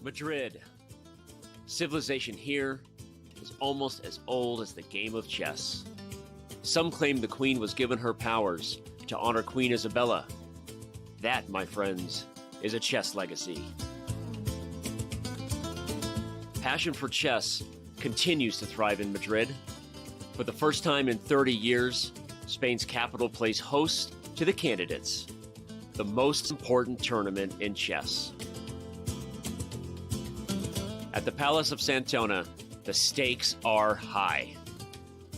Madrid. Civilization here is almost as old as the game of chess. Some claim the queen was given her powers to honor Queen Isabella. That, my friends, is a chess legacy. Passion for chess continues to thrive in Madrid. For the first time in 30 years, Spain's capital plays host to the Candidates, the most important tournament in chess. At the Palace of Santona, the stakes are high.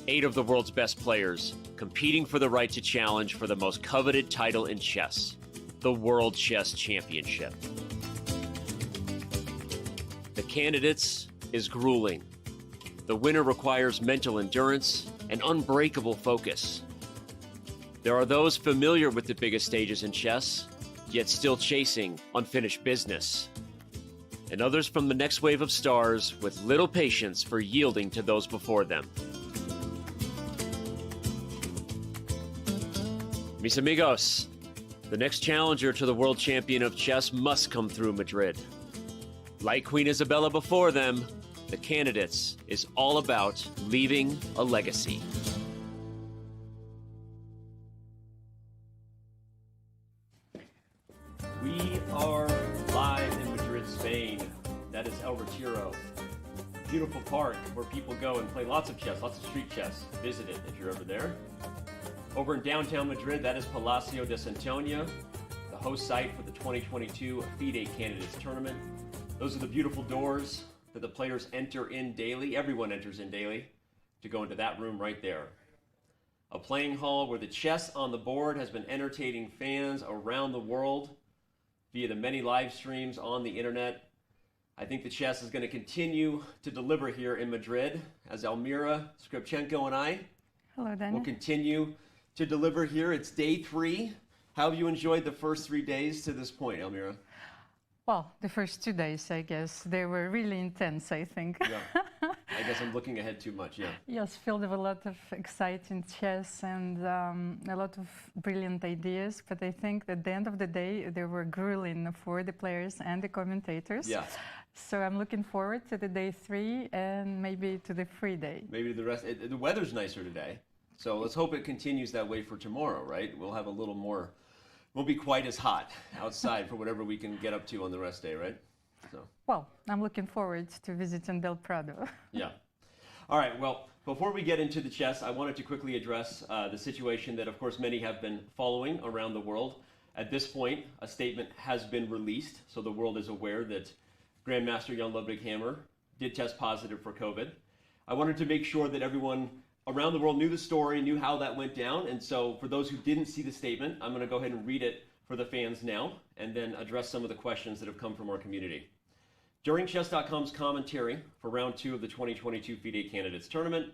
8 of the world's best players competing for the right to challenge for the most coveted title in chess, the World Chess Championship. The Candidates is grueling. The winner requires mental endurance and unbreakable focus. There are those familiar with the biggest stages in chess, yet still chasing unfinished business. And others from the next wave of stars with little patience for yielding to those before them. Mis amigos, the next challenger to the world champion of chess must come through Madrid. Like Queen Isabella before them, the Candidates is all about leaving a legacy. We are live in Madrid, Spain. That is El Retiro. Beautiful park where people go and play lots of chess, lots of street chess. Visit it if you're ever there. Over in downtown Madrid, that is Palacio de Santona, the host site for the 2022 FIDE Candidates Tournament. Those are the beautiful doors that the players enter in daily. Everyone enters in daily to go into that room right there. A playing hall where the chess on the board has been entertaining fans around the world via the many live streams on the internet. I think the chess is going to continue to deliver here in Madrid as Elmira Skripchenko and I will continue to deliver here. It's day 3. How have you enjoyed the first 3 days to this point, Elmira? Well, the first 2 days, I guess, they were really intense, I think. Yeah. I guess I'm looking ahead too much, yeah. Yes, filled with a lot of exciting chess and a lot of brilliant ideas. But I think at the end of the day, they were grueling for the players and the commentators. Yeah. So I'm looking forward to the day 3 and maybe to the free day. Maybe the rest. The weather's nicer today. So let's hope it continues that way for tomorrow, right? We'll have a little more, won't be quite as hot outside for whatever we can get up to on the rest day, right? So. Well, I'm looking forward to visiting Del Prado. Yeah. All right, well, before we get into the chess, I wanted to quickly address the situation that, of course, many have been following around the world. At this point, a statement has been released, so the world is aware that Grandmaster Jan-Ludwig Hammer did test positive for COVID. I wanted to make sure that everyone around the world knew the story, knew how that went down, and so for those who didn't see the statement, I'm going to go ahead and read it for the fans now, and then address some of the questions that have come from our community. During Chess.com's commentary for round 2 of the 2022 FIDE Candidates Tournament,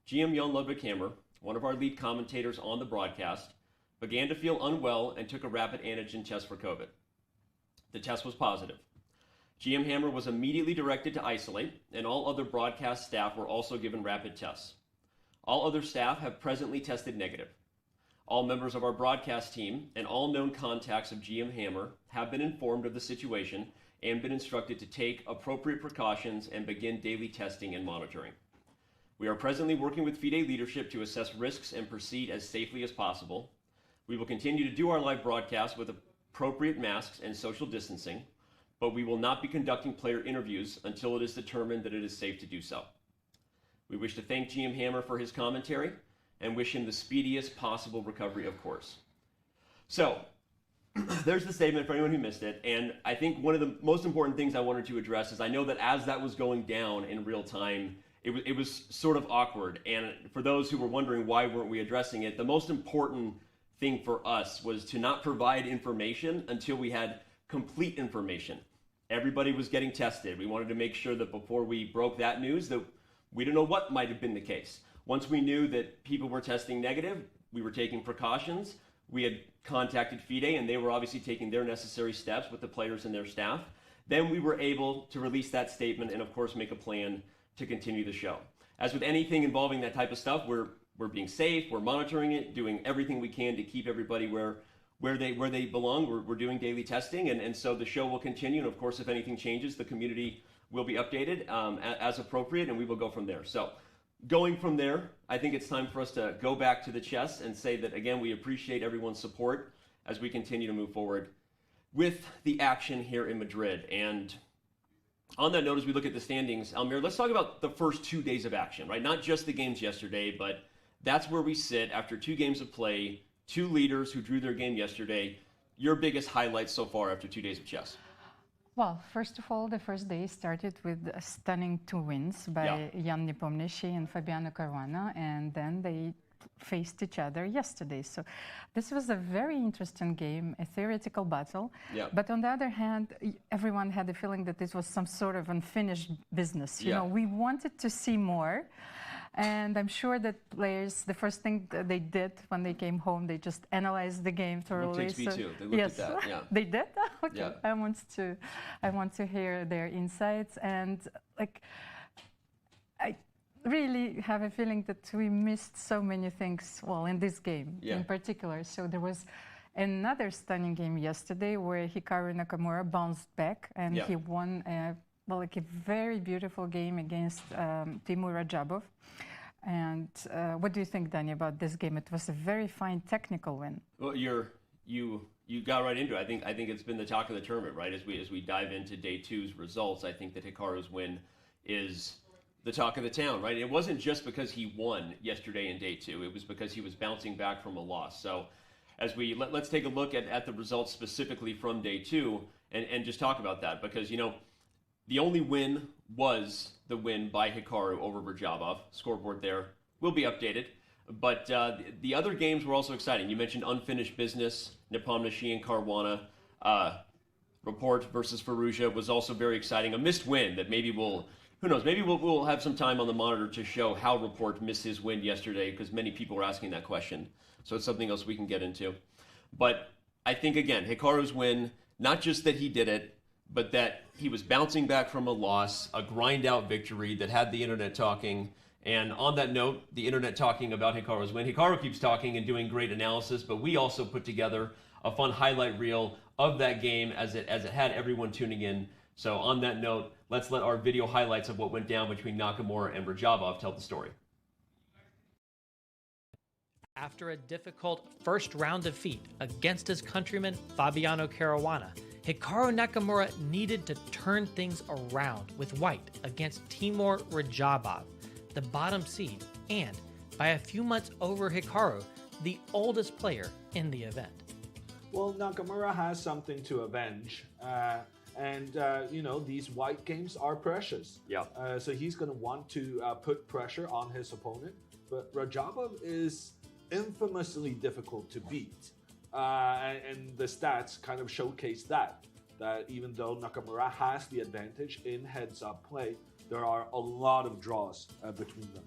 GM Jan-Ludwig Hammer, one of our lead commentators on the broadcast, began to feel unwell and took a rapid antigen test for COVID. The test was positive. GM Hammer was immediately directed to isolate, and all other broadcast staff were also given rapid tests. All other staff have presently tested negative. All members of our broadcast team and all known contacts of GM Hammer have been informed of the situation and been instructed to take appropriate precautions and begin daily testing and monitoring. We are presently working with FIDE leadership to assess risks and proceed as safely as possible. We will continue to do our live broadcast with appropriate masks and social distancing, but we will not be conducting player interviews until it is determined that it is safe to do so. We wish to thank GM Hammer for his commentary and wish him the speediest possible recovery, of course. So, there's the statement for anyone who missed it, and I think one of the most important things I wanted to address is I know that as that was going down in real time, it was sort of awkward, and for those who were wondering why weren't we addressing it, the most important thing for us was to not provide information until we had complete information. Everybody was getting tested. We wanted to make sure that before we broke that news that we don't know what might have been the case. Once we knew that people were testing negative, we were taking precautions. We had contacted FIDE, and they were obviously taking their necessary steps with the players and their staff. Then we were able to release that statement and, of course, make a plan to continue the show. As with anything involving that type of stuff, we're being safe, we're monitoring it, doing everything we can to keep everybody where where they belong. We're doing daily testing, and so the show will continue. And of course, if anything changes, the community will be updated as appropriate, and we will go from there. So going from there, I think it's time for us to go back to the chess and say that, again, we appreciate everyone's support as we continue to move forward with the action here in Madrid. And on that note, as we look at the standings, Almir, let's talk about the first 2 days of action, right? Not just the games yesterday, but that's where we sit after 2 games of play, 2 leaders who drew their game yesterday. Your biggest highlights so far after 2 days of chess? Well, first of all, the first day started with stunning 2 wins by Jan Nepomniachtchi and Fabiano Caruana, and then they faced each other yesterday. So this was a very interesting game, a theoretical battle. Yeah. But on the other hand, everyone had the feeling that this was some sort of unfinished business. You know, we wanted to see more. And I'm sure that players, the first thing that they did when they came home, they just analyzed the game thoroughly. It takes me too. They looked at that. Yeah. They did? Okay. Yeah. I want to hear their insights. And like, I really have a feeling that we missed so many things, well, in this game in particular. So there was another stunning game yesterday where Hikaru Nakamura bounced back and he won a very beautiful game against Timur Radjabov. And what do you think, Danny, about this game? It was a very fine technical win. Well, you got right into it. I think it's been the talk of the tournament, right? As we dive into day 2's results, I think that Hikaru's win is the talk of the town, right? It wasn't just because he won yesterday in day 2. It was because he was bouncing back from a loss. So as let's take a look at the results specifically from day 2 and just talk about that, because, you know, the only win was the win by Hikaru over Radjabov. Scoreboard there will be updated. But the other games were also exciting. You mentioned unfinished business, Nepomniachtchi and Caruana. Rapport versus Firouzja was also very exciting. A missed win that maybe who knows, maybe we'll have some time on the monitor to show how Rapport missed his win yesterday, because many people were asking that question. So it's something else we can get into. But I think, again, Hikaru's win, not just that he did it, but that he was bouncing back from a loss, a grind-out victory that had the internet talking. And on that note, the internet talking about Hikaru's win. Hikaru keeps talking and doing great analysis, but we also put together a fun highlight reel of that game as it had everyone tuning in. So on that note, let's let our video highlights of what went down between Nakamura and Radjabov tell the story. After a difficult first round defeat against his countryman Fabiano Caruana, Hikaru Nakamura needed to turn things around with white against Timur Radjabov, the bottom seed, and by a few months over Hikaru, the oldest player in the event. Well, Nakamura has something to avenge, you know, these white games are precious. Yeah. So he's going to want to put pressure on his opponent, but Radjabov is infamously difficult to beat. And the stats kind of showcase that even though Nakamura has the advantage in heads-up play, there are a lot of draws between them.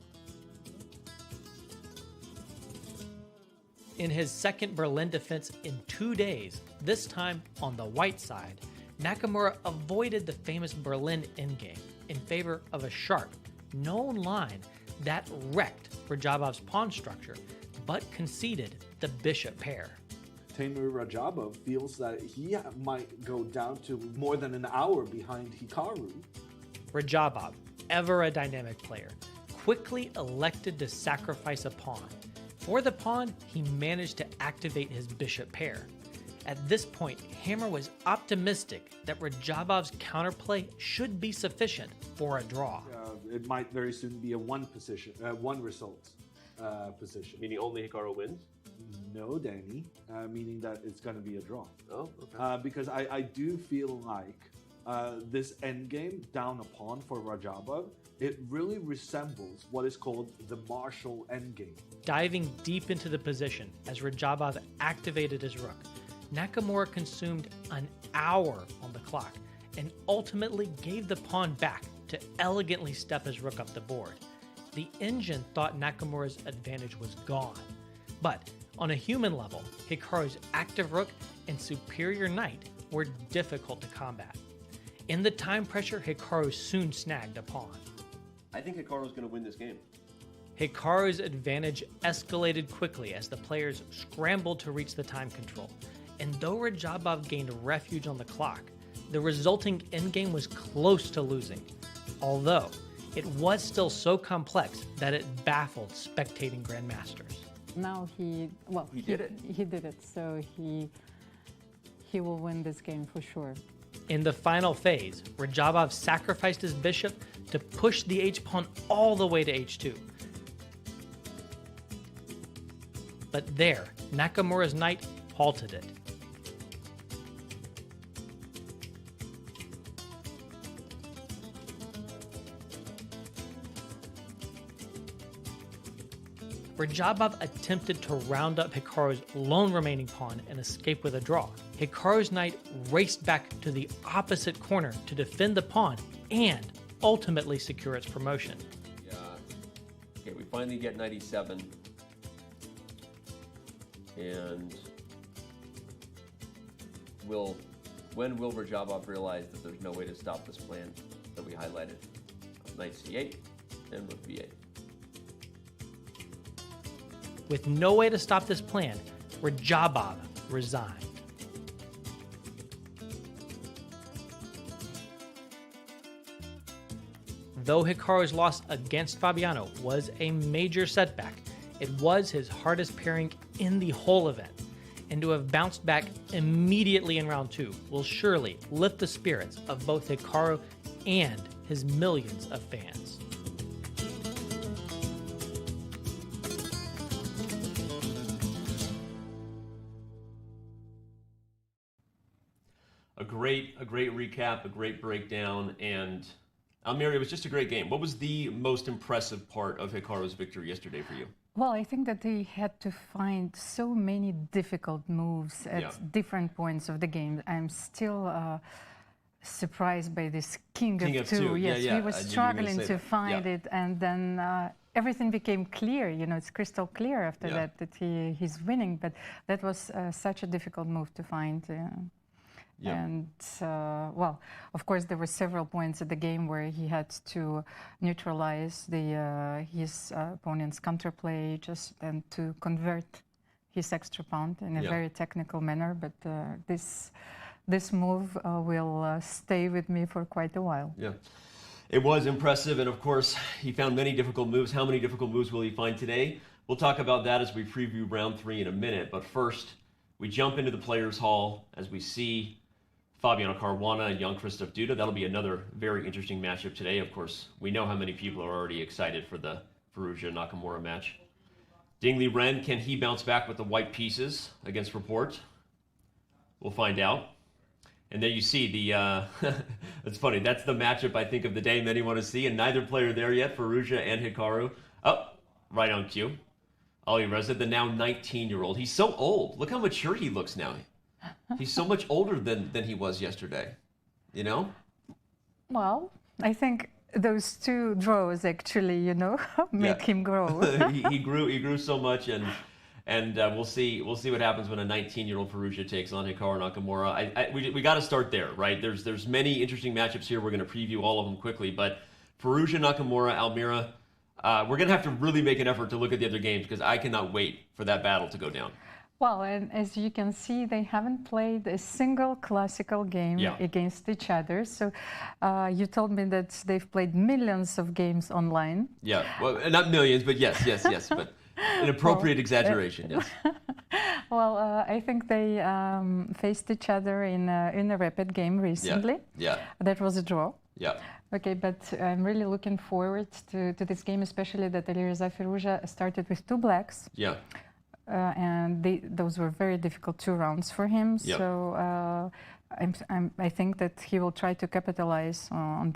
In his second Berlin defense in 2 days, this time on the white side, Nakamura avoided the famous Berlin endgame in favor of a sharp, known line that wrecked Radjabov's pawn structure, but conceded the bishop pair. Timur Radjabov feels that he might go down to more than an hour behind Hikaru. Radjabov, ever a dynamic player, quickly elected to sacrifice a pawn. For the pawn, he managed to activate his bishop pair. At this point, Hammer was optimistic that Radjabov's counterplay should be sufficient for a draw. It might very soon be a one result position. Meaning only Hikaru wins? No, Danny, meaning that it's going to be a draw. Oh, okay. Because I do feel like this endgame down a pawn for Radjabov, it really resembles what is called the Marshall endgame. Diving deep into the position as Radjabov activated his rook, Nakamura consumed an hour on the clock and ultimately gave the pawn back to elegantly step his rook up the board. The engine thought Nakamura's advantage was gone, but on a human level, Hikaru's active rook and superior knight were difficult to combat. In the time pressure, Hikaru soon snagged a pawn. I think Hikaru's going to win this game. Hikaru's advantage escalated quickly as the players scrambled to reach the time control. And though Radjabov gained refuge on the clock, the resulting endgame was close to losing, although it was still so complex that it baffled spectating grandmasters. Now he did it. He did it, so he will win this game for sure. In the final phase, Radjabov sacrificed his bishop to push the h-pawn all the way to h2. But there, Nakamura's knight halted it. Radjabov attempted to round up Hikaru's lone remaining pawn and escape with a draw. Hikaru's knight raced back to the opposite corner to defend the pawn and ultimately secure its promotion. Yeah. Okay, we finally get knight e7. And when will Radjabov realize that there's no way to stop this plan that we highlighted? Knight c8 and rook b8. With no way to stop this plan, Radjabov resigned. Though Hikaru's loss against Fabiano was a major setback, it was his hardest pairing in the whole event, and to have bounced back immediately in round 2 will surely lift the spirits of both Hikaru and his millions of fans. A great recap, a great breakdown, and Almira, it was just a great game. What was the most impressive part of Hikaru's victory yesterday for you? Well, I think that they had to find so many difficult moves at different points of the game. I'm still surprised by this King of two. Yes, we were struggling to find it, and then everything became clear. You know, it's crystal clear after that he's winning. But that was such a difficult move to find. And, well, of course, there were several points at the game where he had to neutralize his opponent's counterplay and to convert his extra pawn in a very technical manner. But this move will stay with me for quite a while. Yeah, it was impressive. And, of course, he found many difficult moves. How many difficult moves will he find today? We'll talk about that as we preview round 3 in a minute. But first, we jump into the Players' Hall as we see Fabiano Caruana and Jan-Krzysztof Duda. That'll be another very interesting matchup today. Of course, we know how many people are already excited for the Firouzja Nakamura match. Liren, can he bounce back with the white pieces against Rapport? We'll find out. And there you see the, it's funny, that's the matchup I think of the day many want to see, and neither player there yet, Firouzja and Hikaru. Oh, right on cue. Alireza, the now 19-year-old. He's so old. Look how mature he looks now. He's so much older than he was yesterday, you know? Well, I think those two draws actually, you know, make him grow. he grew so much, and we'll see what happens when a 19-year-old Firouzja takes on Hikaru Nakamura. We got to start there, right? There's many interesting matchups here. We're going to preview all of them quickly, but Firouzja Nakamura, Almira, we're going to have to really make an effort to look at the other games because I cannot wait for that battle to go down. Well, and as you can see, they haven't played a single classical game against each other. So you told me that they've played millions of games online. Yeah, well, not millions, but yes, but an appropriate exaggeration, yes. Well, I think they faced each other in a rapid game recently. Yeah. That was a draw. Yeah. Okay, but I'm really looking forward to this game, especially that Alireza Firouzja started with 2 blacks. Yeah. And those were very difficult 2 rounds for him. Yep. So I think that he will try to capitalize on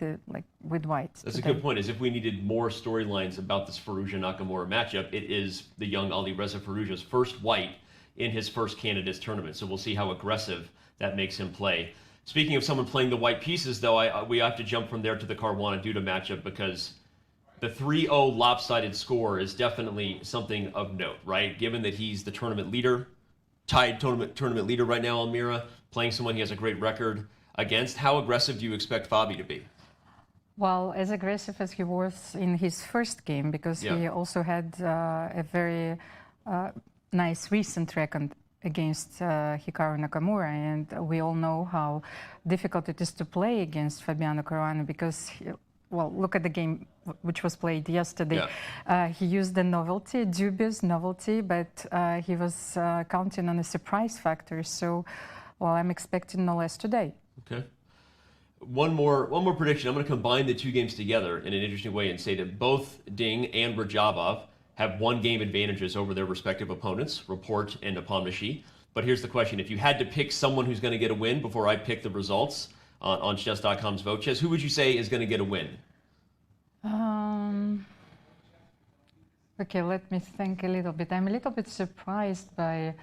with whites. That's today. A good point. Is if we needed more storylines about this Firouzja Nakamura matchup, it is the young Alireza Firouzja's first white in his first Candidates Tournament. So we'll see how aggressive that makes him play. Speaking of someone playing the white pieces, though, we have to jump from there to the Caruana-Duda matchup because the 3-0 lopsided score is definitely something of note, right? Given that he's the tournament leader, tied tournament leader right now, Almira, playing someone he has a great record against. How aggressive do you expect Fabi to be? Well, as aggressive as he was in his first game, because he also had a very nice recent against Hikaru Nakamura, and we all know how difficult it is to play against Fabiano Caruana because, well, look at the game which was played yesterday. Yeah. He used the novelty, dubious novelty, but he was counting on a surprise factor. So, well, I'm expecting no less today. Okay. One more prediction. I'm going to combine the two games together in an interesting way and say that both Ding and Radjabov have one game advantages over their respective opponents, Rapport and Nepomniachtchi. But here's the question. If you had to pick someone who's going to get a win before I pick the results on chess.com's Vote Chess, who would you say is going to get a win? Okay, let me think a little bit. I'm a little bit surprised by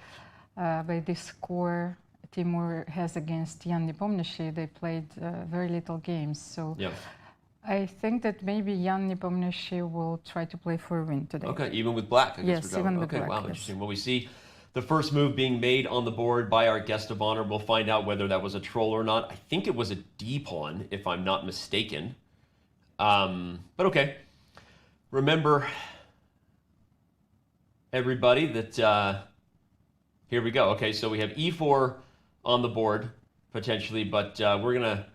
this score Timur has against Jan Nepomniachtchi. They played very little games, so yeah. I think that maybe Jan Nepomniachtchi will try to play for a win today. Okay, even with black. Yes, even with black. Okay, wow, yes. Interesting. Well, we see the first move being made on the board by our guest of honor. We'll find out whether that was a troll or not. I think it was a D-pawn, if I'm not mistaken. But okay. Remember, everybody, that here we go. Okay, so we have E4 on the board, potentially, but we're going to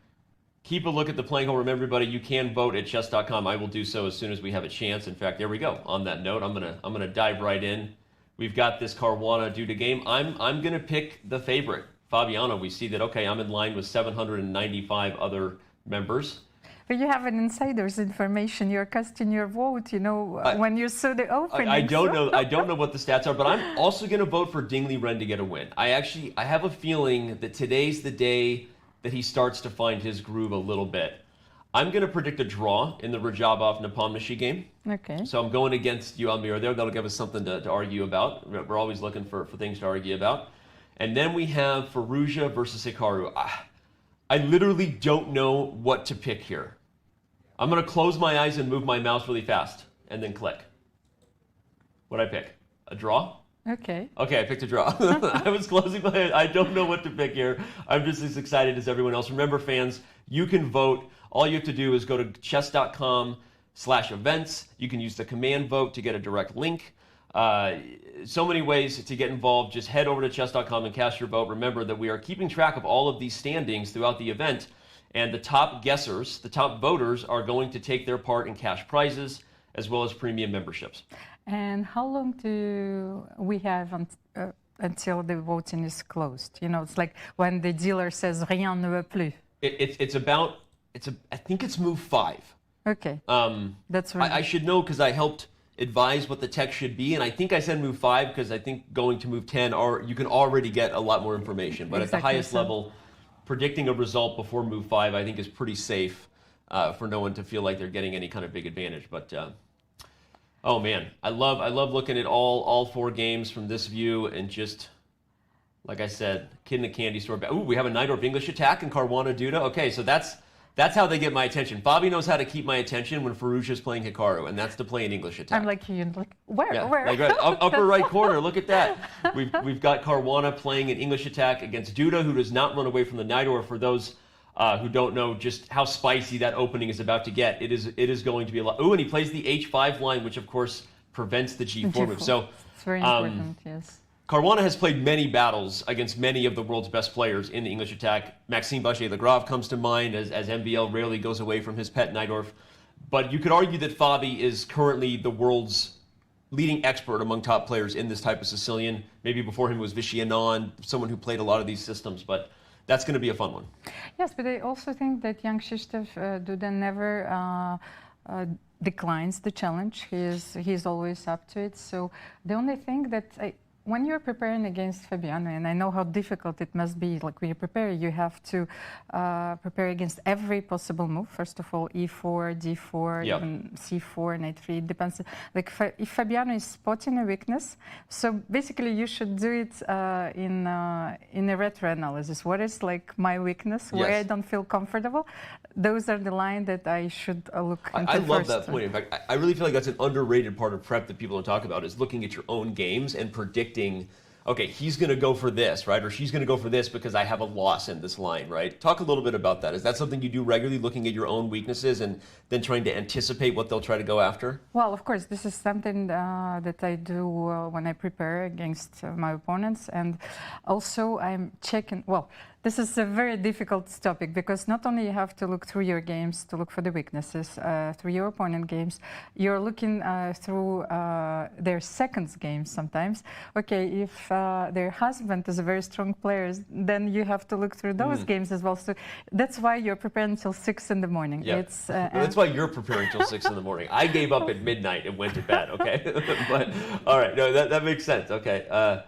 keep a look at the playing hole. Remember, everybody, you can vote at chess.com. I will do so as soon as we have a chance. In fact, there we go. On that note, I'm gonna dive right in. We've got this Caruana Duda game. I'm gonna pick the favorite, Fabiano. We see that, okay, I'm in line with 795 other members. But you have an insider's information. You're casting your vote, you know, when you saw the opening. I don't know. I don't know what the stats are, but I'm also going to vote for Liren to get a win. I have a feeling that today's the day that he starts to find his groove a little bit. I'm going to predict a draw in the Radjabov-Nepomniachtchi game. Okay. So I'm going against you, Almir, there. That'll give us something to argue about. We're always looking for things to argue about. And then we have Firouzja versus Hikaru. I literally don't know what to pick here. I'm going to close my eyes and move my mouse really fast and then click. What'd I pick? A draw? Okay. Okay, I picked a draw. I was closing my eyes. I don't know what to pick here. I'm just as excited as everyone else. Remember, fans, you can vote. All you have to do is go to chess.com/events. You can use the command vote to get a direct link. So many ways to get involved. Just head over to chess.com and cast your vote. Remember that we are keeping track of all of these standings throughout the event, and the top guessers, the top voters, are going to take their part in cash prizes as well as premium memberships. And how long do we have until the voting is closed? You know, it's like when the dealer says rien ne va plus. I think it's move 5. Okay. That's right. I should know because I helped advise what the text should be, and I think I said move 5 because I think going to move 10, you can already get a lot more information. But exactly. At the highest level, predicting a result before move 5, I think, is pretty safe for no one to feel like they're getting any kind of big advantage. But oh man, I love looking at all 4 games from this view, and just like I said, kid in a candy store. Ooh, we have a Najdorf English attack and Caruana Duda. Okay, so that's how they get my attention. Bobby knows how to keep my attention when Firouzja is playing Hikaru, and that's to play an English attack. I'm like, where? Yeah, where? Like right, upper right corner, look at that. We've got Caruana playing an English attack against Duda, who does not run away from the Najdorf. For those who don't know just how spicy that opening is about to get, it is going to be a lot. Ooh, and he plays the H5 line, which of course prevents the G4 move. So it's very important, yes. Caruana has played many battles against many of the world's best players in the English attack. Maxime Bachet-Lagrave comes to mind, as MBL rarely goes away from his pet Najdorf. But you could argue that Fabi is currently the world's leading expert among top players in this type of Sicilian. Maybe before him was Vichy Anand, someone who played a lot of these systems. But that's going to be a fun one. Yes, but I also think that Jan-Krzysztof Duda never declines the challenge. He's always up to it. So the only thing that when you're preparing against Fabiano, and I know how difficult it must be, like when you prepare, you have to prepare against every possible move. First of all, E4, D4, yep. Even C4, Knight 3, it depends. Like if Fabiano is spotting a weakness, so basically you should do it in a retro analysis. What is like my weakness, where yes. I don't feel comfortable? Those are the lines that I should look into I love first. that point. In fact, I really feel like that's an underrated part of prep that people don't talk about, is looking at your own games and predicting okay, he's going to go for this, right? Or she's going to go for this because I have a loss in this line, right? Talk a little bit about that. Is that something you do regularly, looking at your own weaknesses and then trying to anticipate what they'll try to go after? Well, of course, this is something that I do when I prepare against my opponents. And also I'm checking, well, this is a very difficult topic because not only you have to look through your games to look for the weaknesses, through your opponent games, you're looking through their seconds games sometimes. Okay, if their husband is a very strong player, then you have to look through those games as well. So that's why you're preparing until 6 in the morning. Yeah. That's why you're preparing till 6 in the morning. I gave up at midnight and went to bed, okay? But, all right, no, that makes sense, okay.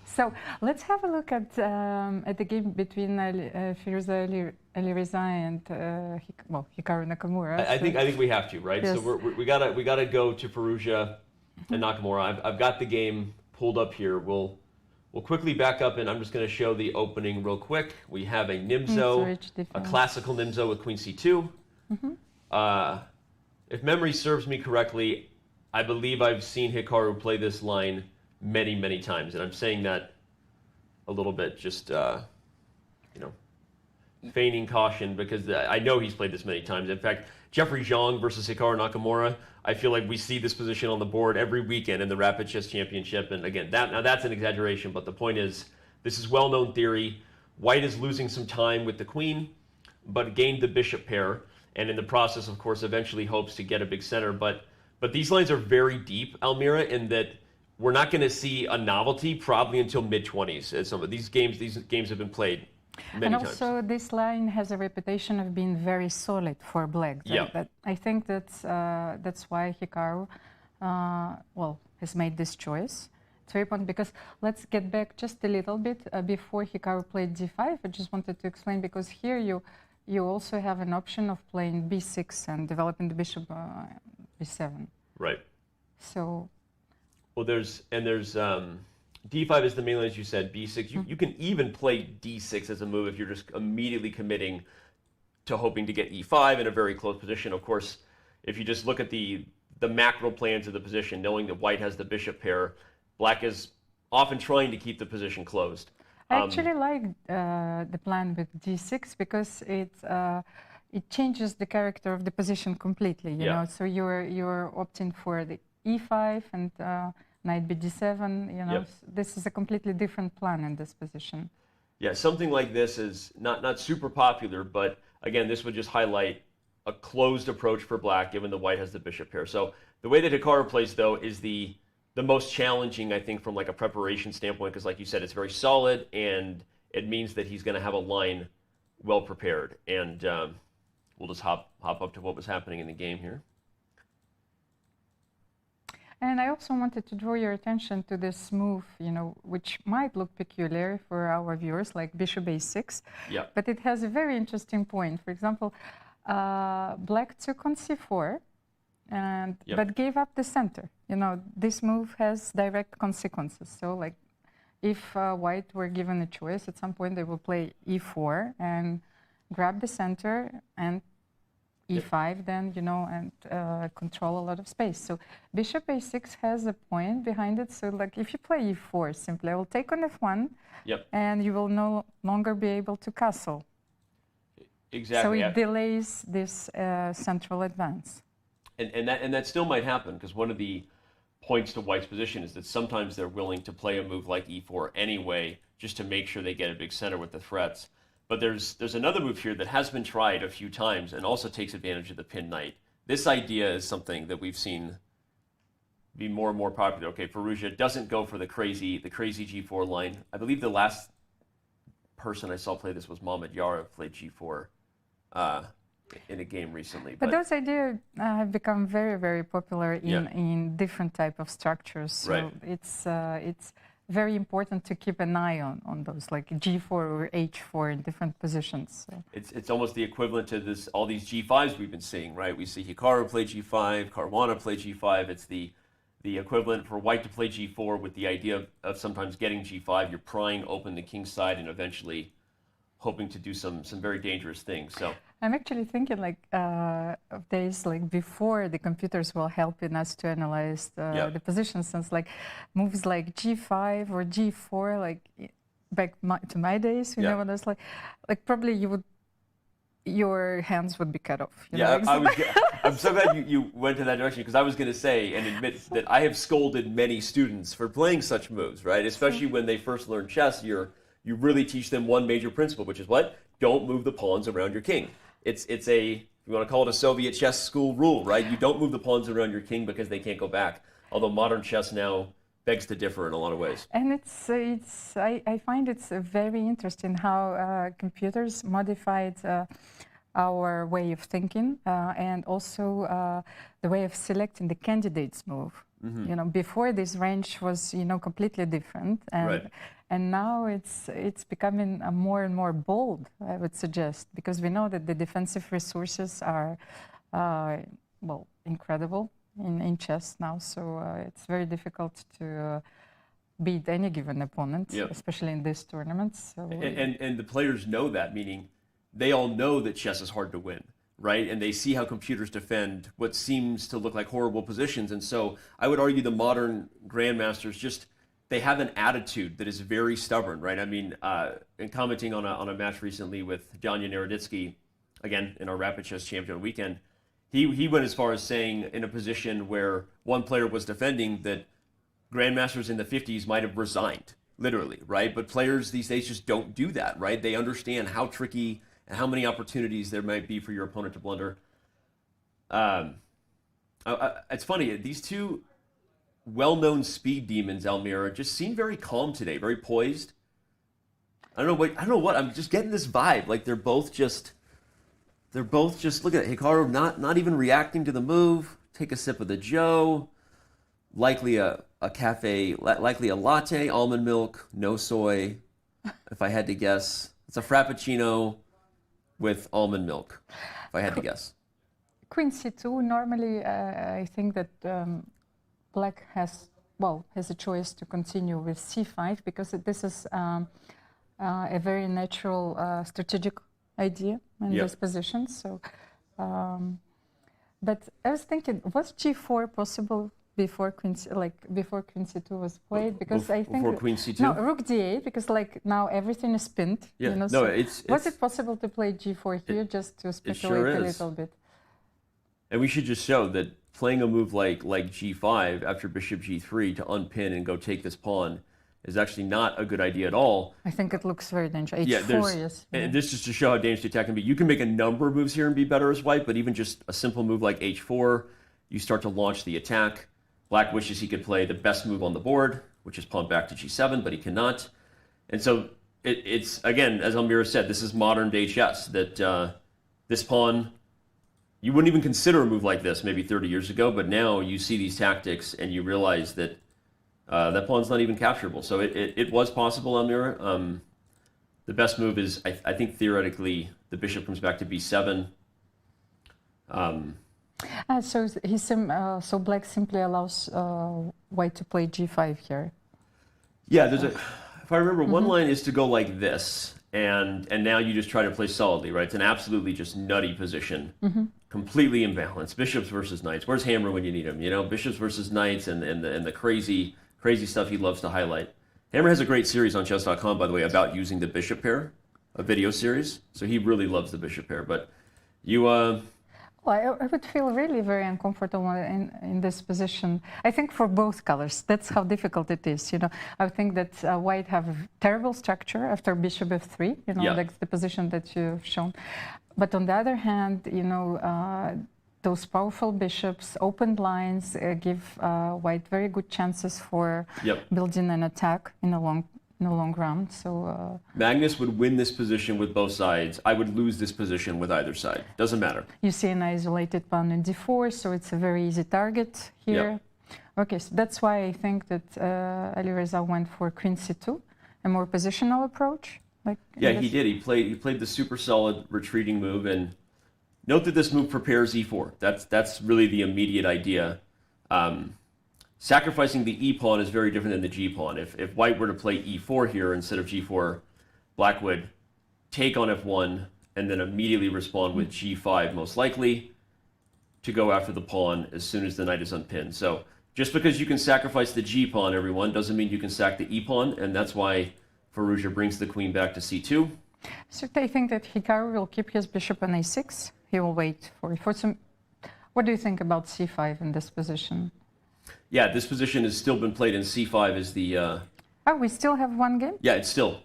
So let's have a look at the game between Firouzja Alireza and Hikaru Nakamura. I think we have to, right? Yes. So we gotta go to Firouzja and Nakamura. I've got the game pulled up here. We'll quickly back up, and I'm just going to show the opening real quick. We have a Nimzo, a classical Nimzo with Queen C2. If memory serves me correctly, I believe I've seen Hikaru play this line many, many times, and I'm saying that a little bit just, feigning caution because I know he's played this many times. In fact, Jeffrey Zhang versus Hikaru Nakamura, I feel like we see this position on the board every weekend in the Rapid Chess Championship. And again, that's an exaggeration, but the point is, this is well-known theory. White is losing some time with the queen, but gained the bishop pair, and in the process, of course, eventually hopes to get a big center. But these lines are very deep, Almira, in that we're not going to see a novelty probably until mid-20s. Some of these games have been played many times. And also, this line has a reputation of being very solid for black. Yeah. I think that's why Hikaru, has made this choice. It's very important because let's get back just a little bit before Hikaru played d5. I just wanted to explain because here you also have an option of playing b6 and developing the bishop b7. Right. So. Well, there's d5 is the main line, as you said. b6. You can even play d6 as a move if you're just immediately committing to hoping to get e5 in a very close position. Of course, if you just look at the macro plans of the position, knowing that white has the bishop pair, black is often trying to keep the position closed. I actually like the plan with d6 because it changes the character of the position completely. You know, so you're opting for the e5 and knight bd7, Yep. This is a completely different plan in this position. Yeah, something like this is not super popular, but again, this would just highlight a closed approach for black, given the white has the bishop pair. So the way that Hikaru plays, though, is the most challenging, I think, from like a preparation standpoint, because like you said, it's very solid, and it means that he's going to have a line well prepared. And we'll just hop up to what was happening in the game here. And I also wanted to draw your attention to this move, which might look peculiar for our viewers, like bishop a6. Yeah. But it has a very interesting point. For example, black took on c4, but gave up the center. This move has direct consequences. So, like, if white were given a choice, at some point they will play e4 and grab the center and e5 then, and control a lot of space. So bishop a6 has a point behind it. So like if you play e4, simply I will take on f1, and you will no longer be able to castle. Exactly. So it delays this central advance. And that still might happen, because one of the points to white's position is that sometimes they're willing to play a move like e4 anyway, just to make sure they get a big center with the threats. But there's another move here that has been tried a few times and also takes advantage of the pin knight. This idea is something that we've seen be more and more popular. Okay, Firouzja doesn't go for the crazy g4 line. I believe the last person I saw play this was Mohamed Yara, played g4 in a game recently. But those ideas have become very, very popular in different type of structures. So it's very important to keep an eye on those, like g4 or h4 in different positions. So. It's almost the equivalent to all these g5s we've been seeing, right? We see Hikaru play g5, Caruana play g5. It's the equivalent for white to play g4 with the idea of sometimes getting g5. You're prying open the king's side and eventually hoping to do some very dangerous things. So I'm actually thinking like of days like before the computers were helping us to analyze the positions, since like moves like G5 or G4, like back to my days, you know, when I was like probably your hands would be cut off. You know? I'm so glad you went to that direction, because I was going to say and admit that I have scolded many students for playing such moves, right? Especially when they first learn chess, you really teach them one major principle, which is what? Don't move the pawns around your king. It's a, if you want to call it a Soviet chess school rule, right? You don't move the pawns around your king because they can't go back. Although modern chess now begs to differ in a lot of ways. And I find it's very interesting how computers modified our way of thinking and also the way of selecting the candidates move. You know, before this range was, you know, completely different, and now it's becoming more and more bold, I would suggest, because we know that the defensive resources are well, incredible in chess now. So it's very difficult to beat any given opponent, especially in these tournaments. So and the players know that, meaning they all know that chess is hard to win, right? And they see how computers defend what seems to look like horrible positions. And so I would argue the modern grandmasters they have an attitude that is very stubborn, right? I mean, in commenting on a match recently with Janja Naroditsky, again, in our Rapid Chess Champion weekend, he went as far as saying in a position where one player was defending that grandmasters in the 50s might have resigned, literally, right? But players these days just don't do that, right? They understand how tricky and how many opportunities there might be for your opponent to blunder. It's funny, these two well-known speed demons, Almira, just seem very calm today, very poised. I don't know what. I'm just getting this vibe. Like they're both just look at it. Hikaru not even reacting to the move. Take a sip of the Joe. Likely a cafe, likely a latte, almond milk, no soy. If I had to guess, it's a frappuccino with almond milk. If I had to guess. Queen C2. Normally, I think that Black has a choice to continue with C5, because this is a very natural strategic idea in this position. So, but I was thinking, was G4 possible before Queen C2 was played? Because I think before Queen C2. No, Rook D8, because like now everything is pinned. Yeah. You know, no, so was it possible to play G4 here just to speculate a little bit? And we should just show that playing a move like G5 after Bishop G3 to unpin and go take this pawn is actually not a good idea at all. I think it looks very dangerous. H4, yes. And this is to show how dangerous the attack can be. You can make a number of moves here and be better as white, but even just a simple move like H4, you start to launch the attack. Black wishes he could play the best move on the board, which is pawn back to G7, but he cannot. And so it's again, as Almira said, this is modern day chess, that this pawn, you wouldn't even consider a move like this maybe 30 years ago, but now you see these tactics and you realize that that pawn's not even capturable. So it was possible, Almira. The best move is, I think theoretically, the bishop comes back to B7. So Black simply allows White to play G5 here. Yeah, if I remember, one line is to go like this, and now you just try to play solidly, right? It's an absolutely just nutty position, completely imbalanced. Bishops versus knights. Where's Hammer when you need him? You know, bishops versus knights, and the crazy stuff he loves to highlight. Hammer has a great series on chess.com, by the way, about using the bishop pair, a video series. So he really loves the bishop pair. But you, well, I would feel really very uncomfortable in this position. I think for both colors, that's how difficult it is. You know, I think that White have a terrible structure after Bishop F3. You know, like the position that you've shown. But on the other hand, you know, those powerful bishops, opened lines give White very good chances for building an attack in the long run. So Magnus would win this position with both sides. I would lose this position with either side. Doesn't matter. You see an isolated pawn in D4, so it's a very easy target here. Okay, so that's why I think that Alireza went for Queen C2, a more positional approach. Like he did. He played the super solid retreating move, and note that this move prepares E4. That's really the immediate idea. Sacrificing the E pawn is very different than the G pawn. If White were to play E4 here instead of G4, Black would take on F1 and then immediately respond with g5 most likely to go after the pawn as soon as the knight is unpinned. So just because you can sacrifice the g pawn, everyone, doesn't mean you can sack the e pawn, and that's why Firouzja brings the queen back to c2. So they think that Hikaru will keep his bishop on a6. He will wait for some. What do you think about c5 in this position? Yeah, this position has still been played in c5 as the... Oh, we still have one game? Yeah, it's still...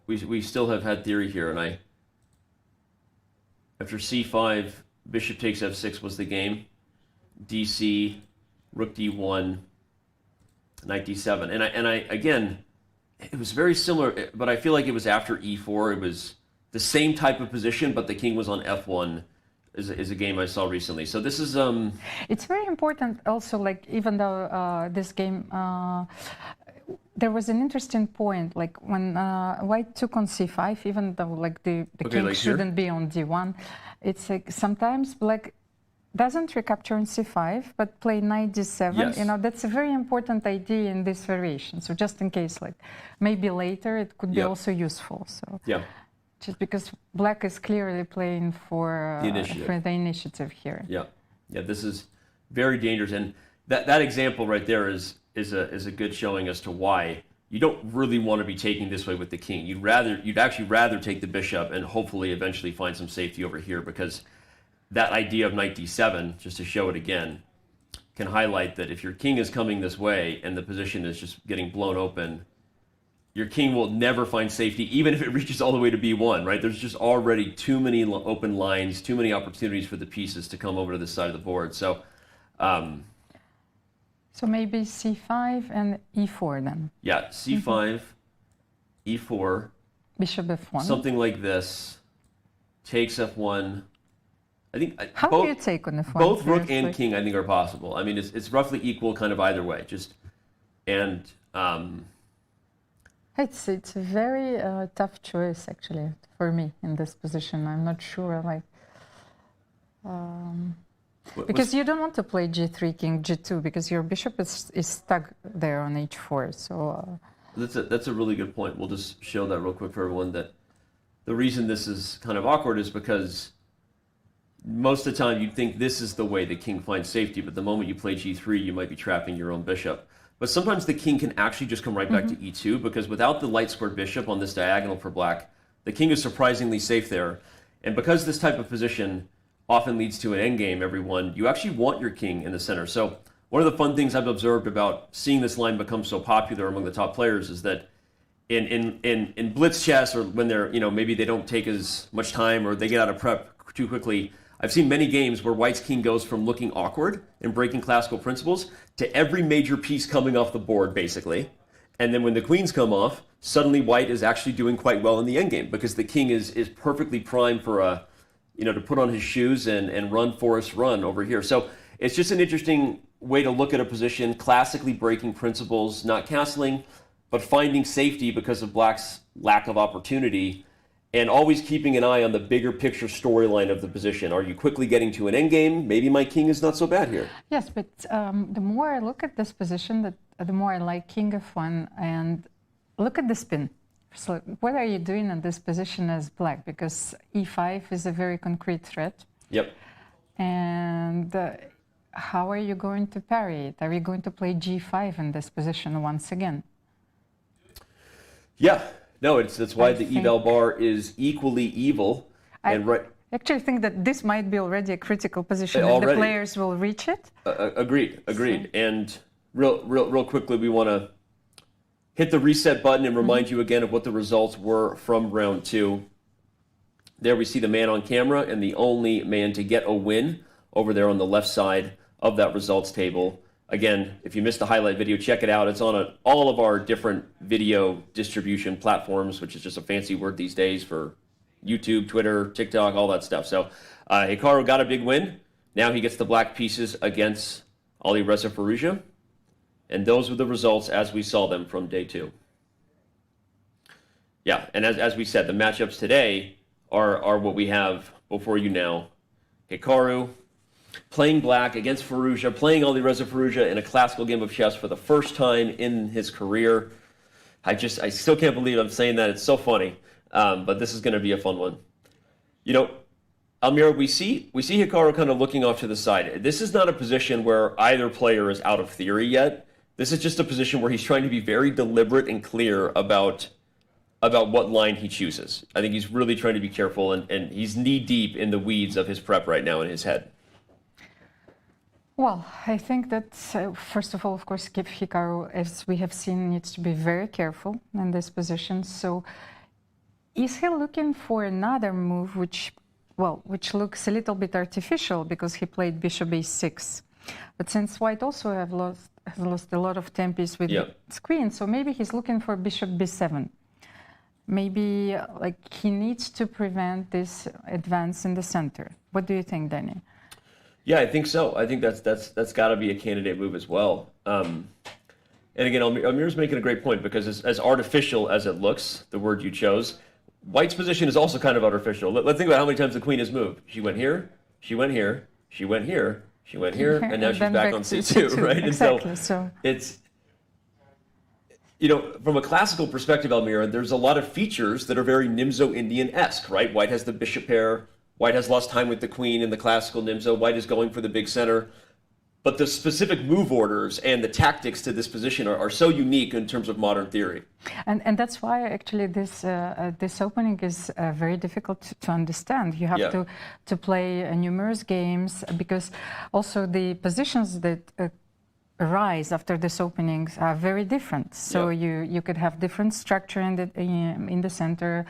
We still have had theory here, and after c5, bishop takes f6 was the game. dc, rook d1, knight d7. And I again, it was very similar, but I feel like it was after e4. It was the same type of position, but the king was on f1 is a game I saw recently. So this is... It's very important also, like, even though this game... there was an interesting point, like when white took on c5, even though like the king like shouldn't be on d1, it's like sometimes black doesn't recapture on c5, but play knight d7. Yes. You know, that's a very important idea in this variation. So just in case, like maybe later it could be also useful. So yeah. Just because black is clearly playing for the initiative here. Yeah, yeah, this is very dangerous, and that example right there is a good showing as to why you don't really want to be taking this way with the king. You'd actually rather take the bishop and hopefully eventually find some safety over here, because that idea of knight d7, just to show it again, can highlight that if your king is coming this way and the position is just getting blown open, your king will never find safety, even if it reaches all the way to b1, right? There's just already too many open lines, too many opportunities for the pieces to come over to this side of the board. So, so maybe c5 and e4 then. Yeah, c5, e4. Bishop f1. Something like this. Takes f1. I think How do you take on f1? Both rook and king, I think, are possible. I mean, it's roughly equal kind of either way. It's a very tough choice, actually, for me in this position. I'm not sure, like... because you don't want to play g3, king, g2, because your bishop is stuck there on h4. So that's a really good point. We'll just show that real quick for everyone, that the reason this is kind of awkward is because most of the time you'd think this is the way the king finds safety, but the moment you play g3, you might be trapping your own bishop. But sometimes the king can actually just come right back to e2, because without the light squared bishop on this diagonal for black, the king is surprisingly safe there. And because this type of position often leads to an endgame, everyone, you actually want your king in the center. So one of the fun things I've observed about seeing this line become so popular among the top players is that in blitz chess, or when they're, maybe they don't take as much time or they get out of prep too quickly, I've seen many games where white's king goes from looking awkward and breaking classical principles to every major piece coming off the board, basically. And then when the queens come off, suddenly white is actually doing quite well in the endgame, because the king is perfectly primed for to put on his shoes and run, Forrest, run over here. So it's just an interesting way to look at a position, classically breaking principles, not castling, but finding safety because of black's lack of opportunity, and always keeping an eye on the bigger picture storyline of the position. Are you quickly getting to an endgame? Maybe my king is not so bad here. Yes, but the more I look at this position, the more I like king f1, and look at the spin. So what are you doing in this position as black? Because e5 is a very concrete threat. Yep. And how are you going to parry it? Are you going to play g5 in this position once again? Yeah. No, that's why the eval bar is equally evil. I actually think that this might be already a critical position if the players will reach it. Agreed. So. And real quickly, we want to hit the reset button and remind you again of what the results were from round 2. There we see the man on camera, and the only man to get a win over there on the left side of that results table. Again, if you missed the highlight video, check it out. It's on all of our different video distribution platforms, which is just a fancy word these days for YouTube, Twitter, TikTok, all that stuff. So Hikaru got a big win. Now he gets the black pieces against Alireza Firouzja. And those were the results as we saw them from day 2. Yeah, and as we said, the matchups today are what we have before you now. Hikaru playing black against Firouzja, playing Alireza Firouzja in a classical game of chess for the first time in his career. I still can't believe I'm saying that. It's so funny. But this is going to be a fun one. You know, Almira, we see Hikaru kind of looking off to the side. This is not a position where either player is out of theory yet. This is just a position where he's trying to be very deliberate and clear about what line he chooses. I think he's really trying to be careful, and he's knee-deep in the weeds of his prep right now in his head. Well, I think that, first of all, of course, Hikaru, as we have seen, needs to be very careful in this position. So is he looking for another move which looks a little bit artificial because he played bishop a6? But since White also has lost a lot of tempos with the queen, so maybe he's looking for bishop b7. Maybe like he needs to prevent this advance in the center. What do you think, Danny? Yeah, I think so. I think that's got to be a candidate move as well. And again, Almir's making a great point because as artificial as it looks, the word you chose, White's position is also kind of artificial. Let's think about how many times the queen has moved. She went here, she went here, she went here, she went here, and now she's back on c2, right? Exactly. And so it's, you know, from a classical perspective, Almira, there's a lot of features that are very Nimzo-Indian-esque, right? White has the bishop pair. White has lost time with the queen in the classical Nimzo. White is going for the big center. But the specific move orders and the tactics to this position are so unique in terms of modern theory. And that's why actually this opening is very difficult to understand. You have to play numerous games because also the positions that arise after this openings are very different. So you could have different structure in the center,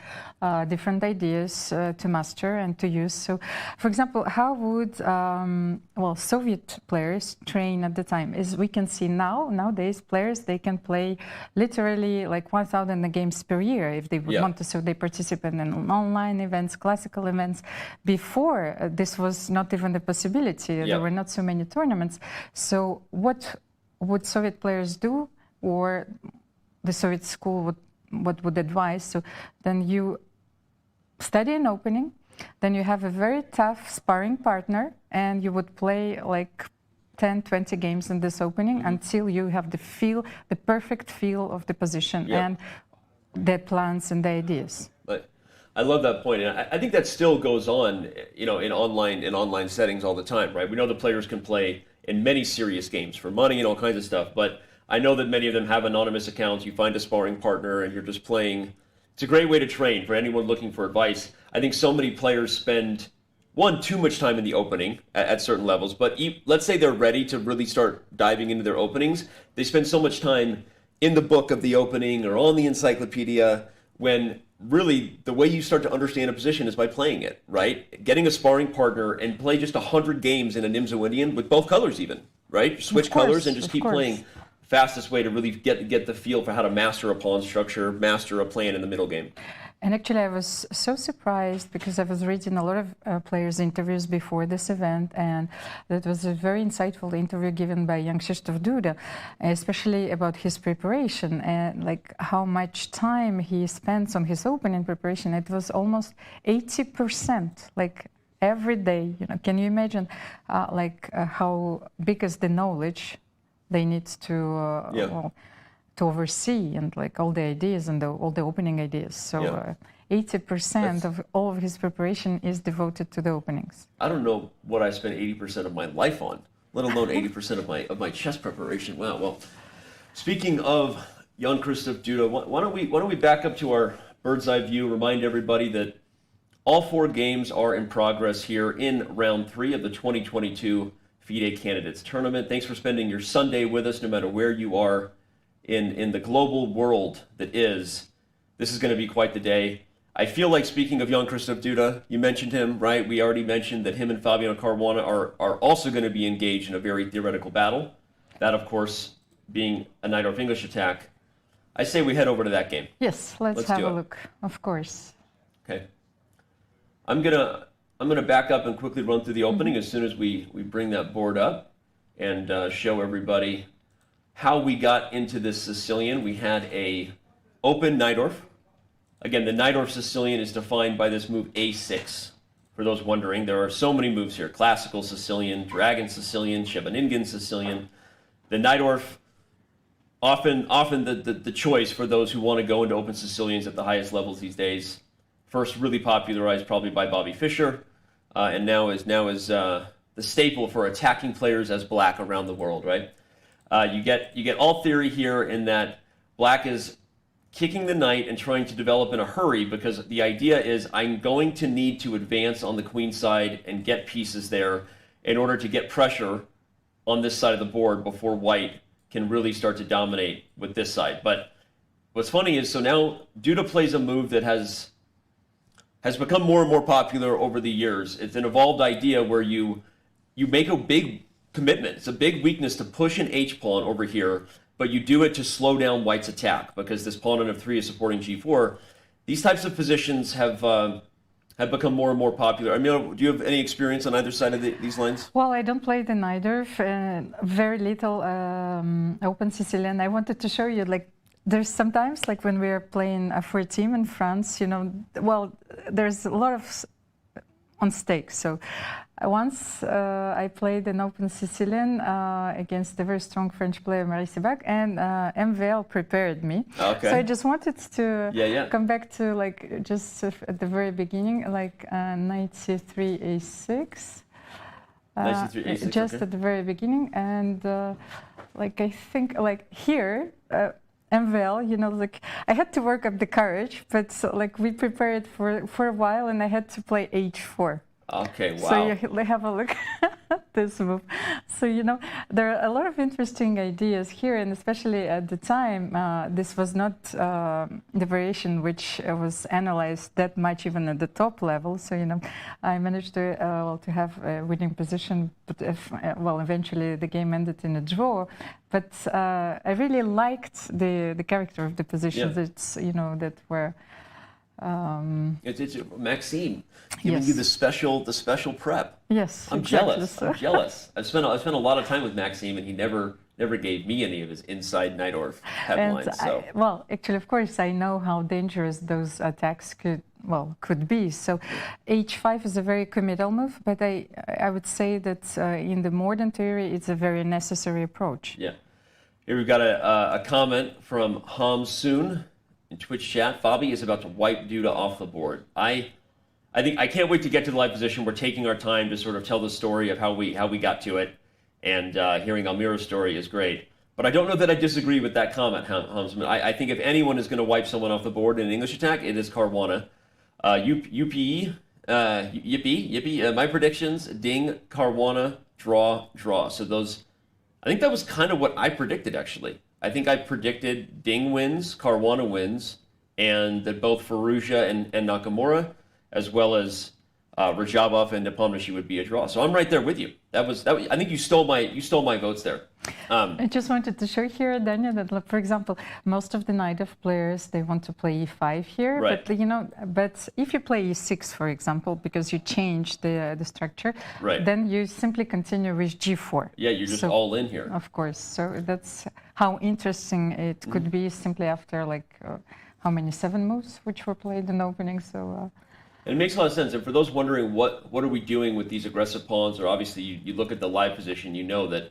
different ideas to master and to use. So, for example, how would Soviet players train at the time? Is we can see nowadays players, they can play literally like 1,000 games per year if they would want to. So they participate in online events, classical events. Before this was not even a possibility. There were not so many tournaments. So what would Soviet players do, or the Soviet school what would advise? So then you study an opening, then you have a very tough sparring partner, and you would play like 10, 20 games in this opening until you have the perfect feel of the position and the plans and the ideas. But I love that point, and I think that still goes on, you know, in online settings all the time, right? We know the players can play in many serious games for money and all kinds of stuff, but I know that many of them have anonymous accounts. You find a sparring partner and you're just playing. It's a great way to train for anyone looking for advice. I think so many players spend, too much time in the opening at certain levels, but let's say they're ready to really start diving into their openings. They spend so much time in the book of the opening or on the encyclopedia when really the way you start to understand a position is by playing it, right? Getting a sparring partner and play just 100 games in a Nimzo Indian with both colors even, right? Switch colors and just keep playing. Fastest way to really get the feel for how to master a pawn structure, master a plan in the middle game. And actually, I was so surprised because I was reading a lot of players' interviews before this event, and that was a very insightful interview given by Jan-Krzysztof Duda, especially about his preparation and like how much time he spends on his opening preparation. It was almost 80%, like every day. You know, can you imagine how big is the knowledge they need to oversee and like all the ideas and all the opening ideas. So 80% of all of his preparation is devoted to the openings. I don't know what I spend 80% of my life on, let alone 80% of my chess preparation. Wow. Well, speaking of Jan-Krzysztof Duda, why don't we back up to our bird's eye view, remind everybody that all 4 games are in progress here in round 3 of the 2022 FIDE Candidates Tournament. Thanks for spending your Sunday with us, no matter where you are in the global world that is. This is going to be quite the day. I feel like, speaking of Jan-Krzysztof Duda, you mentioned him, right? We already mentioned that him and Fabiano Caruana are also going to be engaged in a very theoretical battle. That, of course, being a Najdorf English attack. I say we head over to that game. Yes, let's have a look, of course. Okay. I'm gonna back up and quickly run through the opening as soon as we bring that board up and show everybody how we got into this Sicilian. We had a open Najdorf. Again, the Najdorf Sicilian is defined by this move a6. For those wondering, there are so many moves here: classical Sicilian, dragon Sicilian, Scheveningen Sicilian. The Najdorf, often the choice for those who want to go into open Sicilians at the highest levels these days. first really popularized probably by Bobby Fischer, and now is the staple for attacking players as black around the world, right? You get all theory here in that black is kicking the knight and trying to develop in a hurry, because the idea is I'm going to need to advance on the queen side and get pieces there in order to get pressure on this side of the board before white can really start to dominate with this side. But what's funny is, so now Duda plays a move that has become more and more popular over the years. It's an evolved idea where you make a big commitment. It's a big weakness to push an H-pawn over here, but you do it to slow down white's attack, because this pawn on F3 is supporting G4. These types of positions have become more and more popular. I mean, do you have any experience on either side of these lines? Well, I don't play the Najdorf, very little Open Sicilian. I wanted to show you, like, there's sometimes, like when we're playing for a team in France, you know, well, there's a lot of on stake. So once I played an Open Sicilian against a very strong French player, Marie Sebac, and MVL prepared me. Okay. So I just wanted to come back to, like, just at the very beginning, like knight c3, a6. Knight c3, a6, just okay. at the very beginning. And like, I think, like here, MVL, you know, like I had to work up the courage, but so, like, we prepared for a while, and I had to play h4. Okay, wow. So you have a look at this move. So, you know, there are a lot of interesting ideas here, and especially at the time, this was not the variation which was analyzed that much even at the top level. So, you know, I managed to have a winning position, but eventually the game ended in a draw. But I really liked the character of the positions. It's, you know, that were. It's Maxime giving you the special prep. Yes, I'm exactly. jealous. I'm jealous. I've spent a lot of time with Maxime, and he never gave me any of his inside Najdorf headlines. So. Well, actually, of course, I know how dangerous those attacks could be. So, h5 is a very committal move, but I would say that in the modern theory, it's a very necessary approach. Yeah. Here we've got a comment from Hamsoon in Twitch chat. Fabi is about to wipe Duda off the board. I think I can't wait to get to the live position. We're taking our time to sort of tell the story of how we got to it, and hearing Almira's story is great. But I don't know that I disagree with that comment, Hamsman. I think if anyone is going to wipe someone off the board in an English attack, it is Caruana. Yippee. My predictions: Ding, Caruana, draw. So those, I think that was kind of what I predicted, actually. I think I predicted Ding wins, Caruana wins, and that both Firouzja and Nakamura, as well as Radjabov and Nepomniachtchi, would be a draw. So I'm right there with you. That was I think you stole my votes there. I just wanted to show here, Daniel, that, for example, most of the Najdorf players, they want to play e5 here, right. But, you know, if you play e6, for example, because you change the structure, right. Then you simply continue with g4. Yeah, you're just all in here. Of course. So that's how interesting it could be simply after, like, how many 7 moves which were played in the opening. So. And it makes a lot of sense. And for those wondering what are we doing with these aggressive pawns, or obviously you look at the live position, you know that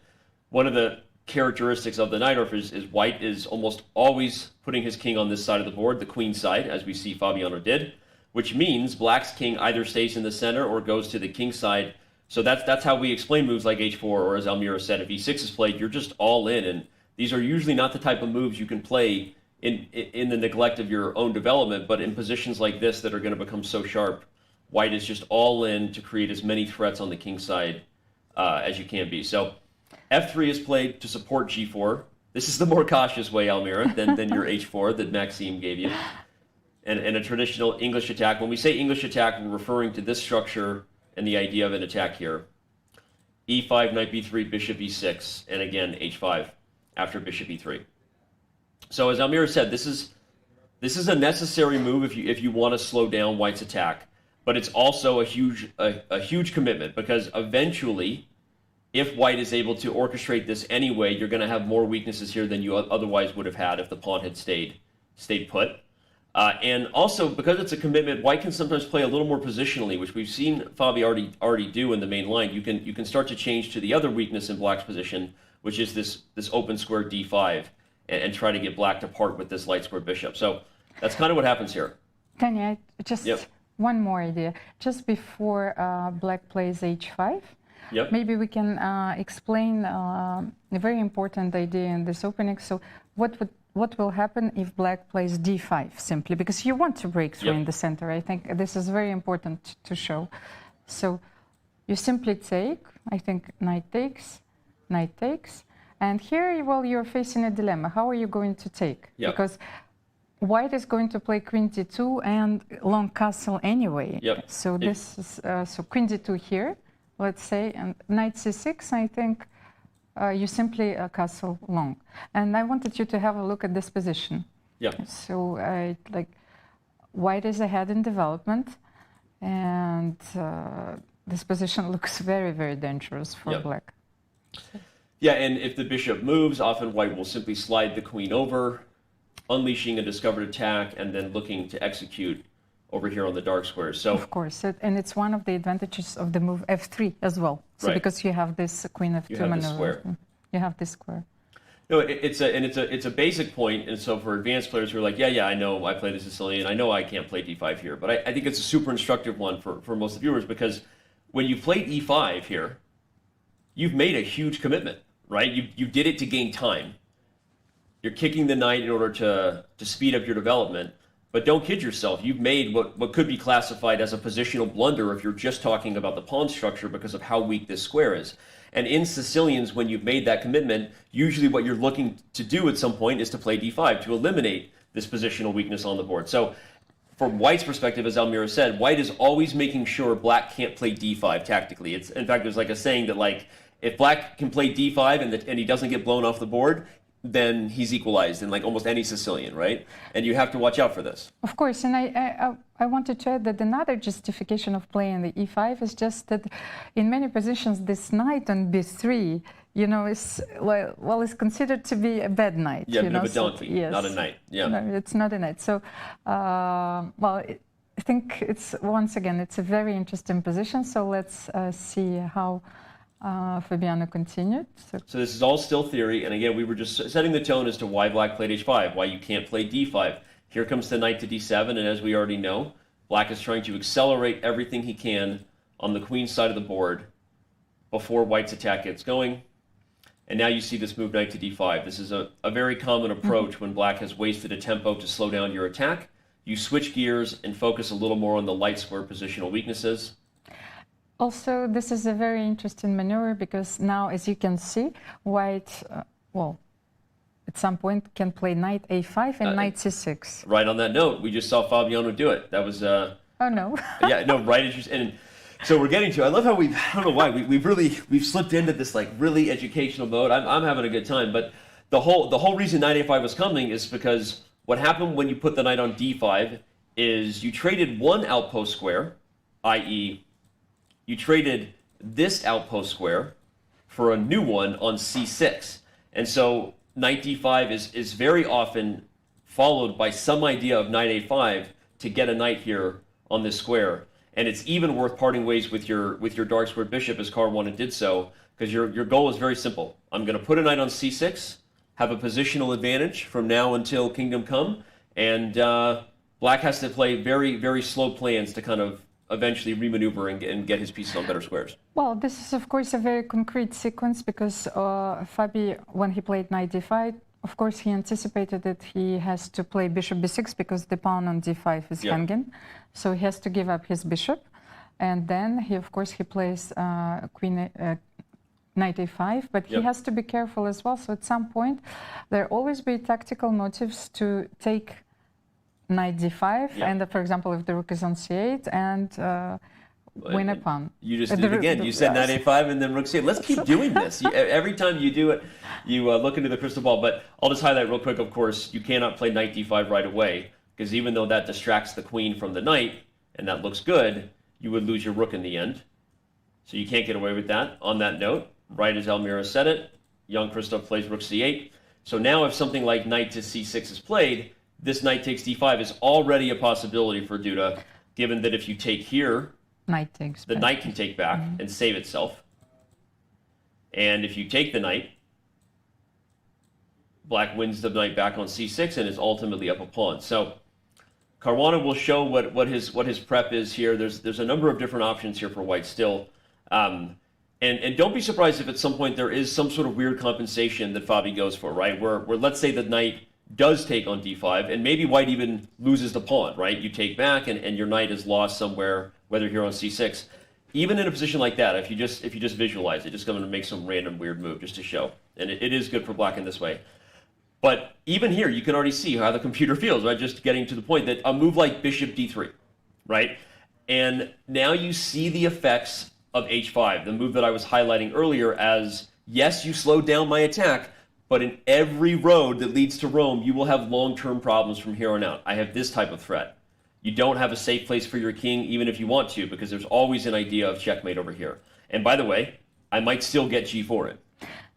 one of the characteristics of the Najdorf is white is almost always putting his king on this side of the board, the queen side, as we see Fabiano did, which means black's king either stays in the center or goes to the king side. So that's how we explain moves like h4, or as Almira said, if e6 is played, you're just all in. And these are usually not the type of moves you can play in the neglect of your own development, but in positions like this that are going to become so sharp, white is just all in to create as many threats on the king side as you can be. So f3 is played to support g4. This is the more cautious way, Almira, than your h4 that Maxime gave you. And a traditional English attack. When we say English attack, we're referring to this structure and the idea of an attack here. e5, knight b3, bishop e6, and again h5 after bishop e3. So as Almira said, this is a necessary move if you want to slow down white's attack, but it's also a huge commitment, because eventually, if white is able to orchestrate this anyway, you're going to have more weaknesses here than you otherwise would have had if the pawn had stayed put. And also, because it's a commitment, white can sometimes play a little more positionally, which we've seen Fabi already do in the main line. You can start to change to the other weakness in black's position, which is this open square d5, and try to get black to part with this light square bishop. So that's kind of what happens here. Tanya, just Yep. one more idea. Just before black plays h5, Yep. maybe we can explain a very important idea in this opening. So what will happen if black plays d5 simply? Because you want to break through Yep. in the center. I think this is very important to show. So you simply take, I think knight takes. And here, well, you're facing a dilemma. How are you going to take? Yep. Because white is going to play queen d2 and long castle anyway. Yep. So this is so queen d2 here, let's say, and knight c6. I think you simply castle long. And I wanted you to have a look at this position. Yeah. So like white is ahead in development, and this position looks very, very dangerous for Yep. black. Yeah, and if the bishop moves, often white will simply slide the queen over, unleashing a discovered attack, and then looking to execute over here on the dark squares. So Of course, and it's one of the advantages of the move f3 as well. So Right. because you have this queen f2 You have this maneuver. square. You have this square. no, it's a basic point, and so for advanced players who are like, yeah, I know I play the Sicilian, I know I can't play d5 here, but I think it's a super instructive one for most viewers, because when you played e5 here, you've made a huge commitment, right? You did it to gain time. You're kicking the knight in order to speed up your development, but don't kid yourself. You've made what could be classified as a positional blunder if you're just talking about the pawn structure because of how weak this square is. And in Sicilians, when you've made that commitment, usually what you're looking to do at some point is to play d5 to eliminate this positional weakness on the board. So from white's perspective, as Almira said, white is always making sure black can't play d5 tactically. It's, in fact, there's like a saying that like, if black can play d5 and he doesn't get blown off the board, then he's equalized in like almost any Sicilian, right? And you have to watch out for this. Of course, and I wanted to add that another justification of playing the e5 is just that in many positions this knight on b3, you know, is well is considered to be a bad knight. Yeah, you a bit know? of a donkey, yes. not a knight. Yeah. No, it's not a knight. So, well, I think it's once again it's a very interesting position. So let's see how Fabiano continued. So this is all still theory, and again, we were just setting the tone as to why black played h5, why you can't play d5. Here comes the knight to d7, and as we already know, black is trying to accelerate everything he can on the queen side of the board before white's attack gets going. And now you see this move knight to d5. This is a very common approach when black has wasted a tempo to slow down your attack. You switch gears and focus a little more on the light square positional weaknesses. Also, this is a very interesting maneuver because now, as you can see, white, well, at some point can play knight a5 and knight c6. Right on that note, we just saw Fabiano do it. That was... Oh, no. yeah, no, right. And so we're getting to, I love how I don't know why, we've slipped into this like really educational mode. I'm having a good time, but the whole reason knight a5 was coming is because what happened when you put the knight on d5 is you traded one outpost square, i.e., you traded this outpost square for a new one on c6. And so knight d5 is very often followed by some idea of knight a5 to get a knight here on this square. And it's even worth parting ways with your dark square bishop as Caruana did so, because your goal is very simple. I'm going to put a knight on c6, have a positional advantage from now until kingdom come, and black has to play very, very slow plans to kind of eventually remaneuver and get his pieces on better squares. Well, this is, of course, a very concrete sequence because Fabi, when he played knight d5, of course, he anticipated that he has to play bishop b6 because the pawn on d5 is hanging. So he has to give up his bishop. And then, he plays knight a5, but he has to be careful as well. So at some point, there always be tactical motives to take knight d5, and for example, if the rook is on c8, and win a pawn. You just did it again. You said knight a5 and then rook c8. Let's keep doing this. Every time you do it, you look into the crystal ball. But I'll just highlight real quick, of course, you cannot play knight d5 right away, because even though that distracts the queen from the knight, and that looks good, you would lose your rook in the end. So you can't get away with that. On that note, right as Almira said it, Jan-Krzysztof plays rook c8. So now if something like knight to c6 is played, this knight takes d5 is already a possibility for Duda, given that if you take here, knight takes the knight can take back and save itself. And if you take the knight, black wins the knight back on c6 and is ultimately up a pawn. So Caruana will show what his prep is here. There's a number of different options here for white still. And don't be surprised if at some point there is some sort of weird compensation that Fabi goes for, right? Where let's say the knight does take on d5, and maybe white even loses the pawn, right? You take back, and your knight is lost somewhere, whether here on c6. Even in a position like that, if you just visualize it, just going to make some random weird move just to show. And it is good for black in this way. But even here, you can already see how the computer feels, right? Just getting to the point that a move like bishop d3, right? And now you see the effects of h5, the move that I was highlighting earlier as, yes, you slowed down my attack, but in every road that leads to Rome, you will have long-term problems from here on out. I have this type of threat. You don't have a safe place for your king, even if you want to, because there's always an idea of checkmate over here. And by the way, I might still get g4 in.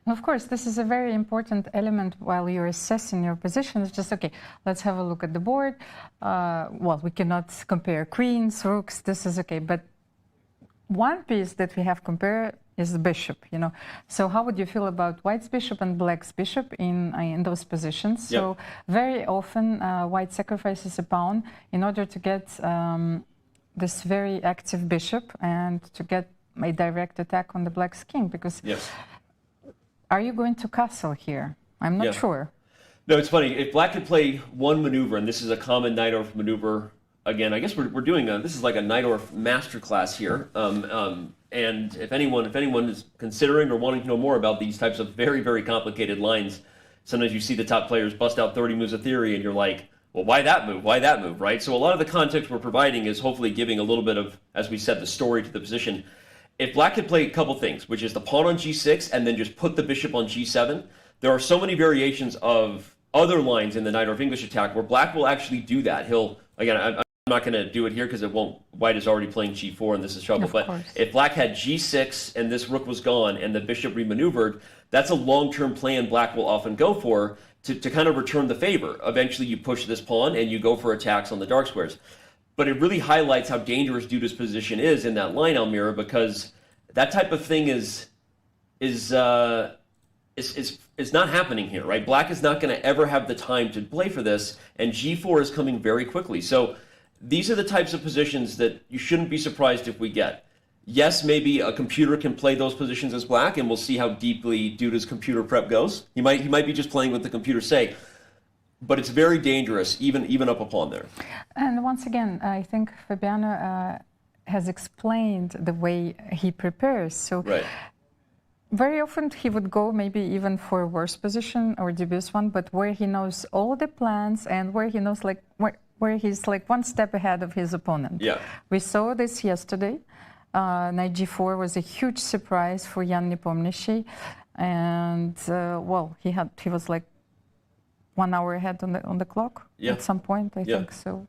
Of course, this is a very important element while you're assessing your position. It's just, okay, let's have a look at the board. Well, we cannot compare queens, rooks, this is okay. But one piece that we have compared is the bishop, you know. So how would you feel about white's bishop and black's bishop in those positions? Yep. So very often white sacrifices a pawn in order to get this very active bishop and to get a direct attack on the black's king, because Yes. Are you going to castle here? I'm not sure. No, it's funny. If black could play one maneuver, and this is a common Najdorf maneuver, again, I guess we're doing this is like a Najdorf masterclass here. And if anyone is considering or wanting to know more about these types of very, very complicated lines, sometimes you see the top players bust out 30 moves of theory, and you're like, well, why that move? Why that move, right? So a lot of the context we're providing is hopefully giving a little bit of, as we said, the story to the position. If black could play a couple things, which is the pawn on g6 and then just put the bishop on g7, there are so many variations of other lines in the Najdorf English attack where black will actually do that. He'll, again, I'm not going to do it here because it won't, white is already playing g4 and this is trouble. But if black had g6 and this rook was gone and the bishop remaneuvered, that's a long-term plan black will often go for to kind of return the favor. Eventually you push this pawn and you go for attacks on the dark squares. But it really highlights how dangerous Duda's position is in that line, Almira, because that type of thing is not happening here, right? Black is not going to ever have the time to play for this, and g4 is coming very quickly. So these are the types of positions that you shouldn't be surprised if we get. Yes, maybe a computer can play those positions as black, and we'll see how deeply Duda's computer prep goes. He might be just playing what the computer say. But it's very dangerous, even up a pawn there. And once again, I think Fabiano has explained the way he prepares. So very often he would go maybe even for a worse position or dubious one, but where he knows all the plans and where he knows like where he's like one step ahead of his opponent. Yeah. We saw this yesterday. Knight g4 was a huge surprise for Jan Nepomniachtchi, and well, he was like 1 hour ahead on the clock at some point, I think so.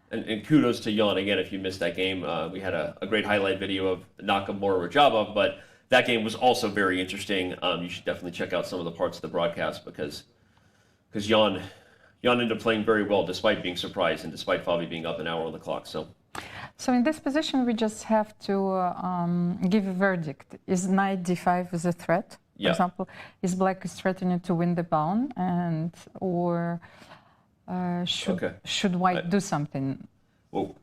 And kudos to Jan again. If you missed that game, we had a great highlight video of Nakamura Radjabov, but that game was also very interesting. You should definitely check out some of the parts of the broadcast because Jan ended up playing very well despite being surprised and despite Fabi being up an hour on the clock. So in this position, we just have to give a verdict. Is knight d5 a threat? For example, is black threatening to win the pawn, or should white do something? Well,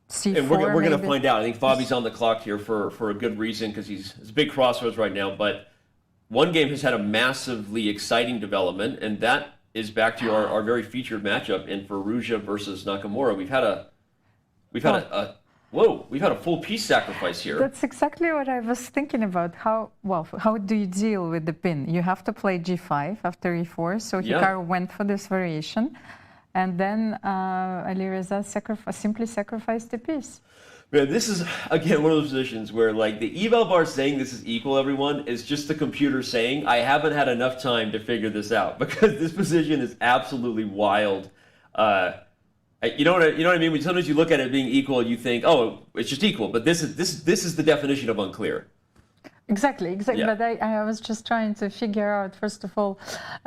C4, and we're going to find out. I think Fabi's on the clock here for a good reason because it's a big crossroads right now. But one game has had a massively exciting development, and that is back to our very featured matchup in Firouzja versus Nakamura. We've had a full piece sacrifice here. That's exactly what I was thinking about. How do you deal with the pin? You have to play g5 after e4. So Hikaru went for this variation. And then Alireza simply sacrificed the piece. Man, this is, again, one of those positions where, like, the eval bar saying this is equal, everyone, is just the computer saying, I haven't had enough time to figure this out, because this position is absolutely wild. You know what I mean? When sometimes you look at it being equal, you think, oh, it's just equal. But this is the definition of unclear. Exactly. Yeah. But I was just trying to figure out, first of all,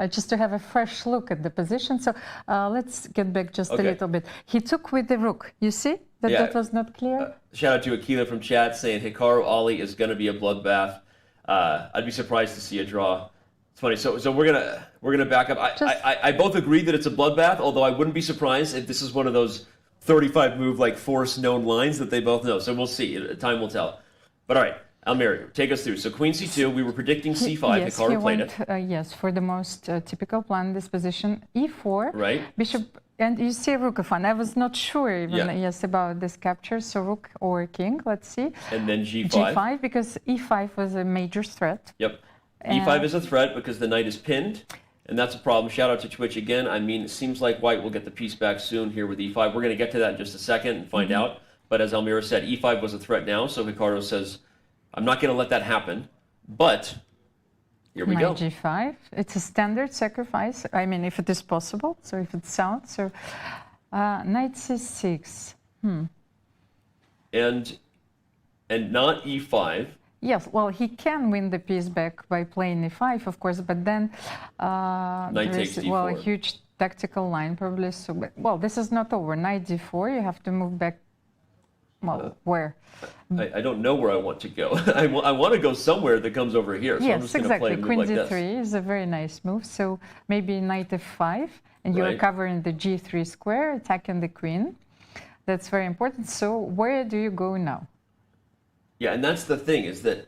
just to have a fresh look at the position. So let's get back just a little bit. He took with the rook. You see that was not clear? Shout out to Akila from chat saying Hikaru Ali is going to be a bloodbath. I'd be surprised to see a draw. It's funny. So we're gonna back up. I both agree that it's a bloodbath, although I wouldn't be surprised if this is one of those 35 move like force known lines that they both know. So we'll see. Time will tell. But all right, Almir, take us through. So queen c2, we were predicting c5. Yes, Hikaru played it. Yes, for the most typical plan, this position, e4. Right. Bishop, and you see rook f1. I was not sure even, Yeah. yes, about this capture. So rook or king, let's see. And then g5. g5, because e5 was a major threat. Yep. e5 is a threat because the knight is pinned, and that's a problem. Shout out to Twitch again. I mean, it seems like white will get the piece back soon here with e5. We're going to get to that in just a second and find out. But as Almira said, e5 was a threat now, so Hikaru says, I'm not going to let that happen, but here we go. Knight g5. It's a standard sacrifice. I mean, if it is possible, so if it's sound. So knight c6. And not e5. Yes, well, he can win the piece back by playing e5, of course, but then Knight takes d4. well, a huge tactical line probably. So, well, this is not over. Knight d4, you have to move back. Well, where? I don't know where I want to go. I want to go somewhere that comes over here. So I'm Yes, just going to play exactly. a move Queen like d3 this. is a very nice move. So maybe knight f5, and you're Right. covering the g3 square, attacking the queen. That's very important. So where do you go now? Yeah, and that's the thing, is that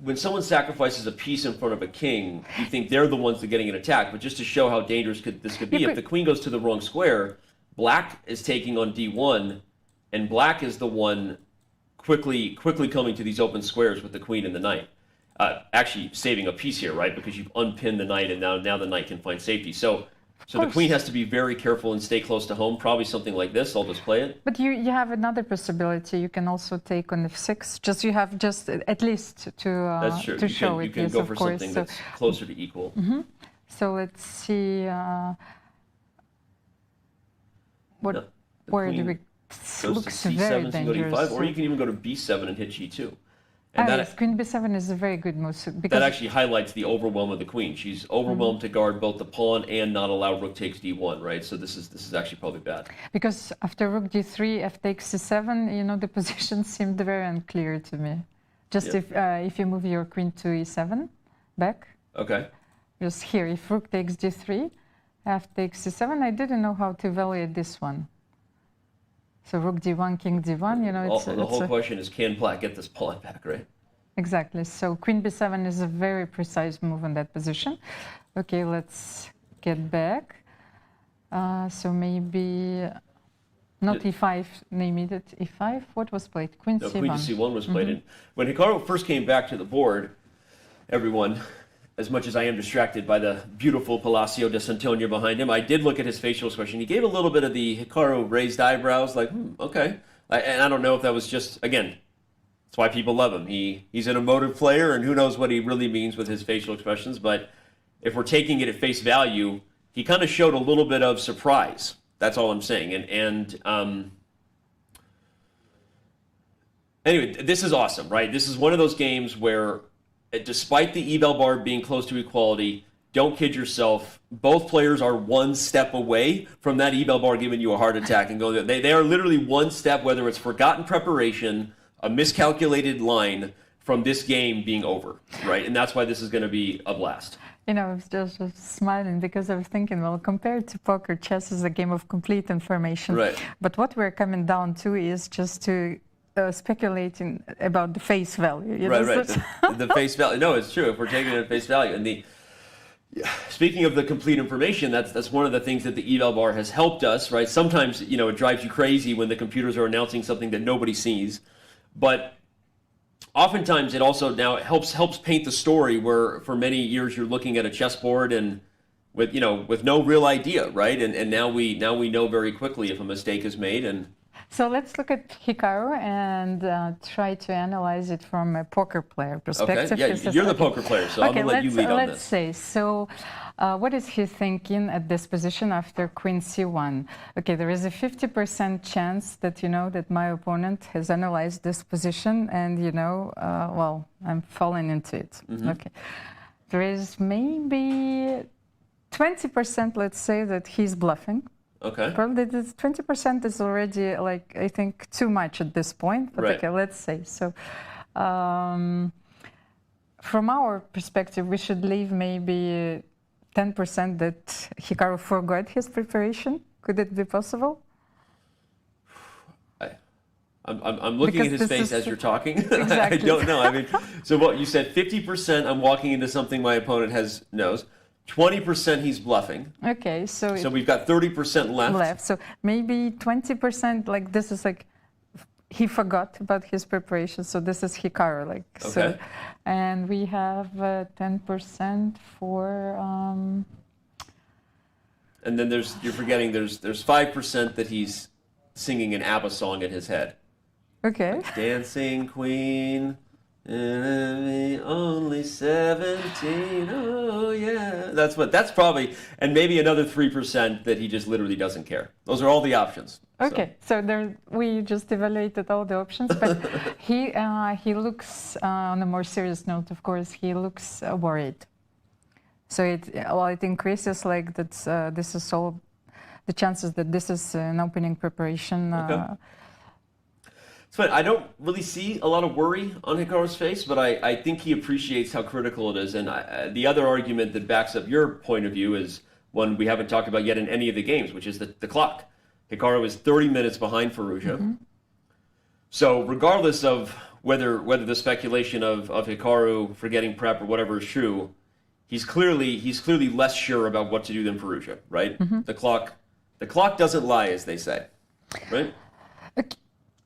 when someone sacrifices a piece in front of a king, you think they're the ones that are getting an attack. But just to show how dangerous this could be, Yeah, if the queen goes to the wrong square, black is taking on d1, and black is the one quickly coming to these open squares with the queen and the knight. Actually saving a piece here, right? Because you've unpinned the knight, and now the knight can find safety. So the queen has to be very careful and stay close to home. Probably something like this. I'll just play it. But you have another possibility. You can also take on f6. You have just at least to That's true. to You show can, it. you can Yes, go of for course. something So, that's closer to equal. so let's see. What? No, the Where do queen we? Goes Looks to c7, very so you go to dangerous. e5, or you can even go to b7 and hit g2. And Yes, Queen b7 is a very good move because that actually highlights the overwhelm of the queen. She's overwhelmed to guard both the pawn and not allow rook takes d1, right? So this is actually probably bad. because after rook d3, f takes c7, you know, the position seemed very unclear to me. Just if you move your queen to e7 back, Okay. just here, if rook takes d3, f takes c7, I didn't know how to evaluate this one. So rook d1, king d1, you know, The whole question is, can black get this pawn back, right? Exactly. So queen b7 is a very precise move in that position. Okay, let's get back. So maybe not e5, name it e5. What was played? Queen No, c1. queen to c1 was played in. When Hikaru first came back to the board, everyone, as much as I am distracted by the beautiful Palacio de Santona behind him, I did look at his facial expression. He gave a little bit of the Hikaru raised eyebrows, like, okay. And I don't know if that was just, again, that's why people love him. He's an emotive player, and who knows what he really means with his facial expressions. But if we're taking it at face value, he kind of showed a little bit of surprise. That's all I'm saying. Anyway, this is awesome, right? This is one of those games where, despite the eval bar being close to equality, don't kid yourself. Both players are one step away from that eval bar giving you a heart attack and going. They are literally one step, whether it's forgotten preparation, a miscalculated line, from this game being over, right? And that's why this is going to be a blast. You know, I was just smiling because I was thinking, well, compared to poker, chess is a game of complete information. Right. But what we're coming down to is just to speculating about the face value. You know, Right. The face value. No, it's true. If we're taking it at face value, and speaking of the complete information, that's one of the things that the eval bar has helped us, right? Sometimes, you know, it drives you crazy when the computers are announcing something that nobody sees, but oftentimes it also now helps paint the story where for many years you're looking at a chessboard and with no real idea, right? And now we know very quickly if a mistake is made. And so let's look at Hikaru and try to analyze it from a poker player perspective. Okay, yeah, you're the poker player, so I'm going to let you lead on this. Let's say, so what is he thinking at this position after queen c1? Okay, there is a 50% chance that, that my opponent has analyzed this position and, well, I'm falling into it. Okay. There is maybe 20%, let's say, that he's bluffing. Okay. Probably this 20% is already, like, I think, too much at this point. But right. Okay, let's say. So from our perspective, we should leave maybe 10% that Hikaru forgot his preparation. Could it be possible? I'm looking Because at his this face is- as you're talking. I Exactly. don't know. I mean, so what you said, 50% I'm walking into something my opponent knows. 20% he's bluffing. Okay, so So we've got 30% left. So maybe 20%, like this is like he forgot about his preparation. So this is Hikaru, like so, Okay. and we have 10% for. And then you're forgetting there's 5% that he's singing an ABBA song in his head. Okay. Dancing Queen, only 17. Oh yeah, that's probably, and maybe another 3% that he just literally doesn't care. Those are all the options. Okay, so there we just evaluated all the options, but he looks on a more serious note. Of course, he looks worried. So it increases like that. This is all the chances that this is an opening preparation. Okay. It's fine. I don't really see a lot of worry on Hikaru's face, but I think he appreciates how critical it is. And the other argument that backs up your point of view is one we haven't talked about yet in any of the games, which is the clock. Hikaru is 30 minutes behind Firouzja. Mm-hmm. So regardless of whether the speculation of Hikaru forgetting prep or whatever is true, he's clearly less sure about what to do than Firouzja, right? Mm-hmm. The clock doesn't lie, as they say, right?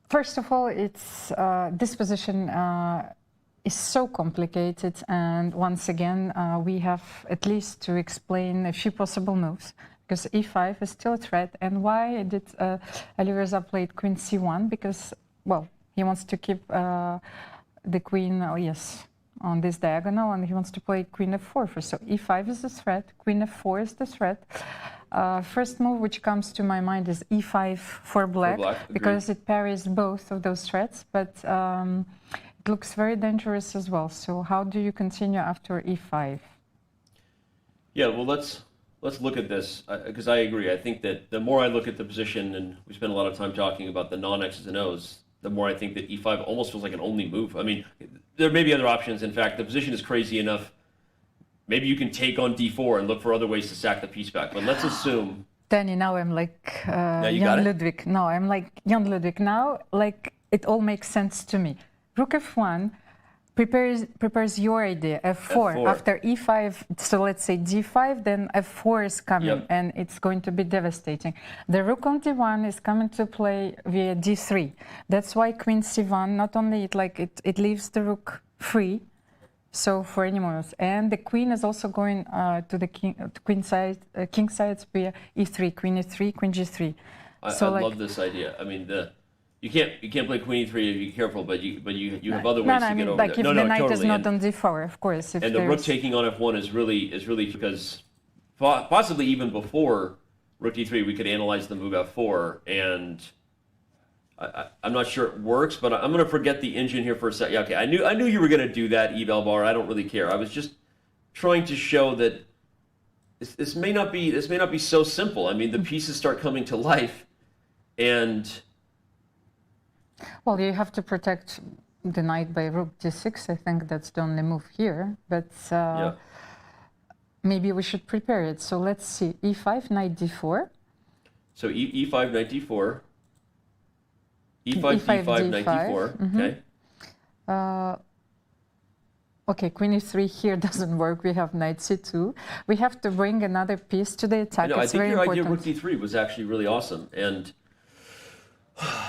First of all, it's this position is so complicated, and once again, we have at least to explain a few possible moves, because e5 is still a threat. And why did Alireza played queen c1? Because, well, he wants to keep the queen, on this diagonal, and he wants to play queen f4 first. So e5 is the threat, queen f4 is the threat. First move which comes to my mind is e5 for black, because it parries both of those threats, but it looks very dangerous as well. So how do you continue after e5? Yeah, well, let's look at this, because I agree. I think that the more I look at the position, and we spend a lot of time talking about the non-X's and O's, the more I think that e5 almost feels like an only move. I mean, there may be other options. In fact, the position is crazy enough. Maybe you can take on d4 and look for other ways to sack the piece back. But let's assume. Danny, now I'm like Jan Ludwig. No, I'm like Jan Ludwig now. Like it all makes sense to me. Rook f1 prepares your idea. F4. After e5, so let's say d5, then f4 is coming, and it's going to be devastating. The rook on d1 is coming to play via d3. That's why queen c1. Not only it leaves the rook free. So for any moves, and the queen is also going to the king side via e3, queen e3, queen g3. I love this idea. I mean, you can't play queen e3 if you're careful, but you have other ways to get over like there. If the knight is not on d4, of course. And the rook taking on f1 is really because possibly even before rook d3 we could analyze the move f4, and I'm not sure it works, but I'm going to forget the engine here for a second. Yeah, okay, I knew you were going to do that, Eval Bar. I don't really care. I was just trying to show that this may not be so simple. I mean, the pieces start coming to life, and well, you have to protect the knight by rook d6. I think that's the only move here, but maybe we should prepare it. So let's see, e5, knight d4. So e5, knight d4. e5, d5, knight d4. Mm-hmm. Okay. Okay, queen e3 here doesn't work. We have knight c2. We have to bring another piece to the attack. I think your important. idea rook d3 was actually really awesome. And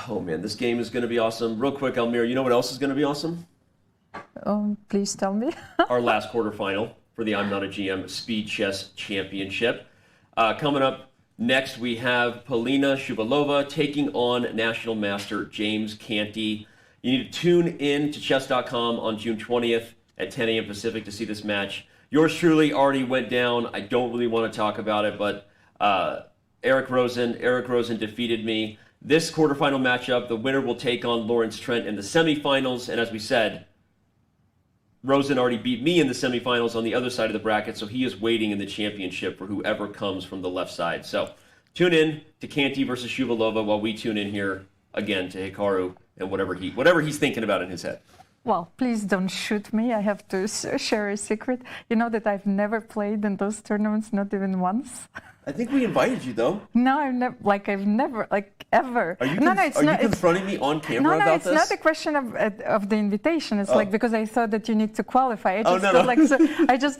oh man, this game is going to be awesome. Real quick, Almir, you know what else is going to be awesome? Oh, please tell me. Our last quarterfinal for the I'm Not a GM Speed Chess Championship. Coming up next, we have Polina Shuvalova taking on National Master James Canty. You need to tune in to chess.com on June 20th at 10 a.m. Pacific to see this match. Yours truly already went down. I don't really want to talk about it, but Eric Rosen defeated me. This quarterfinal matchup, the winner will take on Lawrence Trent in the semifinals. And as we said, Rosen already beat me in the semifinals on the other side of the bracket, so he is waiting in the championship for whoever comes from the left side. So tune in to Canty versus Shuvalova while we tune in here again to Hikaru and whatever he's thinking about in his head. Well, please don't shoot me. I have to share a secret. You know that I've never played in those tournaments, not even once. I think we invited you, though. No, I've never, ever. Are you, no, confronting me on camera about this? No, it's not a question of the invitation. It's like because I thought that you need to qualify. I just no. Like, so I just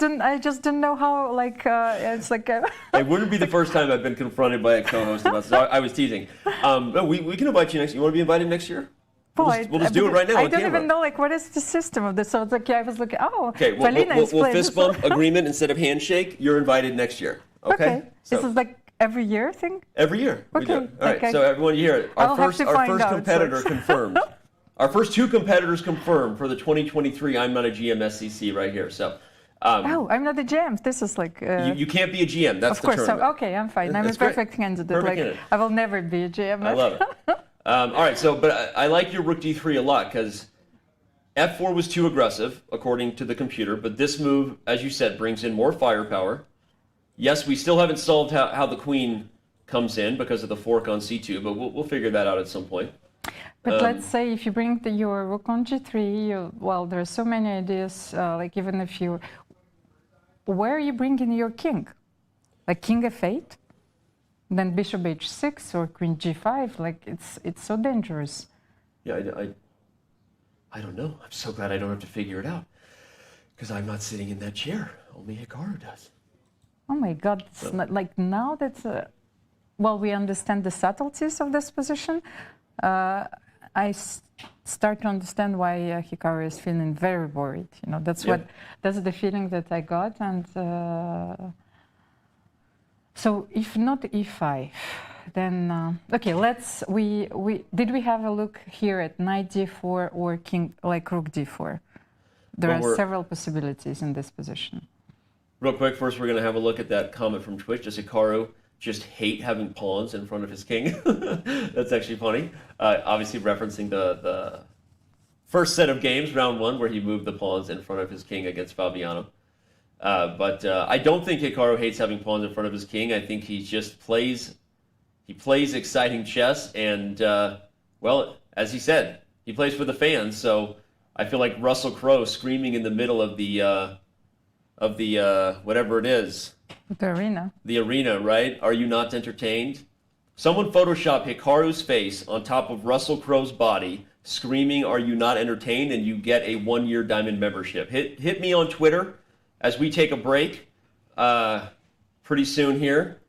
didn't know how. Like it's like. It wouldn't be the first time I've been confronted by a co-host about this. I was teasing. No, we can invite you next. You want to be invited next year? We'll just do it right now. I don't even know what is the system of this. So it's like I was looking. Oh, okay. We'll fist bump agreement instead of handshake. You're invited next year. Okay. So, this is like every year thing? Every year. Okay. We do. All right. So everyone, you hear it. Our first competitor confirmed. Our first two competitors confirmed for the 2023 I'm Not a GM SCC right here. So. I'm not a GM. This is like. You can't be a GM. That's of course. the tournament. So, okay, I'm fine. I'm a perfect candidate. Perfect candidate. I will never be a GM. I love it. All right. So, but I like your rook d3 a lot because f4 was too aggressive according to the computer. But this move, as you said, brings in more firepower. Yes, we still haven't solved how the queen comes in because of the fork on c2, but we'll figure that out at some point. But let's say if you bring your rook on g3, there are so many ideas, like even if you... Where are you bringing your king? Like king f8? Then bishop h6 or queen g5? Like it's so dangerous. Yeah, I don't know. I'm so glad I don't have to figure it out because I'm not sitting in that chair. Only Hikaru does. Oh my God, it's not, like now that, we understand the subtleties of this position, I start to understand why Hikaru is feeling very worried. You know, that's the feeling that I got. And so if not e5, then, okay, did we have a look here at knight d4 or king, like rook d4? There are several possibilities in this position. Real quick, first we're going to have a look at that comment from Twitch. Does Hikaru just hate having pawns in front of his king? That's actually funny. Obviously referencing the first set of games, round one, where he moved the pawns in front of his king against Fabiano. But I don't think Hikaru hates having pawns in front of his king. I think he just plays exciting chess. And, as he said, he plays for the fans. So I feel like Russell Crowe screaming in the middle of the whatever it is. The arena. The arena, right? Are you not entertained? Someone Photoshop Hikaru's face on top of Russell Crowe's body, screaming, "Are you not entertained?" and you get a 1-year diamond membership. Hit me on Twitter as we take a break pretty soon here.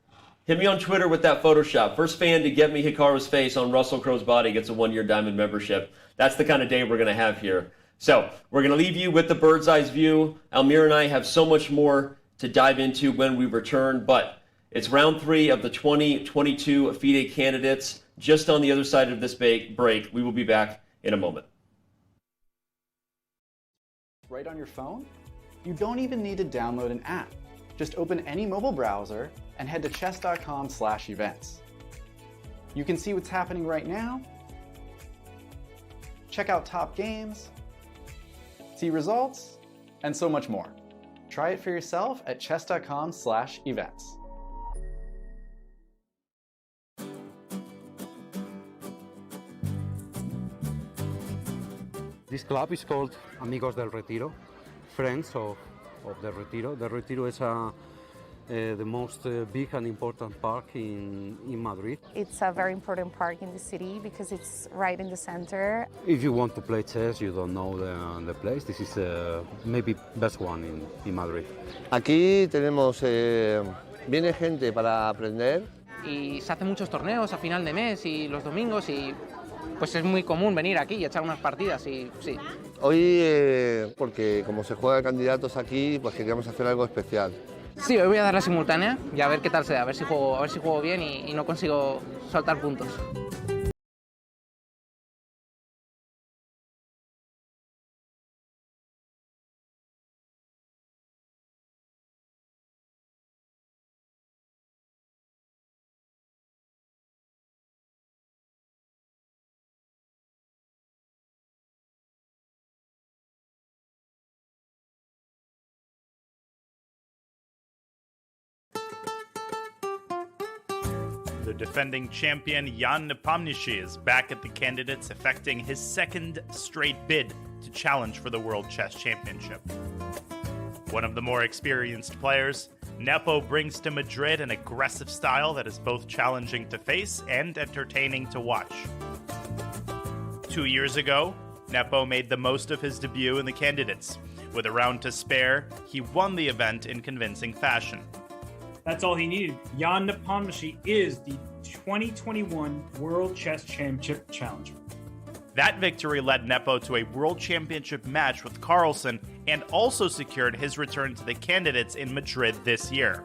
Hit me on Twitter with that Photoshop. First fan to get me Hikaru's face on Russell Crowe's body gets a 1-year diamond membership. That's the kind of day we're going to have here. So we're going to leave you with the bird's eye view. Almir and I have so much more to dive into when we return, but it's round 3 of the 2022 FIDE candidates. Just on the other side of this break, we will be back in a moment. Right on your phone? You don't even need to download an app. Just open any mobile browser and head to chess.com/events. You can see what's happening right now, check out top games, see results, and so much more. Try it for yourself at chess.com/events. This club is called Amigos del Retiro, friends of the Retiro. The Retiro is the most big and important park in Madrid. It's a very important park in the city because it's right in the center. If you want to play chess, you don't know the place, this is maybe best one in Madrid. Aquí tenemos, viene gente para aprender. Y se hacen muchos torneos a final de mes y los domingos y pues es muy común venir aquí y echar unas partidas y sí. Hoy, porque como se juega candidatos aquí, pues queríamos hacer algo especial. Sí, hoy voy a dar la simultánea y a ver qué tal se da, a ver si juego bien y no consigo soltar puntos. The defending champion Jan Nepomniachtchi is back at the candidates, effecting his second straight bid to challenge for the World Chess Championship. One of the more experienced players, Nepo brings to Madrid an aggressive style that is both challenging to face and entertaining to watch. 2 years ago, Nepo made the most of his debut in the Candidates. With a round to spare, he won the event in convincing fashion. That's all he needed. Jan Nepomniachtchi is the 2021 World Chess Championship challenger. That victory led Nepo to a World Championship match with Carlsen and also secured his return to the Candidates in Madrid this year.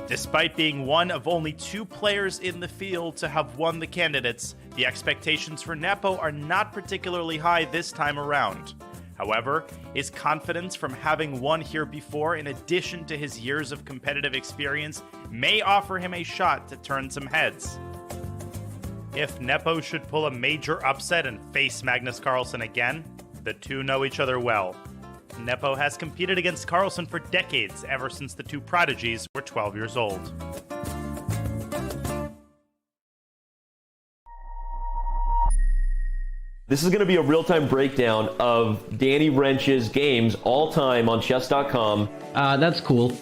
Despite being one of only 2 players in the field to have won the Candidates, the expectations for Nepo are not particularly high this time around. However, his confidence from having won here before, in addition to his years of competitive experience, may offer him a shot to turn some heads. If Nepo should pull a major upset and face Magnus Carlsen again, the two know each other well. Nepo has competed against Carlsen for decades, ever since the two prodigies were 12 years old. This is going to be a real-time breakdown of Danny Wrench's games all-time on chess.com. That's cool.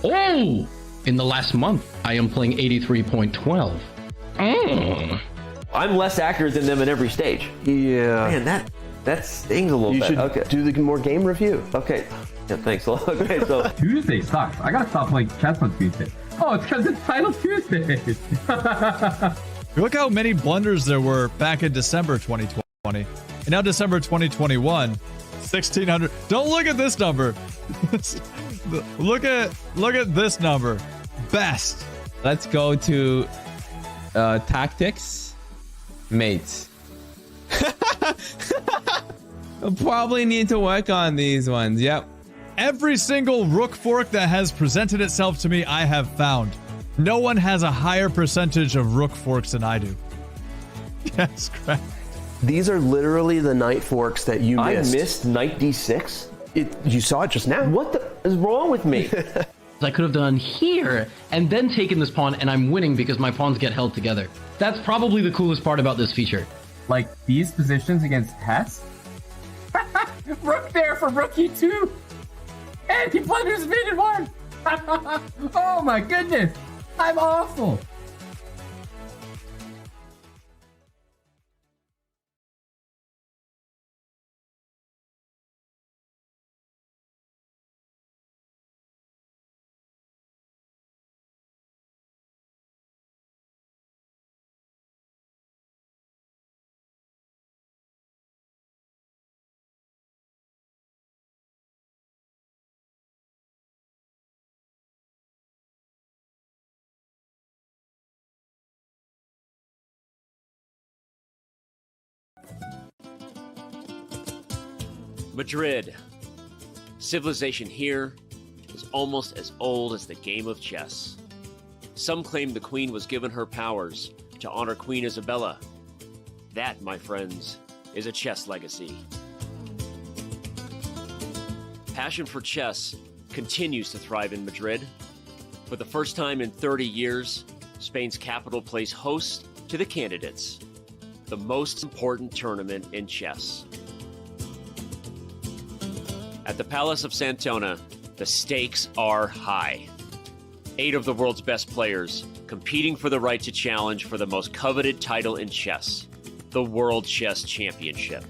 Oh! In the last month, I am playing 83.12. I'm less accurate than them in every stage. Yeah. Man, that stings a little bit. You should do the more game review. Okay. Yeah, thanks a lot. Okay, so Tuesday sucks. I gotta stop playing chess on Tuesday. Oh, it's because it's Title Tuesday. Look how many blunders there were back in December 2020. And now December 2021, 1,600. Don't look at this number. look at this number. Best. Let's go to tactics. Mates. I'll probably need to work on these ones. Yep. Every single rook fork that has presented itself to me, I have found. No one has a higher percentage of rook forks than I do. Yes, correct. These are literally the knight forks that you missed. I missed knight d6? You saw it just now. What the is wrong with me? I could have done here and then taken this pawn, and I'm winning because my pawns get held together. That's probably the coolest part about this feature. Like these positions against Hess? Rook there for rook e2! And he blunders mid and one! Oh my goodness! I'm awful! Madrid. Civilization here is almost as old as the game of chess. Some claim the queen was given her powers to honor Queen Isabella. That, my friends, is a chess legacy. Passion for chess continues to thrive in Madrid. For the first time in 30 years, Spain's capital plays host to the Candidates, the most important tournament in chess. At the Palace of Santona, the stakes are high. 8 of the world's best players competing for the right to challenge for the most coveted title in chess, the World Chess Championship.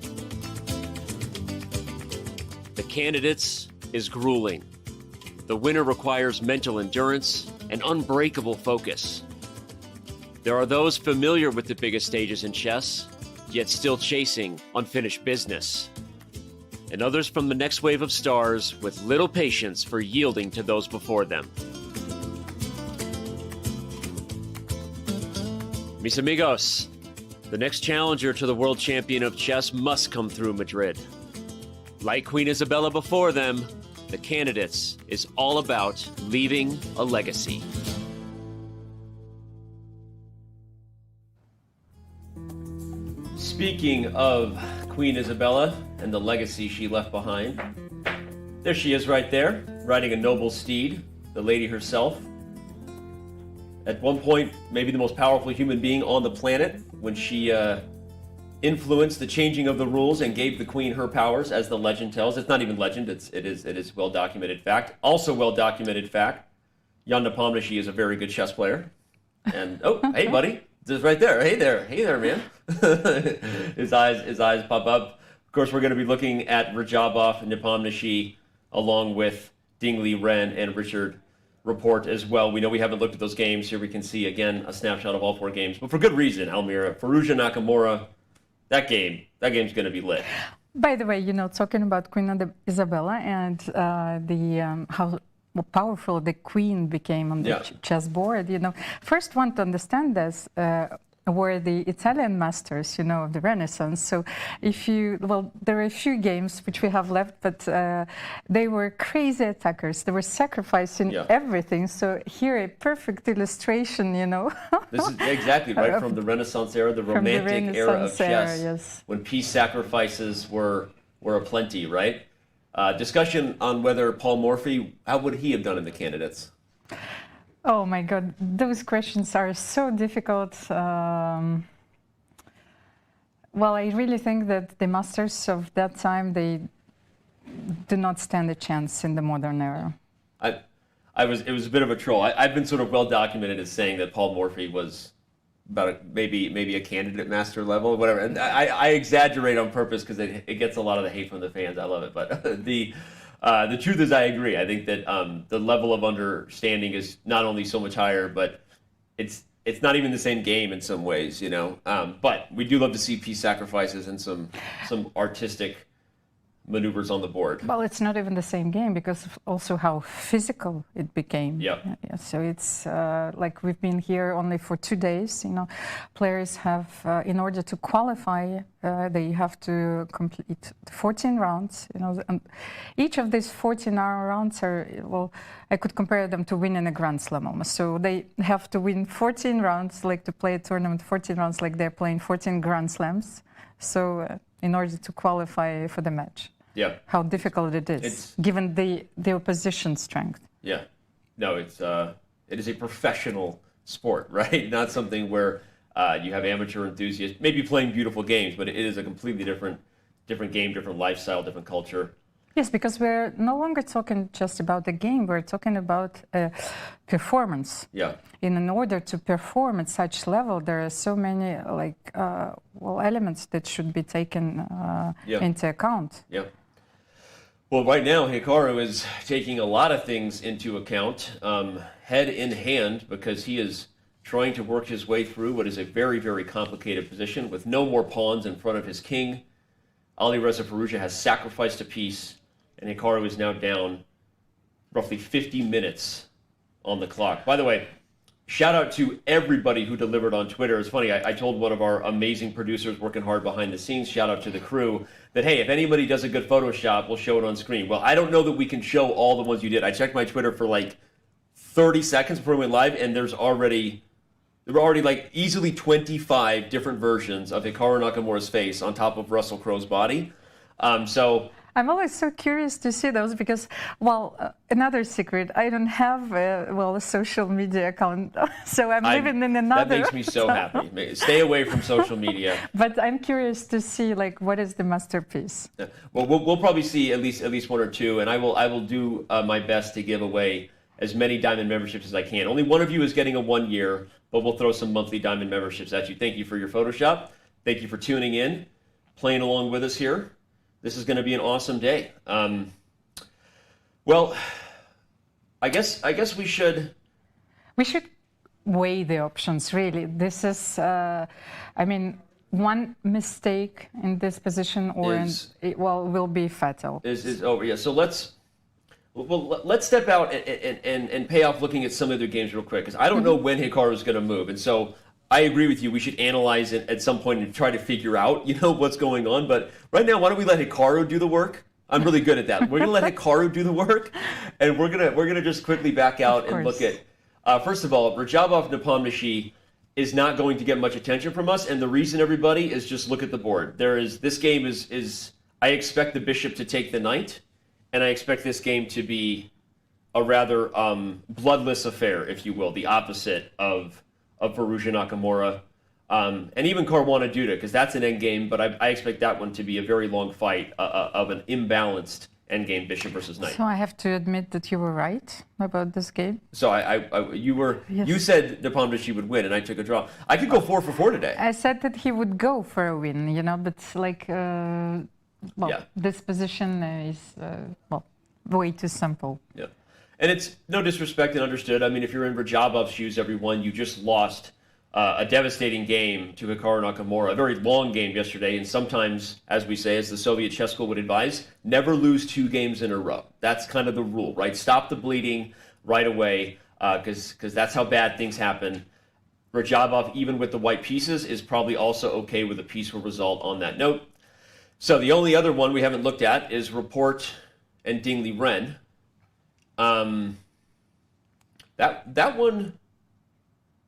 The Candidates is grueling. The winner requires mental endurance and unbreakable focus. There are those familiar with the biggest stages in chess, yet still chasing unfinished business. And others from the next wave of stars with little patience for yielding to those before them. Mis amigos, the next challenger to the world champion of chess must come through Madrid. Like Queen Isabella before them, the Candidates is all about leaving a legacy. Speaking of Queen Isabella and the legacy she left behind, there she is right there, riding a noble steed, the lady herself. At one point, maybe the most powerful human being on the planet when she influenced the changing of the rules and gave the queen her powers, as the legend tells. It's not even legend, it is well-documented fact. Also well-documented fact, Jan Nepomniachtchi is a very good chess player. And, oh, hey, buddy. Just right there. Hey there, man. his eyes pop up. Of course, we're going to be looking at Radjabov, Nepomniachtchi, along with Liren and Richard Rapport as well. We know we haven't looked at those games. Here we can see, again, a snapshot of all 4 games. But for good reason, Almira. Firouzja Nakamura, that game's going to be lit. By the way, talking about Queen Isabella and how powerful the queen became on the chessboard, First one to understand this were the Italian masters, of the Renaissance. So there are a few games which we have left, but they were crazy attackers. They were sacrificing everything. So here, a perfect illustration, This is exactly right from the Renaissance era, the romantic era of chess, when peace sacrifices were aplenty, right? Discussion on whether Paul Morphy, how would he have done in the candidates? Oh my God, those questions are so difficult. Well, I really think that the masters of that time, they do not stand a chance in the modern era. It was a bit of a troll. I've been sort of well documented as saying that Paul Morphy was about maybe a candidate master level or whatever. And I exaggerate on purpose because it gets a lot of the hate from the fans. I love it, but the truth is, I agree. I think that the level of understanding is not only so much higher, but it's not even the same game in some ways, But we do love to see peace sacrifices and some artistic maneuvers on the board. Well, it's not even the same game because of also how physical it became. Yeah. So it's like we've been here only for 2 days. Players have, in order to qualify, they have to complete 14 rounds. And each of these 14 rounds are, well, I could compare them to winning a Grand Slam almost. So they have to win 14 rounds, like to play a tournament 14 rounds, like they're playing 14 Grand Slams. So in order to qualify for the match. Yeah. How difficult it is, given the opposition strength. Yeah. No, it is a professional sport, right? Not something where you have amateur enthusiasts, maybe playing beautiful games, but it is a completely different game, different lifestyle, different culture. Yes, because we're no longer talking just about the game, we're talking about performance. Yeah. In order to perform at such level, there are so many elements that should be taken into account. Yeah. Well, right now, Hikaru is taking a lot of things into account, head in hand, because he is trying to work his way through what is a very, very complicated position with no more pawns in front of his king. Alireza Firouzja has sacrificed a piece, and Hikaru is now down roughly 50 minutes on the clock. By the way, shout out to everybody who delivered on Twitter. It's funny, I told one of our amazing producers working hard behind the scenes, shout out to the crew, that hey, if anybody does a good Photoshop, we'll show it on screen. Well, I don't know that we can show all the ones you did. I checked my Twitter for like 30 seconds before we went live, and there were already like easily 25 different versions of Hikaru Nakamura's face on top of Russell Crowe's body. So I'm always so curious to see those because, another secret, I don't have a social media account, so I'm living in another. That makes me so happy. Stay away from social media. But I'm curious to see what is the masterpiece. Yeah. Well, we'll probably see at least one or two, and I will do my best to give away as many Diamond memberships as I can. Only one of you is getting a 1 year, but we'll throw some monthly Diamond memberships at you. Thank you for your Photoshop. Thank you for tuning in, playing along with us here. This is going to be an awesome day. Well, I guess we should weigh the options. Really, this is. One mistake in this position will be fatal. Is over. Yeah. So let's step out and pay off looking at some of the games real quick because I don't know when Hikaru is going to move, and so. I agree with you. We should analyze it at some point and try to figure out, what's going on. But right now, why don't we let Hikaru do the work? I'm really good at that. We're going to let Hikaru do the work, and we're gonna just quickly back out and look at. First of all, Radjabov Nepomniachtchi is not going to get much attention from us, and the reason, everybody, is just look at the board. This game is. I expect the bishop to take the knight, and I expect this game to be a rather bloodless affair, if you will, the opposite of Firouzja Nakamura. And even Caruana Duda, because that's an endgame, but I expect that one to be a very long fight of an imbalanced endgame bishop versus knight. So I have to admit that you were right about this game. So you said Nepomniachtchi would win, and I took a draw. I could go 4 for 4 today. I said that he would go for a win, you know, but like, this position is way too simple. Yeah, and it's no disrespect and understood. I mean, if you're in Radjabov's shoes, everyone, you just lost a devastating game to Hikaru Nakamura, a very long game yesterday, and sometimes, as we say, as the Soviet chess school would advise, never lose 2 games in a row. That's kind of the rule, right? Stop the bleeding right away, because that's how bad things happen. Radjabov, even with the white pieces, is probably also okay with a peaceful result on that note. So the only other one we haven't looked at is Rapport and Liren.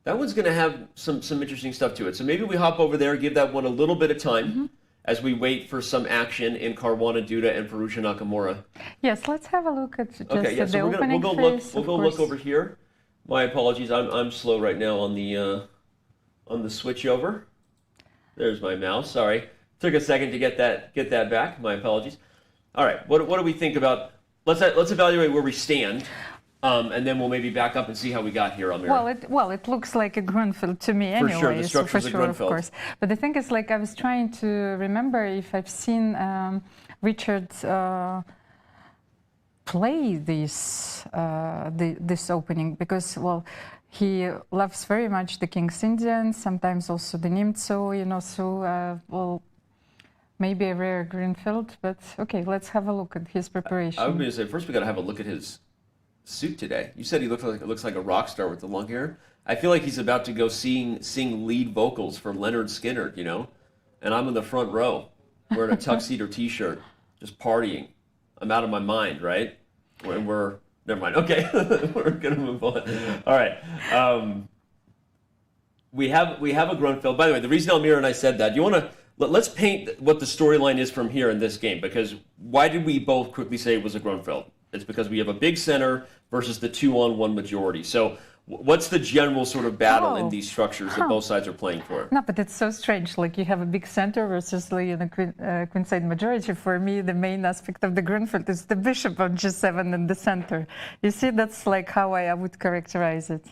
That one's going to have some interesting stuff to it. So maybe we hop over there, give that one a little bit of time as we wait for some action in Caruana Duda and Firouzja Nakamura. Yes, let's have a look at just okay, yeah, the so opening we'll go look over here. My apologies, I'm slow right now on the switch over. There's my mouse. Sorry, took a second to get that back. My apologies. All right, what do we think about? Let's evaluate where we stand. And then we'll maybe back up and see how we got here, Almira. Well, it looks like a Grunfeld to me anyway. For sure, the structure's a Grunfeld. Of course. But the thing is, like, I was trying to remember if I've seen Richard play this opening, because, well, he loves very much the King's Indian, sometimes also the Nimzo, you know, so, well, maybe a rare Grunfeld, but okay, let's have a look at his preparation. I was going to say, first we got to have a look at his suit today. You said he looks like a rock star with the long hair. I feel like he's about to go sing lead vocals for Leonard Skinner, you know, and I'm in the front row wearing a tuxedo t-shirt, just partying. I'm out of my mind, right? We're never mind. Okay, we're gonna move on. All right. We have a Grunfeld. By the way, the reason Almira and I said that, you want to let's paint what the storyline is from here in this game, because why did we both quickly say it was a Grunfeld? It's because we have a big center versus the 2-on-1 majority. So what's the general sort of battle in these structures that both sides are playing for? No, but it's so strange. Like, you have a big center versus like a queenside majority. For me, the main aspect of the Grunfeld is the bishop on G7 in the center. You see, that's like how I would characterize it.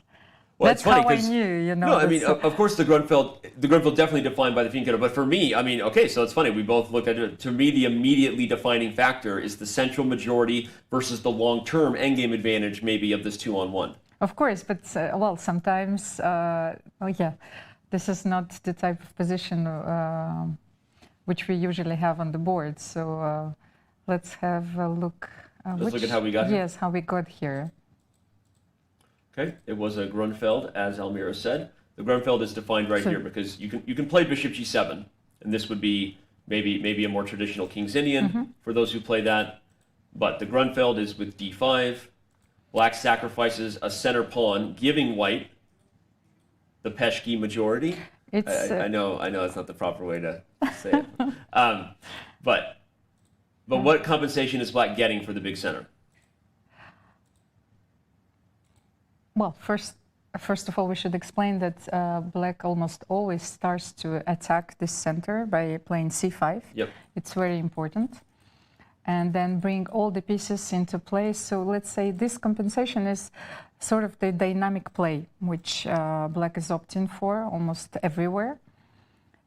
Well, that's how I knew, you know. No, I mean, of course, the Grunfeld definitely defined by the FIDE, but for me, I mean, okay, so it's funny, we both looked at it. To me, the immediately defining factor is the central majority versus the long-term endgame advantage, maybe, of this 2-on-1. Of course, but, well, sometimes, this is not the type of position which we usually have on the board, so let's have a look. Let's look at how we got here. Yes, how we got here. Okay, it was a Grunfeld, as Almira said. The Grunfeld is defined right here because you can play Bishop G7, and this would be maybe a more traditional King's Indian for those who play that. But the Grunfeld is with D5. Black sacrifices a center pawn, giving white the Peshki majority. It's I know it's not the proper way to say it. But what compensation is Black getting for the big center? Well, first of all, we should explain that Black almost always starts to attack this center by playing C5. Yep. It's very important. And then bring all the pieces into play. So let's say this compensation is sort of the dynamic play, which Black is opting for almost everywhere.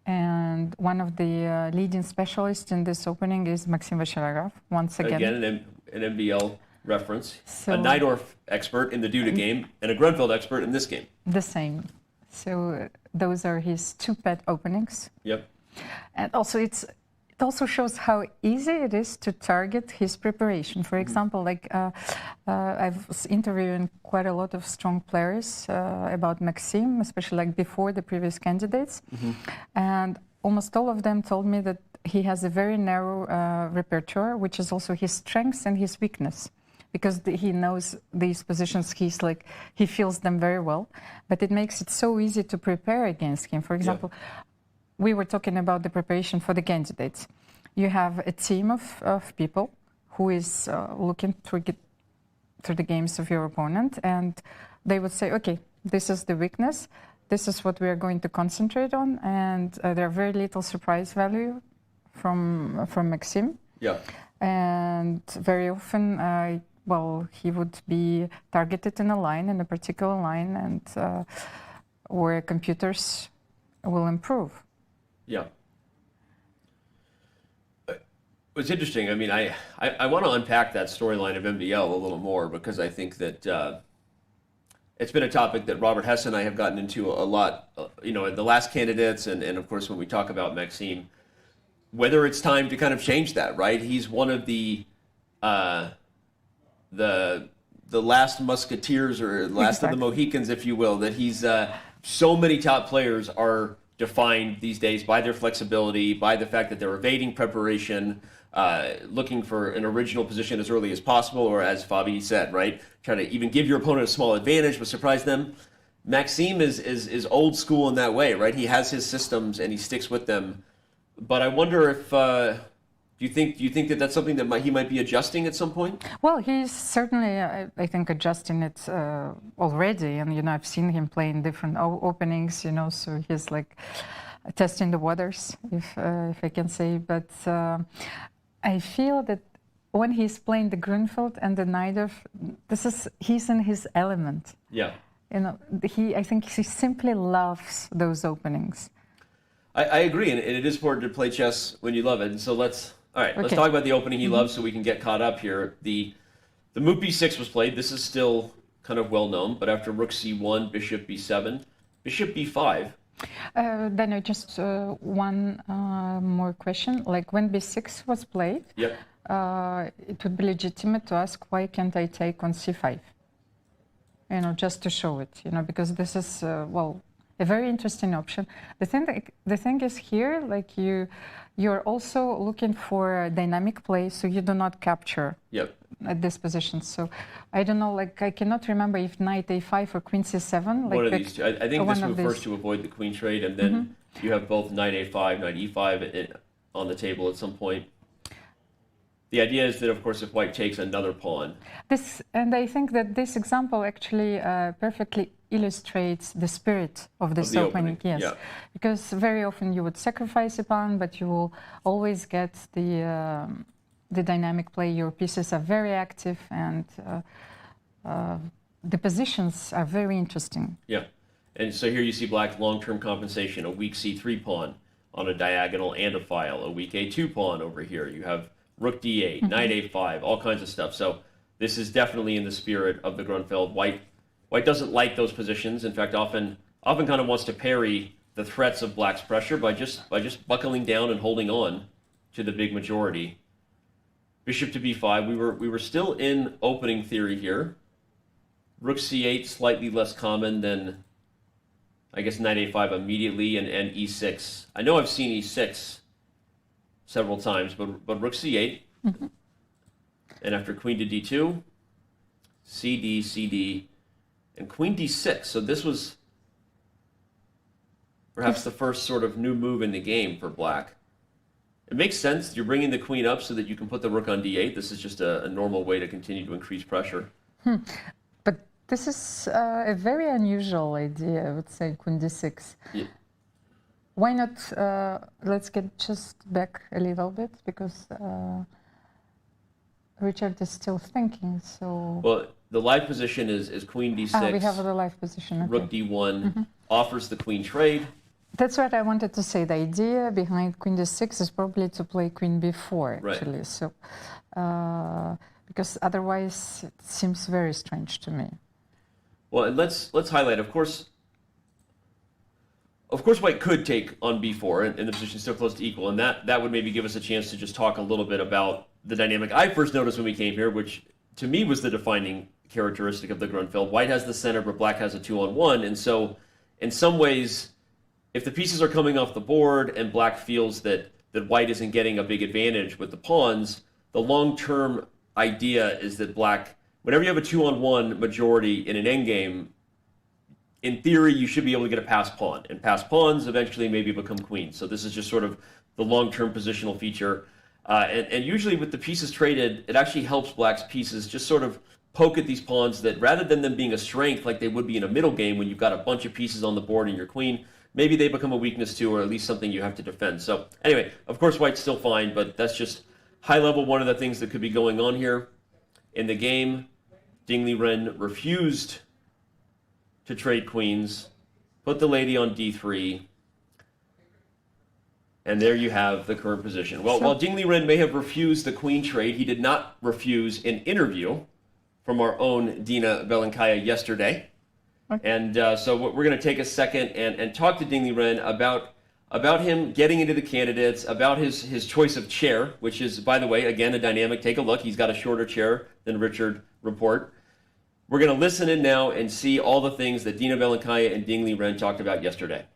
And one of the leading specialists in this opening is Maxim Vachilarov, once again. Again, an MBL reference, so, a Najdorf expert in the Duda game and a Grunfeld expert in this game. The same. So those are his 2 pet openings. Yep. And also it also shows how easy it is to target his preparation. For example, like I was interviewing quite a lot of strong players about Maxim, especially like before the previous candidates. And almost all of them told me that he has a very narrow repertoire, which is also his strengths and his weakness. Because he knows these positions, he feels them very well, but it makes it so easy to prepare against him. For example, we were talking about the preparation for the candidates. You have a team of people who is looking through the games of your opponent, and they would say, okay, this is the weakness. this is what we are going to concentrate on, and there's very little surprise value from Maxime. Yeah. And very often, well, he would be targeted in a particular line, and where computers will improve. Yeah. It's interesting. I mean, I want to unpack that storyline of MBL a little more, because I think that it's been a topic that Robert Hess and I have gotten into a lot, in the last candidates, and of course when we talk about Maxime, whether it's time to kind of change that, right? He's one of the last musketeers, or last of the Mohicans, if you will, that he's so many top players are defined these days by their flexibility, by the fact that they're evading preparation, looking for an original position as early as possible, or as Fabi said, right, try to even give your opponent a small advantage but surprise them. Maxime is old school in that way, right? He has his systems and he sticks with them. But I wonder if do you think that that's something that he might be adjusting at some point? Well, he's certainly, I think, adjusting it already, and I've seen him play in different openings, so he's like testing the waters, if I can say. But I feel that when he's playing the Grunfeld and the Najdorf, he's in his element. Yeah. I think he simply loves those openings. I agree, and it is important to play chess when you love it. And so let's talk about the opening he loves, so we can get caught up here. The move b6 was played. This is still kind of well known, but after rook c1, bishop b7, bishop b5. Then just one more question. Like when b6 was played, yep. It would be legitimate to ask, why can't I take on c5? Just to show it, because this is, well, a very interesting option. The thing is here, like you're also looking for a dynamic play, so you do not capture at this position. So I don't know, like I cannot remember if knight a5 or queen c7. Like one of these two. I think this move first to avoid the queen trade, and then you have both knight a5, knight e5 on the table at some point. The idea is that, of course, if white takes another pawn. And I think that this example actually perfectly illustrates the spirit of this opening. Yes, yeah. Because very often you would sacrifice a pawn, but you will always get the dynamic play. Your pieces are very active, and the positions are very interesting. Yeah, and so here you see black long-term compensation, a weak c3 pawn on a diagonal and a file, a weak a2 pawn over here. You have rook d8, knight a5, all kinds of stuff. So this is definitely in the spirit of the Grunfeld. White doesn't like those positions. In fact, often kind of wants to parry the threats of black's pressure by just buckling down and holding on to the big majority. Bishop to b5. We were still in opening theory here. Rook c8, slightly less common than, I guess, knight a5 immediately, and e6. I know I've seen e6 several times, but rook c8, and after queen to d2, cd, cd, and queen d6. So this was perhaps the first sort of new move in the game for black. It makes sense. You're bringing the queen up so that you can put the rook on d8. This is just a normal way to continue to increase pressure. But this is a very unusual idea, I would say, queen d6. Yeah. Why not, let's get just back a little bit, because Richard is still thinking, so... Well, the live position is queen d6. We have the live position, okay. Rook d1 offers the queen trade. That's what I wanted to say. The idea behind queen d6 is probably to play queen b4, actually. Right. So, because otherwise it seems very strange to me. Well, and let's highlight, of course, white could take on b4, and the position is still close to equal, and that would maybe give us a chance to just talk a little bit about the dynamic I first noticed when we came here, which to me was the defining characteristic of the Grunfeld. White has the center, but black has a 2-on-1, and so in some ways, if the pieces are coming off the board and black feels that white isn't getting a big advantage with the pawns, the long-term idea is that black, whenever you have a 2-on-1 majority in an endgame, in theory, you should be able to get a passed pawn, and passed pawns eventually maybe become queens. So this is just sort of the long-term positional feature. And usually with the pieces traded, it actually helps black's pieces just sort of poke at these pawns that rather than them being a strength like they would be in a middle game when you've got a bunch of pieces on the board and your queen, maybe they become a weakness too, or at least something you have to defend. So anyway, of course white's still fine, but that's just high level one of the things that could be going on here. In the game, Ding Liren refused to trade queens, put the lady on d3, and there you have the current position. Well, while Ding Liren may have refused the queen trade, he did not refuse an interview from our own Dina Belenkaya yesterday. Okay. And so we're going to take a second and talk to Ding Liren about him getting into the candidates, about his choice of chair, which is, by the way, again, a dynamic. Take a look. He's got a shorter chair than Richard Rapport. We're going to listen in now and see all the things that Dina Belenkaya and Ding Liren talked about yesterday.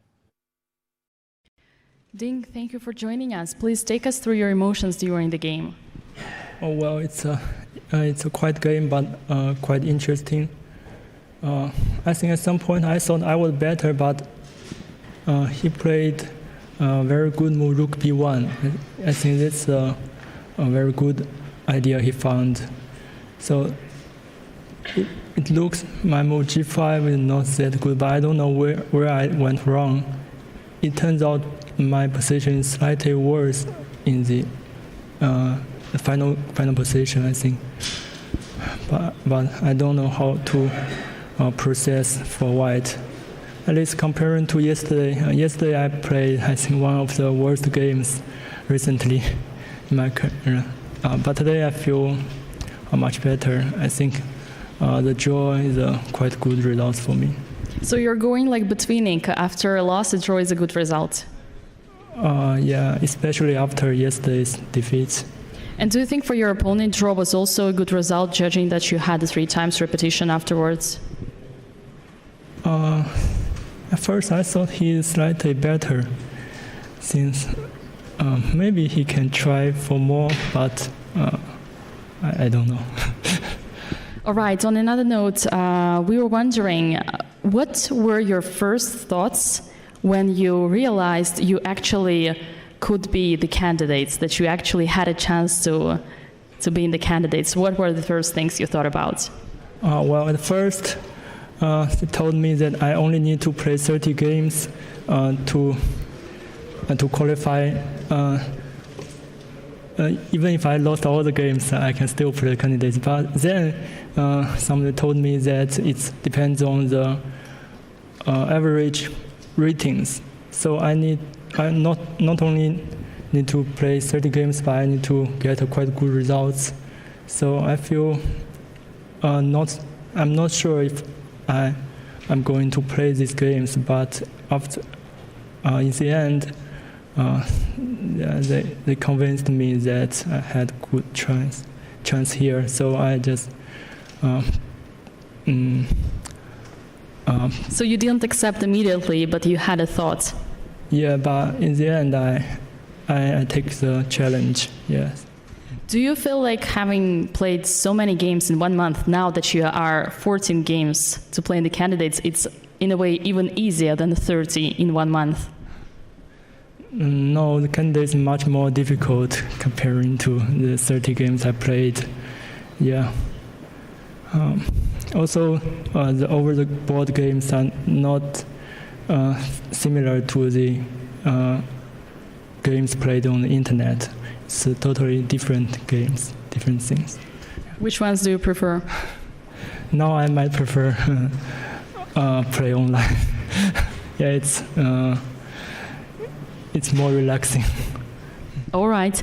Ding, thank you for joining us. Please take us through your emotions during the game. Oh, well, it's a quiet game, but quite interesting. I think at some point I thought I was better, but he played a very good move, Rook b1. I think that's a very good idea he found. So it looks my move g5 is not that good, but I don't know where I went wrong. It turns out my position is slightly worse in the final position, I think. But I don't know how to process for white. At least comparing to yesterday. Yesterday I played, I think, one of the worst games recently in my career. But today I feel much better. I think the draw is a quite good result for me. So you're going like between ink. After a loss, a draw is a good result. Yeah, especially after yesterday's defeat. And do you think for your opponent, draw was also a good result, judging that you had the 3 times repetition afterwards? At first I thought he is slightly better, since maybe he can try for more, but I don't know. All right, on another note, we were wondering, what were your first thoughts when you realized you actually could be the candidates, that you actually had a chance to be in the candidates? What were the first things you thought about? Well, at first, they told me that I only need to play 30 games to qualify. Even if I lost all the games, I can still play the candidates. But then somebody told me that it depends on the average ratings. So I not only need to play 30 games, but I need to get quite good results. So I feel I'm not sure if I'm going to play these games, but after in the end, they convinced me that I had good chance here. So I just. So you didn't accept immediately, but you had a thought. Yeah, but in the end, I take the challenge. Yes. Do you feel like, having played so many games in 1 month, now that you are 14 games to play in the candidates, it's in a way even easier than the 30 in 1 month? No, the candidates is much more difficult comparing to the 30 games I played. Yeah. Also, the over-the-board games are not similar to the games played on the internet. It's totally different games, different things. Which ones do you prefer? Now I might prefer play online. Yeah, it's more relaxing. All right.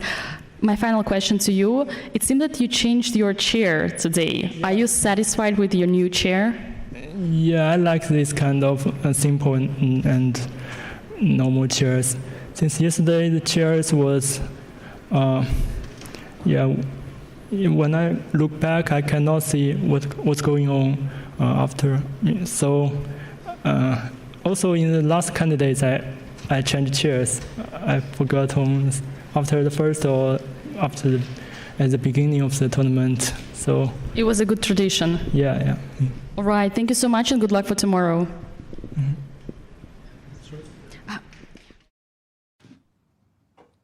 My final question to you. It seemed that you changed your chair today. Are you satisfied with your new chair? Yeah, I like this kind of simple and normal chairs. Since yesterday the chairs was, when I look back, I cannot see what's going on after. So also in the last candidates, I changed chairs. I forgot after the first or at the beginning of the tournament. So it was a good tradition. Yeah. All right. Thank you so much, and good luck for tomorrow. Mm-hmm.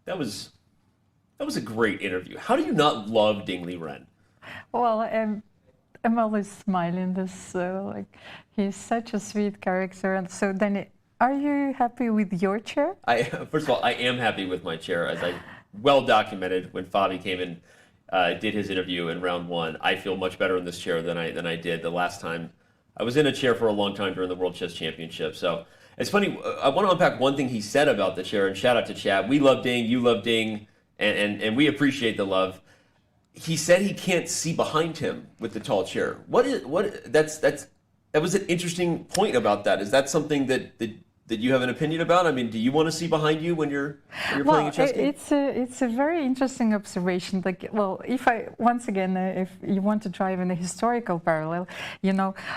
That was a great interview. How do you not love Ding Liren? Well, I'm always smiling. Like, he's such a sweet character. And so, Danny, are you happy with your chair? First of all, I am happy with my chair, as I well documented when Fabi came in, did his interview in round 1. I feel much better in this chair than I did the last time. I was in a chair for a long time during the World Chess Championship. So it's funny. I want to unpack one thing he said about the chair, and shout out to Chad. We love Ding, you love Ding, and we appreciate the love. He said he can't see behind him with the tall chair. That was an interesting point about that. Is that something that you have an opinion about? I mean, do you want to see behind you when you're playing a chess game? It's a very interesting observation. Like, well, if you want to drive in a historical parallel,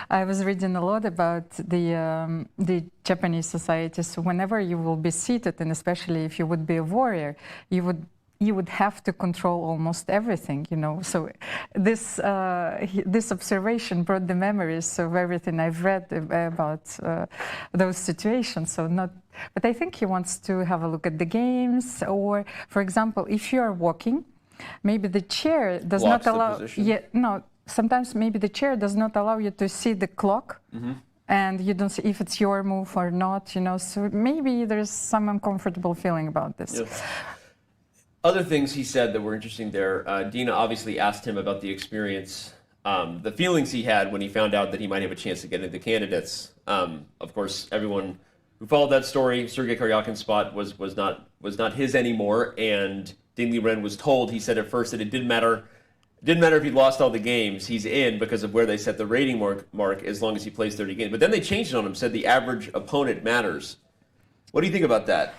I was reading a lot about the Japanese society. So whenever you will be seated, and especially if you would be a warrior, you would have to control almost everything, So this observation brought the memories of everything I've read about those situations. But I think he wants to have a look at the games, or, for example, if you are walking, maybe the chair does not allow. Sometimes maybe the chair does not allow you to see the clock. Mm-hmm. And you don't see if it's your move or not, So maybe there's some uncomfortable feeling about this. Yes. Other things he said that were interesting there, Dina obviously asked him about the experience, the feelings he had when he found out that he might have a chance to get into the candidates. Of course, everyone who followed that story, Sergei Karyakin's spot was not his anymore, and Ding Liren was told, he said at first, that it didn't matter if he lost all the games, he's in because of where they set the rating mark as long as he plays 30 games. But then they changed it on him, said the average opponent matters. What do you think about that?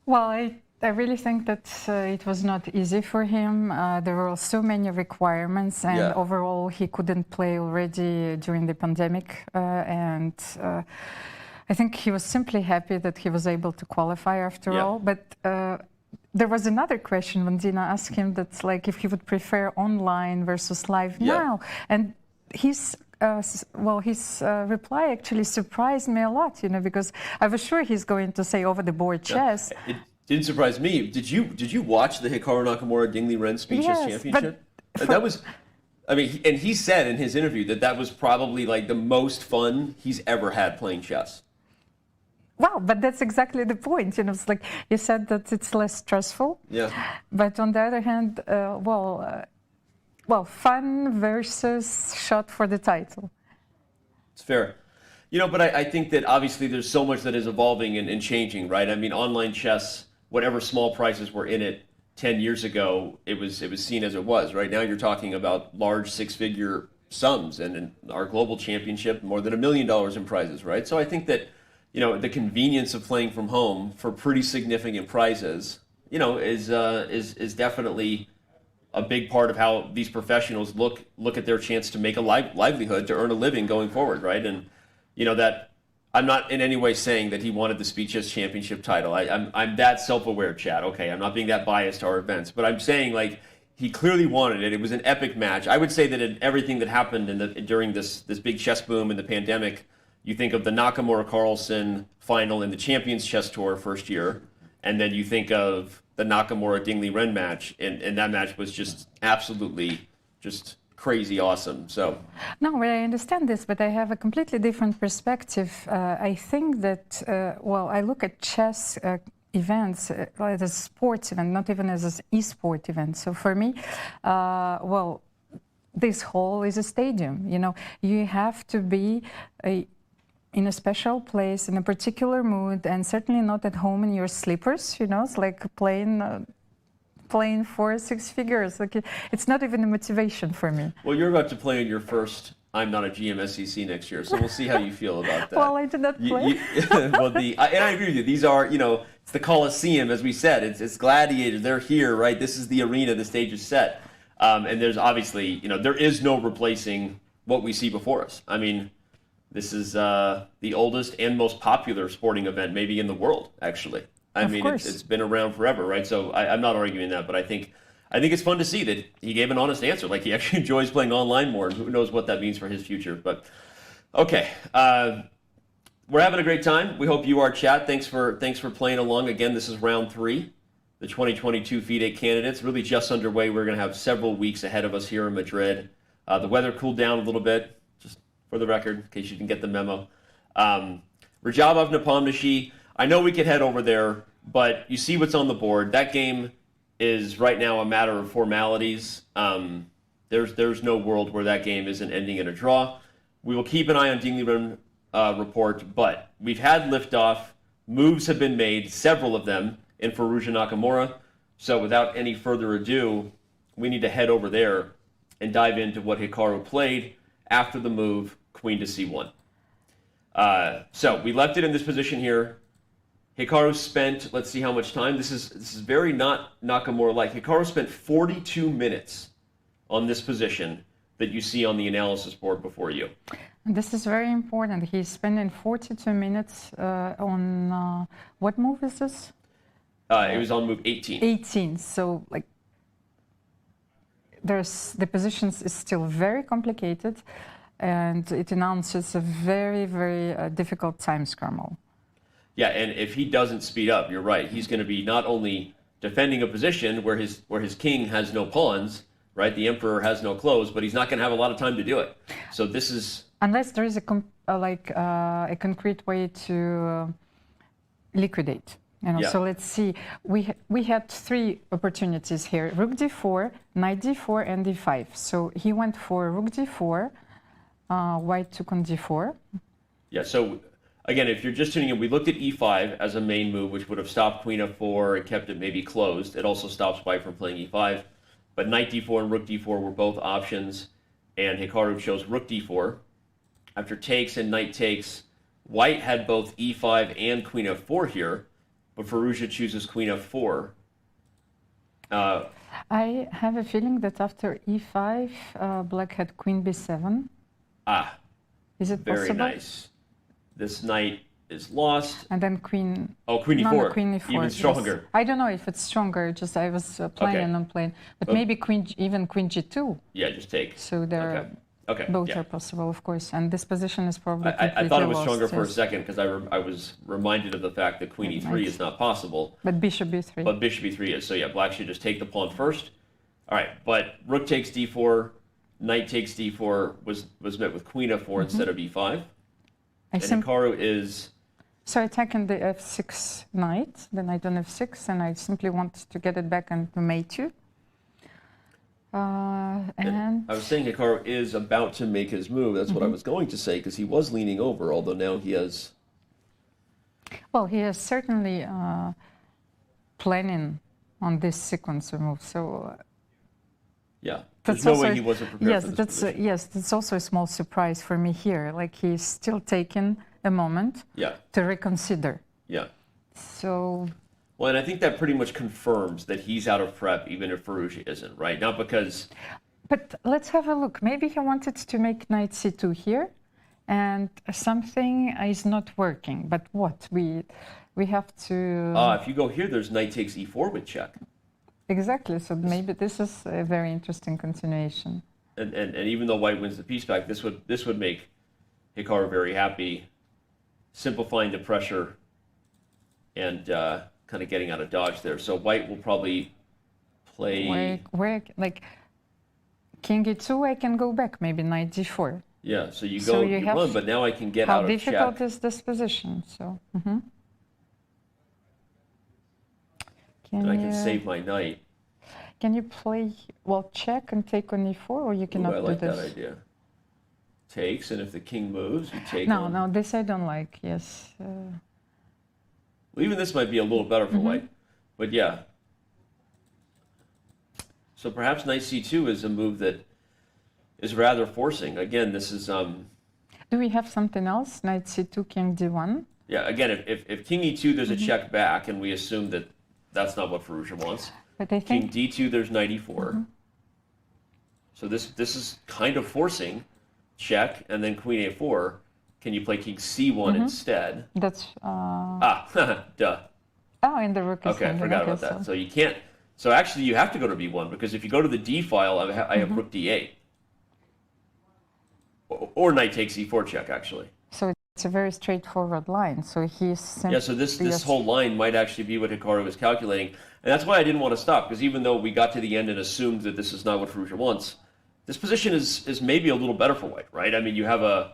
Well, I really think that it was not easy for him. There were so many requirements, and overall he couldn't play already during the pandemic. And I think he was simply happy that he was able to qualify after all. But there was another question when Dina asked him that's like if he would prefer online versus live now. And his reply actually surprised me a lot, because I was sure he's going to say over the board chess. It didn't surprise me. Did you watch the Hikaru Nakamura Ding Liren Speeches Championship? That was, and he said in his interview that was probably like the most fun he's ever had playing chess. Well, but that's exactly the point. It's like you said that it's less stressful. Yeah. But on the other hand, fun versus shot for the title. It's fair. But I think that obviously there's so much that is evolving and changing, right? I mean, online chess, whatever small prizes were in it 10 years ago, it was seen as it was. Right now you're talking about large six-figure sums, and in our global championship, more than $1 million in prizes, right? So I think that, the convenience of playing from home for pretty significant prizes, is definitely a big part of how these professionals look at their chance to make a livelihood, to earn a living going forward, right? And that I'm not in any way saying that he wanted the Speed Chess Championship title. I'm that self-aware, Chad. Okay, I'm not being that biased to our events, but I'm saying like he clearly wanted it. It was an epic match. I would say that in everything that happened during this big chess boom and the pandemic, you think of the Nakamura Carlsen final in the Champions Chess Tour first year, and then you think of the Nakamura Ding Liren match, and that match was just absolutely just crazy awesome. So no, I understand this, but I have a completely different perspective. I think that I look at chess events as a sports event, not even as an e-sport event. So for me, this hall is a stadium. You have to be in a special place, in a particular mood, and certainly not at home in your slippers. It's like playing 4-6 figures. Like it's not even a motivation for me. Well, you're about to play in your first I'm Not a GM next year, so we'll see how you feel about that. Well, I did not play. And I agree with you. These are, it's the Coliseum, as we said. It's gladiators. They're here, right? This is the arena. The stage is set. And there's obviously, there is no replacing what we see before us. I mean, this is the oldest and most popular sporting event maybe in the world, actually. I mean, it's been around forever, right? So I'm not arguing that, but I think it's fun to see that he gave an honest answer. Like, he actually enjoys playing online more, and who knows what that means for his future. But, okay. We're having a great time. We hope you are, chat. Thanks for playing along. Again, this is round 3, the 2022 FIDE Candidates. Really just underway. We're going to have several weeks ahead of us here in Madrid. The weather cooled down a little bit, just for the record, in case you didn't get the memo. Radjabov, Nepomniachtchi, I know we could head over there, but you see what's on the board. That game is right now a matter of formalities. There's no world where that game isn't ending in a draw. We will keep an eye on Liren Rapport, but we've had liftoff. Moves have been made, several of them, in Firouzja Nakamura. So without any further ado, we need to head over there and dive into what Hikaru played after the move, queen to c1. So we left it in this position here. Hikaru spent, let's see how much time. This is very not Nakamura-like. Hikaru spent 42 minutes on this position that you see on the analysis board before you. This is very important. He's spending 42 minutes on, what move is this? It was on move 18. 18, so like, the positions is still very complicated, and it announces a very, very difficult time scramble. Yeah, and if he doesn't speed up, you're right. He's going to be not only defending a position where his king has no pawns, right? The emperor has no clothes, but he's not going to have a lot of time to do it. So this is unless there is a concrete way to liquidate. You know, yeah. So let's see. We had three opportunities here: Rook d4, Knight d4, and d5. So he went for Rook d4. White took on d4. Yeah. So again, if you're just tuning in, we looked at e5 as a main move, which would have stopped queen f4 and kept it maybe closed. It also stops white from playing e5. But knight d4 and rook d4 were both options, and Hikaru chose rook d4. After takes and knight takes, white had both e5 and queen f4 here, but Firouzja chooses queen f4. I have a feeling that after e5, black had queen b7. Ah, is it very possible? Nice. This knight is lost. And then queen. Oh, queen e4. No, queen e4. Even stronger. Yes. I don't know if it's stronger. Just I was playing and I'm playing, but maybe even queen g2. Yeah, just take. So there. Okay. Both yeah. are possible, of course, and this position is probably. I thought it was stronger lost, for yes. a second because I was reminded of the fact that queen e3 is not possible. But bishop b3. But bishop e3 is. So yeah, black should just take the pawn first. All right, but rook takes d4, knight takes d4 was met with queen f4 instead of e5. And Hikaru is. So attacking the f6 knight, the knight on f6, and I simply want to get it back on mate 2. And I was saying Hikaru is about to make his move. That's what I was going to say, because he was leaning over, although now he has. Well, he is certainly planning on this sequence of moves. So. Yeah, there's no way he wasn't prepared for this yes, that's also a small surprise for me here. Like he's still taking a moment to reconsider. Yeah. So. Well, and I think that pretty much confirms that he's out of prep, even if Firouzja isn't, right? Not because. But let's have a look. Maybe he wanted to make knight c2 here, and something is not working. But what? We have to. If you go here, there's knight takes e4 with check. Exactly. So maybe this is a very interesting continuation. And even though white wins the piece back, this would make Hikaru very happy, simplifying the pressure, and kind of getting out of dodge there. So white will probably play. Where like king e2, I can go back. Maybe knight d4. Yeah. So you go, you run, but now I can get out of check. How difficult is this position? So. And I can save my knight. Can you play, well, check and take on e4, or you cannot I like do this? that idea. Takes, and if the king moves, you take on. No, this I don't like, yes. Well, even this might be a little better for white. But yeah. So perhaps knight c2 is a move that is rather forcing. Again, this is... Do we have something else? Knight c2, king d1? Yeah, again, if king e2, there's a check back, and we assume that that's not what Firouzja wants. But I think... King d2, there's knight e4. So this is kind of forcing check, and then queen a4. Can you play king c1 instead? That's... duh. Oh, and the rook is... Okay, I forgot about that. So you can't... So actually, you have to go to b1, because if you go to the d file, I have rook d8. Or knight takes e4 check, actually. So it's a very straightforward line. So he's... Yeah, so this whole line might actually be what Hikaru was calculating. And that's why I didn't want to stop, because even though we got to the end and assumed that this is not what Firouzja wants, this position is maybe a little better for white, right? I mean, you have a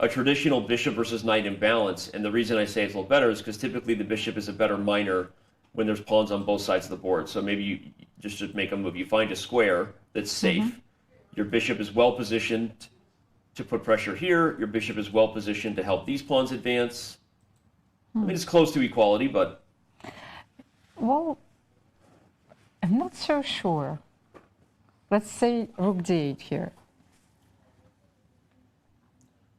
traditional bishop versus knight imbalance, and the reason I say it's a little better is because typically the bishop is a better miner when there's pawns on both sides of the board. So maybe you just to make a move, you find a square that's safe. Your bishop is well positioned to put pressure here. Your bishop is well positioned to help these pawns advance. I mean, it's close to equality, but... Well, I'm not so sure. Let's say rook d8 here.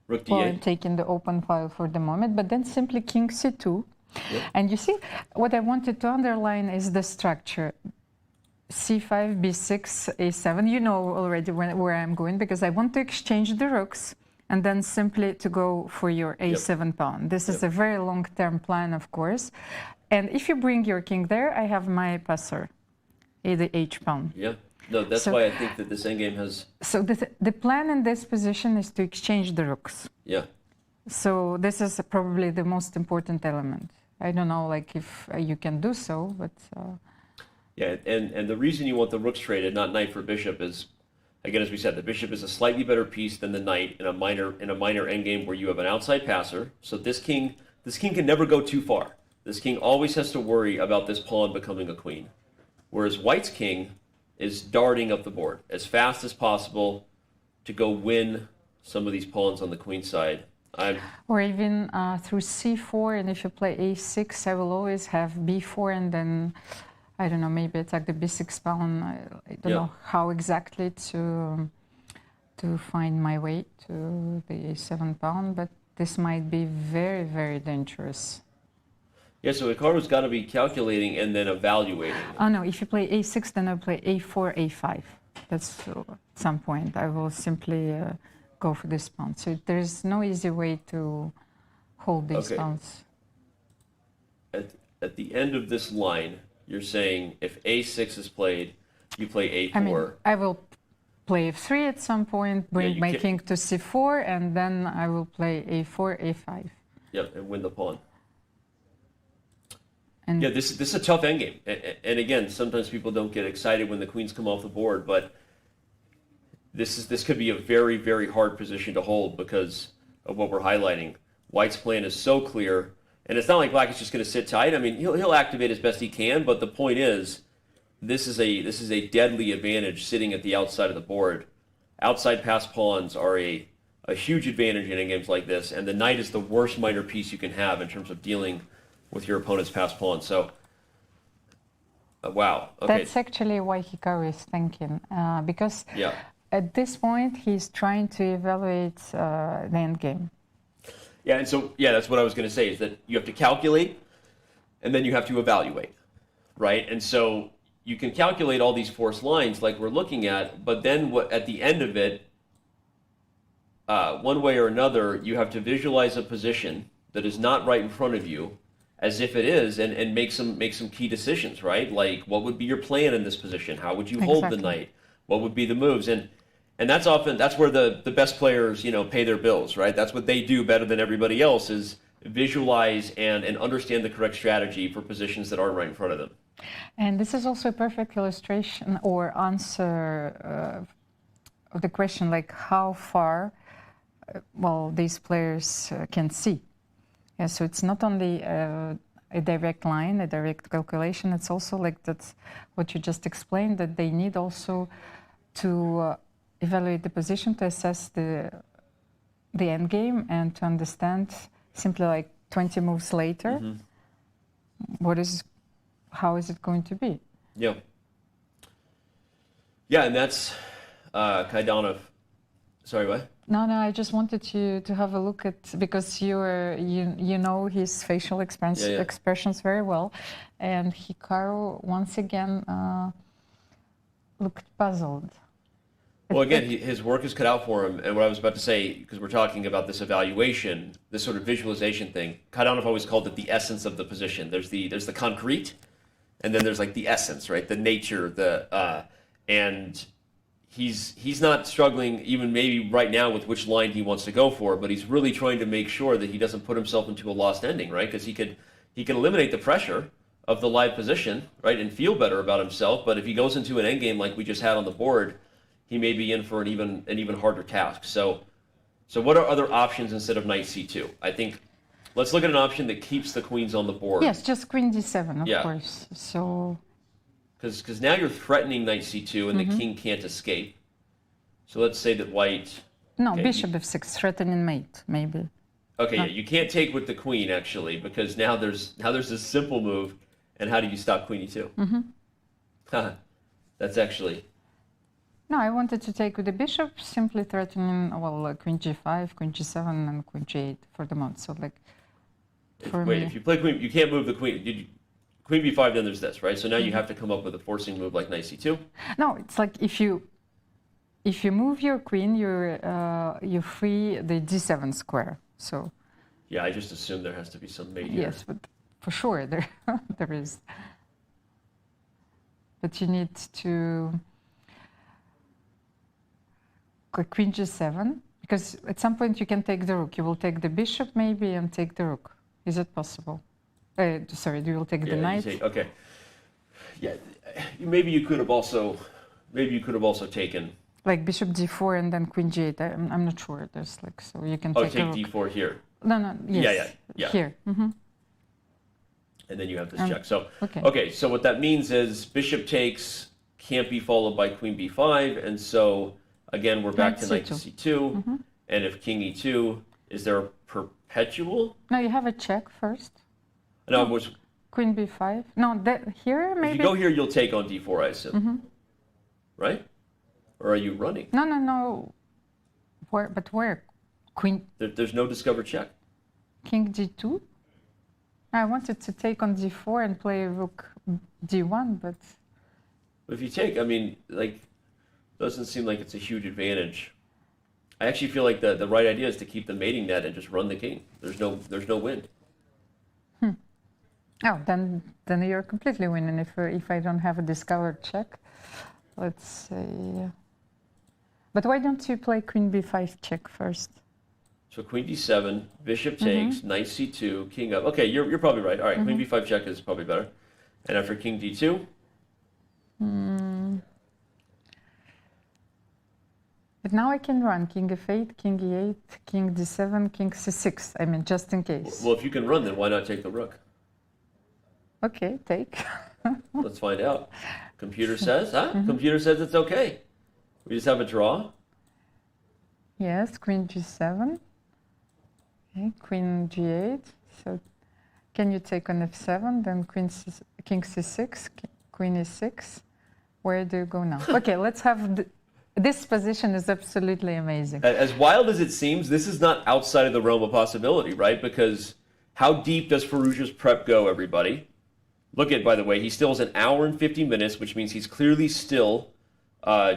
Rook d8. Well, I'm taking the open file for the moment, but then simply king c2. Yep. And you see, what I wanted to underline is the structure. c5, b6, a7. You know already where I'm going, because I want to exchange the rooks and then simply to go for your a7 pawn. This is a very long-term plan, of course. And if you bring your king there, I have my passer, the h pawn. Yeah. No, that's why I think that this endgame has... So the plan in this position is to exchange the rooks. Yeah. So this is probably the most important element. I don't know, like, if you can do so, but... Yeah, and the reason you want the rooks traded, not knight for bishop, is, again, as we said, the bishop is a slightly better piece than the knight in a minor endgame where you have an outside passer. So this king can never go too far. This king always has to worry about this pawn becoming a queen. Whereas white's king is darting up the board as fast as possible to go win some of these pawns on the queen side. Or even through c4, and if you play a6, I will always have b4, and then, I don't know, maybe attack the b6 pawn. I don't know how exactly to find my way to the a7 pawn, but this might be very, very dangerous. Yeah, so Hikaru's got to be calculating and then evaluating. Oh no, if you play a6, then I'll play a4, a5. That's at some point. I will simply go for this pawn. So there's no easy way to hold these pawns. At the end of this line, you're saying if a6 is played, you play a4. I mean, I will play f3 at some point, bring my king to c4, and then I will play a4, a5. Yep, and win the pawn. And yeah, this is a tough endgame. And again, sometimes people don't get excited when the queens come off the board, but this could be a very, very hard position to hold because of what we're highlighting. White's plan is so clear, and it's not like black is just going to sit tight. I mean, he'll activate as best he can, but the point is, this is a deadly advantage sitting at the outside of the board. Outside pass pawns are a huge advantage in games like this, and the knight is the worst minor piece you can have in terms of dealing with your opponent's pass pawn. So, wow. Okay. That's actually why Hikaru is thinking, because at this point he's trying to evaluate the endgame. Yeah, and so that's what I was going to say is that you have to calculate, and then you have to evaluate, right? And so you can calculate all these forced lines like we're looking at, but then at the end of it, one way or another, you have to visualize a position that is not right in front of you, as if it is, and make some key decisions, right? Like, what would be your plan in this position? How would you hold the knight? What would be the moves? And that's where the best players, pay their bills, right? That's what they do better than everybody else, is visualize and understand the correct strategy for positions that aren't right in front of them. And this is also a perfect illustration or answer of the question, like how far, these players can see. Yeah, so it's not only a direct line, a direct calculation, it's also like that's what you just explained, that they need also to evaluate the position, to assess the end game, and to understand simply like 20 moves later, how is it going to be? Yeah. Yeah, and that's Kaidanov. Sorry, what? No, I just wanted you to have a look at, because you know his facial expressions very well, and Hikaru once again looked puzzled. Well, again, his work is cut out for him, and what I was about to say, because we're talking about this evaluation, this sort of visualization thing, Kaidanov always called it the essence of the position. There's the concrete, and then there's like the essence, right? The nature, and he's not struggling even maybe right now with which line he wants to go for, but he's really trying to make sure that he doesn't put himself into a lost ending, right? Because he could eliminate the pressure of the live position, right, and feel better about himself. But if he goes into an endgame like we just had on the board, he may be in for an even harder task. So what are other options instead of knight c2? I think let's look at an option that keeps the queens on the board. Yes, just queen d7, of course. So because now you're threatening knight c2 and the king can't escape. So let's say that white. No, bishop f6, threatening mate, maybe. Okay, yeah, you can't take with the queen actually, because now there's this simple move, and how do you stop queen e2? That's actually. No, I wanted to take with the bishop, simply threatening queen g5, queen g7, and queen g8 for the moment. So like. If you play queen, you can't move the queen. Queen b5, then there's this, right? So now you have to come up with a forcing move like knight c2. No, it's like if you move your queen, you free the d7 square. So. Yeah, I just assume there has to be some mate here. Yes, but for sure there is. But you need to queen g7, because at some point you can take the rook. You will take the bishop maybe and take the rook. Is it possible? Sorry, you will take the knight. Okay. Yeah, maybe you could have also taken. Like bishop d4 and then queen g8. I'm not sure. There's like so you can take. Take d4 here. No. Yes. Yeah. Here. And then you have this check. So okay. So what that means is bishop takes can't be followed by queen b5, and so again we're back to knight c2. And if king e2, is there a perpetual? No, you have a check first. No, it was queen b5. No, here maybe. If you go here, you'll take on d4, I assume. Right? Or are you running? No. Where? Queen. There's no discovered check. King d2. I wanted to take on d4 and play rook d1, but. If you take, I mean, like, doesn't seem like it's a huge advantage. I actually feel like the right idea is to keep the mating net and just run the king. There's no win. Oh, then you're completely winning if I don't have a discovered check. Let's say. But why don't you play queen b5 check first? So queen d7, bishop takes, knight c2, king up. Okay, you're probably right. All right, queen b5 check is probably better. And after king d2? But now I can run king f8, king e8, king d7, king c6. I mean, just in case. Well, if you can run, then why not take the rook? Okay, take. Let's find out. Computer says, Computer says it's okay. We just have a draw. Yes, queen g7. Okay, queen g8. So can you take on f7, then king c6, queen e6? Where do you go now? Okay, let's have... This position is absolutely amazing. As wild as it seems, this is not outside of the realm of possibility, right? Because how deep does Firouzja's prep go, everybody? Look at, by the way, he still has an hour and 50 minutes, which means he's clearly still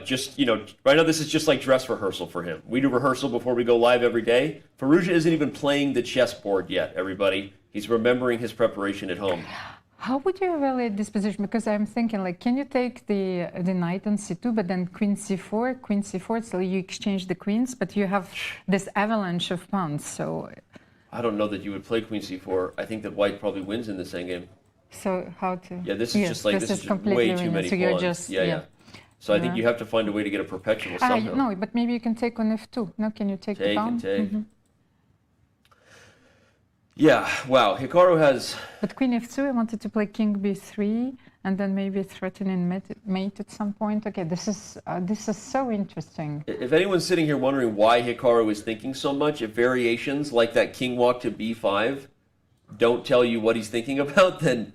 just, right now this is just like dress rehearsal for him. We do rehearsal before we go live every day. Firouzja isn't even playing the chessboard yet, everybody. He's remembering his preparation at home. How would you evaluate this position? Because I'm thinking, like, can you take the knight on c2, but then queen c4, so you exchange the queens, but you have this avalanche of pawns, so... I don't know that you would play queen c4. I think that white probably wins in this endgame. So how to... Yeah, this is just like, this is just way too many pawns. Yeah. So I think you have to find a way to get a perpetual somehow. No, but maybe you can take on f2. No, can you take the pawn? Take. Yeah, wow, Hikaru has... But queen f2, I wanted to play king b3, and then maybe threatening mate at some point. Okay, this is so interesting. If anyone's sitting here wondering why Hikaru is thinking so much, if variations like that king walk to b5 don't tell you what he's thinking about, then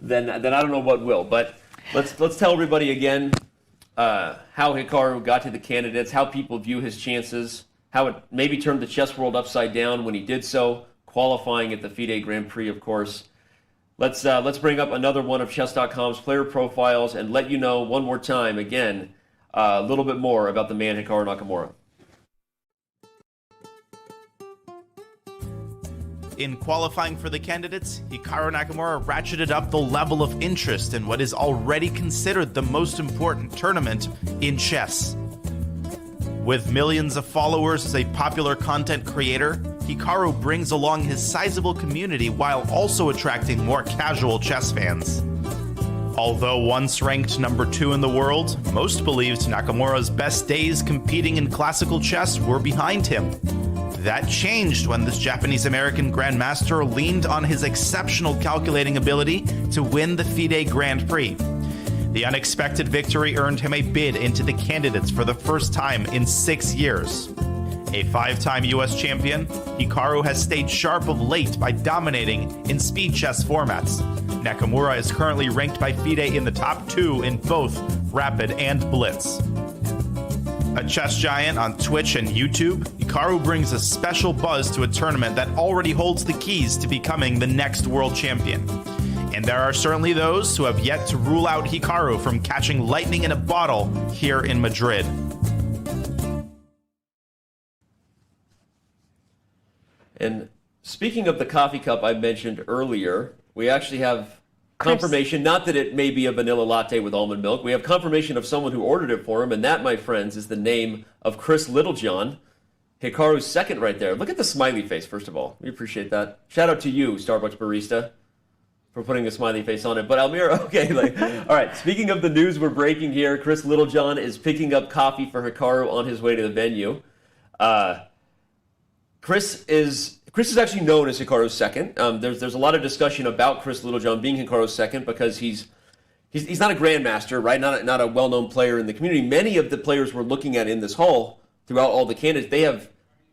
I don't know what will. But let's tell everybody again how Hikaru got to the candidates, how people view his chances, how it maybe turned the chess world upside down when he did so, qualifying at the FIDE Grand Prix, of course. Let's bring up another one of Chess.com's player profiles and let you know one more time, again, a little bit more about the man Hikaru Nakamura. In qualifying for the candidates, Hikaru Nakamura ratcheted up the level of interest in what is already considered the most important tournament in chess. With millions of followers as a popular content creator, Hikaru brings along his sizable community while also attracting more casual chess fans. Although once ranked number 2 in the world, most believed Nakamura's best days competing in classical chess were behind him. That changed when this Japanese-American grandmaster leaned on his exceptional calculating ability to win the FIDE Grand Prix. The unexpected victory earned him a bid into the candidates for the first time in 6 years. A 5-time US champion, Hikaru has stayed sharp of late by dominating in speed chess formats. Nakamura is currently ranked by FIDE in the top 2 in both Rapid and Blitz. A chess giant on Twitch and YouTube, Hikaru brings a special buzz to a tournament that already holds the keys to becoming the next world champion. And there are certainly those who have yet to rule out Hikaru from catching lightning in a bottle here in Madrid. And speaking of the coffee cup I mentioned earlier, we actually have confirmation, not that it may be a vanilla latte with almond milk. We have confirmation of someone who ordered it for him, and that, my friends, is the name of Chris Littlejohn, Hikaru's second right there. Look at the smiley face, first of all. We appreciate that. Shout out to you, Starbucks barista, for putting a smiley face on it. But Almira, okay, all right, speaking of the news we're breaking here, Chris Littlejohn is picking up coffee for Hikaru on his way to the venue. Chris is actually known as Hikaru's second. There's a lot of discussion about Chris Littlejohn being Hikaru's second because he's not a grandmaster, right? Not a well-known player in the community. Many of the players we're looking at in this hall, throughout all the candidates,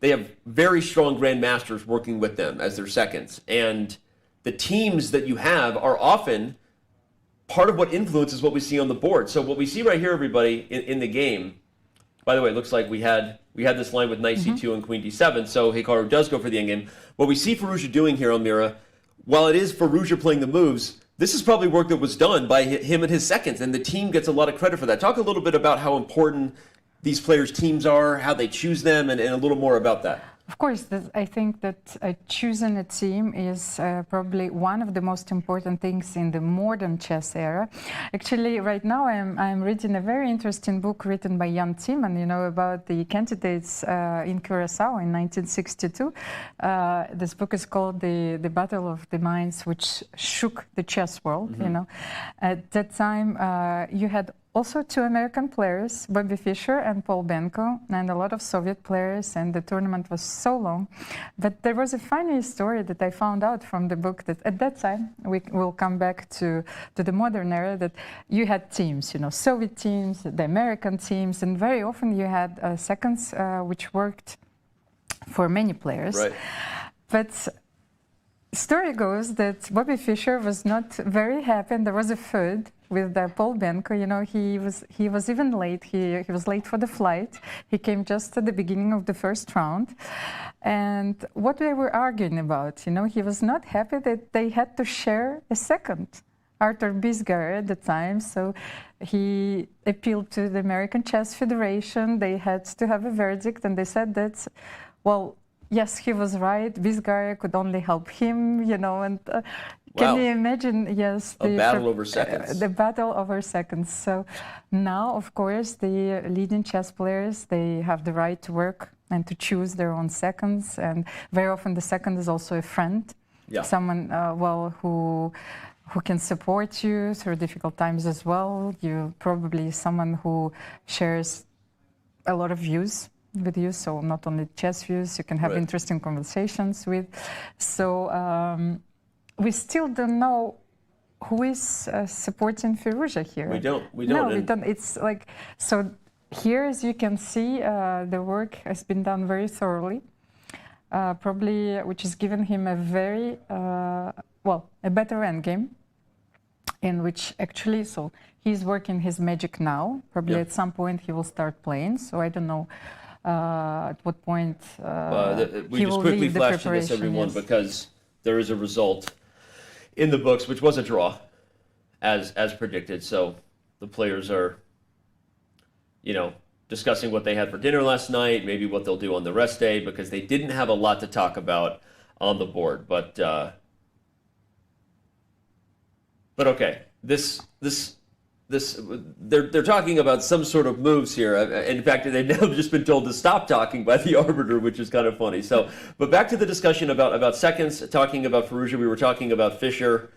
they have very strong grandmasters working with them as their seconds. And the teams that you have are often part of what influences what we see on the board. So what we see right here, everybody, in the game. By the way, it looks like we had this line with knight c2 and queen d7, so Hikaru does go for the endgame. What we see Firouzja doing here, Almira, while it is Firouzja playing the moves, this is probably work that was done by him and his seconds, and the team gets a lot of credit for that. Talk a little bit about how important these players' teams are, how they choose them, and a little more about that. Of course, I think that choosing a team is probably one of the most important things in the modern chess era. Actually, right now I'm reading a very interesting book written by Jan Timman, about the candidates in Curacao in 1962. This book is called The Battle of the Minds, which shook the chess world. At that time, you had also 2 American players, Bobby Fischer and Paul Benko, and a lot of Soviet players, and the tournament was so long. But there was a funny story that I found out from the book that at that time, we will come back to the modern era, that you had teams, Soviet teams, the American teams, and very often you had seconds which worked for many players. Right. But story goes that Bobby Fischer was not very happy, and there was a feud with Paul Benko. He was even late. He was late for the flight. He came just at the beginning of the first round. And what they were arguing about, he was not happy that they had to share a second. Arthur Bisgar at the time, so he appealed to the American Chess Federation. They had to have a verdict, and they said that, well, yes, he was right. Bisgar could only help him, and can you imagine? Yes, a battle over seconds. The battle over seconds. So now, of course, the leading chess players, they have the right to work and to choose their own seconds, and very often the second is also a friend, someone who can support you through difficult times as well. You probably someone who shares a lot of views with you, so not only chess views, you can have interesting conversations with. So we still don't know who is supporting Firouzja here. We don't. No, we don't. It's like, so here, as you can see, the work has been done very thoroughly, probably, which has given him a very, a better endgame, in which actually, so he's working his magic now. Probably at some point he will start playing, so I don't know at what point we he just will quickly leave the flash to this, preparation. everyone, because there is a result in the books, which was a draw, as predicted. So the players are, discussing what they had for dinner last night, maybe what they'll do on the rest day, because they didn't have a lot to talk about on the board. But okay, they're talking about some sort of moves here. In fact, they've now just been told to stop talking by the arbiter, which is kind of funny. So, but back to the discussion about seconds, talking about Firouzja, we were talking about Fischer.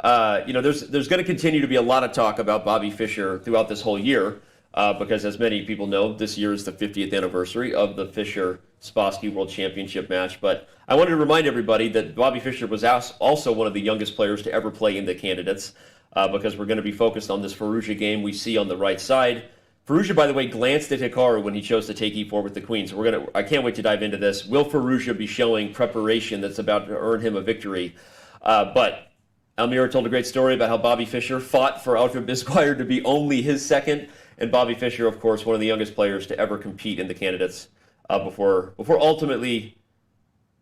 there's going to continue to be a lot of talk about Bobby Fischer throughout this whole year, because as many people know, this year is the 50th anniversary of the Fischer-Spassky World Championship match. But I wanted to remind everybody that Bobby Fischer was also one of the youngest players to ever play in the candidates, because we're going to be focused on this Firouzja game we see on the right side. Firouzja, by the way, glanced at Hikaru when he chose to take e4 with the queen. So I can't wait to dive into this. Will Firouzja be showing preparation that's about to earn him a victory? But Almira told a great story about how Bobby Fischer fought for Alfred Bisquire to be only his second. And Bobby Fischer, of course, one of the youngest players to ever compete in the candidates, before ultimately,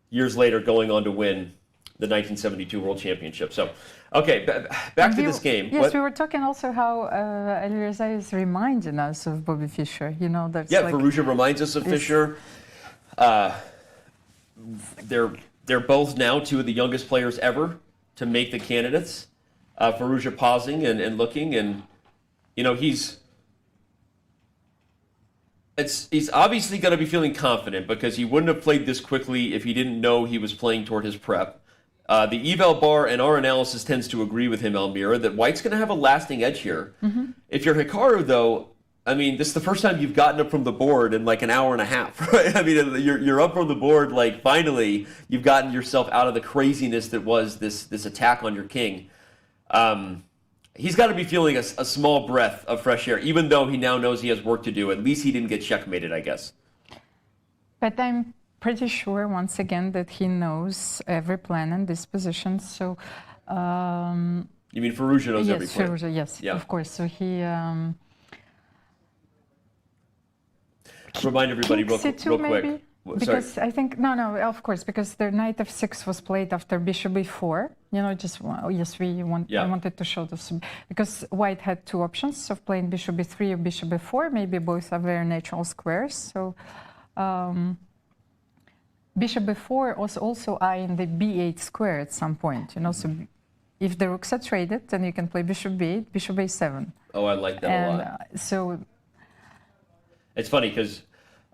years later, going on to win the 1972 World Championship. So, okay, back to this game. Yes, we were talking also how Alireza is reminding us of Bobby Fischer. That's Firouzja reminds us of Fischer. They're both now two of the youngest players ever to make the candidates. Firouzja pausing and looking, and he's obviously going to be feeling confident, because he wouldn't have played this quickly if he didn't know he was playing toward his prep. The eval bar and our analysis tends to agree with him, Almira, that White's going to have a lasting edge here. Mm-hmm. If you're Hikaru, though, I mean, this is the first time you've gotten up from the board in like an hour and a half, right? I mean, you're up from the board, like, finally, you've gotten yourself out of the craziness that was this attack on your king. He's got to be feeling a small breath of fresh air, even though he now knows he has work to do. At least he didn't get checkmated, I guess. But I'm pretty sure, once again, that he knows every plan in this position. So, you mean Firouzja knows every plan? Firouzja, yes, of course. So he remind everybody real quick. Because I think no, of course, because the knight f6 was played after bishop b4. I wanted to show this because White had two options of playing bishop b3 or bishop b4. Maybe both are very natural squares. So bishop b4 was also eyeing the b8 square at some point. So if the rooks are traded, then you can play bishop b8, bishop a7. Oh, I like that a lot. So it's funny because,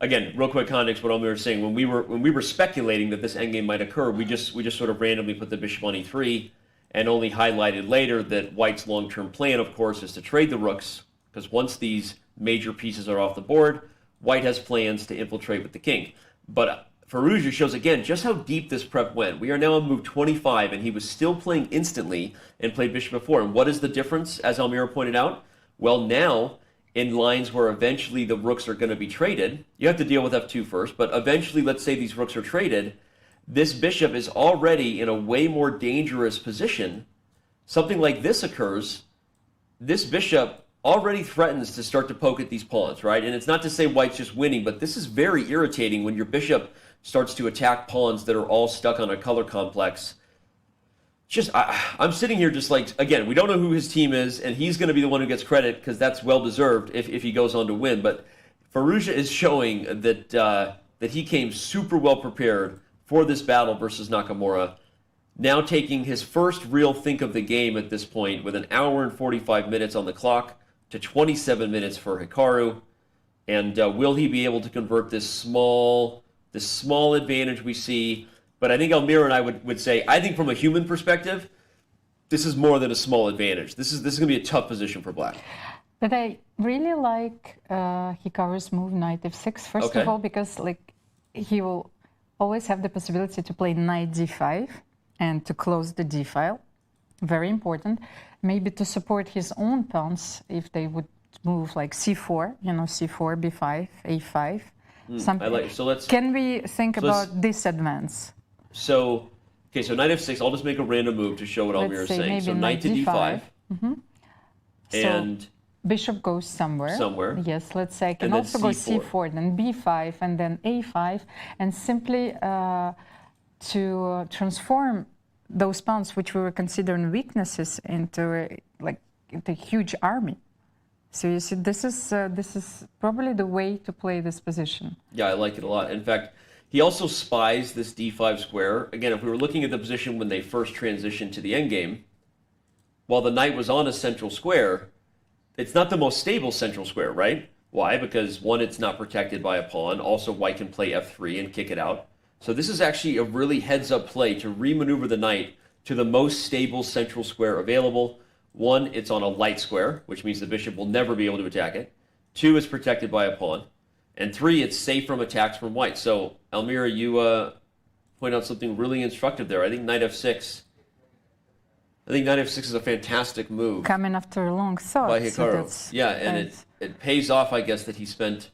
again, real quick context, what Almir was saying, when we were speculating that this endgame might occur, we just sort of randomly put the bishop on e3 and only highlighted later that White's long-term plan, of course, is to trade the rooks, because once these major pieces are off the board, White has plans to infiltrate with the king. But Firouzja shows again just how deep this prep went. We are now on move 25, and he was still playing instantly and played bishop f4. And what is the difference, as Almira pointed out? Well, now, in lines where eventually the rooks are going to be traded, you have to deal with f2 first, but eventually, let's say these rooks are traded, this bishop is already in a way more dangerous position. Something like this occurs, this bishop already threatens to start to poke at these pawns, right? And it's not to say White's just winning, but this is very irritating when your bishop starts to attack pawns that are all stuck on a color complex. I'm sitting here just like, again, we don't know who his team is, and he's going to be the one who gets credit because that's well-deserved if he goes on to win. But Firouzja is showing that he came super well prepared for this battle versus Nakamura, now taking his first real think of the game at this point with an hour and 45 minutes on the clock to 27 minutes for Hikaru. And will he be able to convert this small advantage we see? But I think Almira and I would say, I think from a human perspective, this is more than a small advantage. This is going to be a tough position for Black. But I really like Hikaru's move, knight f6, first of all, because he will always have the possibility to play knight d5 and to close the d file. Very important. Maybe to support his own pawns if they would move like c4, c4, b5, a5. Can we think about this advance? So knight f6, I'll just make a random move to show what Almira is saying. So knight to d5. Mm-hmm. And so bishop goes somewhere. Yes, let's say I can also go c4, then b5, and then a5, and simply to transform those pawns, which we were considering weaknesses, into a huge army. So you see, this is probably the way to play this position. Yeah, I like it a lot. In fact, he also spies this d5 square. Again, if we were looking at the position when they first transitioned to the endgame, while the knight was on a central square, it's not the most stable central square, right? Why? Because, one, it's not protected by a pawn. Also, White can play f3 and kick it out. So this is actually a really heads-up play to remaneuver the knight to the most stable central square available. 1, it's on a light square, which means the bishop will never be able to attack it. 2, it's protected by a pawn. And 3, it's safe from attacks from white. So, Almira, you point out something really instructive there. I think knight f6. I think knight f6 is a fantastic move. Coming after a long thought. By Hikaru. So yeah, and it pays off, I guess, that he spent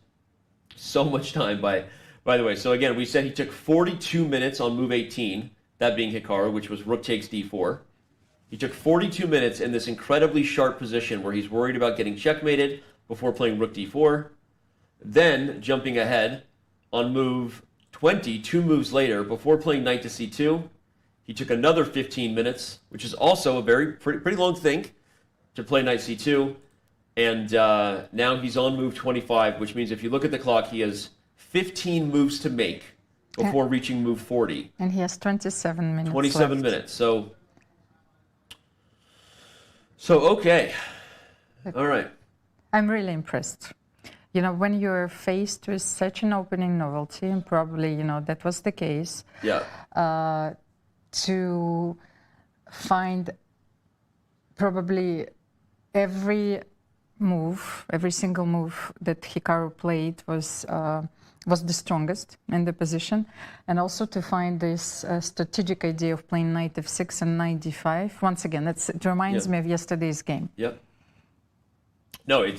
so much time by the way. So again, we said he took 42 minutes on move 18, that being Hikaru, which was rook takes d4. He took 42 minutes in this incredibly sharp position where he's worried about getting checkmated before playing rook d4. Then, jumping ahead on move 20, 2 moves later, before playing knight to c2, he took another 15 minutes, which is also a pretty long think, to play knight c2. And now he's on move 25, which means if you look at the clock, he has 15 moves to make before reaching move 40. And he has 27 minutes 27 left. minutes. So okay. All right. I'm really impressed. You know, when you're faced with such an opening novelty, and probably, you know, that was the case, to find probably every single move that Hikaru played was the strongest in the position, and also to find this strategic idea of playing knight f6 and knight d5. Once again, it reminds me of yesterday's game. Yep. No,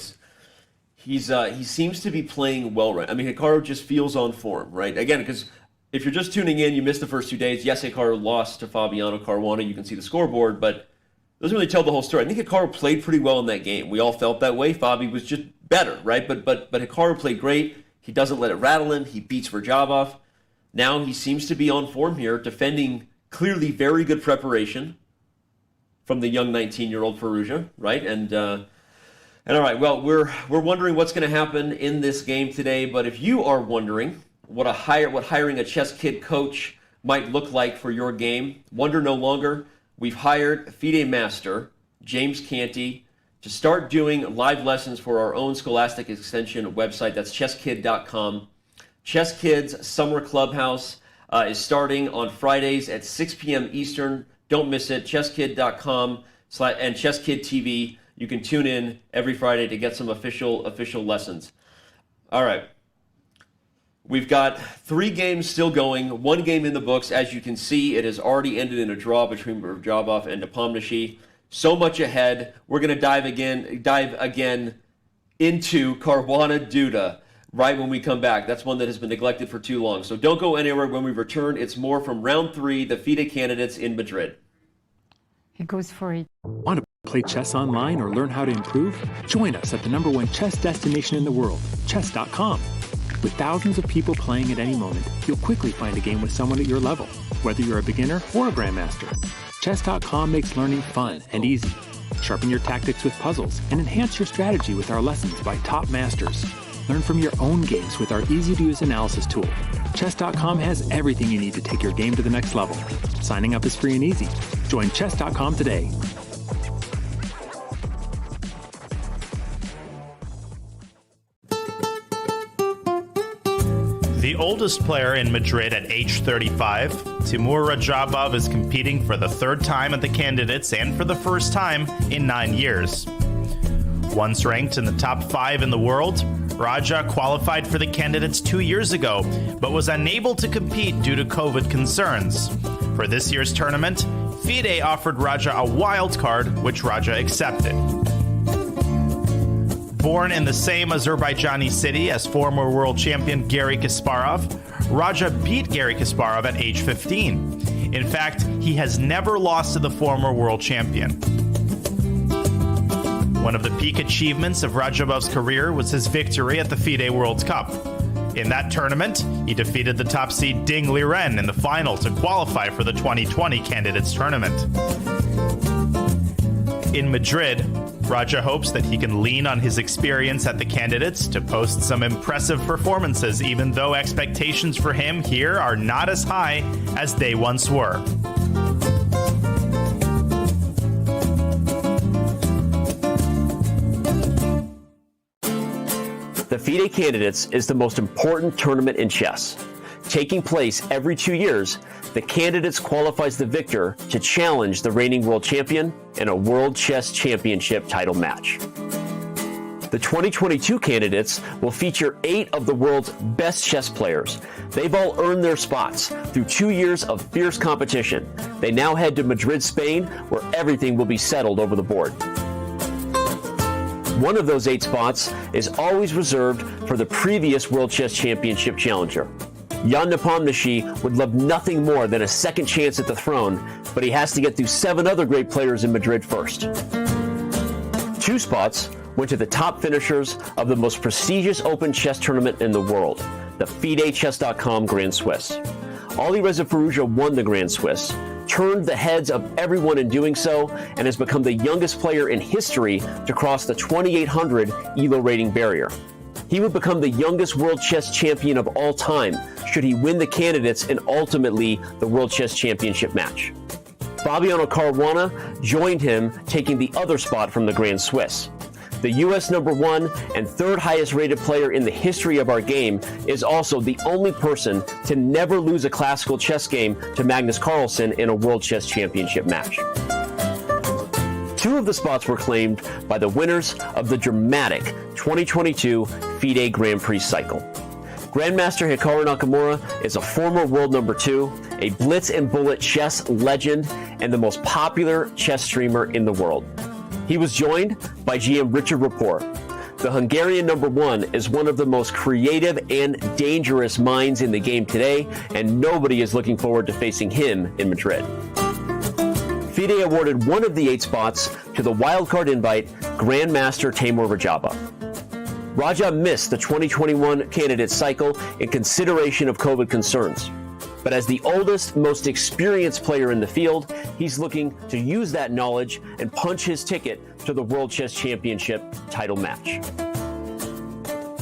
he seems to be playing well, right? I mean, Hikaru just feels on form, right? Again, because if you're just tuning in, you missed the first 2 days. Yes, Hikaru lost to Fabiano Caruana. You can see the scoreboard, but it doesn't really tell the whole story. I think Hikaru played pretty well in that game. We all felt that way. Fabi was just better, right? But Hikaru played great. He doesn't let it rattle him. He beats Radjabov. Now he seems to be on form here, defending clearly very good preparation from the young 19-year-old Firouzja, right? And all right, well, we're wondering what's going to happen in this game today. But if you are wondering what hiring a chess kid coach might look like for your game, wonder no longer. We've hired FIDE master James Canty to start doing live lessons for our own Scholastic Extension website. That's chesskid.com. Chess Kids Summer Clubhouse is starting on Fridays at 6 p.m. Eastern. Don't miss it. chesskid.com and ChessKid TV. You can tune in every Friday to get some official lessons. All right. We've got 3 games still going, 1 game in the books. As you can see, it has already ended in a draw between Radjabov and Nepomniachtchi. So much ahead. We're going to dive again into Caruana Duda right when we come back. That's one that has been neglected for too long. So don't go anywhere. When we return, it's more from round 3, the FIDE candidates in Madrid. He goes for it. Want to play chess online or learn how to improve? Join us at the #1 chess destination in the world, chess.com. With thousands of people playing at any moment, you'll quickly find a game with someone at your level, whether you're a beginner or a grandmaster. Chess.com makes learning fun and easy. Sharpen your tactics with puzzles and enhance your strategy with our lessons by top masters. Learn from your own games with our easy-to-use analysis tool. Chess.com has everything you need to take your game to the next level. Signing up is free and easy. Join Chess.com today. The oldest player in Madrid at age 35, Timur Radjabov is competing for the 3rd time at the candidates and for the first time in 9 years. Once ranked in the top 5 in the world, Radja qualified for the candidates 2 years ago, but was unable to compete due to COVID concerns. For this year's tournament, FIDE offered Radja a wild card, which Radja accepted. Born in the same Azerbaijani city as former world champion Garry Kasparov, Radja beat Garry Kasparov at age 15. In fact, he has never lost to the former world champion. One of the peak achievements of Radjabov's career was his victory at the FIDE World Cup. In that tournament, he defeated the top seed Ding Liren in the final to qualify for the 2020 Candidates Tournament. In Madrid, Radja hopes that he can lean on his experience at the candidates to post some impressive performances, even though expectations for him here are not as high as they once were. The FIDE Candidates is the most important tournament in chess. taking place every 2 years, the candidates qualifies the victor to challenge the reigning world champion in a World Chess Championship title match. The 2022 candidates will feature 8 of the world's best chess players. They've all earned their spots through 2 years of fierce competition. They now head to Madrid, Spain, where everything will be settled over the board. One of those 8 spots is always reserved for the previous World Chess Championship challenger. Jan Nepomniachtchi would love nothing more than a second chance at the throne, but he has to get through 7 other great players in Madrid first. 2 spots went to the top finishers of the most prestigious open chess tournament in the world, the FIDE Chess.com Grand Swiss. Alireza Firouzja won the Grand Swiss, turned the heads of everyone in doing so, and has become the youngest player in history to cross the 2,800 ELO rating barrier. He would become the youngest World Chess Champion of all time should he win the candidates and ultimately the World Chess Championship match. Fabiano Caruana joined him, taking the other spot from the Grand Swiss. The US #1 and 3rd highest rated player in the history of our game is also the only person to never lose a classical chess game to Magnus Carlsen in a World Chess Championship match. 2 of the spots were claimed by the winners of the dramatic 2022 FIDE Grand Prix cycle. Grandmaster Hikaru Nakamura is a former world #2, a blitz and bullet chess legend, and the most popular chess streamer in the world. He was joined by GM Richard Rapport. The Hungarian #1 is one of the most creative and dangerous minds in the game today, and nobody is looking forward to facing him in Madrid. FIDE awarded one of the 8 spots to the wildcard invite Grandmaster Timur Radjabov. Raja missed the 2021 candidate cycle in consideration of COVID concerns. But as the oldest, most experienced player in the field, he's looking to use that knowledge and punch his ticket to the World Chess Championship title match.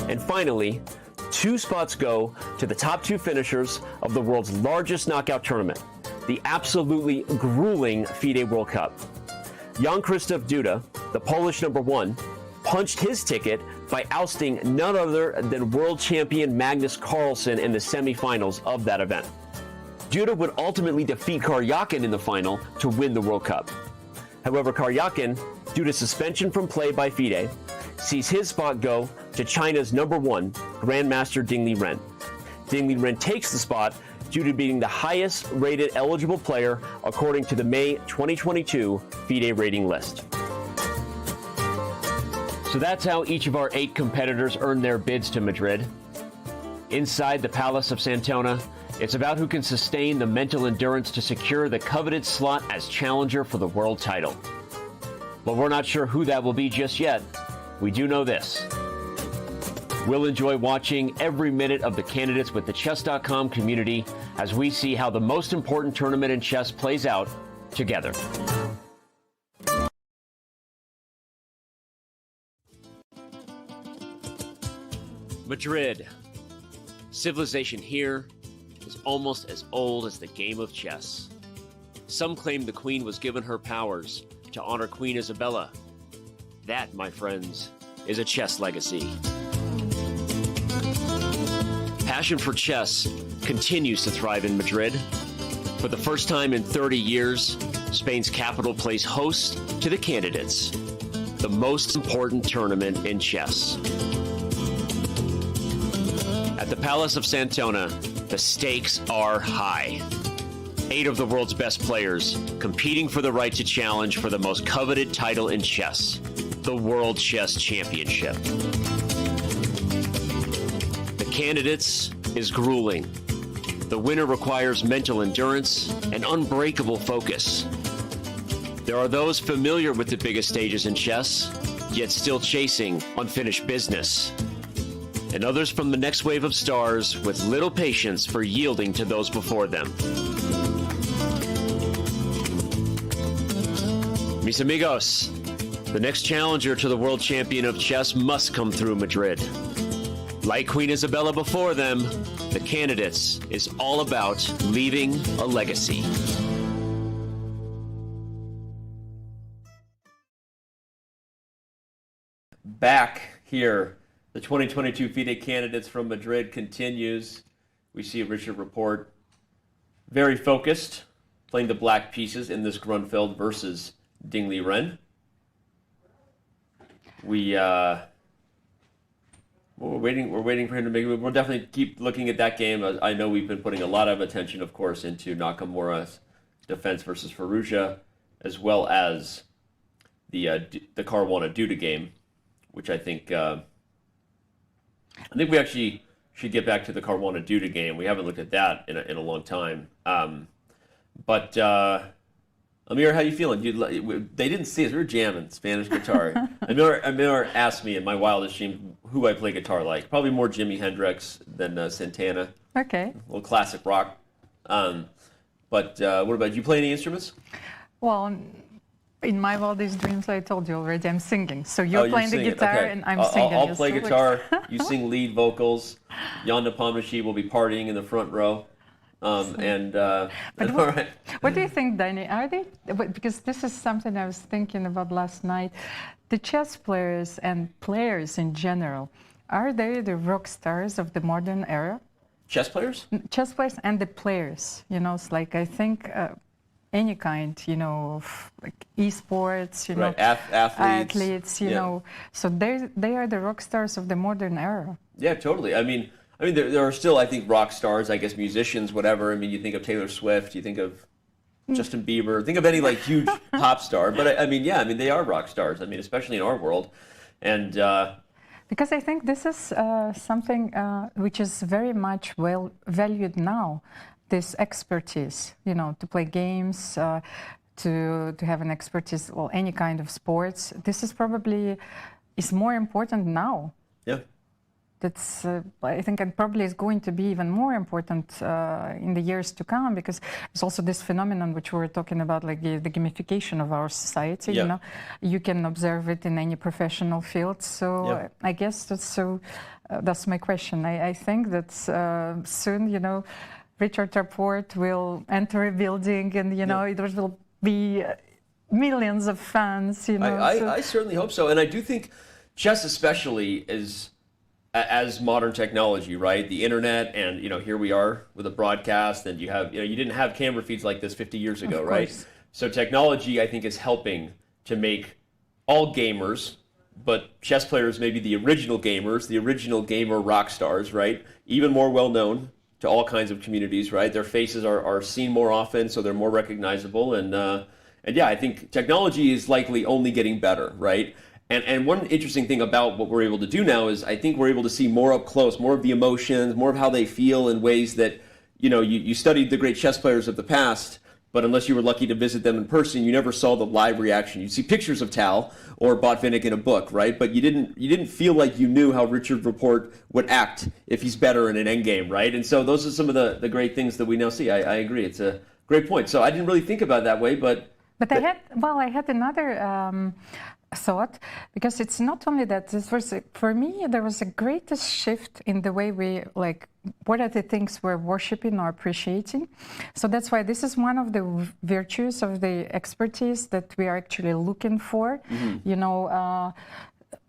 And finally, 2 spots go to the top 2 finishers of the world's largest knockout tournament, the absolutely grueling FIDE World Cup. Jan-Krzysztof Duda, the Polish #1, punched his ticket by ousting none other than world champion Magnus Carlsen in the semifinals of that event. Duda would ultimately defeat Karyakin in the final to win the World Cup. However, Karyakin, due to suspension from play by FIDE, sees his spot go to China's #1, Grandmaster Liren. Liren takes the spot due to being the highest rated eligible player according to the May 2022 FIDE rating list. So that's how each of our 8 competitors earned their bids to Madrid. Inside the Palace of Santona, it's about who can sustain the mental endurance to secure the coveted slot as challenger for the world title. But we're not sure who that will be just yet. We do know this. We'll enjoy watching every minute of the candidates with the Chess.com community as we see how the most important tournament in chess plays out together. Madrid. Civilization here is almost as old as the game of chess. Some claim the queen was given her powers to honor Queen Isabella. That, my friends, is a chess legacy. Passion for chess continues to thrive in Madrid. For the first time in 30 years, Spain's capital plays host to the candidates, the most important tournament in chess. At the Palace of Santona, the stakes are high. 8 of the world's best players competing for the right to challenge for the most coveted title in chess, the World Chess Championship. The candidates is grueling. The winner requires mental endurance and unbreakable focus. There are those familiar with the biggest stages in chess, yet still chasing unfinished business. And others from the next wave of stars with little patience for yielding to those before them. Mis amigos, the next challenger to the world champion of chess must come through Madrid. Like Queen Isabella before them, the candidates is all about leaving a legacy. Back here, the 2022 FIDE Candidates from Madrid continues. We see Richard Rapport very focused, playing the black pieces in this Grunfeld versus Liren. We're waiting for him to make it. We'll definitely keep looking at that game. I know we've been putting a lot of attention, of course, into Nakamura's defense versus Firouzja, as well as the Caruana Duda game, which I think we actually should get back to the Caruana Duda game. We haven't looked at that in a long time. But Amir, how you feeling? They didn't see us. We were jamming Spanish guitar. Amir asked me in my wildest dream who I play guitar like. Probably more Jimi Hendrix than Santona. Okay. A little classic rock. But what about you? Play any instruments? Well, in my wildest dreams, I told you already, I'm singing. So you're playing the guitar and I'm singing. I'll play guitar. You sing lead vocals. Jan Nepomniachtchi will be partying in the front row. All right. What do you think, Danny? Are they? Because this is something I was thinking about last night. The chess players and players in general, are they the rock stars of the modern era? Chess players? Chess players and the players. You know, it's like I think any kind, you know, of like esports, you know, athletes, you know. So they are the rock stars of the modern era. Yeah, totally. I mean, there are still, I think, rock stars, I guess, musicians, whatever. I mean, you think of Taylor Swift, you think of Justin Bieber, think of any, like, huge pop star. But, they are rock stars, especially in our world. And because I think this is something which is very much well valued now, this expertise, you know, to play games, to have an expertise, well, any kind of sports. This is probably is more important now. Yeah. That's, I think it probably is going to be even more important in the years to come, because there's also this phenomenon which we were talking about, like the gamification of our society. Yeah. You know, you can observe it in any professional field. So Yeah. I guess that's my question. I think that soon, you know, Richard Rapport will enter a building, and you know, there will be millions of fans. You know, I certainly hope so, and I do think chess, especially, is as modern technology, right? The internet, and you know, here we are with a broadcast, and you didn't have camera feeds like this 50 years ago, right? So technology, I think, is helping to make all gamers, but chess players, maybe the original gamers, the original gamer rock stars, right? Even more well known to all kinds of communities, right? Their faces are seen more often, so they're more recognizable, and yeah, I think technology is likely only getting better, right? And one interesting thing about what we're able to do now is I think we're able to see more up close, more of the emotions, more of how they feel in ways that, you know, you studied the great chess players of the past, but unless you were lucky to visit them in person, you never saw the live reaction. You'd see pictures of Tal or Botvinnik in a book, right? But you didn't feel like you knew how Richard Rapport would act if he's better in an endgame, right? And so those are some of the great things that we now see. I agree. It's a great point. So I didn't really think about it that way, but I had another thought, because it's not only that. This was for me, there was a greatest shift in the way we, like, what are the things we're worshiping or appreciating. So that's why this is one of the virtues of the expertise that we are actually looking for. You know,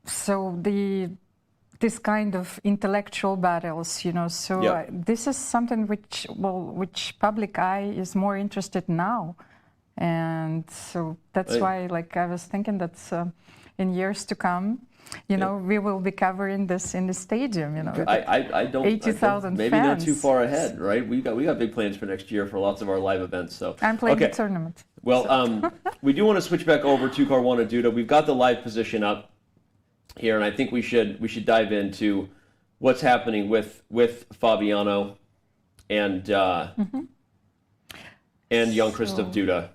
so this kind of intellectual battles, you know. So this is something which public eye is more interested now. And so that's why, like, I was thinking that in years to come, you know, we will be covering this in the stadium. You know, I don't 80,000 maybe fans. not too far ahead, right? We got big plans for next year for lots of our live events. So I'm playing the tournament. Well, we do want to switch back over to Caruana Duda. We've got the live position up here, and I think we should dive into what's happening with Fabiano and Jan-Krzysztof Duda.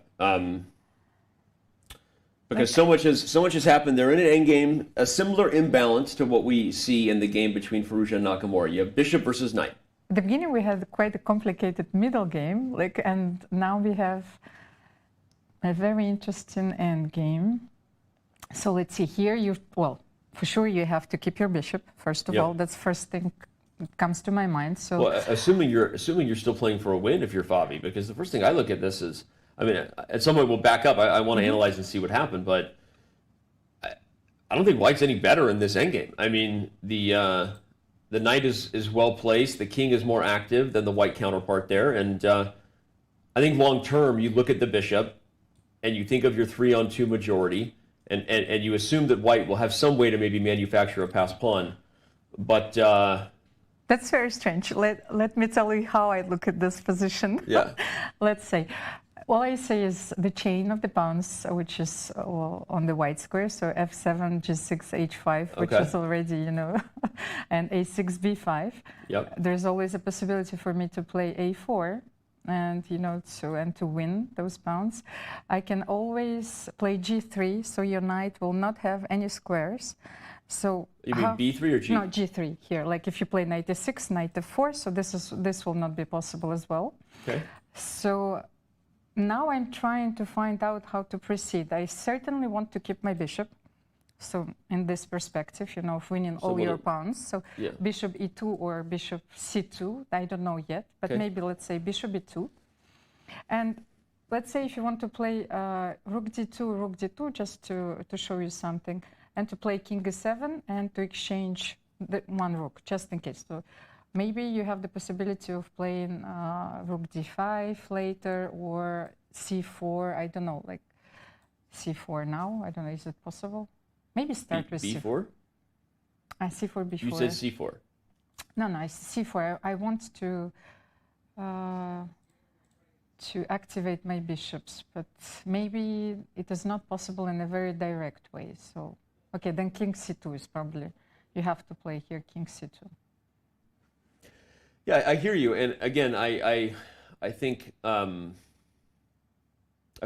Because so much has happened. They're in an endgame, a similar imbalance to what we see in the game between Firouzja and Nakamura. You have bishop versus knight. At the beginning, we had quite a complicated middle game, and now we have a very interesting end game. So let's see here. For sure, you have to keep your bishop first of all. That's the first thing that comes to my mind. So, well, assuming you're still playing for a win if you're Fabi, because the first thing I look at this is, I mean, at some point we'll back up. I want to analyze and see what happened, but I don't think White's any better in this endgame. I mean, the knight is well placed. The king is more active than the white counterpart there. And I think long term, you look at the bishop and you think of your 3-on-2 majority, and you assume that white will have some way to maybe manufacture a passed pawn. But that's very strange. Let me tell you how I look at this position. Yeah. Let's say, all I say is the chain of the pawns, which is on the white square, so f7, g6, h5, which is already, and a6, b5. Yep. There's always a possibility for me to play a4, and and to win those pawns. I can always play g3, so your knight will not have any squares. So you mean b3 or g? No, g3 here. Like if you play knight a6, knight a4, so this will not be possible as well. Okay. So now I'm trying to find out how to proceed. I certainly want to keep my bishop. So in this perspective, of winning all your pawns. So bishop e2 or bishop c2, I don't know yet, but maybe let's say bishop e2. And let's say if you want to play rook d2, just to show you something, and to play king e7 and to exchange the one rook, just in case. So maybe you have the possibility of playing rook d5 later or c4, I don't know, like c4 now. I don't know, is it possible? Maybe start with b4? c4, b4. You said c4. No, c4. I want to activate my bishops, but maybe it is not possible in a very direct way. So, okay, then king c2 is probably, you have to play here king c2. Yeah, I hear you. And again, I think I've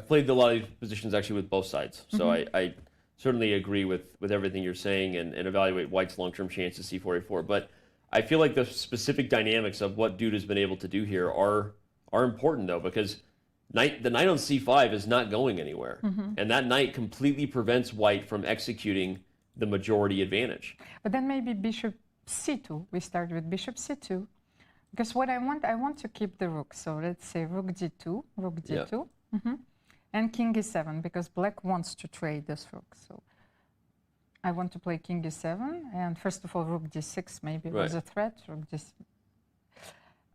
played a lot of these positions actually with both sides. So I certainly agree with everything you're saying and evaluate white's long-term chances c4, a4. But I feel like the specific dynamics of what Duda's been able to do here are important, though, because the knight on c5 is not going anywhere. And that knight completely prevents white from executing the majority advantage. But then maybe bishop c2. We start with bishop c2. Because what I want to keep the rook. So let's say rook d2, and king e7, because black wants to trade this rook. So I want to play king e7, and first of all, rook d6 maybe was a threat. Rook d6.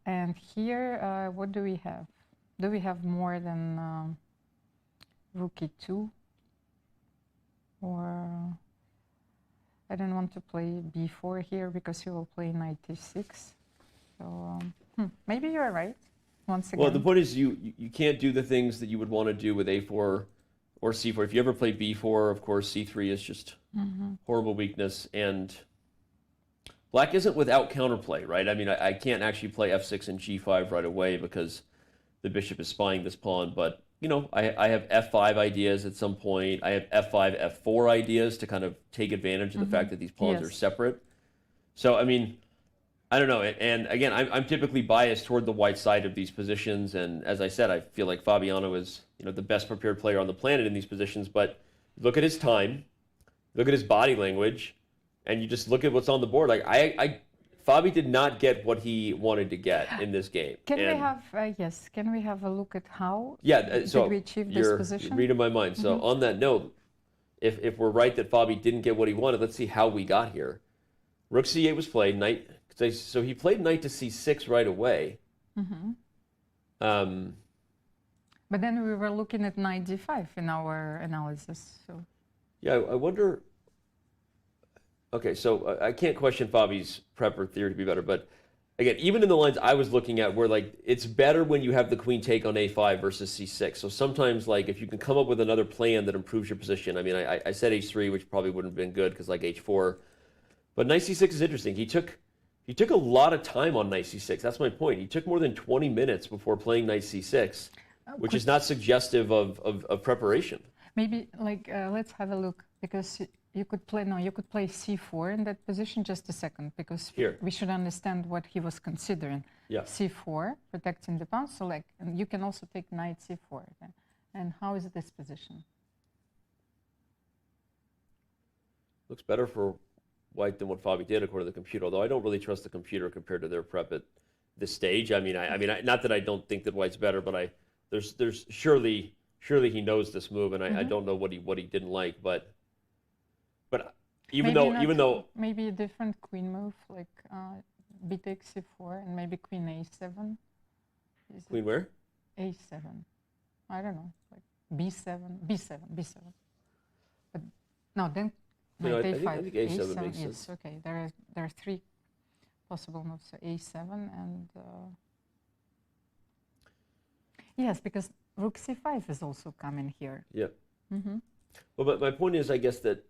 And here, what do we have? Do we have more than rook e2? Or I don't want to play b4 here because he will play knight e6. So maybe you're right. Once again. Well, the point is you can't do the things that you would want to do with a4 or c4. If you ever play b4, of course, c3 is just horrible weakness. And black isn't without counterplay, right? I mean, I can't actually play f6 and g5 right away because the bishop is spying this pawn. But, I have f5 ideas at some point. I have f5, f4 ideas to kind of take advantage of the fact that these pawns are separate. So, I mean, I don't know. And again, I'm typically biased toward the white side of these positions. And as I said, I feel like Fabiano is, the best prepared player on the planet in these positions. But look at his time, look at his body language, and you just look at what's on the board. Like Fabi did not get what he wanted to get in this game. Can we have Can we have a look at how so did we achieve this position? You're reading my mind. So on that note, if we're right that Fabi didn't get what he wanted, let's see how we got here. Rook c8 was played. Knight. So he played knight to c6 right away. But then we were looking at knight d5 in our analysis. So yeah, I wonder. Okay, so I can't question Fabi's prep or theory to be better, but again, even in the lines I was looking at, where like it's better when you have the queen take on a5 versus c6. So sometimes, like if you can come up with another plan that improves your position. I mean, I said h3, which probably wouldn't have been good because like h4, but knight c6 is interesting. He took a lot of time on knight c6. That's my point. He took more than 20 minutes before playing knight c6, which is not suggestive of preparation. Maybe let's have a look, because you could play c4 in that position. Just a second, because we should understand what he was considering. C4, protecting the pawn. So and you can also take knight c4 then. And how is this position? Looks better for white than what Fabi did according to the computer, although I don't really trust the computer compared to their prep at this stage. I mean, not that I don't think that white's better, but there's surely he knows this move, and I don't know what he didn't like, but Even Maybe though maybe a different queen move, like b takes c4 and maybe queen a7. Queen where? A7. I don't know, like b7. But no, then No, knight a5. I think A7 makes yes, sense. okay. There are three possible moves. So a7 and yes, because rook c5 is also coming here. Yeah. Mm-hmm. Well, but my point is, I guess that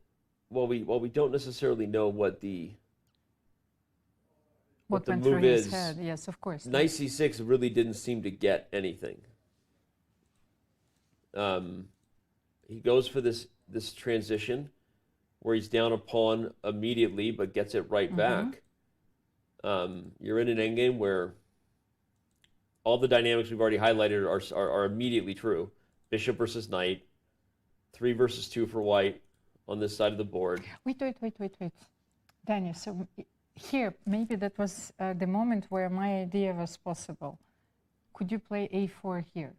while we don't necessarily know what the What move is, head. Yes, of course. knight c6 really didn't seem to get anything. He goes for this transition where he's down a pawn immediately but gets it right back. You're in an endgame where all the dynamics we've already highlighted are immediately true. Bishop versus knight, 3 versus 2 for white on this side of the board. Wait. Daniel, so here, maybe that was the moment where my idea was possible. Could you play a4 here?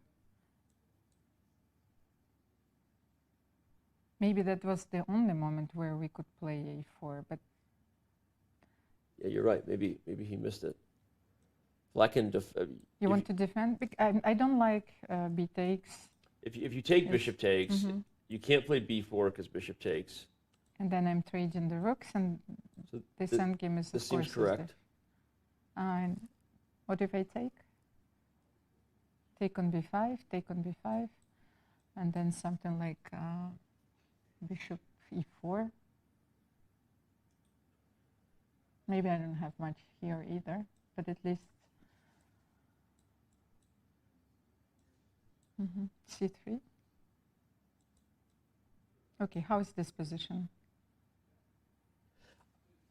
Maybe that was the only moment where we could play a4, but... Yeah, you're right. Maybe he missed it. Black can you want to defend? I don't like b takes. If you take bishop takes, you can't play b4 because bishop takes. And then I'm trading the rooks, and so this endgame is, this of course... seems correct. And what if I take? Take on b5, take on b5, and then something like bishop e4. Maybe I don't have much here either, but at least c3. Okay, how is this position?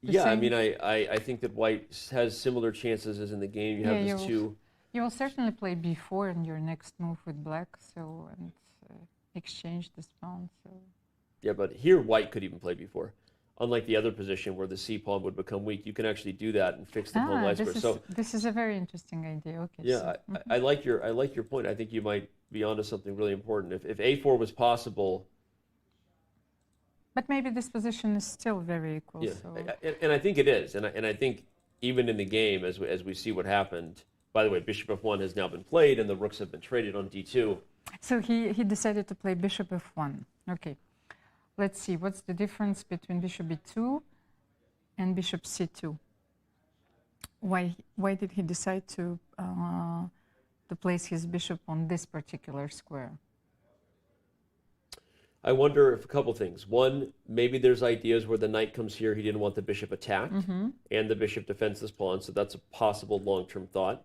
Yeah, I mean, I think that white has similar chances as in the game. You have this two. You will certainly play b4 in your next move with black, so and exchange this pawn. So. Yeah, but here white could even play b4. Unlike the other position where the c pawn would become weak, you can actually do that and fix the pawn light square. So this is a very interesting idea. Okay. Yeah, so, I like your point. I think you might be onto something really important. If a4 was possible. But maybe this position is still very equal. Yeah, so. and I think it is. And I think even in the game, as we see what happened. By the way, bishop f1 has now been played, and the rooks have been traded on d2. So he decided to play bishop f1. Okay. Let's see, what's the difference between bishop b2 and bishop c2? Why did he decide to place his bishop on this particular square? I wonder if a couple things. One, maybe there's ideas where the knight comes here, he didn't want the bishop attacked, and the bishop defends this pawn, so that's a possible long-term thought.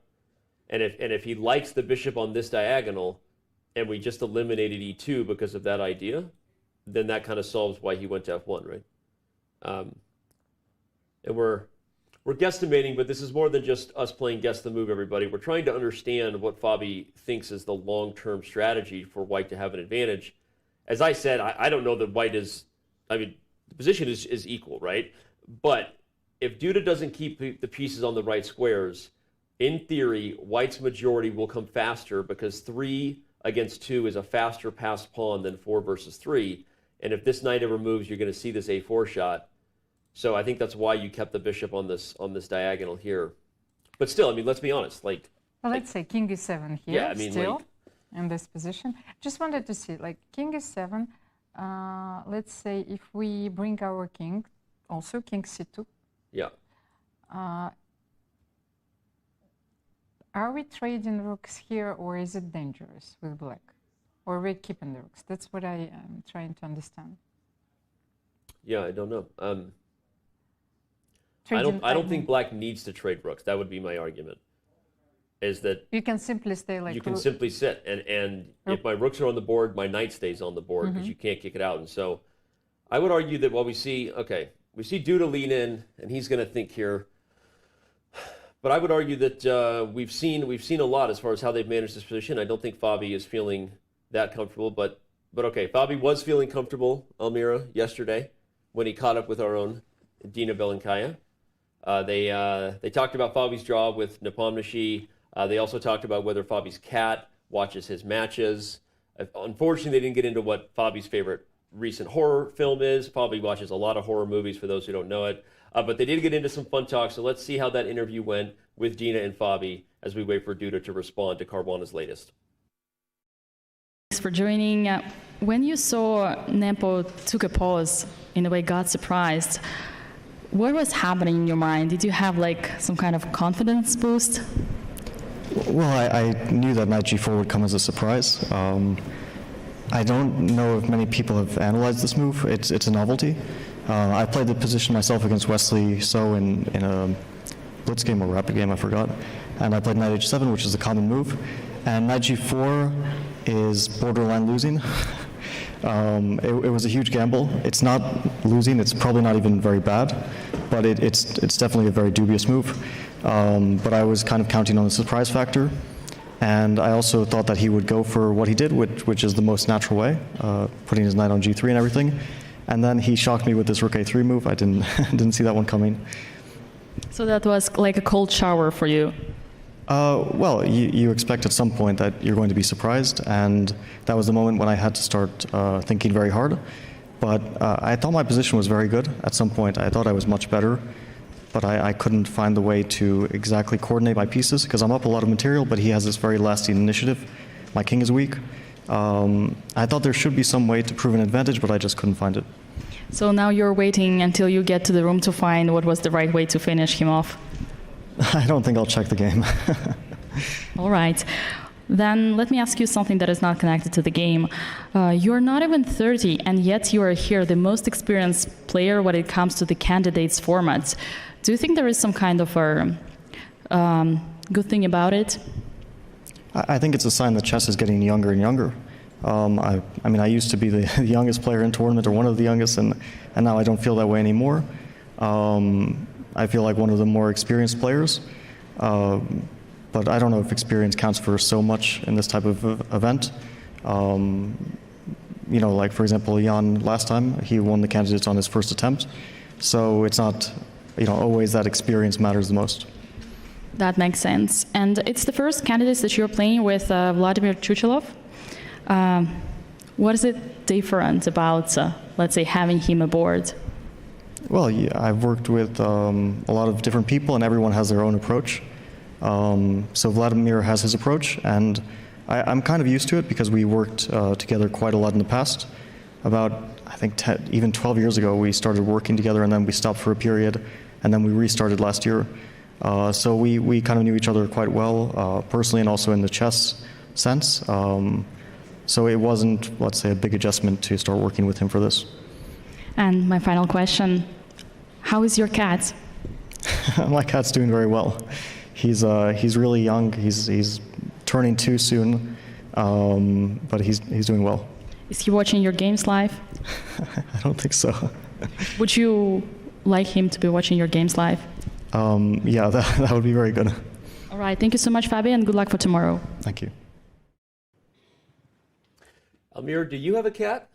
And if he likes the bishop on this diagonal, and we just eliminated e2 because of that idea, then that kind of solves why he went to f1, right? And we're guesstimating, but this is more than just us playing guess the move, everybody. We're trying to understand what Fabi thinks is the long-term strategy for white to have an advantage. As I said, I don't know that white is... I mean, the position is equal, right? But if Duda doesn't keep the pieces on the right squares, in theory, white's majority will come faster because 3 against 2 is a faster passed pawn than 4 versus 3. And if this knight ever moves, you're going to see this a4 shot. So I think that's why you kept the bishop on this diagonal here. But still, I mean, let's be honest. Well, let's say king e7 here. Yeah, I mean, still in this position. Just wanted to see, king e7. Let's say if we bring our king, also king c2. Yeah. Are we trading rooks here, or is it dangerous with black? Or we're keeping the rooks? That's what I am trying to understand. Yeah, I don't know. I don't think black needs to trade rooks. That would be my argument. Is that you can simply stay you can simply sit, and if my rooks are on the board, my knight stays on the board because you can't kick it out. And so, I would argue that while we see Duda lean in, and he's going to think here. But I would argue that we've seen a lot as far as how they've managed this position. I don't think Fabi is feeling that comfortable, but okay, Fabi was feeling comfortable, Almira, yesterday when he caught up with our own Dina Belenkaya. They talked about Fabi's draw with Nepomniachtchi. They also talked about whether Fabi's cat watches his matches. Unfortunately, they didn't get into what Fabi's favorite recent horror film is. Fabi watches a lot of horror movies, for those who don't know it. But they did get into some fun talk, so let's see how that interview went with Dina and Fabi as we wait for Duda to respond to Caruana's latest. Thanks for joining. When you saw Nepo took a pause, in a way got surprised, what was happening in your mind? Did you have like some kind of confidence boost? Well, I knew that knight g4 would come as a surprise. I don't know if many people have analyzed this move. It's a novelty. I played the position myself against Wesley So in a blitz game or rapid game, I forgot. And I played knight h7, which is a common move. And knight g4 is borderline losing. It was a huge gamble. It's not losing. It's probably not even very bad, but it's definitely a very dubious move. But I was kind of counting on the surprise factor. And I also thought that he would go for what he did, which is the most natural way, putting his knight on g3 and everything. And then he shocked me with this rook a3 move. I didn't see that one coming. So that was like a cold shower for you? Well, you expect at some point that you're going to be surprised, and that was the moment when I had to start thinking very hard. But I thought my position was very good at some point. I thought I was much better, but I couldn't find the way to exactly coordinate my pieces because I'm up a lot of material, but he has this very lasting initiative. My king is weak. I thought there should be some way to prove an advantage, but I just couldn't find it. So now you're waiting until you get to the room to find what was the right way to finish him off? I don't think I'll check the game. All right. Then let me ask you something that is not connected to the game. You're not even 30, and yet you are here, the most experienced player when it comes to the candidates formats. Do you think there is some kind of a good thing about it? I think it's a sign that chess is getting younger and younger. I mean, I used to be the youngest player in tournament, or one of the youngest, and now I don't feel that way anymore. I feel like one of the more experienced players, but I don't know if experience counts for so much in this type of event. You know, like for example, Jan last time, he won the candidates on his first attempt. So it's not, you know, always that experience matters the most. That makes sense. And it's the first candidates that you're playing with Vladimir Chuchilov. What is it different about, let's say, having him aboard? Well, yeah, I've worked with a lot of different people, and everyone has their own approach. So Vladimir has his approach, and I'm kind of used to it because we worked together quite a lot in the past. About, I think, even 12 years ago, we started working together, and then we stopped for a period, and then we restarted last year. So we kind of knew each other quite well, personally and also in the chess sense. So it wasn't, let's say, a big adjustment to start working with him for this. And my final question, how is your cat? My cat's doing very well. He's really young. He's turning 2 soon, but he's doing well. Is he watching your games live? I don't think so. Would you like him to be watching your games live? Yeah, that would be very good. All right, thank you so much, Fabi, and good luck for tomorrow. Thank you. Almir, do you have a cat?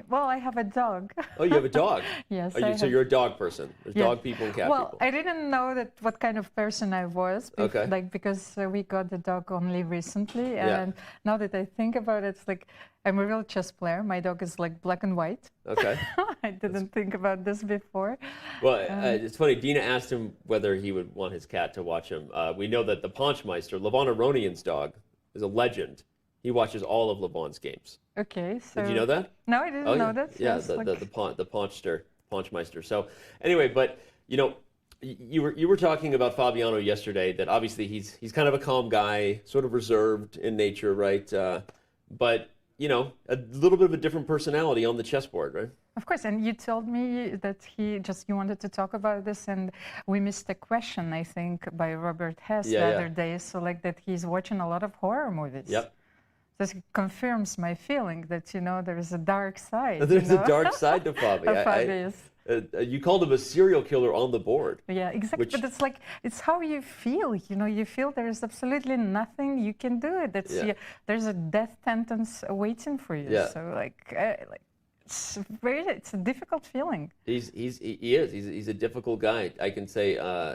Well, I have a dog. Oh, you have a dog? Yes. So you're a dog person. There's dog people and cat people. Well, I didn't know what kind of person I was. Okay. Like, because we got the dog only recently. And now that I think about it, it's like I'm a real chess player. My dog is like black and white. Okay. I didn't think about this before. Well, it's funny. Dina asked him whether he would want his cat to watch him. We know that the Ponchmeister, Levon Aronian's dog, is a legend. He watches all of Levon's games. Okay, so... Did you know that? No, I didn't know that. Yeah, yes, the Ponchmeister. So anyway, but you know, you were talking about Fabiano yesterday, that obviously he's kind of a calm guy, sort of reserved in nature, right? But you know, a little bit of a different personality on the chessboard, right? Of course, and you told me that you wanted to talk about this, and we missed a question, I think, by Robert Hess the other day. So like that he's watching a lot of horror movies. Yep. This confirms my feeling that, you know, there is a dark side. There's a dark side to Fabi. You called him a serial killer on the board. Yeah, exactly. But it's like, it's how you feel. You know, you feel there is absolutely nothing you can do. There's a death sentence waiting for you. Yeah. So like it's a difficult feeling. He is. He's a difficult guy. I can say,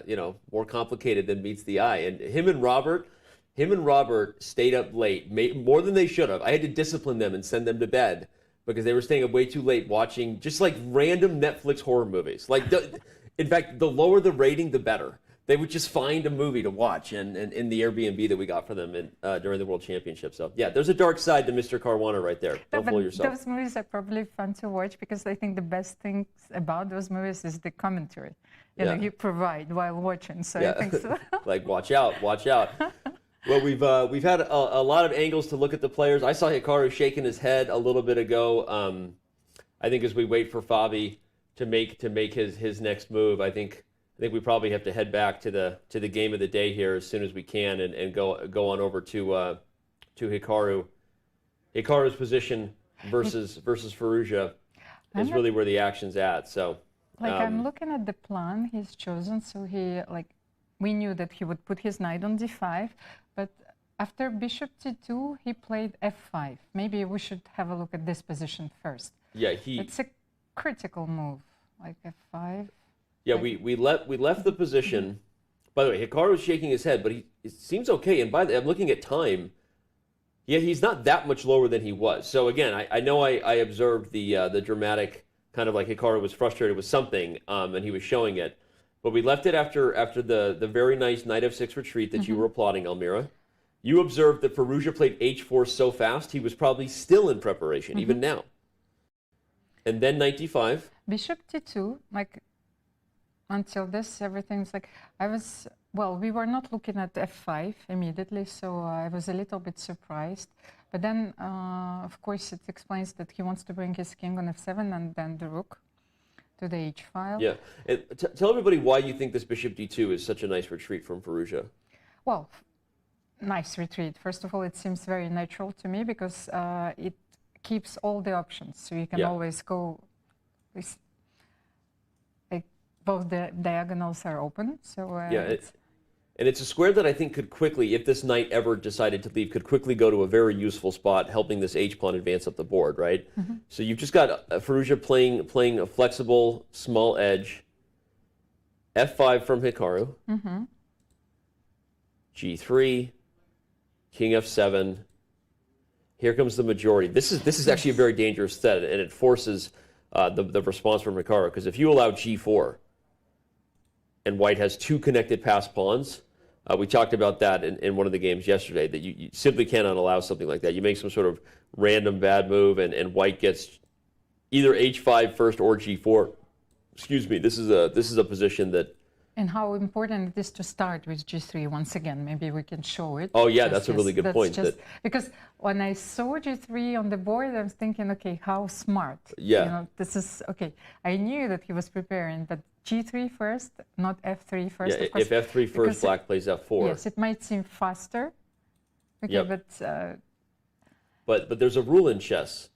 you know, more complicated than meets the eye. And him and Robert stayed up late, more than they should have. I had to discipline them and send them to bed. because they were staying up way too late watching just like random Netflix horror movies. Like, in fact, the lower the rating, the better. They would just find a movie to watch, and in the Airbnb that we got for them during the World Championship. So yeah, there's a dark side to Mr. Caruana right there. Don't fool yourself. Those movies are probably fun to watch because I think the best things about those movies is the commentary you provide while watching. So I think so. Like, watch out, watch out. Well, we've had a lot of angles to look at the players. I saw Hikaru shaking his head a little bit ago. I think as we wait for Fabi to make his next move, I think we probably have to head back to the game of the day here as soon as we can and go on over to Hikaru. Hikaru's position versus Firouzja is really where the action's at. So, I'm looking at the plan he's chosen. So we knew that he would put his knight on d5, but after bishop t2, he played f5. Maybe we should have a look at this position first. Yeah, it's a critical move, like f5. Yeah, we left the position. By the way, Hikaru's shaking his head, but it seems okay. And I'm looking at time. Yeah, he's not that much lower than he was. So again, I know I observed the dramatic kind of like Hikaru was frustrated with something, and he was showing it. But we left it after the very nice knight f6 retreat that you were applauding, Almira. You observed that Firouzja played h4 so fast, he was probably still in preparation, even now. And then knight d5. Bishop t2, until this, everything's we were not looking at f5 immediately, so I was a little bit surprised. But then, of course, it explains that he wants to bring his king on f7 and then the rook to the h file. Yeah. Tell everybody why you think this bishop d2 is such a nice retreat from Firouzja. Well, nice retreat. First of all, it seems very natural to me because it keeps all the options. So you can always go, both the diagonals are open. So and it's a square that I think could quickly, if this knight ever decided to leave, could quickly go to a very useful spot, helping this h-pawn advance up the board, right? So you've just got Firouzja playing a flexible, small edge, f5 from Hikaru, g3, king f7. Here comes the majority. This is actually a very dangerous set, and it forces the response from Hikaru, because if you allow g4, and white has two connected passed pawns, we talked about that in one of the games yesterday, that you simply cannot allow something like that. You make some sort of random bad move, and white gets either h5 first or g4. Excuse me. This is a position that. And how important it is to start with g3 once again. Maybe we can show it. Oh yeah, that's a really good point. Because when I saw g3 on the board, I was thinking, okay, how smart. Yeah. This is okay. I knew that he was preparing, but g3 first, not f3 first. Yeah, of course, if f3 first, black plays f4. Yes, it might seem faster. Okay, but there's a rule in chess.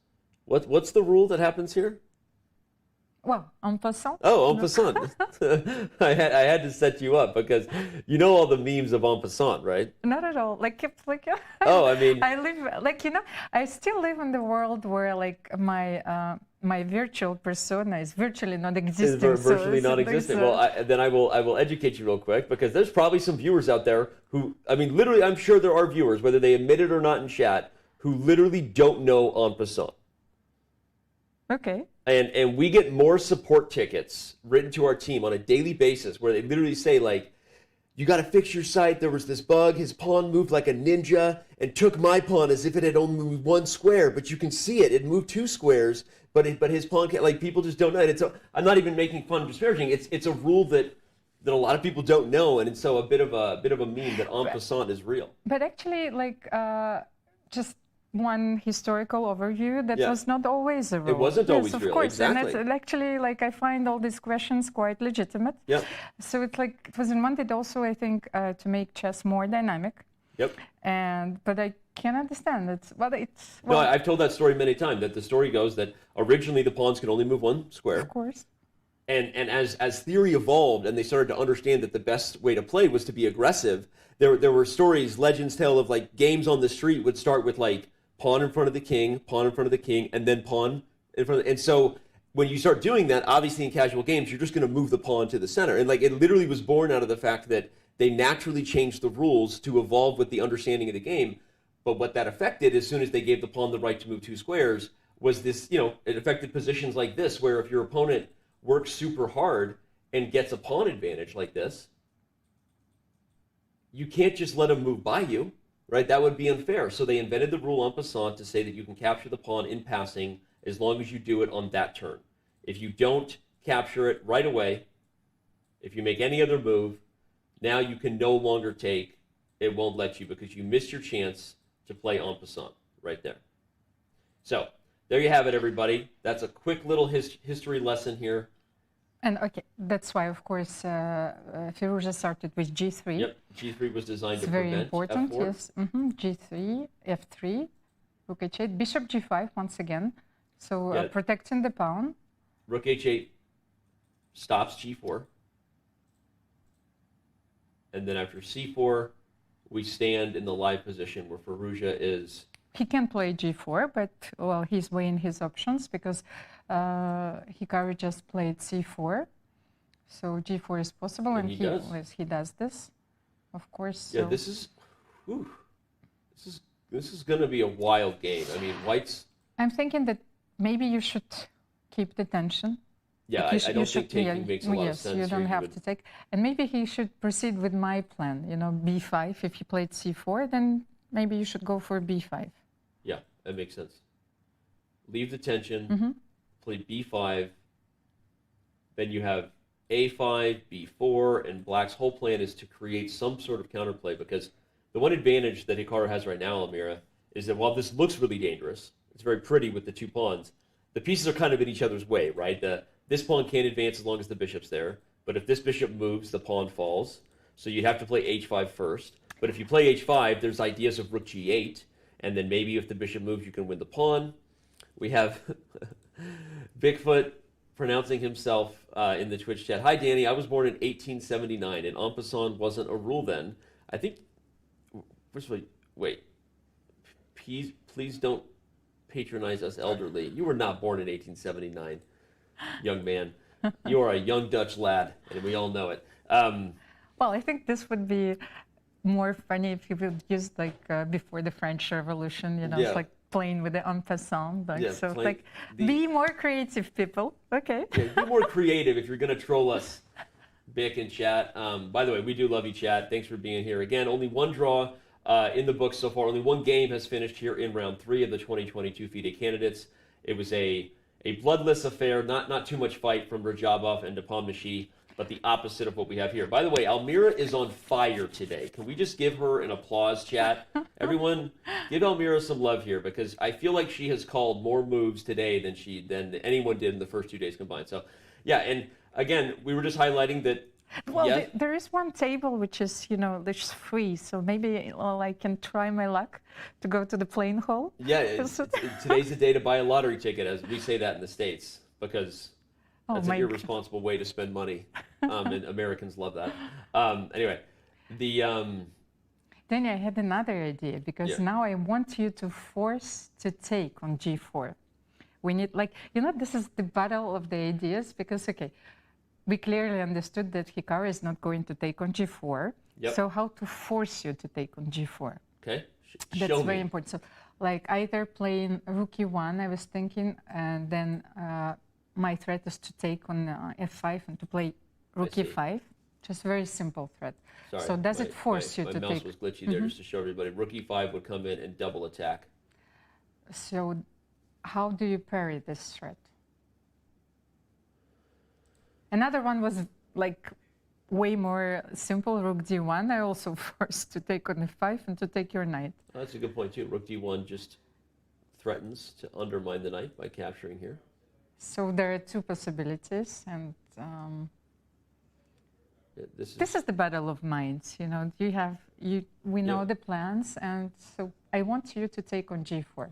What's the rule that happens here? Well, en passant. Oh, en passant. I had to set you up because you know all the memes of en passant, right? Not at all. Oh, I mean. I live I still live in the world where my virtual persona is virtually not existing. It's virtually non-existent. Well, then I will educate you real quick, because there's probably some viewers out there who, I mean, literally, I'm sure there are viewers, whether they admit it or not in chat, who literally don't know en passant. Okay. And we get more support tickets written to our team on a daily basis where they literally say, you got to fix your site. There was this bug. His pawn moved like a ninja and took my pawn as if it had only moved one square. But you can see it. It moved two squares, but his pawn can't. People just don't know it. I'm not even making fun of disparaging. It's a rule that a lot of people don't know, and it's so a bit of a meme that en passant is real. But actually, just one historical overview, that was not always a rule. It wasn't always of real, course. exactly. And actually, I find all these questions quite legitimate. Yep. So it was invented also, I think, to make chess more dynamic. Yep. But I can understand it. No, I've told that story many times. That the story goes that originally the pawns could only move one square. Of course. And as theory evolved and they started to understand that the best way to play was to be aggressive, there were stories, legends tell of games on the street would start with pawn in front of the king, pawn in front of the king, and then pawn in front of and so when you start doing that, obviously in casual games, you're just going to move the pawn to the center. And it literally was born out of the fact that they naturally changed the rules to evolve with the understanding of the game. But what that affected, as soon as they gave the pawn the right to move two squares, was this, it affected positions like this, where if your opponent works super hard and gets a pawn advantage like this, you can't just let him move by you, right? That would be unfair. So they invented the rule en passant to say that you can capture the pawn in passing as long as you do it on that turn. If you don't capture it right away, if you make any other move, now you can no longer take. It won't let you because you missed your chance to play en passant right there. So there you have it, everybody. That's a quick little history lesson here. And okay, that's why, of course, Firouzja started with G3. Yep, G3 was designed to very prevent important, F4. yes. G3, F3, Rook H8, Bishop G5 once again. So protecting the pawn. Rook H8 stops G4. And then after C4, we stand in the live position where Firouzja is. He can play G4, but, well, he's weighing his options because Hikaru just played C4. So G4 is possible, and he does this, of course. Yeah, so. this is going to be a wild game. I mean, White's... I'm thinking that maybe you should keep the tension. Yeah, I don't think taking makes a lot of sense. Yes, you don't have to take. And maybe he should proceed with my plan, B5. If he played C4, then maybe you should go for B5. Yeah, that makes sense. Leave the tension, play B5, then you have A5, B4, and Black's whole plan is to create some sort of counterplay, because the one advantage that Hikaru has right now, Almira, is that while this looks really dangerous, it's very pretty with the two pawns, the pieces are kind of in each other's way, right? This pawn can't advance as long as the bishop's there, but if this bishop moves, the pawn falls, so you'd have to play H5 first. But if you play H5, there's ideas of Rook G8, and then maybe if the bishop moves, you can win the pawn. We have Bigfoot pronouncing himself in the Twitch chat. Hi, Danny. I was born in 1879, and en passant wasn't a rule then. I think, first of all, wait. Please don't patronize us elderly. You were not born in 1879, young man. You are a young Dutch lad, and we all know it. Well, I think this would be more funny if you would use before the French Revolution, it's like playing with the en passant. Be more creative, people. Okay. Yeah, be more creative if you're going to troll us, Bick in chat. By the way, we do love you, chat. Thanks for being here. Again, only one draw in the book so far. Only one game has finished here in round 3 of the 2022 FIDE Candidates. It was a bloodless affair, not too much fight from Radjabov and Nepomniachtchi, but the opposite of what we have here. By the way, Almira is on fire today. Can we just give her an applause, chat? Everyone, give Almira some love here, because I feel like she has called more moves today than anyone did in the first 2 days combined. So, yeah, and again, we were just highlighting that. Well, there is one table which is, there's free, so maybe I can try my luck to go to the playing hall. Yeah, today's the day to buy a lottery ticket, as we say that in the States, because that's an irresponsible way to spend money, and Americans love that. Anyway, Danny, I had another idea, because now I want you to force to take on G4. We need, this is the battle of the ideas, because, we clearly understood that Hikaru is not going to take on G4. Yep. So how to force you to take on G4? Okay, That's very important. So, either playing Rook E1, I was thinking, and then my threat is to take on F5 and to play Rook E5. Just very simple threat. Sorry, so does it force you to take? My mouse was glitchy there, just to show everybody. Rook E5 would come in and double attack. So how do you parry this threat? Another one was way more simple, Rook D1. I also forced to take on F5 and to take your knight. Oh, that's a good point too. Rook D1 just threatens to undermine the knight by capturing here. So there are two possibilities, and this is the battle of minds. We know the plans, and so I want you to take on G4.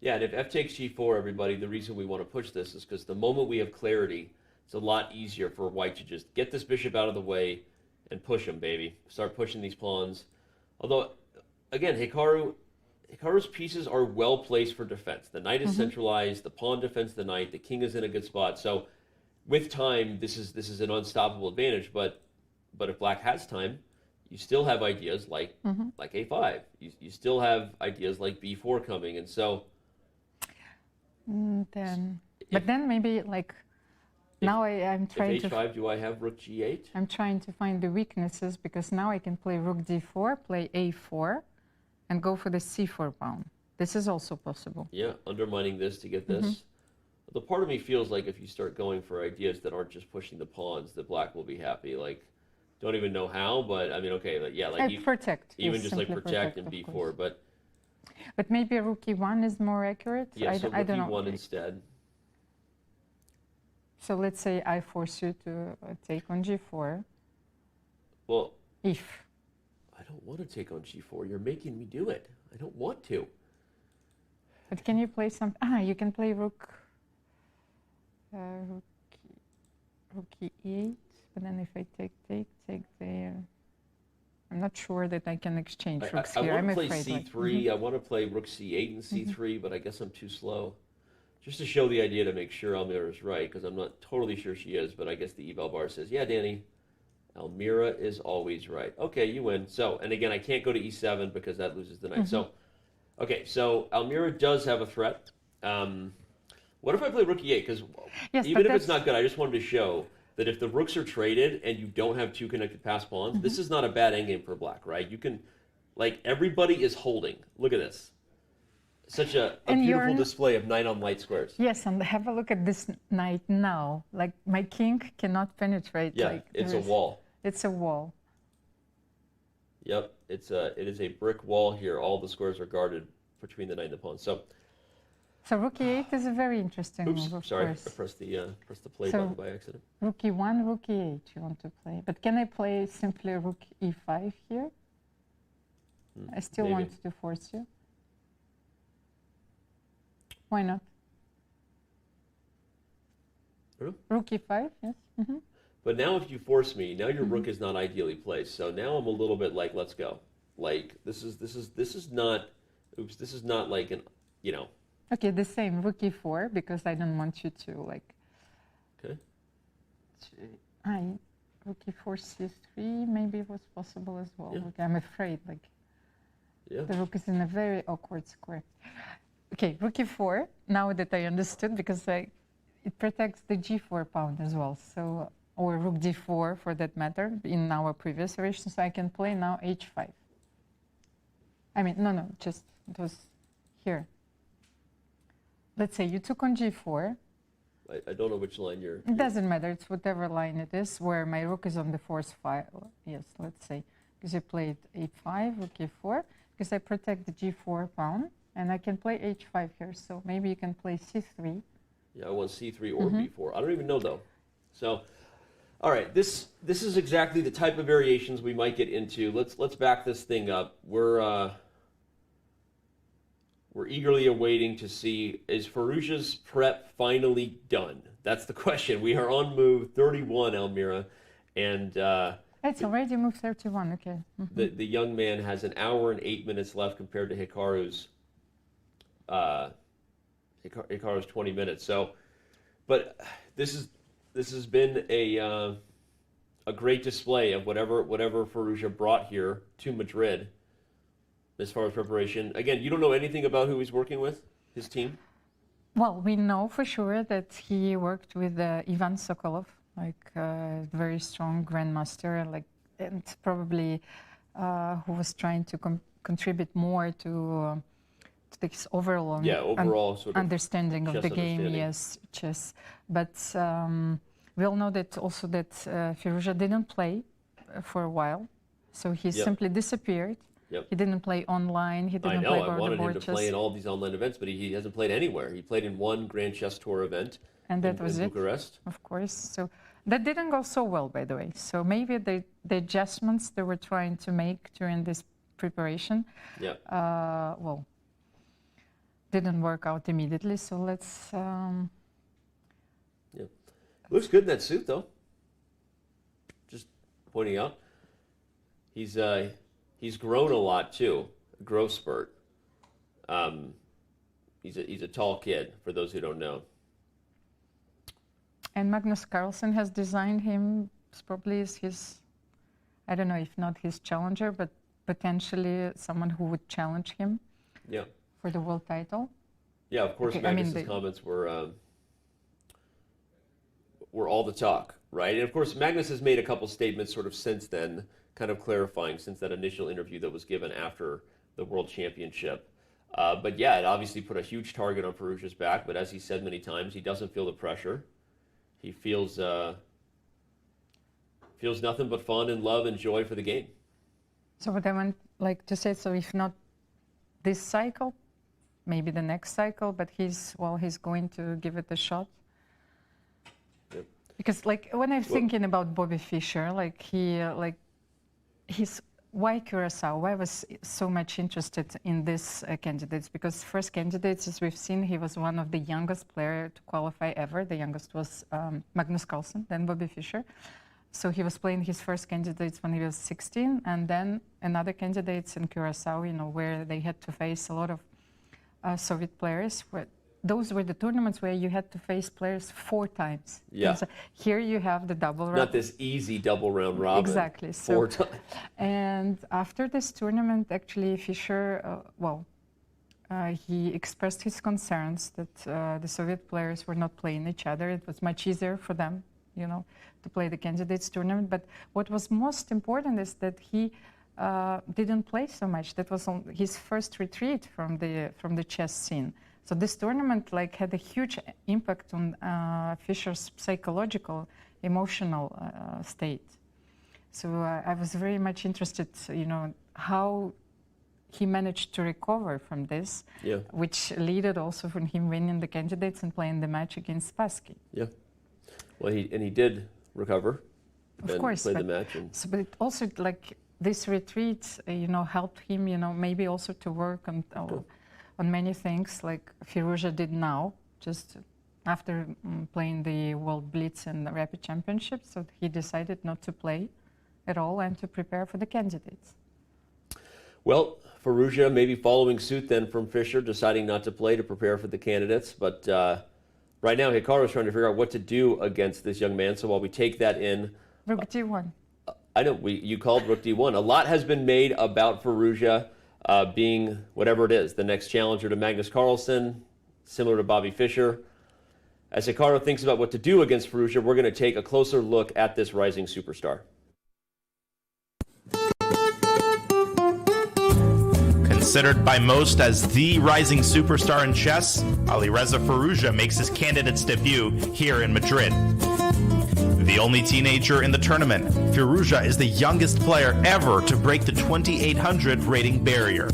Yeah, and if F takes G4, everybody, the reason we want to push this is because the moment we have clarity, it's a lot easier for White to just get this bishop out of the way and push him, baby. Start pushing these pawns. Although, again, Hikaru's pieces are well placed for defense. The knight is centralized. The pawn defends the knight. The king is in a good spot. So, with time, this is an unstoppable advantage. But if Black has time, you still have ideas like A5. You still have ideas like B4 coming, and so. Then, but then maybe like now I'm trying if h5, do I have rook g8? I'm trying to find the weaknesses because now I can play rook d4, play a4, and go for the c4 pawn. This is also possible. Yeah, undermining this to get this. The part of me feels like if you start going for ideas that aren't just pushing the pawns, that black will be happy. Like, don't even know how, but I mean, okay, like, yeah, like protect. Even just like protect and b4, but maybe rook e1 is more accurate. Yeah, so I don't know. rook e1 instead. So let's say I force you to take on g4. Well, if I don't want to take on g4, you're making me do it. I don't want to. But can you play some? You can play rook. Rook e8. But then if I take there, I'm not sure that I can exchange rooks here. I want to play afraid, c3. I want to play rook c8 and c3, but I guess I'm too slow. Just to show the idea to make sure Almira is right, because I'm not totally sure she is, but I guess the eval bar says, yeah, Danny, Almira is always right. Okay, you win. So, and again, I can't go to e7 because that loses the knight. So, okay, so Almira does have a threat. What if I play rook e8? Because even if it's not good, I just wanted to show that if the rooks are traded and you don't have two connected pass pawns, this is not a bad endgame for black, right? You can, like, everybody is holding. Look at this. Such a beautiful display of knight on light squares. Yes, and have a look at this knight now. Like, my king cannot penetrate. Yeah, like, it's a wall. It's a wall. Yep, it is a brick wall here. All the squares are guarded between the knight and the pawn. So rook e8 is a very interesting move, of sorry, course. I pressed the play button by accident. Rook e1, rook e8 you want to play. But can I play simply rook e5 here? I still want to force you. Why not? Rook e5, yes. But now if you force me, now your rook is not ideally placed. So now I'm a little bit like, let's go. Like, this is not like an, you know. Okay, the same, rook e4, because I don't want you to, like... Okay. Rook e4, c3, maybe was possible as well. Yeah. Okay, I'm afraid, like, the rook is in a very awkward square. Okay, rook e4, now that I understood, because it protects the g4 pawn as well, so, or rook d4 for that matter, in our previous variation, so I can play now h5. I mean, no, just, it was here. Let's say you took on g4. I don't know which line you're... It doesn't matter, it's whatever line it is, where my rook is on the force file. Yes, let's say, because you played a5, rook e4, because I protect the g4 pawn, and I can play h5 here, so maybe you can play c3. Yeah, I want c3 or b4. I don't even know, though. So, all right, this is exactly the type of variations we might get into. Let's back this thing up. We're eagerly awaiting to see, is Firouzja's prep finally done? That's the question. We are on move 31, Almira, and... it's already move 31, okay. The young man has an hour and 8 minutes left compared to Hikaru's 20 minutes. So, but this has been a great display of whatever Firouzja brought here to Madrid as far as preparation. Again, you don't know anything about who he's working with, his team? Well, we know for sure that he worked with Ivan Sokolov, like a very strong grandmaster, like, and probably who was trying to contribute more to this overall sort of understanding of the game. Yes, chess. But we all know that also that Firouzja didn't play for a while, so he simply disappeared. Yep. He didn't play online. He didn't play I wanted him to chess. play in all these online events, but he hasn't played anywhere. He played in one Grand Chess Tour event, and that was in Bucharest. Of course. So that didn't go so well, by the way. So maybe the adjustments they were trying to make during this preparation, well, didn't work out immediately. So let's. Looks good in that suit, though. Just pointing out, he's grown a lot too. A growth spurt. He's a tall kid. For those who don't know. And Magnus Carlsen has designed him. Probably is his. I don't know if not his challenger, but potentially someone who would challenge him. Yeah. For the world title. Yeah, of course, Okay, Magnus's comments were all the talk, right? And of course, Magnus has made a couple statements sort of since then, kind of clarifying since that initial interview that was given after the World Championship. But yeah, it obviously put a huge target on Firouzja's back, but as he said many times, he doesn't feel the pressure. He feels nothing but fun and love and joy for the game. So what I want to say, so if not this cycle, maybe the next cycle, but he's going to give it a shot. Yep. Because when I'm thinking about Bobby Fischer, why Curacao? Why was so much interested in this candidates? Because first candidates, as we've seen, he was one of the youngest player to qualify ever. The youngest was Magnus Carlsen, then Bobby Fischer. So he was playing his first candidates when he was 16, and then another candidates in Curacao, where they had to face a lot of Soviet players. Those were the tournaments where you had to face players 4 times. Yeah. So here you have the double round. Not this easy double round robin. Exactly. 4 times. And after this tournament, actually, Fischer, he expressed his concerns that the Soviet players were not playing each other. It was much easier for them, to play the candidates tournament. But what was most important is that he didn't play so much. That was his first retreat from the chess scene. So this tournament had a huge impact on Fischer's psychological, emotional state. So I was very much interested, how he managed to recover from this, which led also from him winning the candidates and playing the match against Spassky. Yeah. Well, he did recover. Of course. Played the match. But it also, this retreat, helped him, maybe also to work on many things like Firouzja did now, just after playing the World Blitz and the Rapid Championship. So he decided not to play at all and to prepare for the candidates. Well, Firouzja maybe following suit then from Fischer, deciding not to play to prepare for the candidates. But right now, Hikaru is trying to figure out what to do against this young man. So while we take that in... Rook D1. I know, you called Rook D1. A lot has been made about Firouzja being whatever it is, the next challenger to Magnus Carlsen, similar to Bobby Fischer. As Hikaru thinks about what to do against Firouzja, we're going to take a closer look at this rising superstar. Considered by most as the rising superstar in chess, Alireza Firouzja makes his candidate's debut here in Madrid. The only teenager in the tournament, Firouzja is the youngest player ever to break the 2800 rating barrier.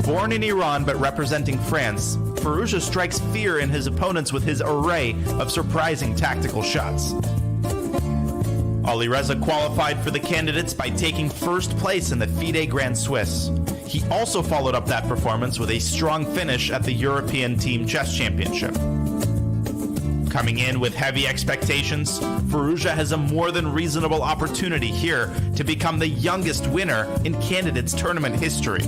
Born in Iran but representing France, Firouzja strikes fear in his opponents with his array of surprising tactical shots. Alireza qualified for the candidates by taking first place in the FIDE Grand Swiss. He also followed up that performance with a strong finish at the European Team Chess Championship. Coming in with heavy expectations, Firouzja has a more than reasonable opportunity here to become the youngest winner in candidates tournament history.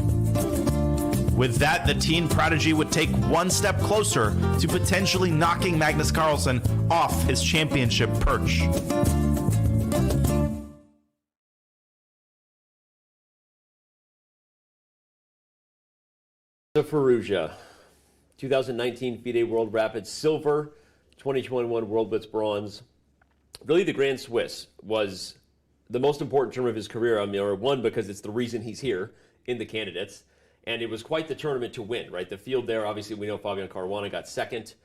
With that, the teen prodigy would take one step closer to potentially knocking Magnus Carlsen off his championship perch. Firouzja, 2019 FIDE World Rapid Silver, 2021 World Blitz Bronze. Really, the Grand Swiss was the most important tournament of his career. One, because it's the reason he's here in the candidates, and it was quite the tournament to win, right? The field there, obviously, we know Fabiano Caruana got second,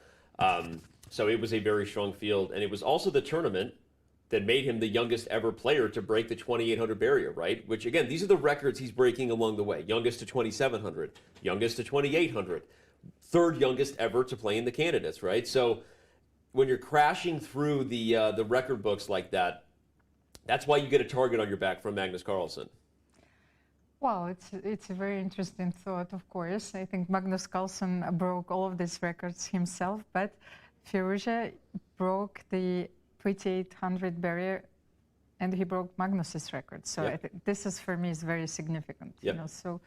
so it was a very strong field, and it was also the tournament that made him the youngest ever player to break the 2800 barrier, right? Which, again, these are the records he's breaking along the way. Youngest to 2700, youngest to 2800, third youngest ever to play in the candidates, right? So when you're crashing through the record books like that, that's why you get a target on your back from Magnus Carlsen. Well, it's a very interesting thought, of course. I think Magnus Carlsen broke all of these records himself, but Firouzja broke the 2800 barrier, and he broke Magnus's record. So I think this is, for me, is very significant. You know, so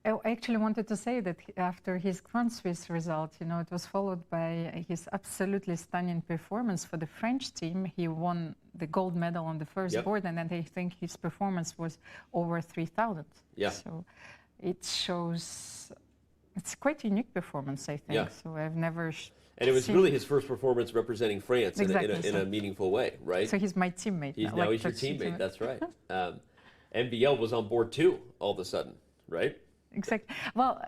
I actually wanted to say that after his Grand Swiss result, it was followed by his absolutely stunning performance for the French team. He won the gold medal on the first board, and then I think his performance was over 3,000. Yeah. So it shows, it's quite a unique performance, I think. Yeah. So I've never And it was seen. really his first performance representing France Exactly, in a meaningful way, right? So he's my teammate. Now he's your teammate, that's right. MBL was on board too, all of a sudden, right? Exactly. Well,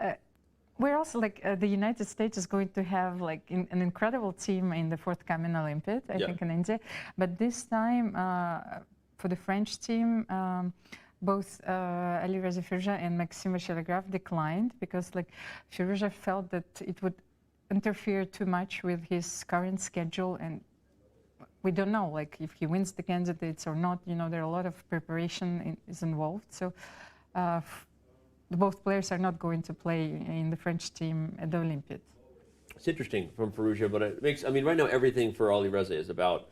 we're also like the United States is going to have like an incredible team in the forthcoming Olympiad, I think in India. But this time for the French team, both Alireza Firouzja and Maxime Telegraph declined because like Firouzja felt that it would interfere too much with his current schedule, and we don't know like if he wins the candidates or not. You know, there are a lot of preparation is involved. So both players are not going to play in the French team at the Olympiad. It's interesting from Firouzja, but it makes, I mean, right now everything for Alireza is about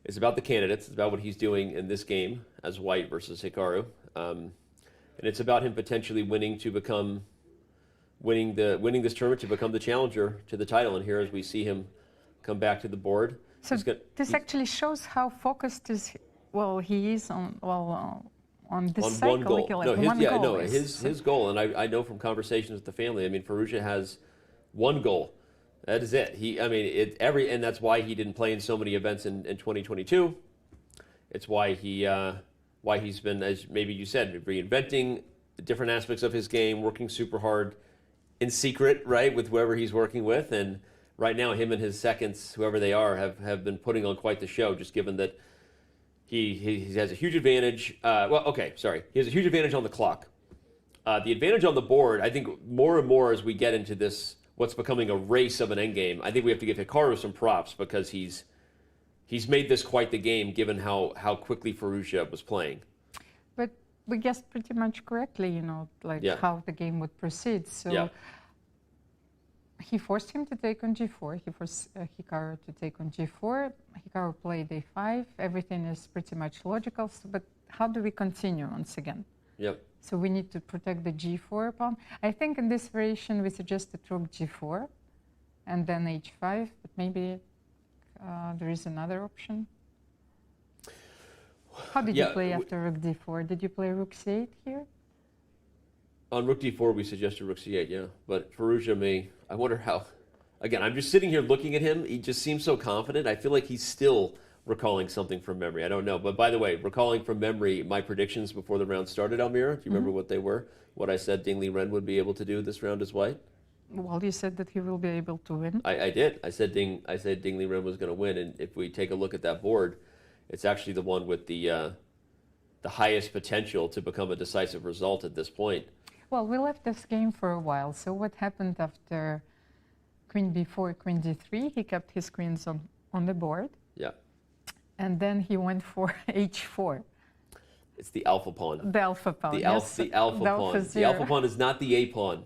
the candidates. It's about what he's doing in this game as white versus Hikaru. And it's about him potentially winning this tournament to become the challenger to the title. And here as we see him come back to the board. So this actually shows how focused he is on this cycle. One goal. Like His goal, and I know from conversations with the family, I mean, Firouzja has one goal. That is it. And that's why he didn't play in so many events in 2022. It's why he's been, as maybe you said, reinventing the different aspects of his game, working super hard in secret, right, with whoever he's working with. And right now, him and his seconds, whoever they are, have been putting on quite the show, just given that he has a huge advantage. He has a huge advantage on the clock. The advantage on the board, I think more and more as we get into this, what's becoming a race of an endgame, I think we have to give Hikaru some props because he's made this quite the game given how quickly Firouzja was playing. But we guessed pretty much correctly, you know, like how the game would proceed. So he forced him to take on g4. He forced Hikaru to take on g4. Hikaru played a5. Everything is pretty much logical. So, but how do we continue once again? Yep. So we need to protect the g4 pawn. I think in this variation we suggested rook g4 and then h5, but maybe there is another option. How did you play after rook d4? Did you play rook c8 here? On rook d4, we suggested rook c8, yeah. But Firouzja I wonder how. Again, I'm just sitting here looking at him. He just seems so confident. I feel like he's still recalling something from memory. I don't know. But by the way, recalling from memory, my predictions before the round started, Almira, do you remember what they were? What I said Liren would be able to do this round as white? Well, you said that he will be able to win. I did. I said Liren was going to win. And if we take a look at that board, it's actually the one with the highest potential to become a decisive result at this point. Well, we left this game for a while. So what happened after queen b4, queen d3? He kept his queens on the board. Yeah. And then he went for h4. It's the alpha pawn. The alpha pawn, The alpha pawn. The alpha pawn is not the a pawn.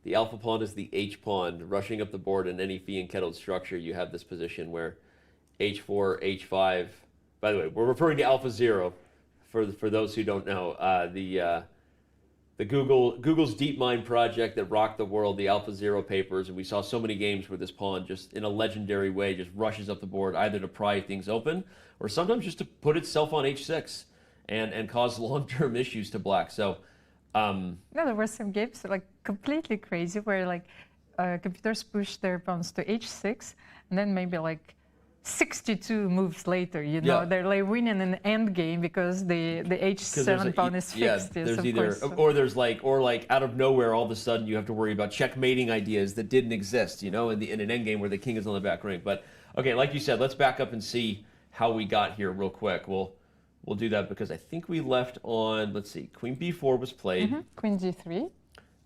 The alpha pawn is the h pawn. Rushing up the board in any fianchettoed structure, you have this position where h4, h5. By the way, we're referring to alpha 0 for those who don't know. The Google's DeepMind project that rocked the world, the Alpha 0 papers, and we saw so many games where this pawn just in a legendary way just rushes up the board, either to pry things open or sometimes just to put itself on h6 and cause long-term issues to black. So, no, there were some games like completely crazy where like computers push their pawns to h6 and then maybe like 62 moves later, you know, they're like winning an end game because the h7 pawn is fixed. Yeah, there's either, or there's like out of nowhere, all of a sudden you have to worry about checkmating ideas that didn't exist, you know, in an end game where the king is on the back ring. But okay, like you said, let's back up and see how we got here real quick. We'll do that because I think we left on, let's see, queen b4 was played. Queen g3.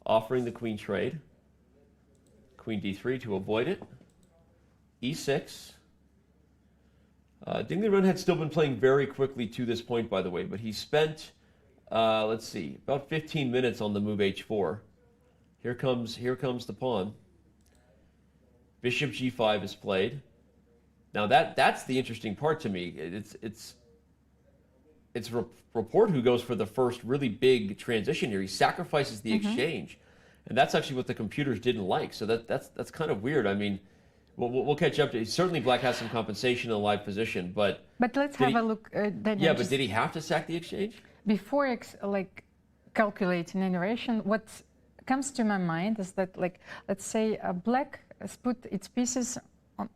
Offering the queen trade. Queen d3 to avoid it. e6. Liren had still been playing very quickly to this point, by the way, but he spent, let's see, about 15 minutes on the move h4. Here comes the pawn. Bishop g5 is played. Now that's the interesting part to me. It's Rapport who goes for the first really big transition here. He sacrifices the exchange, and that's actually what the computers didn't like. So that's kind of weird. I mean. We'll catch up to. Certainly, Black has some compensation in a live position, but let's have a look. But did he have to sack the exchange? Before, calculating any narration, what comes to my mind is that, like, let's say black has put its pieces on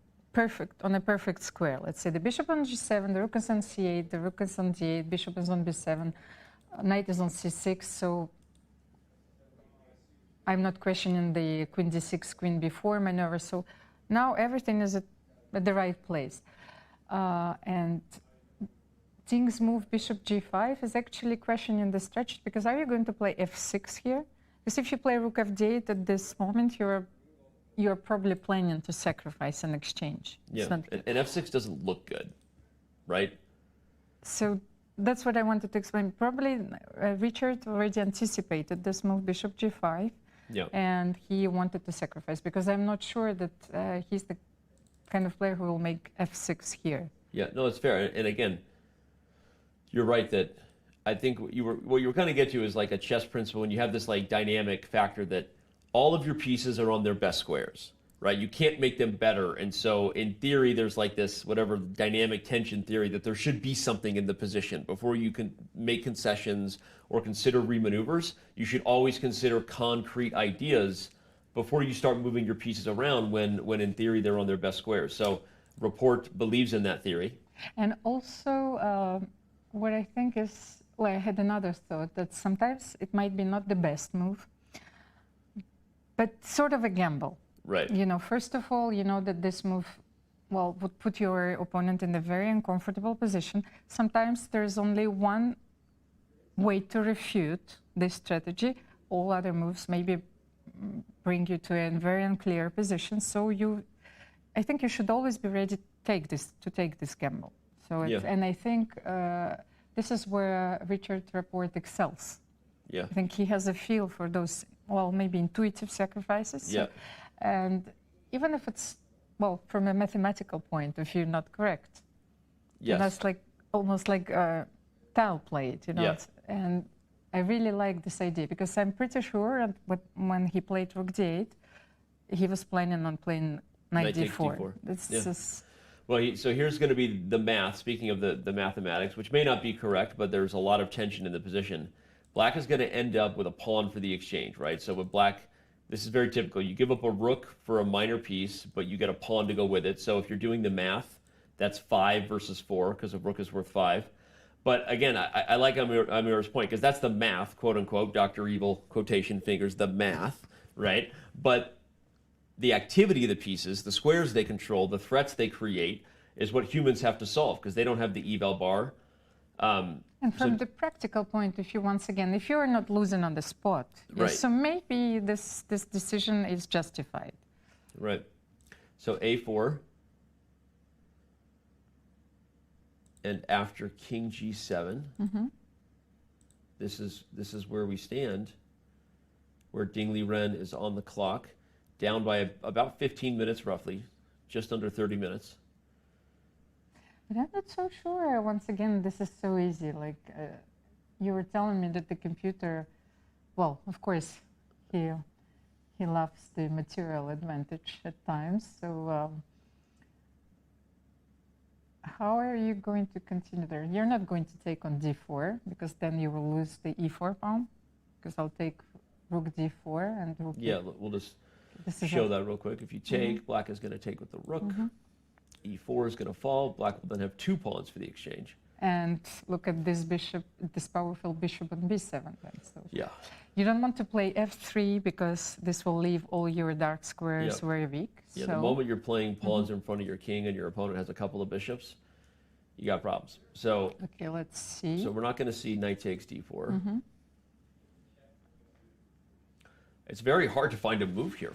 a perfect square. Let's say the bishop on g7, the rook is on c8, the rook is on d8, bishop is on b7, knight is on c6. So I'm not questioning the queen d6, queen b4 maneuver. So now everything is at the right place. And things move bishop g5 is actually questioning the strategy, because are you going to play f6 here? Because if you play rook f8 at this moment, you're probably planning to sacrifice an exchange. Yeah, and f6 doesn't look good, right? So that's what I wanted to explain. Probably Richard already anticipated this move, bishop g5, and he wanted to sacrifice, because I'm not sure that he's the kind of player who will make f6 here. Yeah, no, it's fair. And again, you're right that I think what you were kind of get to is like a chess principle, and you have this like dynamic factor that all of your pieces are on their best squares, right? You can't make them better. And so in theory, there's like this, whatever, dynamic tension theory that there should be something in the position. Before you can make concessions or consider remaneuvers, you should always consider concrete ideas before you start moving your pieces around when in theory they're on their best squares. So Rapport believes in that theory. And also what I think is, well, I had another thought that sometimes it might be not the best move, but sort of a gamble. Right. You know, first of all, you know that this move, well, would put your opponent in a very uncomfortable position. Sometimes there's only one way to refute this strategy. All other moves maybe bring you to a very unclear position. So I think you should always be ready to take this gamble. So and I think this is where Richard Rapport excels. Yeah. I think he has a feel for those, well, maybe intuitive sacrifices. Yeah. And even if it's, well, from a mathematical point of view, not correct. Yes. That's like almost like tile played, you know. Yeah. And I really like this idea, because I'm pretty sure that when he played rook d8, he was planning on playing knight d4. This is... Well, so here's going to be the math, speaking of the mathematics, which may not be correct, but there's a lot of tension in the position. Black is going to end up with a pawn for the exchange, right? So with black, this is very typical. You give up a rook for a minor piece, but you get a pawn to go with it. So if you're doing the math, that's 5 versus 4, because a rook is worth 5. But again, I like Amir's point, because that's the math, quote unquote, Dr. Evil, quotation fingers, the math, right? But the activity of the pieces, the squares they control, the threats they create, is what humans have to solve, because they don't have the eval bar. And from the practical point of view, once again, if you're not losing on the spot, right. So maybe this decision is justified. Right. So a4. And after king g7, this is where we stand, where Ding Liren is on the clock, down by about 15 minutes roughly, just under 30 minutes. But I'm not so sure. Once again, this is so easy. Like you were telling me that the computer, well, of course, he loves the material advantage at times. So how are you going to continue there? You're not going to take on d4, because then you will lose the e4 pawn, because I'll take rook d4 and rook. Yeah, we'll just show that real quick. If you take, black is going to take with the rook. E4 is going to fall. Black will then have 2 pawns for the exchange. And look at this bishop, this powerful bishop on b7 then. So yeah. You don't want to play f3, because this will leave all your dark squares very weak. Yeah, so the moment you're playing pawns in front of your king and your opponent has a couple of bishops, you got problems. So okay, let's see. So we're not going to see knight takes d4. It's very hard to find a move here.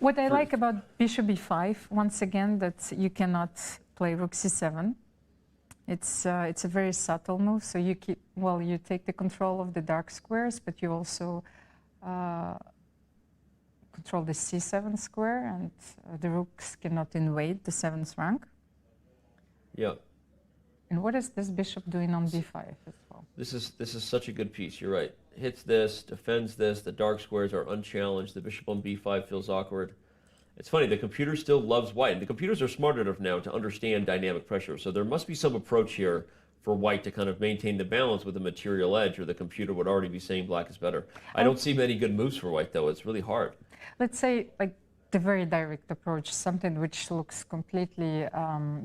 What I like about bishop b5, once again, that you cannot play rook c7. It's a very subtle move. So you you take the control of the dark squares, but you also control the c7 square, and the rooks cannot invade the 7th rank. Yeah. And what is this bishop doing on b5 as well? This is such a good piece. You're right. Hits this, defends this. The dark squares are unchallenged. The bishop on b5 feels awkward. It's funny, the computer still loves white. And the computers are smart enough now to understand dynamic pressure. So there must be some approach here for white to kind of maintain the balance with a material edge, or the computer would already be saying black is better. I don't see many good moves for white, though. It's really hard. Let's say, like, the very direct approach, something which looks completely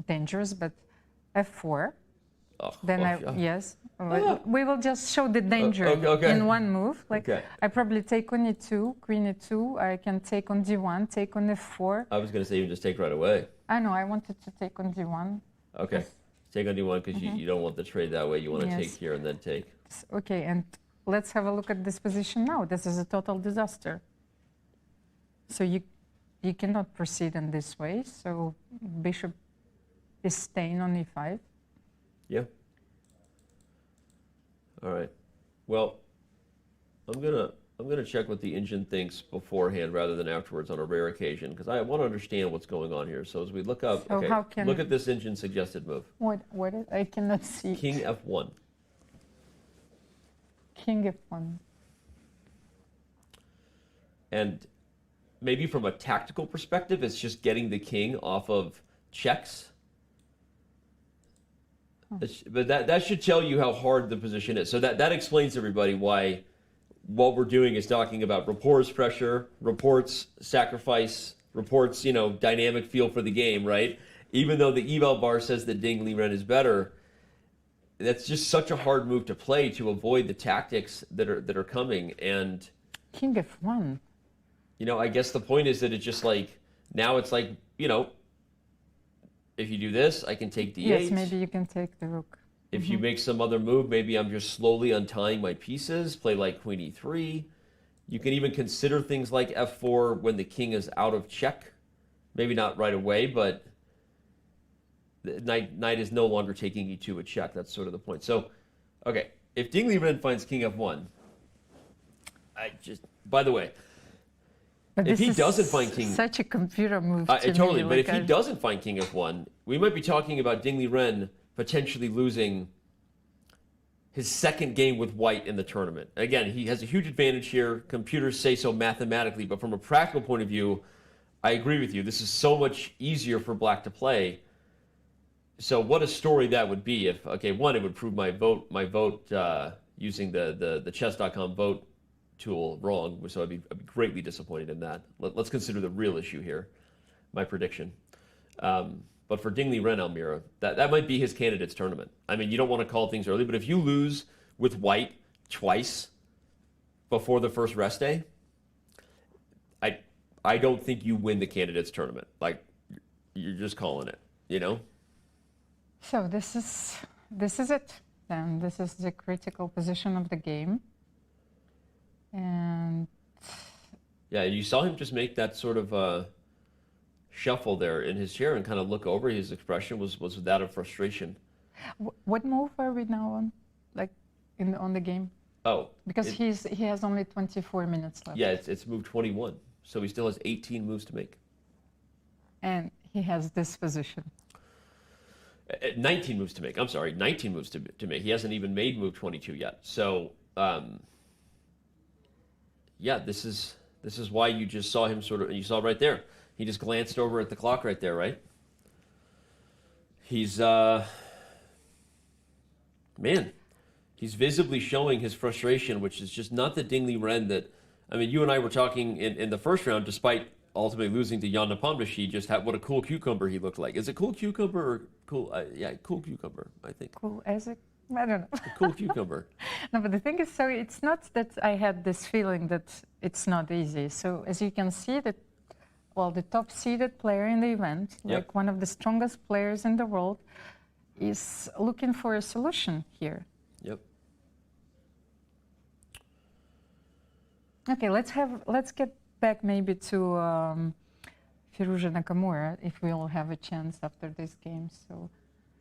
dangerous, but f4. Yes, we will just show the danger in one move. Like, I probably take on e2, queen e2. I can take on d1, take on f4. I was going to say you just take right away. I know, I wanted to take on d1. Okay, take on d1 because you don't want the trade that way. You want to take here and then take. Okay, and let's have a look at this position now. This is a total disaster. So you cannot proceed in this way. So bishop is staying on e5. Yeah. All right. Well, I'm gonna check what the engine thinks beforehand rather than afterwards on a rare occasion, because I want to understand what's going on here. So as we look up, look at this engine suggested move. What is, I cannot see. King f1. King f1. And maybe from a tactical perspective, it's just getting the king off of checks. But that should tell you how hard the position is. So that explains to everybody why what we're doing is talking about Rapport's pressure, Rapport's sacrifice, Rapport's, dynamic feel for the game, right? Even though the eval bar says that Ding Liren is better, that's just such a hard move to play to avoid the tactics that are coming. And King f1. I guess the point is that it's just like, now it's like, if you do this, I can take d8. Yes, maybe you can take the rook. If you make some other move, maybe I'm just slowly untying my pieces, play like queen e3. You can even consider things like f4 when the king is out of check. Maybe not right away, but the knight is no longer taking e2 a check. That's sort of the point. So, okay, if Ding Liren finds king f1, by the way, but if he doesn't find king, such a computer move. Totally. But if he doesn't find king f1, we might be talking about Ding Liren potentially losing his second game with white in the tournament. Again, he has a huge advantage here. Computers say so mathematically, but from a practical point of view, I agree with you. This is so much easier for black to play. So what a story that would be if, one, it would prove my vote using the chess.com vote tool wrong, so I'd be greatly disappointed in that. Let's consider the real issue here, my prediction. But for Ding Liren, Almira, that might be his candidates tournament. I mean, you don't want to call things early, but if you lose with white twice before the first rest day, I don't think you win the candidates tournament. Like, you're just calling it, So this is it. Then this is the critical position of the game. And yeah, you saw him just make that sort of shuffle there in his chair and kind of look over. His expression was that of frustration. What move are we now on, like on the game? Oh, because he has only 24 minutes left. Yeah, it's move 21, so he still has 18 moves to make. And he has this position. 19 moves to make. I'm sorry, 19 moves to make. He hasn't even made move 22 yet. So. Yeah, this is why you just saw him you saw right there. He just glanced over at the clock right there, right? He's, he's visibly showing his frustration, which is just not the Ding Liren that, you and I were talking in the first round, despite ultimately losing to Jan Nepomniachtchi, just what a cool cucumber he looked like. Is it cool cucumber or cool? Cool cucumber, I think. Cool as a I don't know. A cool cucumber. No, but the thing is, so it's not that I had this feeling that it's not easy. So as you can see, the top-seeded player in the event, like one of the strongest players in the world, is looking for a solution here. Yep. Okay, let's get back maybe to Firouzja Nakamura if we'll have a chance after this game. So.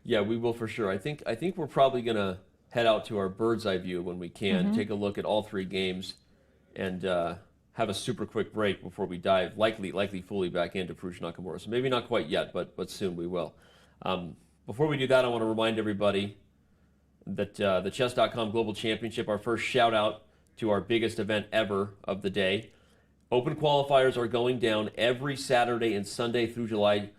Yeah, we will for sure. I think we're probably going to head out to our bird's eye view when we can, take a look at all three games, and have a super quick break before we dive likely fully back into Firouzja Nakamura. So maybe not quite yet, but soon we will. Before we do that, I want to remind everybody that the Chess.com Global Championship, our first shout out to our biggest event ever of the day. Open qualifiers are going down every Saturday and Sunday through July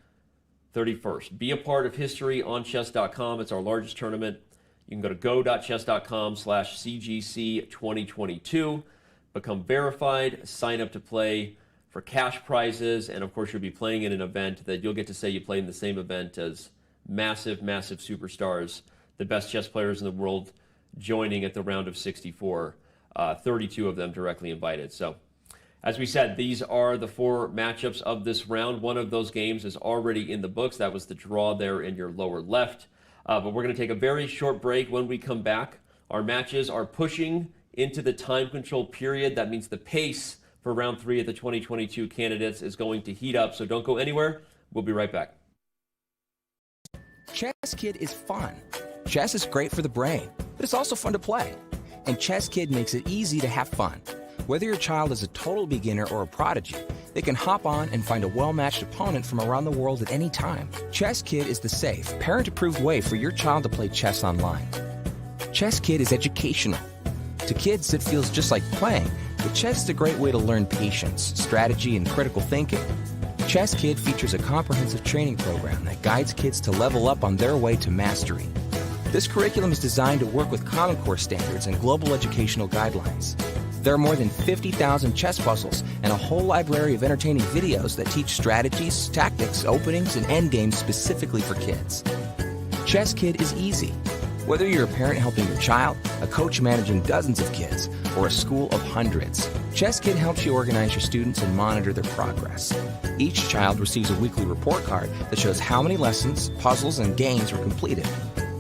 31st. Be a part of history on chess.com. It's our largest tournament. You can go to go.chess.com/CGC2022, become verified, sign up to play for cash prizes, and of course you'll be playing in an event that you'll get to say you played in the same event as massive superstars, the best chess players in the world joining at the round of 64, 32 of them directly invited. So as we said, these are the 4 matchups of this round. One of those games is already in the books. That was the draw there in your lower left. But we're going to take a very short break. When we come back, our matches are pushing into the time control period. That means the pace for round 3 of the 2022 candidates is going to heat up. So don't go anywhere. We'll be right back. Chess Kid is fun. Chess is great for the brain, but it's also fun to play. And Chess Kid makes it easy to have fun. Whether your child is a total beginner or a prodigy, they can hop on and find a well-matched opponent from around the world at any time. Chess Kid is the safe, parent-approved way for your child to play chess online. Chess Kid is educational. To kids, it feels just like playing, but chess is a great way to learn patience, strategy, and critical thinking. Chess Kid features a comprehensive training program that guides kids to level up on their way to mastery. This curriculum is designed to work with Common Core standards and global educational guidelines. There are more than 50,000 chess puzzles and a whole library of entertaining videos that teach strategies, tactics, openings, and endgames specifically for kids. Chess Kid is easy. Whether you're a parent helping your child, a coach managing dozens of kids, or a school of hundreds, Chess Kid helps you organize your students and monitor their progress. Each child receives a weekly report card that shows how many lessons, puzzles, and games were completed.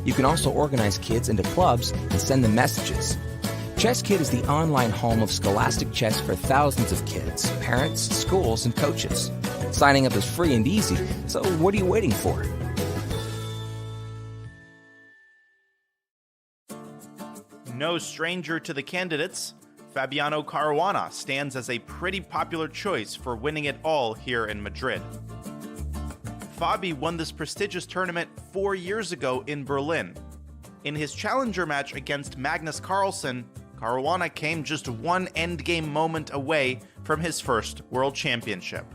You can also organize kids into clubs and send them messages. Chess Kid is the online home of scholastic chess for thousands of kids, parents, schools, and coaches. Signing up is free and easy, so what are you waiting for? No stranger to the candidates, Fabiano Caruana stands as a pretty popular choice for winning it all here in Madrid. Fabi won this prestigious tournament 4 years ago in Berlin. In his challenger match against Magnus Carlsen, Caruana came just one endgame moment away from his first world championship.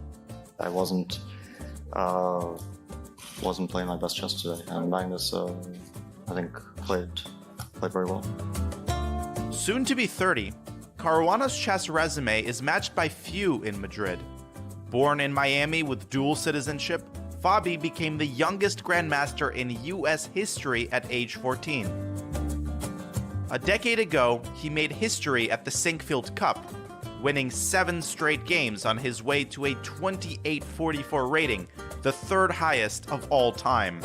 I wasn't playing my best chess today, and Magnus, I think, played very well. Soon to be 30, Caruana's chess resume is matched by few in Madrid. Born in Miami with dual citizenship, Fabi became the youngest grandmaster in U.S. history at age 14. A decade ago, he made history at the Sinkfield Cup, winning 7 straight games on his way to a 28-44 rating, the 3rd highest of all time.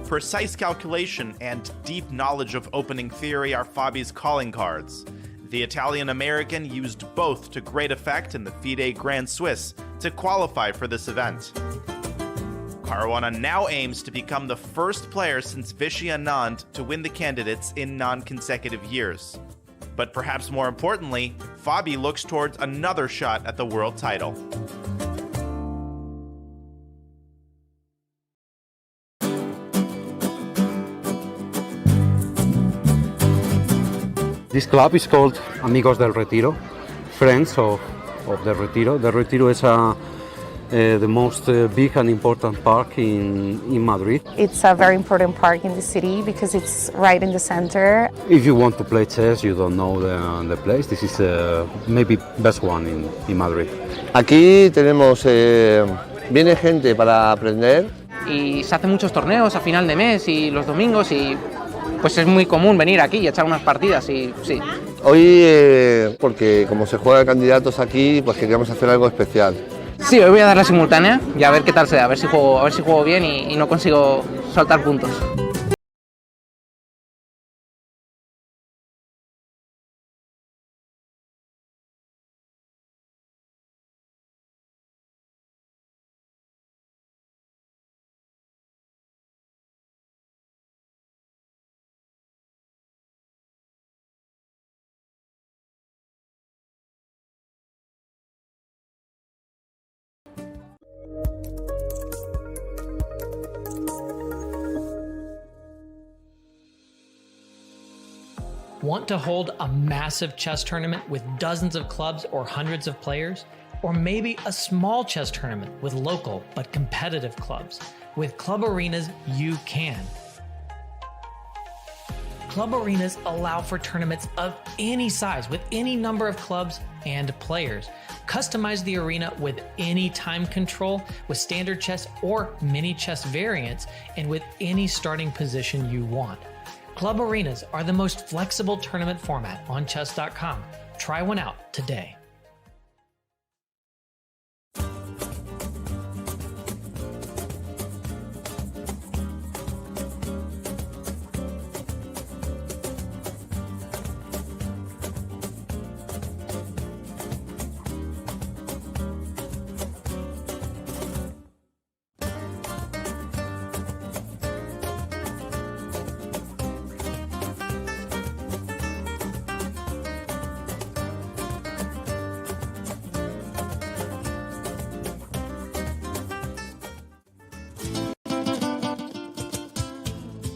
Precise calculation and deep knowledge of opening theory are Fabi's calling cards. The Italian-American used both to great effect in the FIDE Grand Swiss to qualify for this event. Caruana now aims to become the first player since Vichy Anand to win the candidates in non-consecutive years. But perhaps more importantly, Fabi looks towards another shot at the world title. This club is called Amigos del Retiro, Friends of the Retiro. The Retiro is the most big and important park in Madrid. It's a very important park in the city because it's right in the center. If you want to play chess, you don't know the place, this is maybe best one in Madrid. Aquí tenemos, viene gente para aprender. Y se hacen muchos torneos a final de mes y los domingos y pues es muy común venir aquí y echar unas partidas y sí. Hoy, porque como se juega candidatos aquí, pues queríamos hacer algo especial. Sí, hoy voy a dar la simultánea y a ver qué tal se da, a ver si juego bien y no consigo soltar puntos. Want to hold a massive chess tournament with dozens of clubs or hundreds of players? Or maybe a small chess tournament with local but competitive clubs? With Club Arenas, you can. Club arenas allow for tournaments of any size with any number of clubs and players. Customize the arena with any time control, with standard chess or mini chess variants, and with any starting position you want. Club arenas are the most flexible tournament format on chess.com. Try one out today.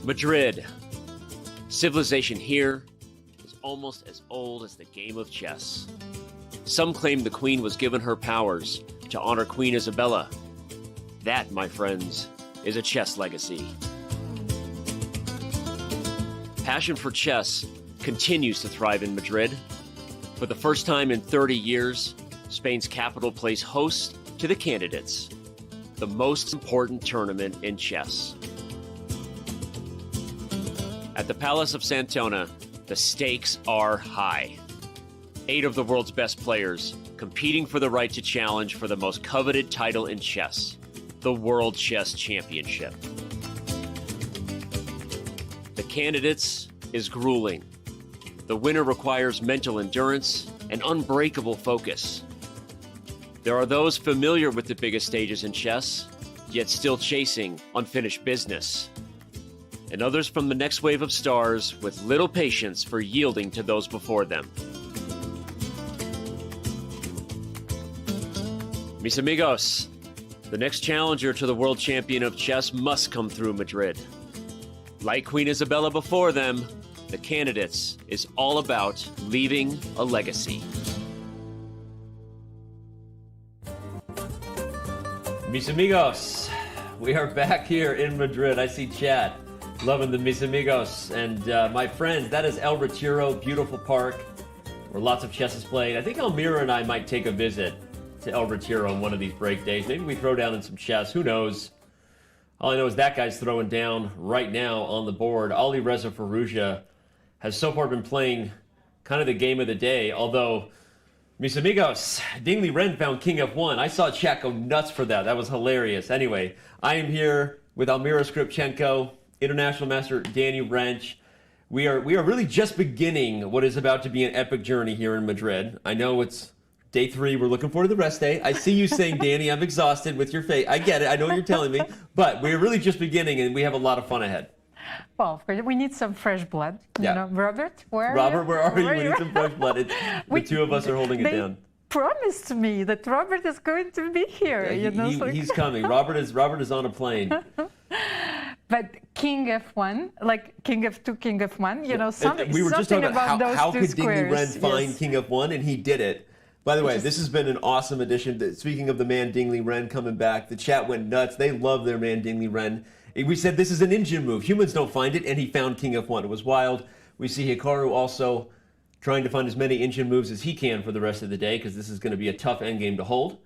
Madrid. Civilization here is almost as old as the game of chess. Some claim the queen was given her powers to honor Queen Isabella. That, my friends, is a chess legacy. Passion for chess continues to thrive in Madrid. For the first time in 30 years, Spain's capital plays host to the Candidates, the most important tournament in chess. At the Palace of Santona, the stakes are high. 8 of the world's best players competing for the right to challenge for the most coveted title in chess, the World Chess Championship. The Candidates is grueling. The winner requires mental endurance and unbreakable focus. There are those familiar with the biggest stages in chess, yet still chasing unfinished business. And others from the next wave of stars with little patience for yielding to those before them. Mis amigos, the next challenger to the world champion of chess must come through Madrid. Like Queen Isabella before them, the Candidates is all about leaving a legacy. Mis amigos, we are back here in Madrid. I see chat. Loving the mis amigos. And my friends, that is El Retiro, beautiful park where lots of chess is played. I think Elmira and I might take a visit to El Retiro on one of these break days. Maybe we throw down in some chess. Who knows? All I know is that guy's throwing down right now on the board. Alireza Firouzja has so far been playing kind of the game of the day. Although, mis amigos, Liren found King F1. I saw chat go nuts for that. That was hilarious. Anyway, I am here with Almira Skripchenko, International Master Danny Wrench. We are really just beginning what is about to be an epic journey here in Madrid. I know it's day 3. We're looking forward to the rest day. I see you saying, Danny, I'm exhausted with your face. I get it. I know what you're telling me. But we're really just beginning, and we have a lot of fun ahead. Well, of course, we need some fresh blood. Yeah. You know, Robert, where are you? Robert, where are you? We need some fresh blood. The two of us are holding it down. Promised me that Robert is going to be here. He's coming. Robert is on a plane. But King F1, like King F2, King F1, you know, we were just talking about how could squares. Dingley Ren find King F1, and he did it. By the way, this has been an awesome addition. Speaking of the man Dingley Ren coming back, the chat went nuts. They love their man Dingley Ren. We said this is an engine move. Humans don't find it, and he found King F1. It was wild. We see Hikaru also trying to find as many engine moves as he can for the rest of the day, because this is going to be a tough endgame to hold.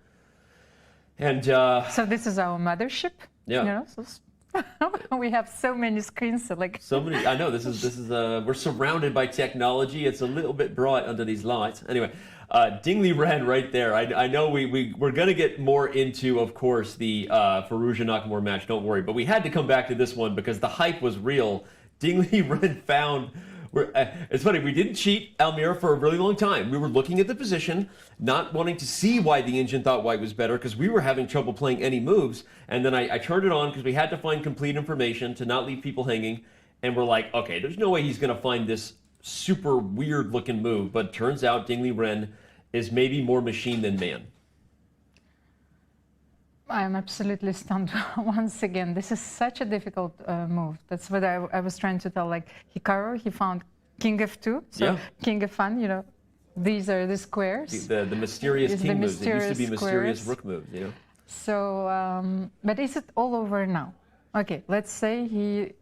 And so this is our mothership. Yeah. You know, so we have so many screens, so many. I know this is we're surrounded by technology. It's a little bit bright under these lights. Anyway, Dingley Ren right there. I know we're gonna get more into, of course, the Firouzja Nakamura match. Don't worry, but we had to come back to this one because the hype was real. Dingley Ren found. It's funny, we didn't cheat Almira for a really long time. We were looking at the position, not wanting to see why the engine thought white was better, because we were having trouble playing any moves. And then I turned it on because we had to find complete information to not leave people hanging. And we're like, okay, there's no way he's going to find this super weird looking move. But turns out Dingley Ren is maybe more machine than man. I'm absolutely stunned once again. This is such a difficult move. That's what I was trying to tell. Like Hikaru, he found King F2, so King F1, you know, these are the squares. The mysterious king moves. It used to be mysterious rook moves, you know. So, but is it all over now? Okay, let's say he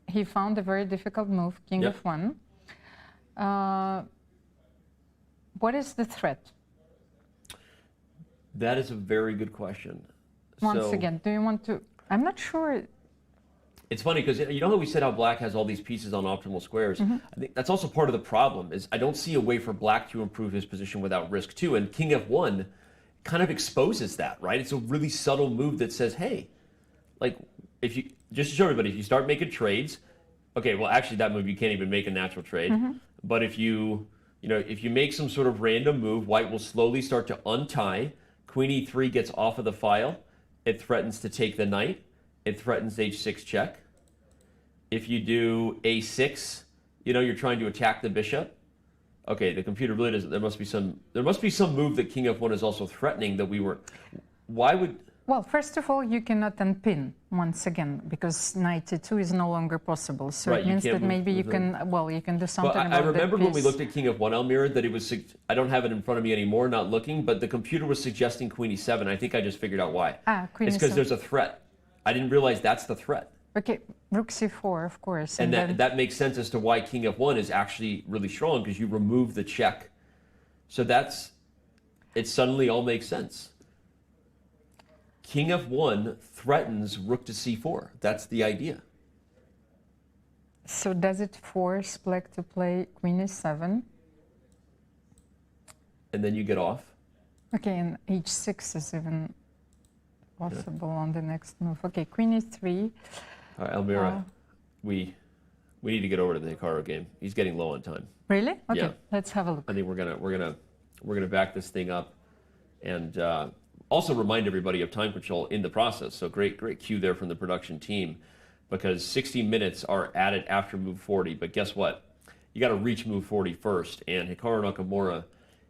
he found a very difficult move, king f1. What is the threat? That is a very good question. Once again, do you want to... I'm not sure... It's funny because you know how we said how black has all these pieces on optimal squares? I think that's also part of the problem is I don't see a way for black to improve his position without risk too. And king f1 kind of exposes that, right? It's a really subtle move that says, hey, like if you, just to show everybody, if you start making trades, okay, well actually that move you can't even make a natural trade. But if you make some sort of random move, white will slowly start to untie. Queen e3 gets off of the file. It threatens to take the knight. It threatens h6 check. If you do a6, you're trying to attack the bishop. Okay, the computer really doesn't. There must be some move that king f1 is also threatening that we were. Why would? Well, first of all, you cannot unpin once again because knight e2 is no longer possible. So right, it means that maybe you can. Well, you can do something. Well, I remember when we looked at king f1, Elmira, that it was. I don't have it in front of me anymore, not looking, but the computer was suggesting queen e7. I think I just figured out why. Queen it's because e7. there's a threat. I didn't realize that's the threat. Okay, rook c4, of course. And that makes sense as to why king f1 is actually really strong, because you remove the check. So it suddenly all makes sense. King f1 threatens rook to c4. That's the idea. So does it force black to play queen e7? And then you get off. Okay, and h6 is even possible on the next move. Okay, queen e3. All right, Elmira, we need to get over to the Hikaru game. He's getting low on time. Really? Okay, yeah. Let's have a look. I think we're gonna back this thing up, and also remind everybody of time control in the process. So great cue there from the production team, because 60 minutes are added after move 40. But guess what? You got to reach move 40 first, and Hikaru Nakamura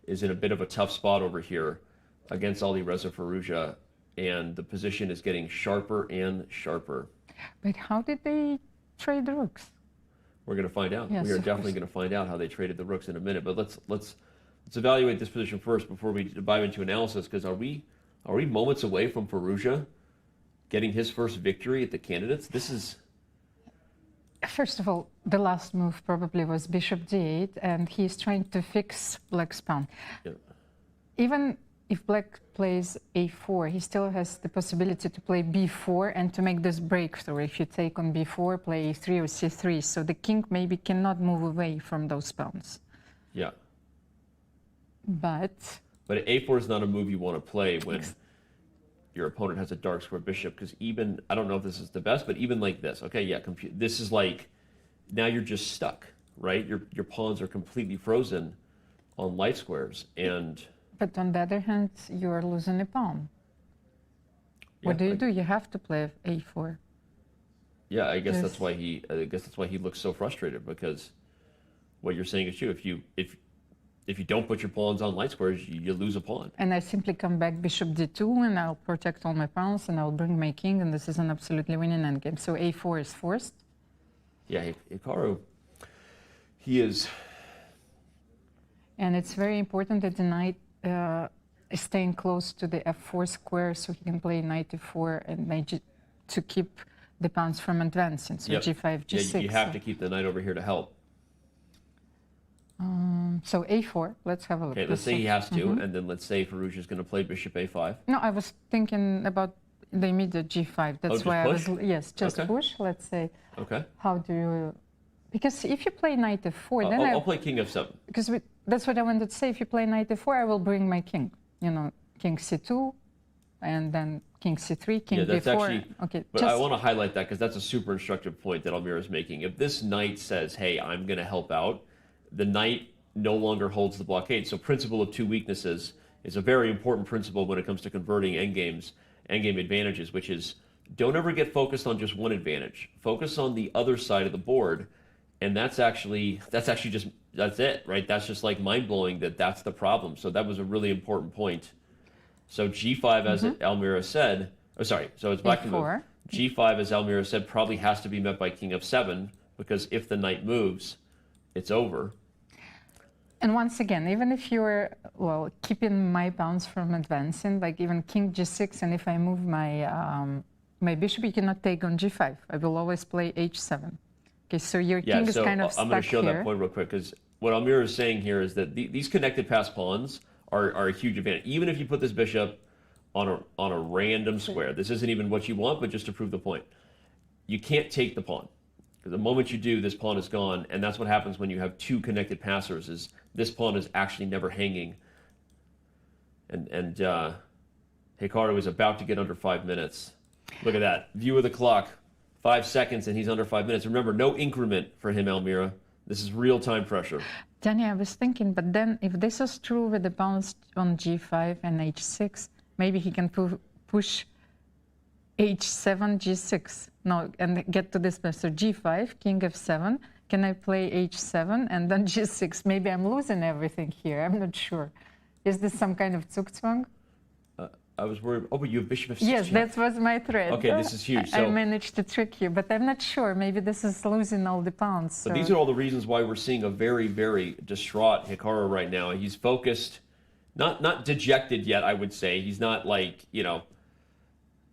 is in a bit of a tough spot over here against Alireza Firouzja, and the position is getting sharper and sharper. But how did they trade the rooks? We're going to find out. Yes, we are definitely going to find out how they traded the rooks in a minute. But let's evaluate this position first before we dive into analysis, because are we moments away from Firouzja getting his first victory at the candidates? This is... First of all, the last move probably was bishop d8, and he's trying to fix black's pawn. Yeah. Even if black plays a4, he still has the possibility to play b4 and to make this breakthrough. If you take on b4, play a3 or c3, so the king maybe cannot move away from those pawns. Yeah. But a4 is not a move you want to play when your opponent has a dark square bishop, because even, I don't know if this is the best, but even like this, okay, yeah, this is like, now you're just stuck, right? Your pawns are completely frozen on light squares, and... But on the other hand, you are losing a pawn. Yeah, what do? You have to play a4. Yeah, I guess that's why he looks so frustrated, because what you're saying is true. If you don't put your pawns on light squares, you lose a pawn. And I simply come back bishop d2, and I'll protect all my pawns, and I'll bring my king, and this is an absolutely winning endgame. So a4 is forced. Yeah, Hikaru, he is... And it's very important that the knight is staying close to the f4 square, so he can play knight e4 and knight to keep the pawns from advancing. So g5, g6. Yeah, you have to keep the knight over here to help. So a4, let's have a look. Okay, let's say he has to, and then let's say Firouzja is going to play bishop a5. No, I was thinking about the immediate g5. That's why push? I was, yes, just push. Let's say. Okay. How do you, because if you play knight f4, then I'll play king f7. Because that's what I wanted to say. If you play knight f4, I will bring my king. King c2, and then king c3, king that's b4. Actually, okay. But I want to highlight that because that's a super instructive point that Elmira is making. If this knight says, hey, I'm going to help out, the knight no longer holds the blockade. So principle of two weaknesses is a very important principle when it comes to converting endgame advantages, which is don't ever get focused on just one advantage. Focus on the other side of the board, and that's it, right? That's just like mind-blowing that's the problem. So that was a really important point. So g5, as Elmira said, so it's black to move. g5, as Elmira said, probably has to be met by king f7, because if the knight moves, it's over. And once again, even if you're, keeping my pawns from advancing, like even king g6, and if I move my my bishop, you cannot take on g5. I will always play h7. Okay, so your king is kind of stuck I'm going to show here. that point real quick, because what Almira is saying here is that these connected pass pawns are a huge advantage. Even if you put this bishop on a random square, this isn't even what you want, but just to prove the point, you can't take the pawn. Because the moment you do, this pawn is gone, and that's what happens when you have two connected passers, is this pawn is actually never hanging. And Hikaru is about to get under 5 minutes. Look at that. View of the clock. 5 seconds, and he's under 5 minutes. Remember, no increment for him, Almira. This is real-time pressure. Danny, I was thinking, but then if this is true with the pawns on g5 and h6, maybe he can push h7, g6. No, and get to this place. So g5, king f7. Can I play h7 and then g6? Maybe I'm losing everything here. I'm not sure. Is this some kind of zugzwang? I was worried. Oh, but you have bishop f6. Yes, that was my threat. Okay, this is huge. I managed to trick you, but I'm not sure. Maybe this is losing all the pawns. So. But these are all the reasons why we're seeing a very, very distraught Hikaru right now. He's focused, not dejected yet, I would say. He's not like,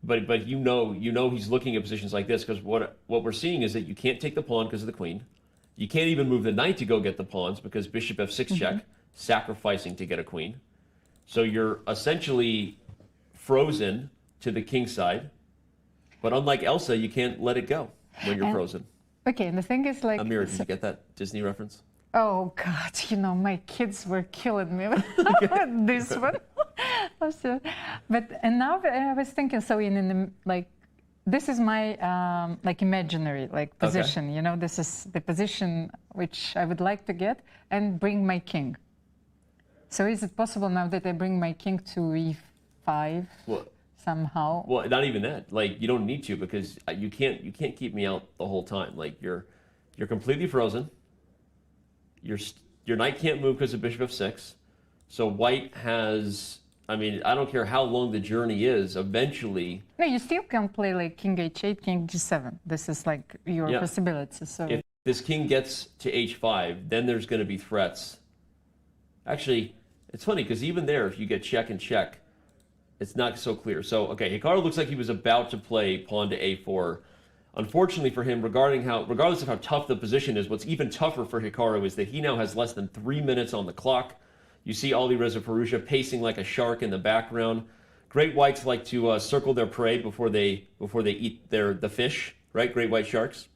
but you know he's looking at positions like this, because what we're seeing is that you can't take the pawn because of the queen. You can't even move the knight to go get the pawns because bishop f6 check, sacrificing to get a queen. So you're essentially frozen to the king side, but unlike Elsa, you can't let it go when you're frozen. Okay, and the thing is, like, Amira, did you get that Disney reference? Oh God, my kids were killing me with this one. And now I was thinking, so this is my imaginary position. Okay. This is the position which I would like to get and bring my king. So is it possible now that I bring my king to e5 somehow? Well, not even that. Like, you don't need to, because you can't keep me out the whole time. Like, you're completely frozen. Your knight can't move because of bishop f6. So white has, I don't care how long the journey is, eventually. No, you still can play like king h8, king g7. This is like your possibility. So if this king gets to h5, then there's going to be threats. Actually, it's funny, because even there, if you get check and check, it's not so clear. So, okay, Hikaru looks like he was about to play pawn to a4. Unfortunately for him, regardless of how tough the position is, what's even tougher for Hikaru is that he now has less than 3 minutes on the clock. You see Alireza Firouzja pacing like a shark in the background. Great whites like to circle their prey before they eat the fish, right? Great white sharks.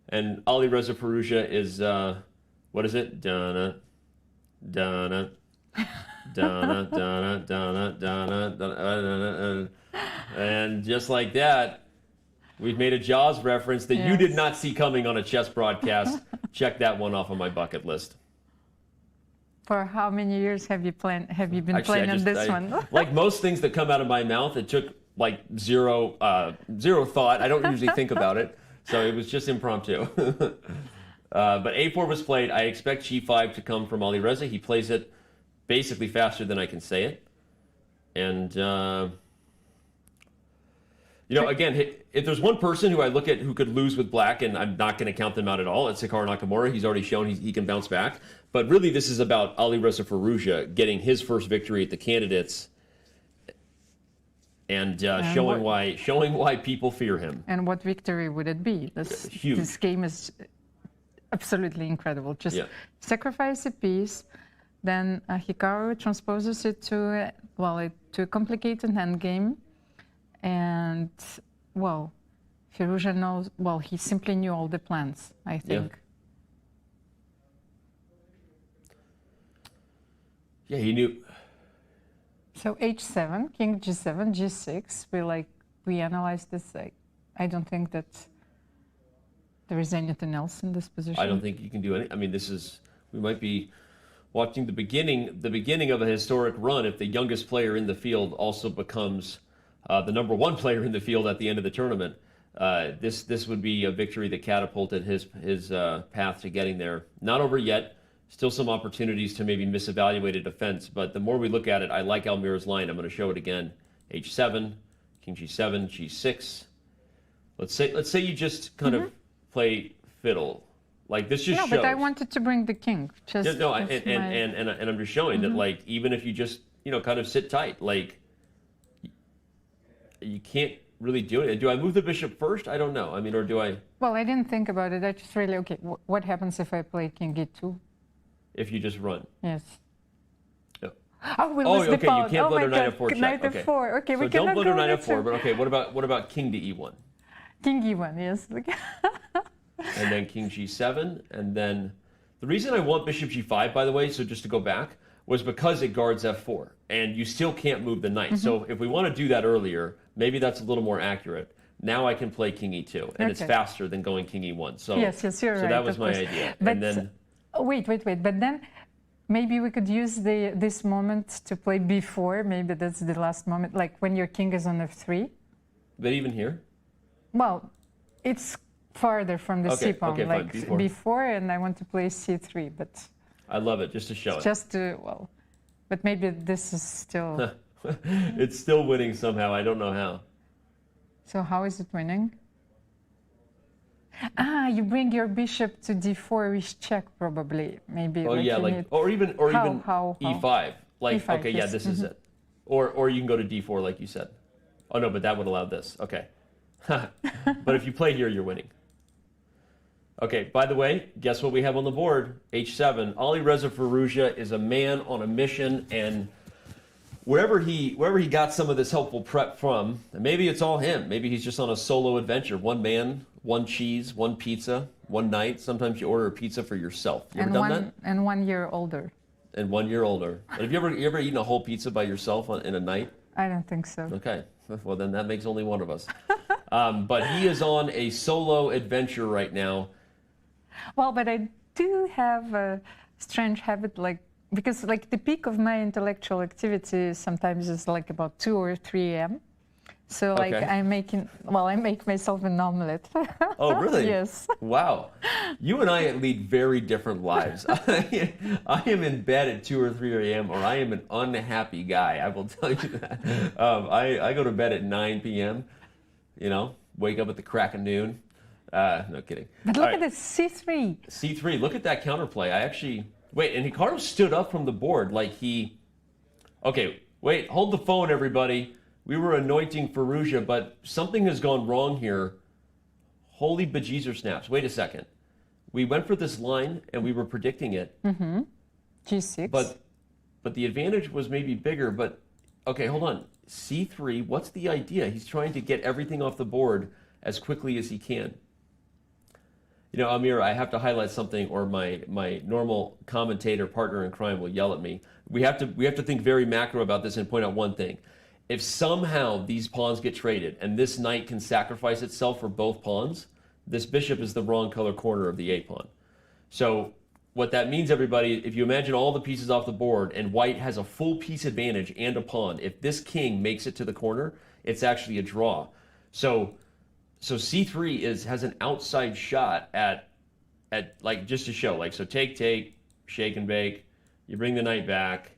And Alireza Firouzja is what is it? Dana, Dana, Dana, Dana, Dana, Dana, Dana, and just like that, we've made a Jaws reference that you did not see coming on a chess broadcast. Check that one off on my bucket list. For how many years have you been playing on this one? Like most things that come out of my mouth, it took like zero thought. I don't usually think about it, so it was just impromptu. But a4 was played. I expect g5 to come from Alireza. He plays it basically faster than I can say it. And, again, if there's one person who I look at who could lose with black, and I'm not going to count them out at all, it's Hikaru Nakamura. He's already shown he can bounce back. But really, this is about Alireza Firouzja getting his first victory at the candidates and showing why people fear him. And what victory would it be? Huge. This game is absolutely incredible. Just sacrifice a piece, then Hikaru transposes it to a complicated endgame, and Firouzja knows. Well, he simply knew all the plans, I think. Yeah, he knew. So h7, king g7, g6. We analyzed this. I don't think that there is anything else in this position. I don't think you can do any. We might be watching the beginning of a historic run if the youngest player in the field also becomes the #1 player in the field at the end of the tournament. This would be a victory that catapulted his path to getting there. Not over yet. Still some opportunities to maybe misevaluate a defense, but the more we look at it, I like Almira's line. I'm going to show it again. h7, king g7, g6. Let's say you just kind of play fiddle. Like this just shows. No, but I wanted to bring the king. And I'm just showing that even if you just kind of sit tight, you can't really do it. Do I move the bishop first? I don't know. I mean, or do I? Well, I didn't think about it. I just really, okay, what happens if I play king e2? If you just run. Yes. Yeah. Oh, we lost the okay. pawn. You can't blunder my knight God. f4 check. Knight Okay. f4. Okay, so we don't cannot blunder go knight there f4. But okay, what about king to e1? King e1, yes. And then king g7, and then the reason I want bishop g5, by the way, so just to go back, was because it guards f4, and you still can't move the knight. So if we want to do that earlier, maybe that's a little more accurate. Now I can play king e2, and it's faster than going king e1. So yes, you're right. So that was my idea. But and then wait. But then maybe we could use this moment to play b4. Maybe that's the last moment, like when your king is on f3. But even here? Well, it's farther from the c pawn, like b4, and I want to play c3, but I love it, just to show it. Just to, well, but maybe this is still... It's still winning somehow, I don't know how. So how is it winning? Ah, you bring your bishop to d4 with check, probably, maybe. Oh like yeah, like, or even e5. Like, e5, okay, yes. yeah, this is it. Or you can go to d4, like you said. Oh no, but that would allow this, okay. But if you play here, you're winning. Okay, by the way, guess what we have on the board? H7. Alireza Firouzja is a man on a mission, and wherever he got some of this helpful prep from, and maybe it's all him. Maybe he's just on a solo adventure. One man, one cheese, one pizza, one night. Sometimes you order a pizza for yourself. You ever done that? And 1 year older. And 1 year older. But have you ever eaten a whole pizza by yourself in a night? I don't think so. Okay. Well, then that makes only one of us. But he is on a solo adventure right now. Well, but I do have a strange habit, like, because like the peak of my intellectual activity sometimes is like about 2 or 3 a.m. So like I make myself an omelet. Oh, really? Yes. Wow. You and I lead very different lives. I am in bed at 2 or 3 a.m. or I am an unhappy guy. I will tell you that. I go to bed at 9 p.m., you know, wake up at the crack of noon. No kidding. But look at this, c3. C3, look at that counterplay. I actually, wait, and Hikaru stood up from the board like he, okay, wait, hold the phone, everybody. We were anointing Firouzja, but something has gone wrong here. Holy bejesus snaps. Wait a second. We went for this line and we were predicting it. Mm-hmm. G6. But the advantage was maybe bigger, but okay, hold on. C3, what's the idea? He's trying to get everything off the board as quickly as he can. You know, Amir, I have to highlight something, or my normal commentator partner in crime will yell at me. We have to think very macro about this and point out one thing. If somehow these pawns get traded and this knight can sacrifice itself for both pawns, this bishop is the wrong color corner of the a pawn. So what that means, everybody, if you imagine all the pieces off the board and white has a full piece advantage and a pawn, if this king makes it to the corner, it's actually a draw. So c3 has an outside shot at like, just to show, like, so take, shake and bake, you bring the knight back,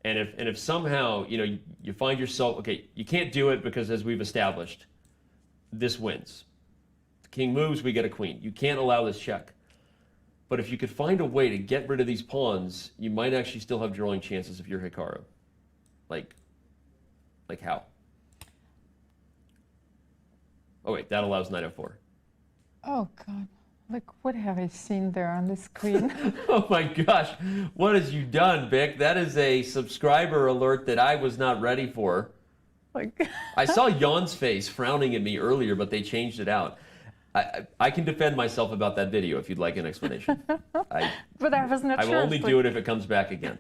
and if somehow, you know, you find yourself, okay, you can't do it because, as we've established, this wins. The king moves, we get a queen. You can't allow this check. But if you could find a way to get rid of these pawns, you might actually still have drawing chances if you're Hikaru. Like how? Oh wait, that allows knight f4. Oh God, like what have I seen there on the screen? Oh my gosh, what has you done, Vic? That is a subscriber alert that I was not ready for. Like I saw Jan's face frowning at me earlier, but they changed it out. I can defend myself about that video if you'd like an explanation. But I was not I sure. will only do it if it comes back again.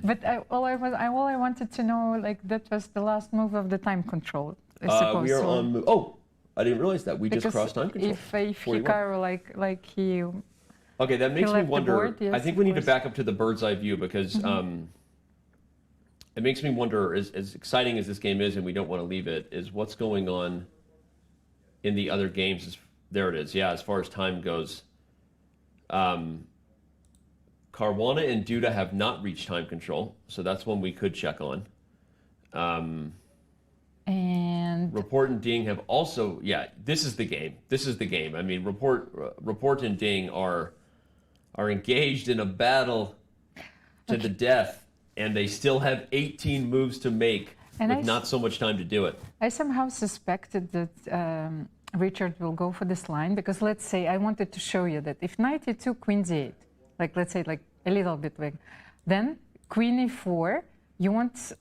But all I wanted to know, like, that was the last move of the time control, I suppose. We are on. Oh, I didn't realize that. We just crossed time control. If Hikaru, like he. Okay, that makes me wonder. Board, yes, I think we need to back up to the bird's eye view because it makes me wonder, as exciting as this game is, and we don't want to leave it, is what's going on in the other games. There it is. Yeah, as far as time goes. Caruana and Duda have not reached time control, so that's one we could check on. And Rapport and Ding have also, yeah, this is the game. This is the game. I mean, Rapport and Ding are engaged in a battle to the death, and they still have 18 moves to make And with not so much time to do it. I somehow suspected that Richard will go for this line because let's say I wanted to show you that if knight e2, queen d8, like let's say like a little bit like, then queen e4, you want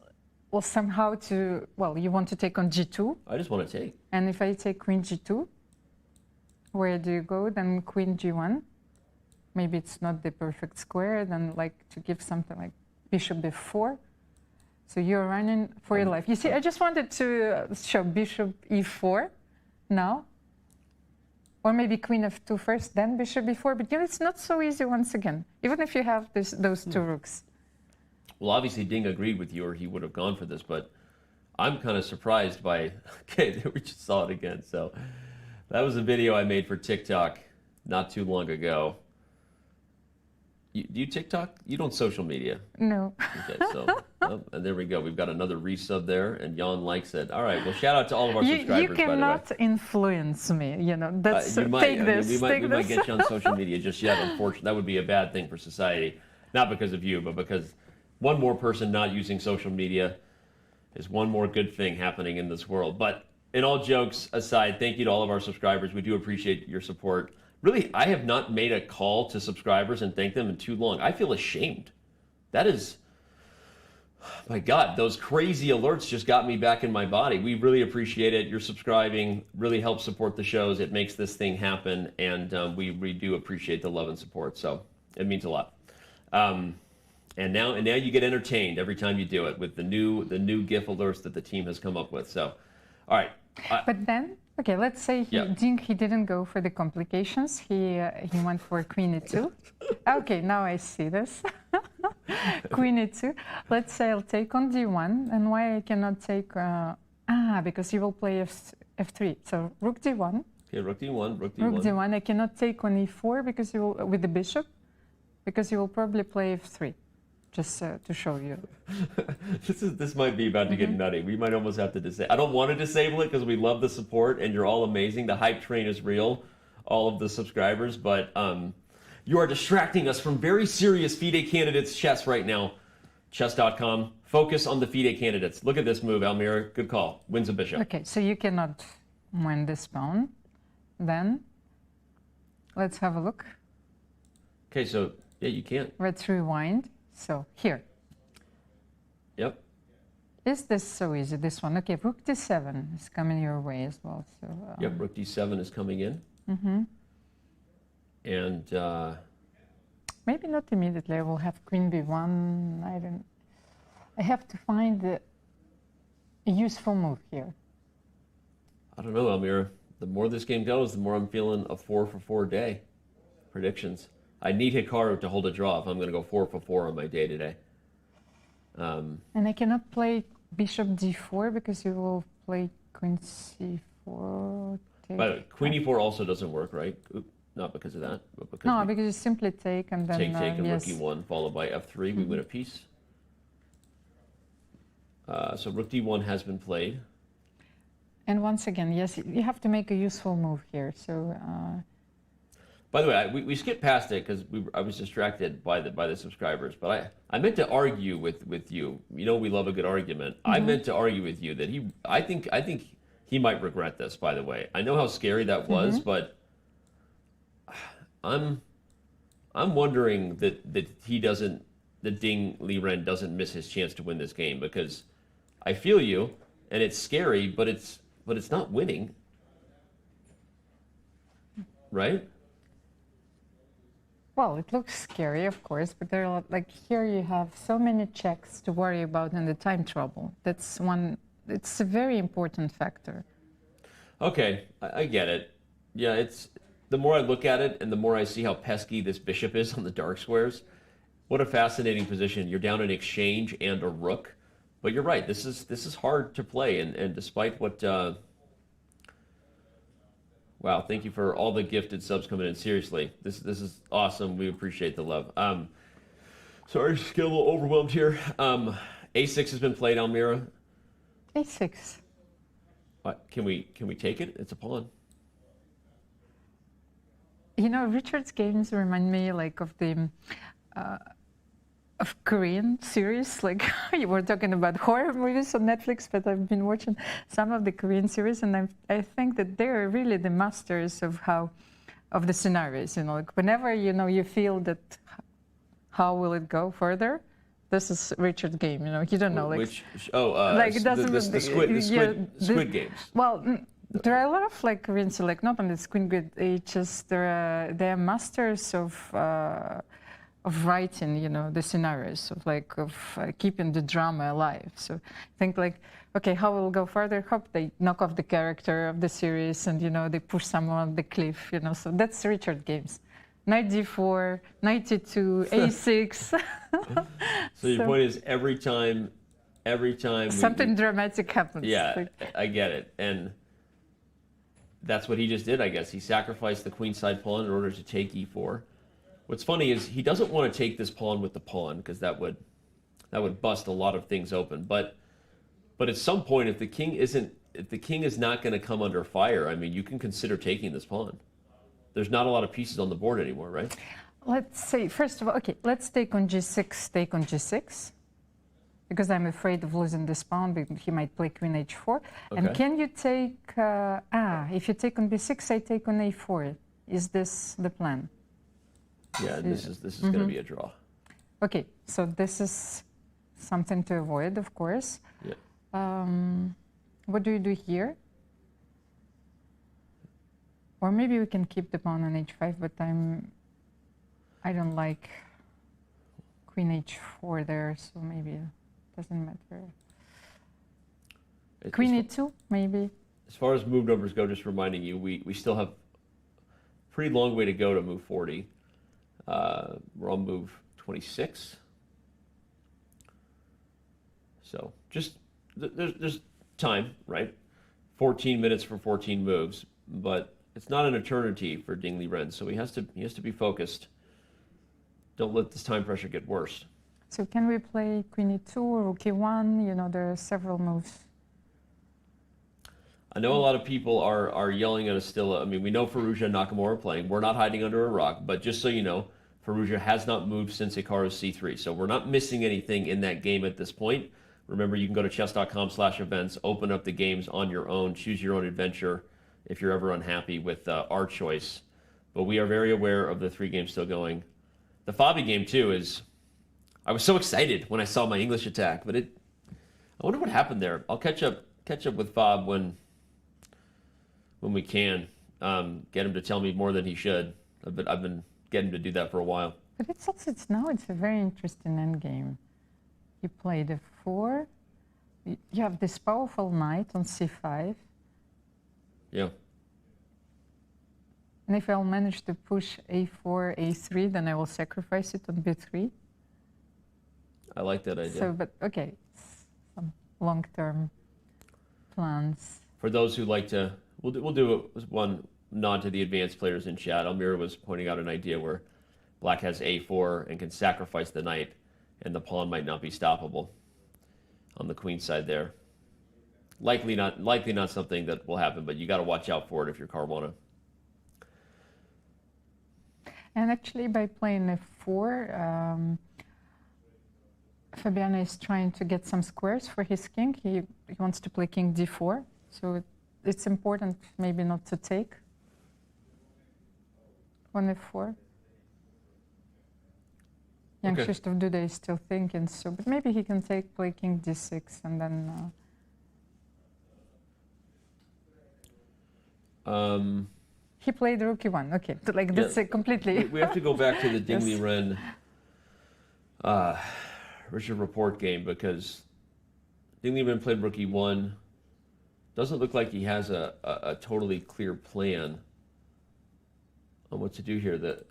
well somehow to, well, you want to take on g2. I just want to take. And if I take queen g2, where do you go? Then queen g1. Maybe it's not the perfect square, then like to give something like bishop b4. So you're running for your life. You see, I just wanted to show bishop e4 now. Or maybe queen f2 first, then bishop b4. But you know, it's not so easy once again, even if you have those two rooks. Well, obviously Ding agreed with you or he would have gone for this, but I'm kind of surprised by, okay, we just saw it again. So that was a video I made for TikTok not too long ago. Do you TikTok? You don't social media? No. Okay, so, and there we go. We've got another resub there, and Jan likes it. All right, well, shout out to all of our subscribers, you cannot influence me, you know. That's, you might, take this, we take might this. get you on social media just yet, unfortunately. That would be a bad thing for society. Not because of you, but because one more person not using social media is one more good thing happening in this world. But in all jokes aside, thank you to all of our subscribers. We do appreciate your support. Really, I have not made a call to subscribers and thanked them in too long. I feel ashamed. That is, my God, those crazy alerts just got me back in my body. We really appreciate it. You're subscribing, really helps support the shows. It makes this thing happen, and we do appreciate the love and support. So it means a lot. And now you get entertained every time you do it with the new GIF alerts that the team has come up with. So, all right. But then, okay, let's say he didn't go for the complications. He went for queen e2. Okay, now I see this. Queen e2. Let's say I'll take on d1. And why I cannot take? Because he will play f3. So rook d1. Okay, rook d1, rook d1. Rook d1. I cannot take on e4 because he will with the bishop, because he will probably play f3. Just to show you. This might be about to get nutty. We might almost have to disable. I don't want to disable it because we love the support and you're all amazing. The hype train is real, all of the subscribers, but you are distracting us from very serious FIDE Candidates chess right now. Chess.com. Focus on the FIDE candidates. Look at this move, Almira. Good call. Wins a bishop. Okay, so you cannot win this pawn. Then let's have a look. Okay, so yeah, you can't. Let's rewind. So here. Yep. Is this so easy, this one? Okay, rook d7 is coming your way as well. So yep, rook d7 is coming in. And maybe not immediately. I will have queen b1. I have to find a useful move here. I don't know, Almira. The more this game goes, the more I'm feeling a 4-for-4 day. Predictions. I need Hikaru to hold a draw if I'm going to go 4-for-4 on my day today. And I cannot play bishop d4 because you will play queen c4. By the way, queen e4 also doesn't work, right? Not because of that, but because because you simply take and then take and rook e1 followed by f3. We win a piece. So rook d1 has been played. And once again, yes, you have to make a useful move here. So. By the way, we skipped past it because I was distracted by the subscribers. But I meant to argue with you. You know we love a good argument. I meant to argue with you that I think he might regret this. By the way, I know how scary that was, but I'm wondering that Ding Liren doesn't miss his chance to win this game because I feel you, and it's scary, but it's not winning, right? Well, it looks scary, of course, but there are like here you have so many checks to worry about in the time trouble. That's one. It's a very important factor. Okay, I get it. Yeah, it's the more I look at it and the more I see how pesky this bishop is on the dark squares. What a fascinating position. You're down an exchange and a rook, but you're right. This is hard to play, and despite what. Wow, thank you for all the gifted subs coming in. Seriously, this is awesome. We appreciate the love. Sorry, just get a little overwhelmed here. A6 has been played, Almira. A6. What, can we take it? It's a pawn. You know, Richard's games remind me like of the of Korean series. Like you were talking about horror movies on Netflix, but I've been watching some of the Korean series, and I think that they're really the masters of the scenarios. You know, like whenever you feel that how will it go further, this is Richard's game. You know, you don't know like like it doesn't the Squid Games. Well. There are a lot of like Koreans, like not only Squid Game, they're masters of writing, the scenarios, of keeping the drama alive. So I think like, okay, how will go further? Hope they knock off the character of the series and, they push someone off the cliff, So that's Richard games. Knight d4, knight e2, a6. So your point is every time something dramatic happens. Yeah, like, I get it. And that's what he just did, I guess. He sacrificed the queenside pawn in order to take e4. What's funny is he doesn't want to take this pawn with the pawn because that would bust a lot of things open. But at some point, if the king is not going to come under fire, I mean, you can consider taking this pawn. There's not a lot of pieces on the board anymore, right? Let's say first of all, okay, let's take on g6, take on g6. Because I'm afraid of losing this pawn, because he might play queen h4. Okay. And can you take, if you take on b6, I take on a4. Is this the plan? Yeah, this is going to be a draw. Okay, so this is something to avoid, of course. Yeah. What do you do here? Or maybe we can keep the pawn on h5, but I don't like queen h4 there, so maybe doesn't matter. Queen e2, maybe. As far as move numbers go, just reminding you, we still have a pretty long way to go to move 40. We're on move 26. So just there's time, right? 14 minutes for 14 moves, but it's not an eternity for Ding Liren, so he has to be focused. Don't let this time pressure get worse. So can we play queen e2 or rook e1? There are several moves. I know a lot of people are yelling at us still. I mean, we know Firouzja and Nakamura are playing. We're not hiding under a rock, but just so you know, Firouzja has not moved since Hikaru c3. So we're not missing anything in that game at this point. Remember, you can go to chess.com/events, open up the games on your own, choose your own adventure if you're ever unhappy with our choice. But we are very aware of the 3 games still going. The FIDE game, too, is... I was so excited when I saw my English attack, but I wonder what happened there. I'll catch up with Fab when we can. Get him to tell me more than he should. I've been getting him to do that for a while. But it's a very interesting endgame. You played a 4. You have this powerful knight on c5. Yeah. And if I'll manage to push a4, a3, then I will sacrifice it on b3. I like that idea. So, but okay, some long-term plans. For those who like to, we'll do one nod to the advanced players in chat. Almira was pointing out an idea where black has a4 and can sacrifice the knight, and the pawn might not be stoppable on the queen side there. Likely not something that will happen, but you got to watch out for it if you're Caruana. And actually, by playing f4, Fabiano is trying to get some squares for his king. He wants to play king d4, so it's important maybe not to take on f4. Jan-Krzysztof Duda is still thinking, so but maybe he can play king d6 and then. He played rook e1. Okay, like that's completely. We have to go back to the Ding Liren Richard Rapport game because Ding Liren played rook e1. Doesn't look like he has a totally clear plan on what to do here. The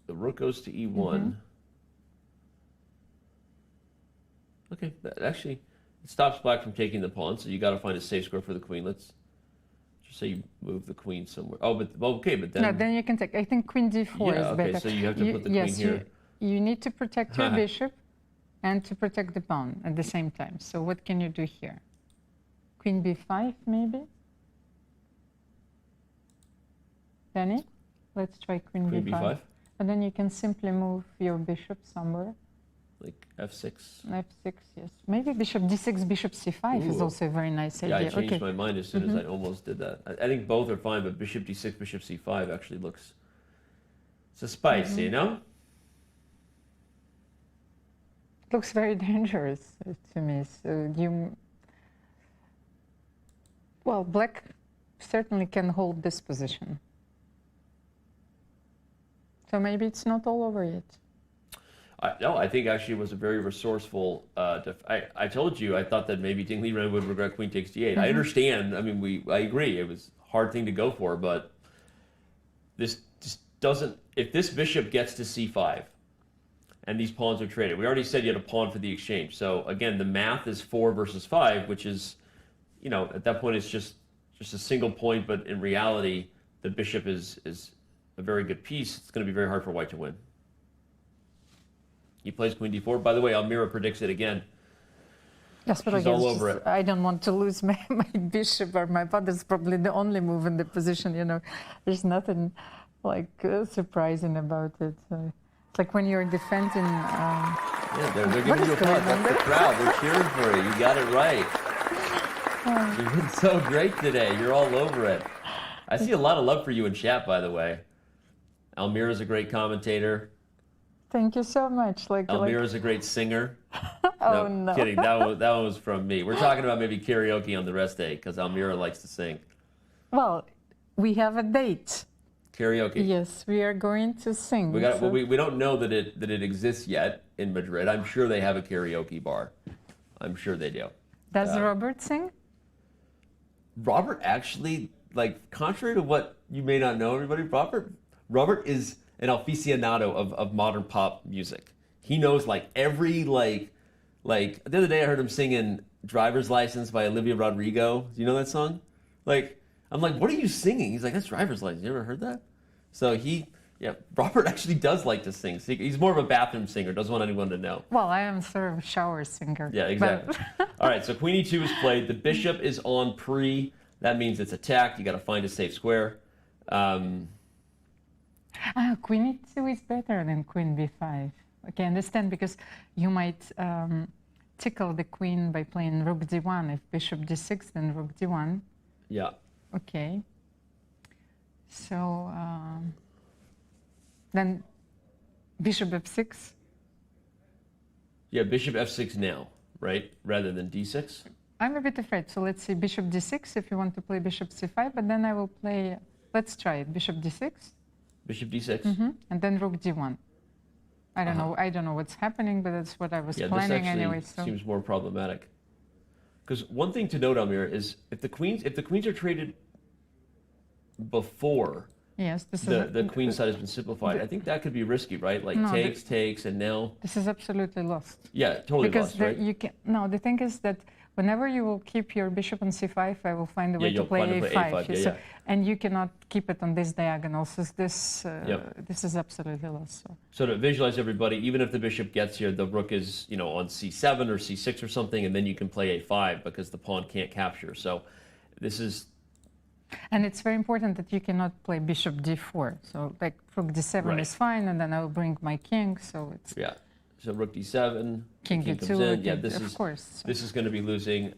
rook goes to e1. Okay, that actually it stops black from taking the pawn, so you got to find a safe square for the queen. Let's just say you move the queen somewhere. Oh, but okay, but then... No, then you can take... I think queen d4 is better. Okay, so you have to put the queen here. You need to protect your bishop and to protect the pawn at the same time. So what can you do here? Queen b5, maybe? Danny? Let's try queen b5. And then you can simply move your bishop somewhere. Like f6. F6, yes. Maybe bishop d6, bishop c5 is also a very nice idea. Yeah, I changed my mind as soon as I almost did that. I think both are fine, but bishop d6, bishop c5 actually looks so spicy, you know? Looks very dangerous to me. So well, black certainly can hold this position. So maybe it's not all over yet. No, I think actually it was a very resourceful. I told you I thought that maybe Ding Liren would regret queen takes d8. I understand. I mean, I agree. It was a hard thing to go for, but this just doesn't. If this bishop gets to c5, and these pawns are traded, we already said you had a pawn for the exchange. So again, the math is 4 versus 5, which is, you know, at that point it's just a single point. But in reality, the bishop is a very good piece. It's going to be very hard for white to win. He plays queen d4. By the way, Almira predicts it again. Yes, but she's all over it. I don't want to lose my bishop or my pawn. That's probably the only move in the position. You know, there's nothing like surprising about it. It's like when you're defending. Yeah, they're giving you a applause. That's the crowd. They're cheering for you. You got it right. You've been so great today. You're all over it. I see a lot of love for you in chat, by the way. Almira's a great commentator. Thank you so much. Almira's a great singer. Oh, no. Kidding. That one was from me. We're talking about maybe karaoke on the rest day because Almira likes to sing. Well, we have a date. Karaoke. Yes, we are going to sing. We don't know that it exists yet in Madrid. I'm sure they have a karaoke bar. I'm sure they do. Does Robert sing? Robert actually, like, contrary to what you may not know, everybody, Robert is an aficionado of modern pop music. He knows like every like the other day I heard him singing "Driver's License" by Olivia Rodrigo. Do you know that song? Like, I'm like, what are you singing? He's like, that's "Driver's License." You ever heard that? So Robert actually does like to sing. He's more of a bathroom singer. Doesn't want anyone to know. Well, I am sort of a shower singer. Yeah, exactly. All right, so queen e2 is played. The bishop is on pre. That means it's attacked. You got to find a safe square. Queen e2 is better than queen b5. Okay, I understand, because you might tickle the queen by playing rook d1. If bishop d6, then rook d1. Yeah. Okay. So then bishop f6. Yeah, bishop f6 now, right? Rather than d6. I'm a bit afraid. So let's see, bishop d6 if you want to play bishop c5, but then I will play, let's try it, bishop d6. Bishop d6. And then rook d1. I don't know what's happening, but that's what I was planning anyway. So seems more problematic. Because one thing to note, Almira, is if the queens are traded before the queen side has been simplified, I think that could be risky, right? Like takes, and now this is absolutely lost. Yeah, totally because lost, right? You can the thing is that whenever you will keep your bishop on c5, I will find a way to play a5. And you cannot keep it on this diagonal. So this is absolutely lost. So to visualize everybody, even if the bishop gets here, the rook is on c7 or c6 or something, and then you can play a5 because the pawn can't capture. So this is. And it's very important that you cannot play bishop d4. So like rook d7 is fine, and then I will bring my king. So it's So rook d7, king comes d2, in. Yeah, this is going to be losing.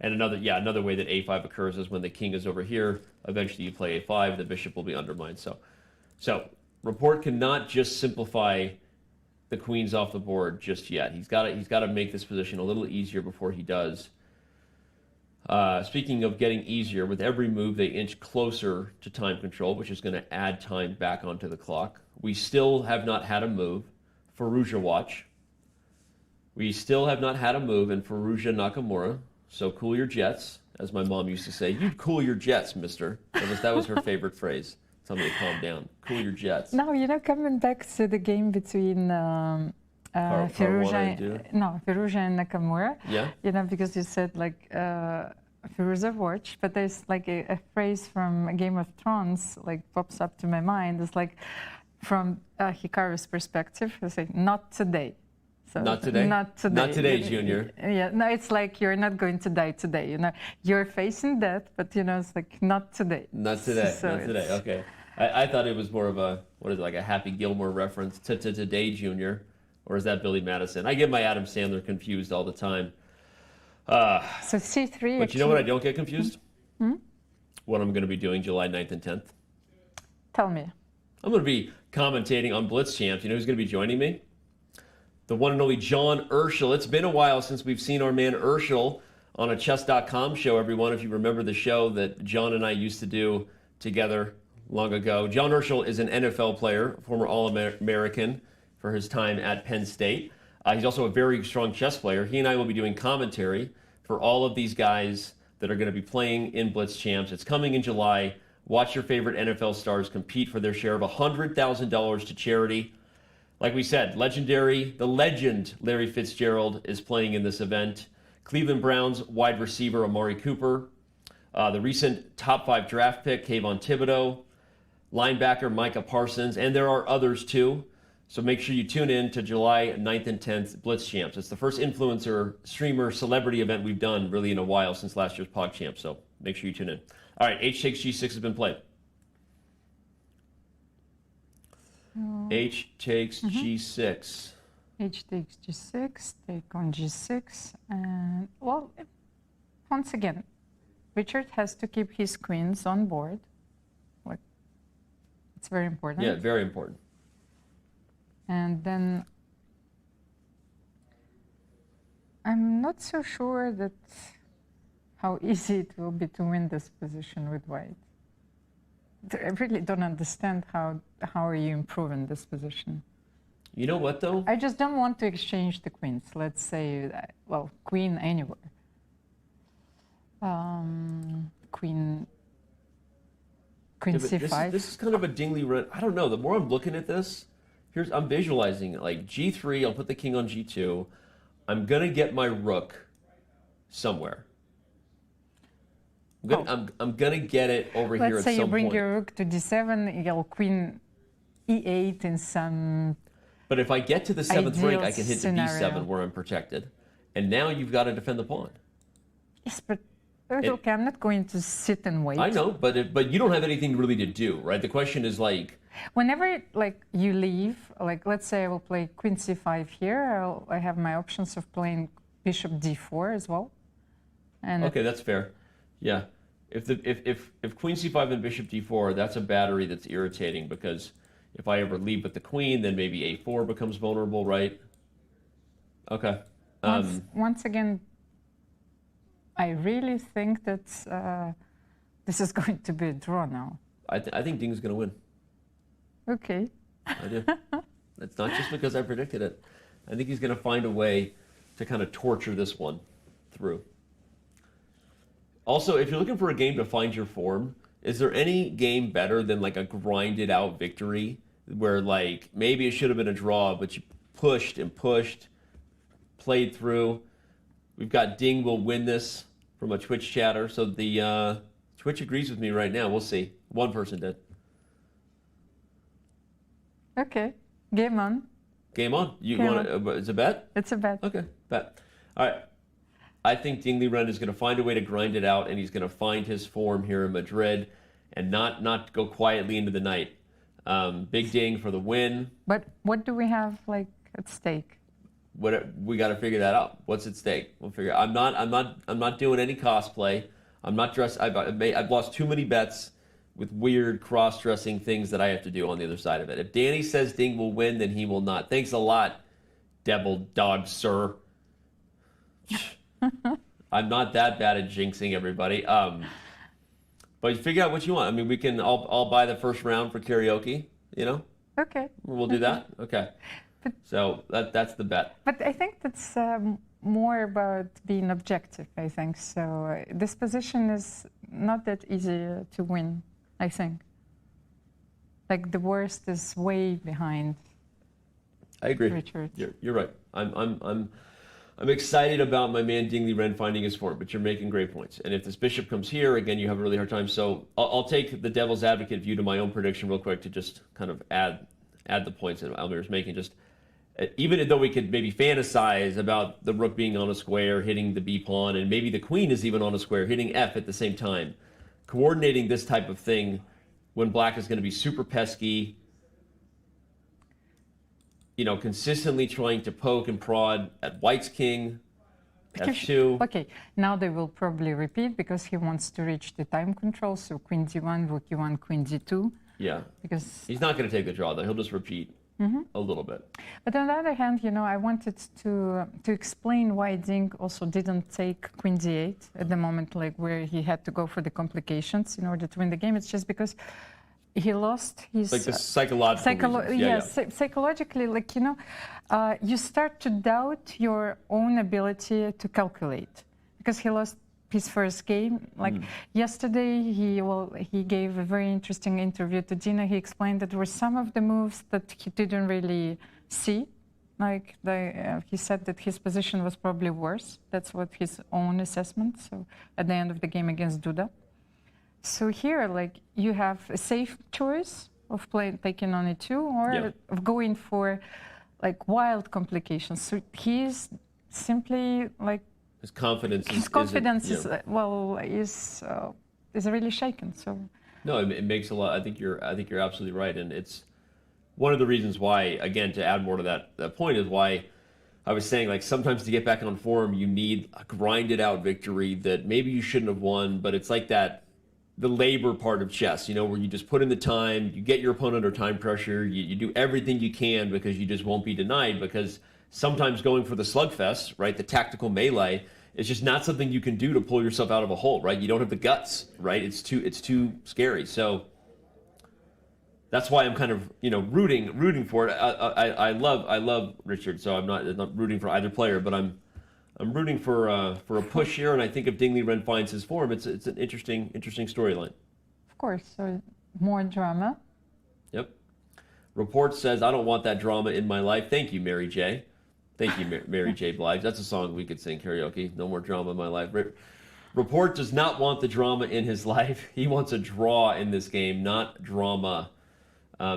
And another way that a5 occurs is when the king is over here. Eventually, you play a5. The bishop will be undermined. So Rapport cannot just simplify the queens off the board just yet. He's got to make this position a little easier before he does. Speaking of getting easier, with every move they inch closer to time control, which is going to add time back onto the clock. We still have not had a move. Firouzja watch. We still have not had a move in Firouzja Nakamura. So cool your jets, as my mom used to say. You'd cool your jets, mister. That was her favorite phrase. Tell me to calm down. Cool your jets. Now, coming back to the game between Firouzja and Nakamura. Yeah. Because you said Firouzja watch, but there's like a phrase from Game of Thrones pops up to my mind. It's like, from Hikaru's perspective, they say, not today. So not today? Not today. Not today, Junior. Yeah, no, it's like you're not going to die today. You're facing death, but it's like not today. Not today. Not today. Okay. I thought it was more of a, what is it, like a Happy Gilmore reference to Today Jr., or is that Billy Madison? I get my Adam Sandler confused all the time. So C3. But you know what I don't get confused? Hmm? What I'm going to be doing July 9th and 10th. Tell me. I'm going to be commentating on Blitz Champs. You know who's going to be joining me? The one and only John Urschel. It's been a while since we've seen our man Urschel on a Chess.com show, everyone. If you remember the show that John and I used to do together long ago. John Urschel is an NFL player, former All-American for his time at Penn State. He's also a very strong chess player. He and I will be doing commentary for all of these guys that are going to be playing in Blitz Champs. It's coming in July. Watch your favorite NFL stars compete for their share of $100,000 to charity. Like we said, the legend Larry Fitzgerald is playing in this event. Cleveland Browns wide receiver Amari Cooper. The recent top 5 draft pick, Kayvon Thibodeau. Linebacker Micah Parsons. And there are others too. So make sure you tune in to July 9th and 10th Blitz Champs. It's the first influencer, streamer, celebrity event we've done really in a while since last year's Pog Champs. So make sure you tune in. All right, H takes G6 has been played. H takes G6. H takes G6, take on G6. And, well, once again, Richard has to keep his queens on board. Like, it's very important. Yeah, very important. And then I'm not so sure that how easy it will be to win this position with white. I really don't understand how are you improving this position. You know what, though? I just don't want to exchange the queens. Let's say, well, queen anywhere. Queen Yeah, C5. this is kind of a dingly run. I don't know. The more I'm looking at this, I'm visualizing it. Like G3, I'll put the king on G2. I'm going to get my rook somewhere. I'm going to get it over here at some point. Let's say you bring your rook to D7, you'll queen E8 in some. But if I get to the 7th rank, I can hit scenario. the B7 where I'm protected. And now you've got to defend the pawn. Yes, but okay, I'm not going to sit and wait. I know, but you don't have anything really to do, right? The question is like... Whenever you leave, let's say I will play queen C5 here, I have my options of playing bishop D4 as well. And okay, that's fair. Yeah. If queen C5 and bishop D4, that's a battery that's irritating because if I ever leave with the queen, then maybe A4 becomes vulnerable, right? Okay. Once again, I really think that this is going to be a draw now. I think Ding's going to win. Okay. I do. It's not just because I predicted it. I think he's going to find a way to kind of torture this one through. Also, if you're looking for a game to find your form, is there any game better than like a grinded out victory where like maybe it should have been a draw, but you pushed and pushed, played through? We've got Ding will win this from a Twitch chatter. So the Twitch agrees with me right now. We'll see. One person did. Okay. Game on. Game on. You want to? It's a bet? It's a bet. Okay. Bet. All right. I think Ding Liren is going to find a way to grind it out, and he's going to find his form here in Madrid and not go quietly into the night. Big Ding for the win. But what do we have at stake? We got to figure that out. What's at stake? We'll figure. I'm not doing any cosplay. I'm not dressed. I've lost too many bets with weird cross-dressing things that I have to do on the other side of it. If Danny says Ding will win, then he will not. Thanks a lot, devil dog sir. I'm not that bad at jinxing everybody. But figure out what you want. I mean, we can all buy the first round for karaoke, you know? Okay. We'll do that? Okay. So that's the bet. But I think that's more about being objective, I think. So this position is not that easy to win, I think. Like the worst is way behind. I agree. Richard. You're right. I'm excited about my man Ding Liren finding his form, but you're making great points. And if this bishop comes here, again, you have a really hard time. So I'll take the devil's advocate view to my own prediction real quick to just kind of add the points that Almir's making. Just even though we could maybe fantasize about the rook being on a square, hitting the B pawn, and maybe the queen is even on a square, hitting F at the same time, coordinating this type of thing when black is going to be super pesky, consistently trying to poke and prod at white's king, f2. Okay, now they will probably repeat because he wants to reach the time control. So queen d1, rook e1, queen d2. Yeah, because he's not going to take the draw, though. He'll just repeat a little bit. But on the other hand, I wanted to explain why Ding also didn't take queen d8 at the moment, like where he had to go for the complications in order to win the game. It's just because he lost his... Like the psychological reasons. Psychologically, you start to doubt your own ability to calculate because he lost his first game. Yesterday, he gave a very interesting interview to Dina. He explained that there were some of the moves that he didn't really see. He said that his position was probably worse. That's what his own assessment. So at the end of the game against Duda. So here, you have a safe choice of taking on e2 or of going for wild complications. So he's simply his confidence. His confidence is really shaken. So no, it makes a lot. I think you're absolutely right, and it's one of the reasons why. Again, to add more to that point is why I was saying sometimes to get back on form, you need a grinded out victory that maybe you shouldn't have won, but it's like that. The labor part of chess, where you just put in the time, you get your opponent under time pressure, you do everything you can because you just won't be denied, because sometimes going for the slugfest, right, the tactical melee, is just not something you can do to pull yourself out of a hole, right? You don't have the guts, right? It's too scary. So that's why I'm kind of, rooting for it. I love Richard, so I'm not rooting for either player, but I'm rooting for a push here, and I think if Ding Liren finds his form, it's an interesting storyline. Of course, so more drama. Yep. Rapport says, "I don't want that drama in my life." Thank you, Mary J. Thank you, Mary J. Blige. That's a song we could sing karaoke. No more drama in my life. Rapport does not want the drama in his life. He wants a draw in this game, not drama.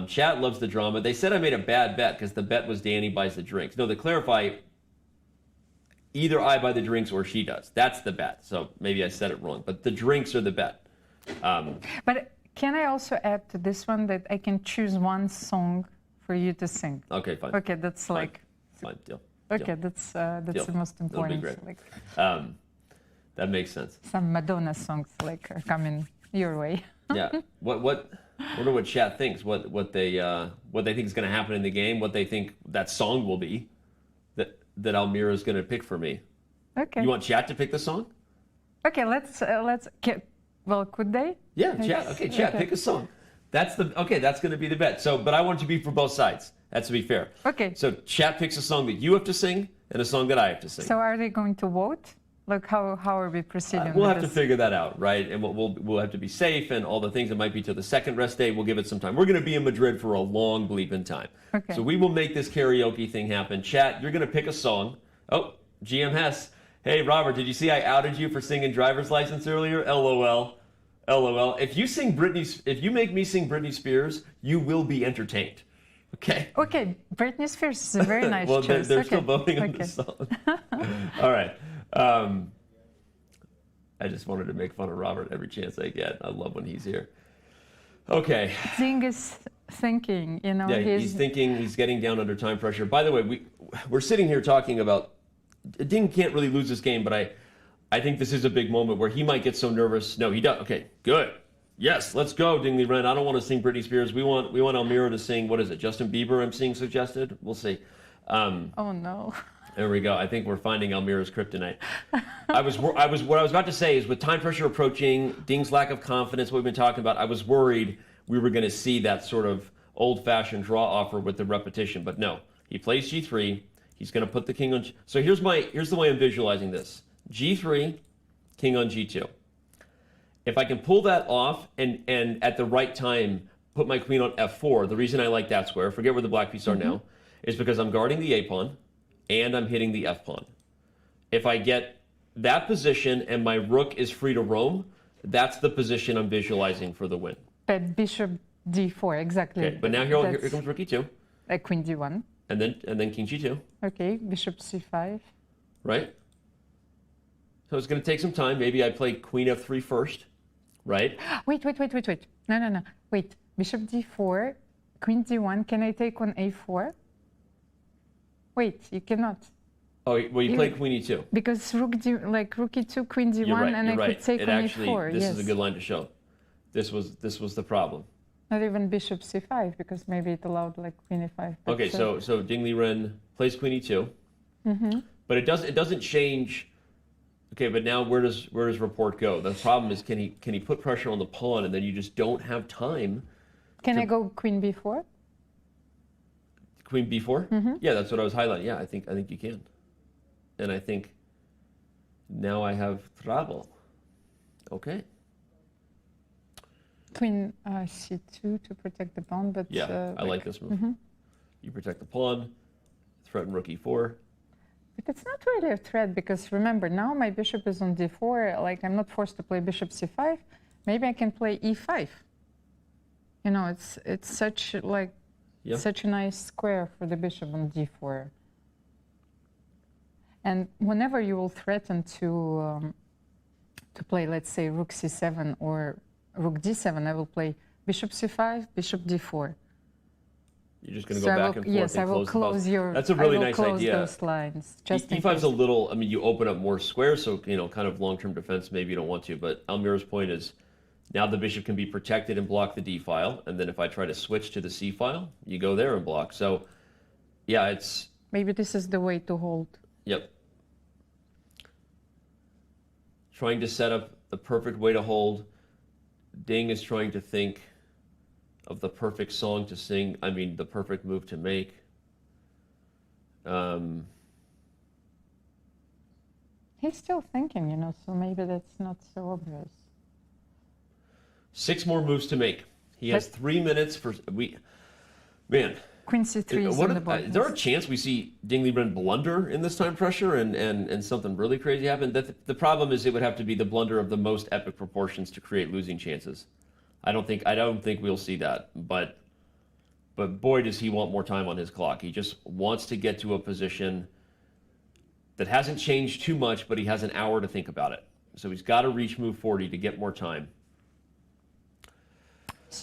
Chat loves the drama. They said I made a bad bet because the bet was Danny buys the drinks. No, to clarify, either I buy the drinks or she does. That's the bet. So maybe I said it wrong, but the drinks are the bet. But can I also add to this one that I can choose one song for you to sing? Okay, fine. Okay, that's fine, deal. Okay, deal. that's deal. the most important. That'll be great. That makes sense. Some Madonna songs are coming your way. Yeah. Wonder what chat thinks. What they think is going to happen in the game. What they think that song will be. That Almira is going to pick for me. Okay. You want chat to pick the song? Okay, let's get. Well, could they? Yeah, chat. Okay, chat. Pick a song. That's going to be the bet. So, but I want it to be for both sides. That's to be fair. Okay. So, chat picks a song that you have to sing and a song that I have to sing. So, are they going to vote? How are we proceeding? We'll have to figure that out, right? And we'll have to be safe and all the things. It might be till the second rest day. We'll give it some time. We're going to be in Madrid for a long bleeping time. Okay. So we will make this karaoke thing happen. Chat, you're going to pick a song. Oh, GM Hess. Hey, Robert, did you see I outed you for singing Driver's License earlier? LOL. LOL. If you make me sing Britney Spears, you will be entertained. Okay. Okay. Britney Spears is a very nice well, choice. They're still voting on the song. All right. I just wanted to make fun of Robert every chance I get. I love when he's here. Okay. Ding is thinking, Yeah, he's thinking. He's getting down under time pressure. By the way, we're sitting here talking about Ding can't really lose this game, but I think this is a big moment where he might get so nervous. No, he does. Okay, good. Yes, let's go, Ding Liren. I don't want to sing Britney Spears. We want Almira to sing. What is it? Justin Bieber? I'm seeing suggested. We'll see. Oh no. There we go. I think we're finding Almira's kryptonite. What I was about to say is with time pressure approaching, Ding's lack of confidence, what we've been talking about, I was worried we were going to see that sort of old-fashioned draw offer with the repetition, but no. He plays G3. He's going to put the king on. So here's the way I'm visualizing this. G3, king on G2. If I can pull that off and at the right time put my queen on F4, the reason I like that square, forget where the black pieces are now, is because I'm guarding the A pawn and I'm hitting the F pawn. If I get that position and my rook is free to roam, that's the position I'm visualizing for the win. But bishop D4, exactly. Okay, but now here comes rook E2. Queen D1. And then king G2. Okay, bishop C5. Right? So it's going to take some time. Maybe I play queen F3 first. right? Wait. No. Wait. Bishop d4, queen d1. Can I take on a4? Wait, you cannot. Oh, well, you play queen e2. Because rook e2, queen d1, You're right, and I could take on e4. This yes. is a good line to show. This was the problem. Not even bishop c5, because maybe it allowed like queen e5. Okay, so Ding Liren plays queen e2. Mm-hmm. But it doesn't change. Okay, but now where does Rapport go? The problem is can he put pressure on the pawn, and then you just don't have time. Can I go queen b4? Queen b4? Mm-hmm. Yeah, that's what I was highlighting. Yeah, I think you can. And I think now I have trouble. Okay. Queen c2 to protect the pawn, but yeah, I like this move. Mm-hmm. You protect the pawn, threaten rook e4. But it's not really a threat because remember now my bishop is on d4. Like I'm not forced to play bishop c5. Maybe I can play e5. You know, it's such like such a nice square for the bishop on d4. And whenever you will threaten to play, let's say, rook c7 or rook d7, I will play bishop c5, bishop d4. You're just going to go back and forth. Yes, I will close your. That's a really nice idea. Those lines. Just E5's a little. I mean, you open up more squares, so kind of long-term defense. Maybe you don't want to, but Almira's point is, now the bishop can be protected and block the d file, and then if I try to switch to the c file, you go there and block. So, yeah, it's. Maybe this is the way to hold. Yep. Trying to set up the perfect way to hold. Ding is trying to think of the perfect song to sing. I mean, the perfect move to make. He's still thinking, so maybe that's not so obvious. 6 more moves to make. He has 3 minutes for man. Queen c3 is on the board. Is there a chance we see Ding Liren blunder in this time pressure and something really crazy happen? The problem is it would have to be the blunder of the most epic proportions to create losing chances. I don't think we'll see that, but boy does he want more time on his clock. He just wants to get to a position that hasn't changed too much, but he has an hour to think about it. So he's got to reach move 40 to get more time.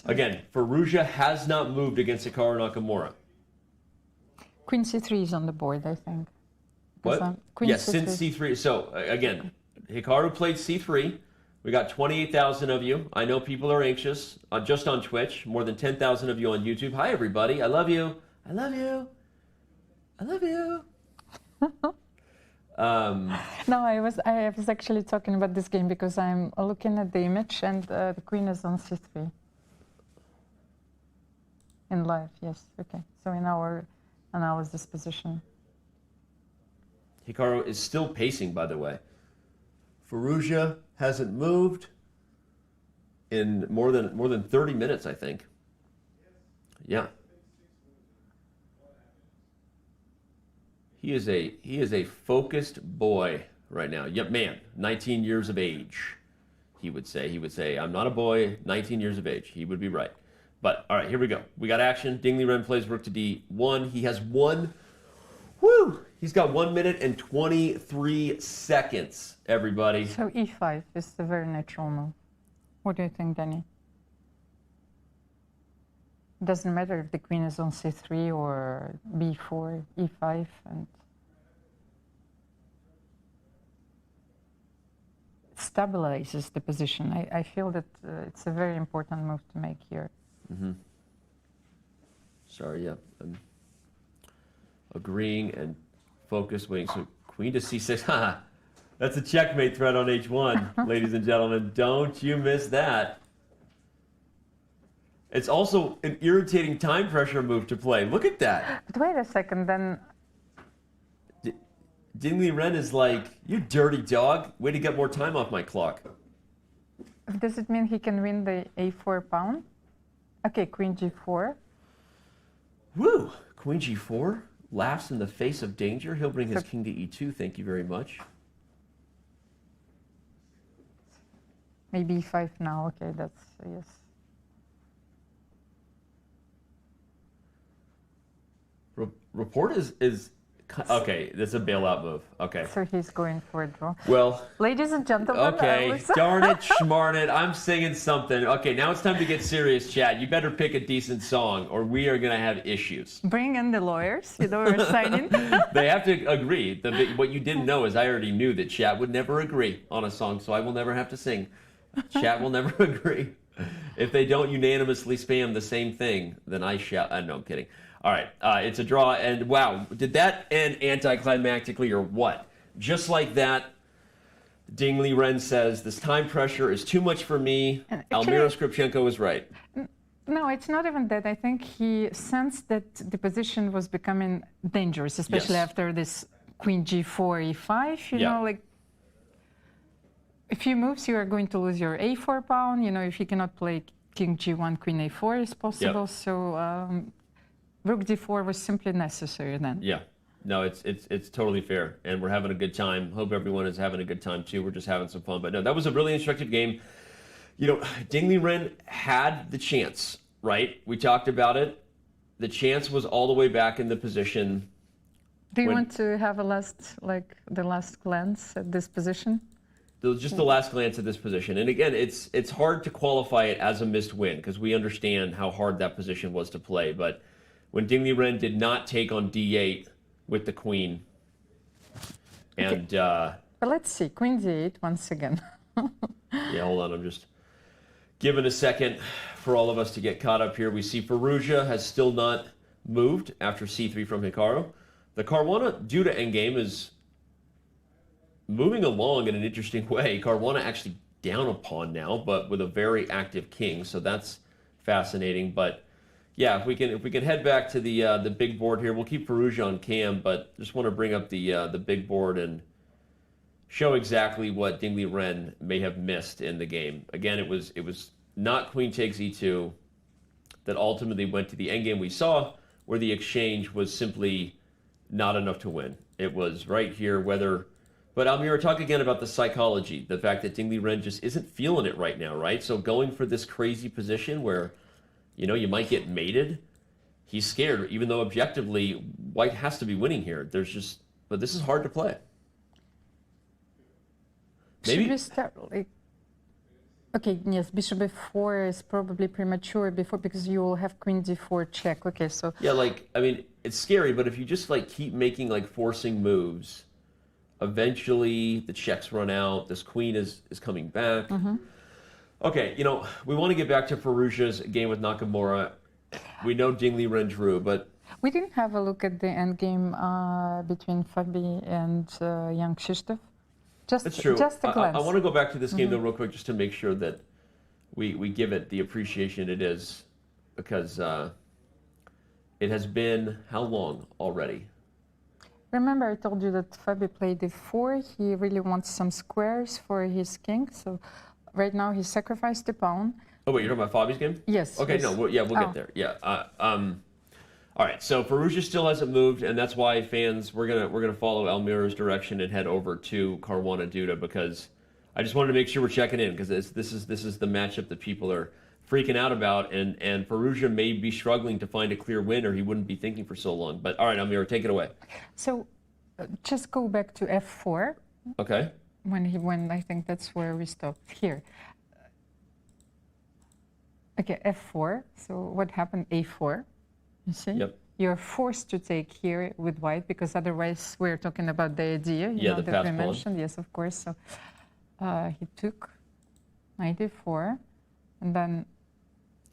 Again, Firouzja has not moved against Hikaru Nakamura. Queen c3 is on the board, I think. What? Yes, since c3. So again, Hikaru played c3. We got 28,000 of you. I know people are anxious. Just on Twitch, more than 10,000 of you on YouTube. Hi, everybody. I love you. I love you. I love you. No, I was actually talking about this game because I'm looking at the image and the queen is on c3. In live, yes. Okay. So in our analysis position. Hikaru is still pacing, by the way. Firouzja hasn't moved in more than 30 minutes, I think. Yeah. He is a focused boy right now. Yeah, man, 19 years of age. He would say, I'm not a boy, 19 years of age. He would be right. But all right, here we go. We got action. Ding Liren plays rook to d1. He has he's got 1 minute and 23 seconds, everybody. So e5 is the very natural move. What do you think, Danny? It doesn't matter if the queen is on c3 or b4, e5, and it stabilizes the position. I feel that it's a very important move to make here. Mm-hmm. Sorry, yeah. I'm agreeing and focused, waiting. So queen to c6. Haha. That's a checkmate threat on h1, ladies and gentlemen. Don't you miss that. It's also an irritating time pressure move to play. Look at that. But wait a second, then. Ding Liren is like, you dirty dog. Way to get more time off my clock. Does it mean he can win the a4 pawn? Okay, queen g4. Woo! Queen g4 laughs in the face of danger. He'll bring his king to e2. Thank you very much. Maybe e5 now. Okay, that's yes. Rapport is Okay, that's a bailout move. Okay. So he's going for a draw. Well, ladies and gentlemen. Okay, darn it, schmarn it. I'm singing something. Okay, now it's time to get serious, chat. You better pick a decent song or we are going to have issues. Bring in the lawyers, we're signing. They have to agree. What you didn't know is I already knew that chat would never agree on a song, so I will never have to sing. Chat will never agree. If they don't unanimously spam the same thing, then I shall. No, I'm kidding. All right, it's a draw, and wow, did that end anticlimactically or what? Just like that, Liren says, this time pressure is too much for me. Almira Skripchenko is right. No, it's not even that. I think he sensed that the position was becoming dangerous, especially after this queen g4, e5, you know, like a few moves, you are going to lose your a4 pawn. You know, if you cannot play king g1, queen a4 is possible. So rook d4 was simply necessary then. Yeah. No, it's totally fair, and we're having a good time. Hope everyone is having a good time too. We're just having some fun. But no, that was a really instructive game. You know, Liren had the chance, right? We talked about it. The chance was all the way back in the position. Do you want to have the last glance at this position? Just the last glance at this position. And again, it's hard to qualify it as a missed win because we understand how hard that position was to play. But when Liren did not take on d8 with the queen, and but let's see, queen d8 once again. Yeah, hold on, I'm just giving a second for all of us to get caught up here. We see Firouzja has still not moved after c3 from Hikaru. The Caruana Duda endgame is moving along in an interesting way. Caruana actually down a pawn now, but with a very active king, so that's fascinating. But yeah, if we can head back to the big board here, we'll keep Firouzja on cam, but just want to bring up the big board and show exactly what Liren may have missed in the game. Again, it was not queen takes e2 that ultimately went to the endgame we saw, where the exchange was simply not enough to win. It was right here whether. But Almira, talk again about the psychology, the fact that Liren just isn't feeling it right now, right? So going for this crazy position where, you know, you might get mated. He's scared, even though objectively White has to be winning here. But this is hard to play. Maybe. Should we start okay, yes, bishop f4 is probably premature because you will have queen d4 check. Okay, so yeah, I mean, it's scary, but if you just keep making forcing moves, eventually the checks run out. This queen is coming back. Mm-hmm. Okay, you know, we want to get back to Firouzja's game with Nakamura. We know Liren drew, but we didn't have a look at the endgame between Fabi and Jan-Krzysztof. That's true. Just a glance. I want to go back to this game though real quick, just to make sure that we give it the appreciation it is, because it has been how long already? Remember, I told you that Fabi played d4. He really wants some squares for his king, so. Right now, he sacrificed the pawn. Oh, wait, you're talking about Fabi's game? Yes. Okay, yes. No, we'll get there. Yeah. All right, so Firouzja still hasn't moved, and that's why fans, we're gonna follow Almira's direction and head over to Caruana Duda, because I just wanted to make sure we're checking in, because this is the matchup that people are freaking out about, and Firouzja may be struggling to find a clear win, or he wouldn't be thinking for so long. But all right, Almira, take it away. So, just go back to f4. Okay. When I think that's where we stopped here. Okay, f4. So what happened? a4. You see? Yep. You're forced to take here with white because otherwise we're talking about the idea. You know, that we mentioned. Yes, of course. So he took knight e4, and then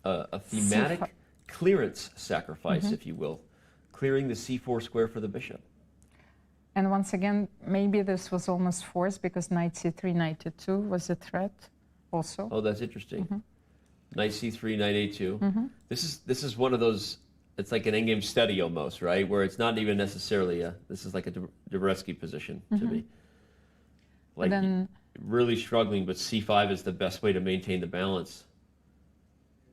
a thematic clearance sacrifice, if you will, clearing the c4 square for the bishop. And once again, maybe this was almost forced because knight c3, knight e2 was a threat also. Oh, that's interesting. Knight c3, knight a2. This is one of those, it's like an endgame study almost, right? Where it's not even necessarily this is like a Dvoretsky position to me. Like then, really struggling, but c5 is the best way to maintain the balance.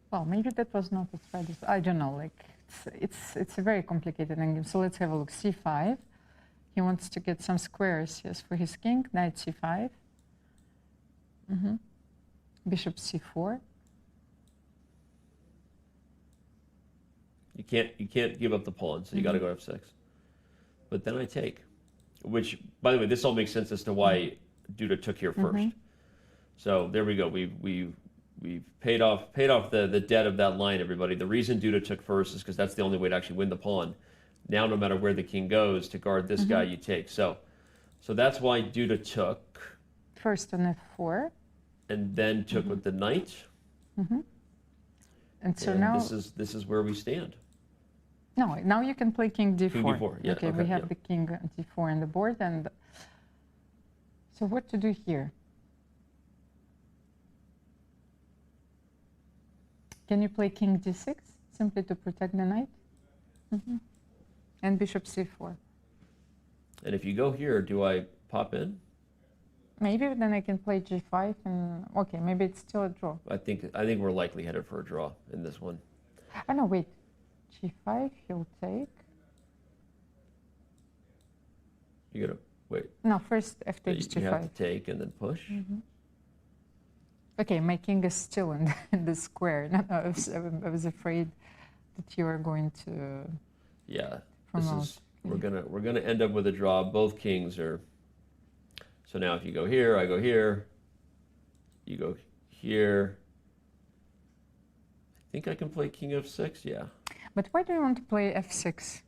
Well, maybe that was not a threat. I don't know, it's a very complicated endgame. So let's have a look, c5. He wants to get some squares, yes, for his king. Knight c5. Bishop c4. You can't give up the pawn, so you got to go f6. but then I take. Which, by the way, this all makes sense as to why Duda took here first. So there we go. We've paid off the debt of that line, everybody. The reason Duda took first is because that's the only way to actually win the pawn. Now, no matter where the king goes, to guard this guy, you take. So that's why Duda took. First on f4. And then took with the knight. And so now this is where we stand. No, now you can play king d4. King d4, yeah. Okay, we have the king d4 on the board, and so what to do here? Can you play king d6 simply to protect the knight? And bishop c4. And if you go here, do I pop in? Maybe then I can play g5 and okay, maybe it's still a draw. I think we're likely headed for a draw in this one. Oh no, wait. g5, he'll take. You gotta wait. No, first f takes g5. You have to take and then push. Okay, my king is still in the square. No, I was afraid that you were going to. Yeah, promote. we're gonna end up with a draw. Both kings are. So now if you go here, I go here. You go here. I think I can play king f6. Yeah. But why do you want to play f6?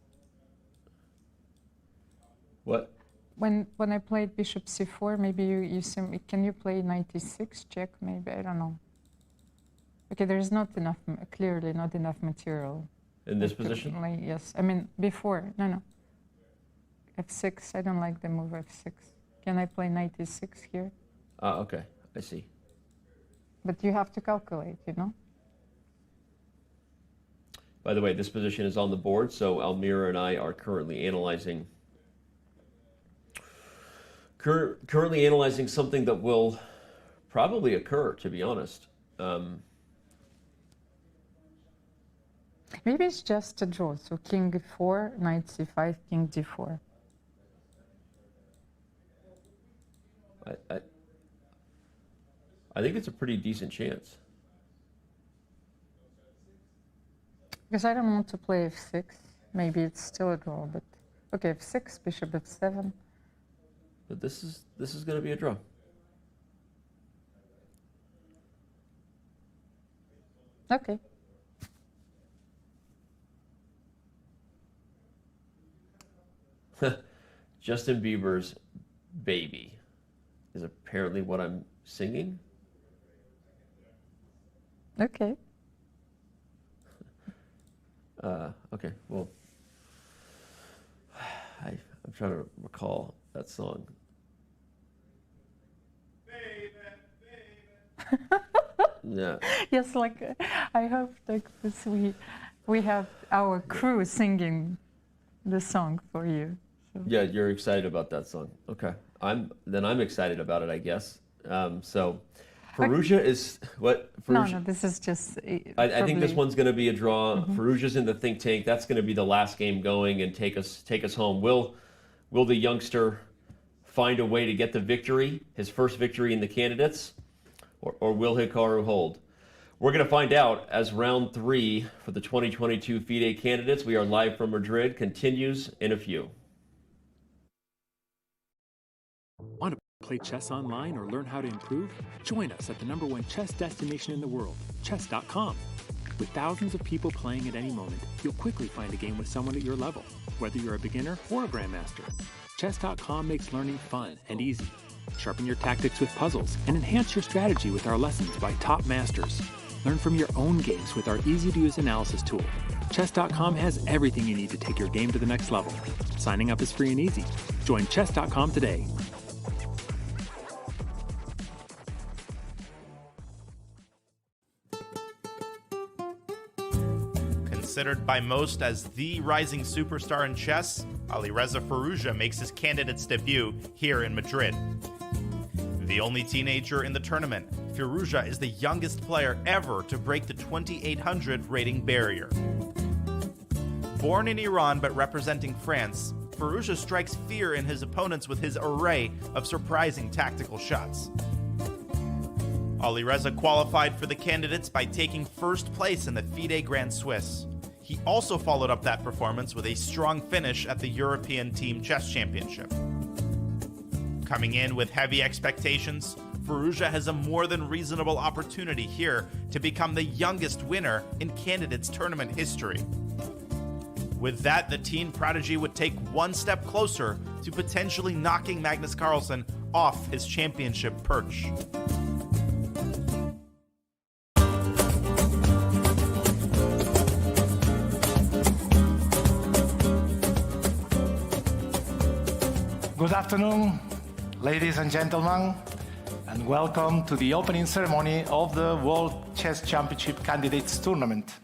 What? When I played bishop c4, maybe you can you play knight e6 check? Maybe I don't know. Okay, there's not enough, clearly not enough material. In this position? Yes, I mean before. No. f6. I don't like the move f6. Can I play knight e6 here? Okay, I see. But you have to calculate, you know. By the way, this position is on the board, so Almira and I are currently analyzing something that will probably occur, to be honest. Maybe it's just a draw. So king e4, knight c5, king d4. I think it's a pretty decent chance. Because I don't want to play f6. Maybe it's still a draw, but okay, f6, bishop f7. But this is going to be a draw. Okay. Justin Bieber's Baby is apparently what I'm singing. Okay. Okay, well, I'm trying to recall that song. Yeah. Yes, like I hope like this we have our crew singing the song for you. So. Yeah, you're excited about that song. Okay, I'm excited about it, I guess. So, Firouzja is what? Firouzja, no, this is just. I think this one's going to be a draw. Firouzja's in the think tank. That's going to be the last game going and take us home. Will the youngster find a way to get the victory, his first victory in the candidates, or will Hikaru hold? We're going to find out as round 3 for the 2022 FIDE Candidates. We are live from Madrid. Continues in a few. Want to play chess online or learn how to improve? Join us at the #1 chess destination in the world, chess.com. With thousands of people playing at any moment, you'll quickly find a game with someone at your level, whether you're a beginner or a grandmaster. Chess.com makes learning fun and easy. Sharpen your tactics with puzzles and enhance your strategy with our lessons by top masters. Learn from your own games with our easy-to-use analysis tool. Chess.com has everything you need to take your game to the next level. Signing up is free and easy. Join Chess.com today. Considered by most as the rising superstar in chess, Alireza Firouzja makes his candidate's debut here in Madrid. The only teenager in the tournament, Firouzja is the youngest player ever to break the 2800 rating barrier. Born in Iran but representing France, Firouzja strikes fear in his opponents with his array of surprising tactical shots. Alireza qualified for the candidates by taking first place in the FIDE Grand Swiss. he also followed up that performance with a strong finish at the European Team Chess Championship. Coming in with heavy expectations, Firouzja has a more than reasonable opportunity here to become the youngest winner in Candidates Tournament history. With that, the teen prodigy would take one step closer to potentially knocking Magnus Carlsen off his championship perch. Good afternoon, ladies and gentlemen, and welcome to the opening ceremony of the World Chess Championship Candidates Tournament.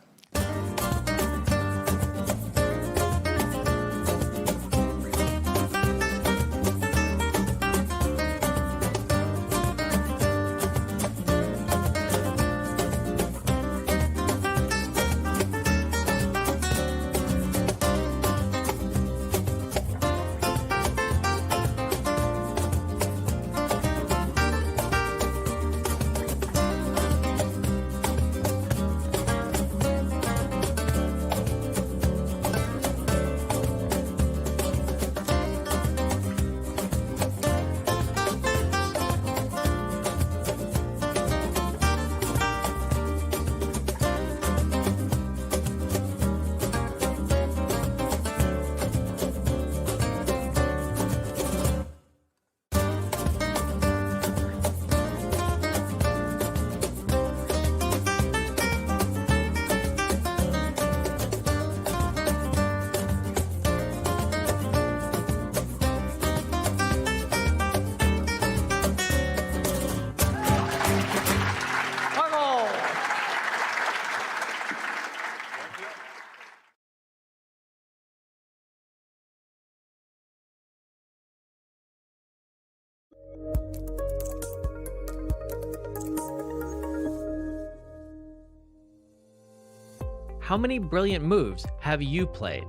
How many brilliant moves have you played?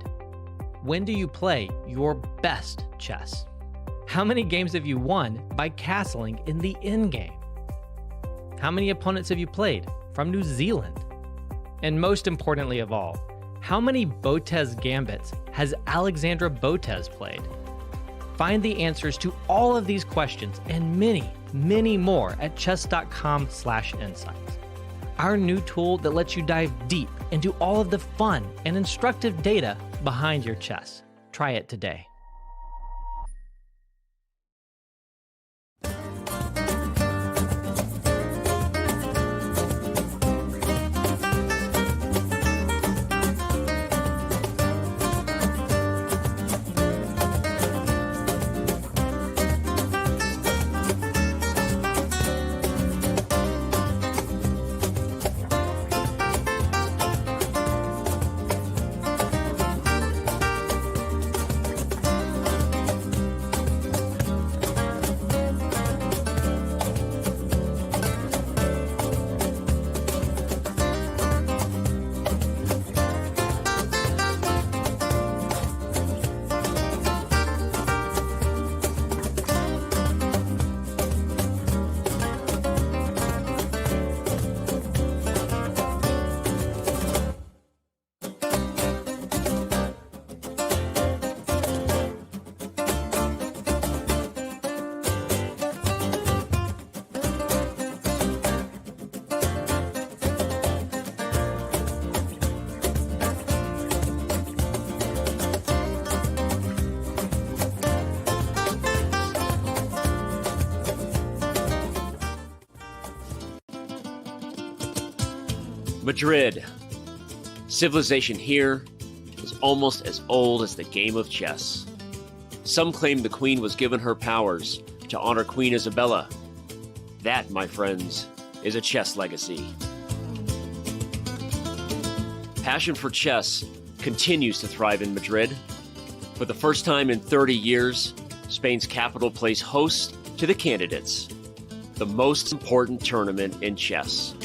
When do you play your best chess? How many games have you won by castling in the endgame? How many opponents have you played from New Zealand? And most importantly of all, how many Botez gambits has Alexandra Botez played? Find the answers to all of these questions and many, many more at chess.com/insights. Our new tool that lets you dive deep into all of the fun and instructive data behind your chess. Try it today. Madrid. Civilization here is almost as old as the game of chess. Some claim the Queen was given her powers to honor Queen Isabella. That, my friends, is a chess legacy. Passion for chess continues to thrive in Madrid. For the first time in 30 years, Spain's capital plays host to the Candidates, the most important tournament in chess.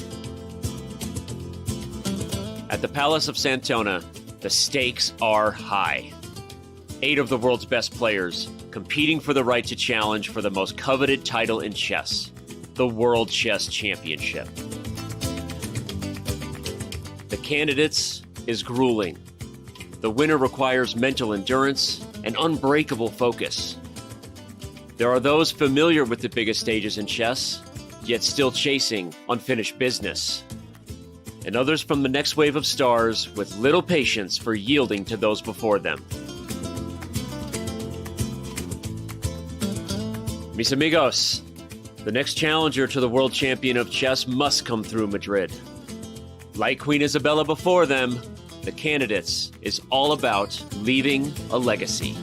At the Palace of Santona, the stakes are high. 8 of the world's best players competing for the right to challenge for the most coveted title in chess, the World Chess Championship. The Candidates is grueling. The winner requires mental endurance and unbreakable focus. There are those familiar with the biggest stages in chess, yet still chasing unfinished business. And others from the next wave of stars with little patience for yielding to those before them. Mis amigos, the next challenger to the world champion of chess must come through Madrid. Like Queen Isabella before them, the Candidates is all about leaving a legacy.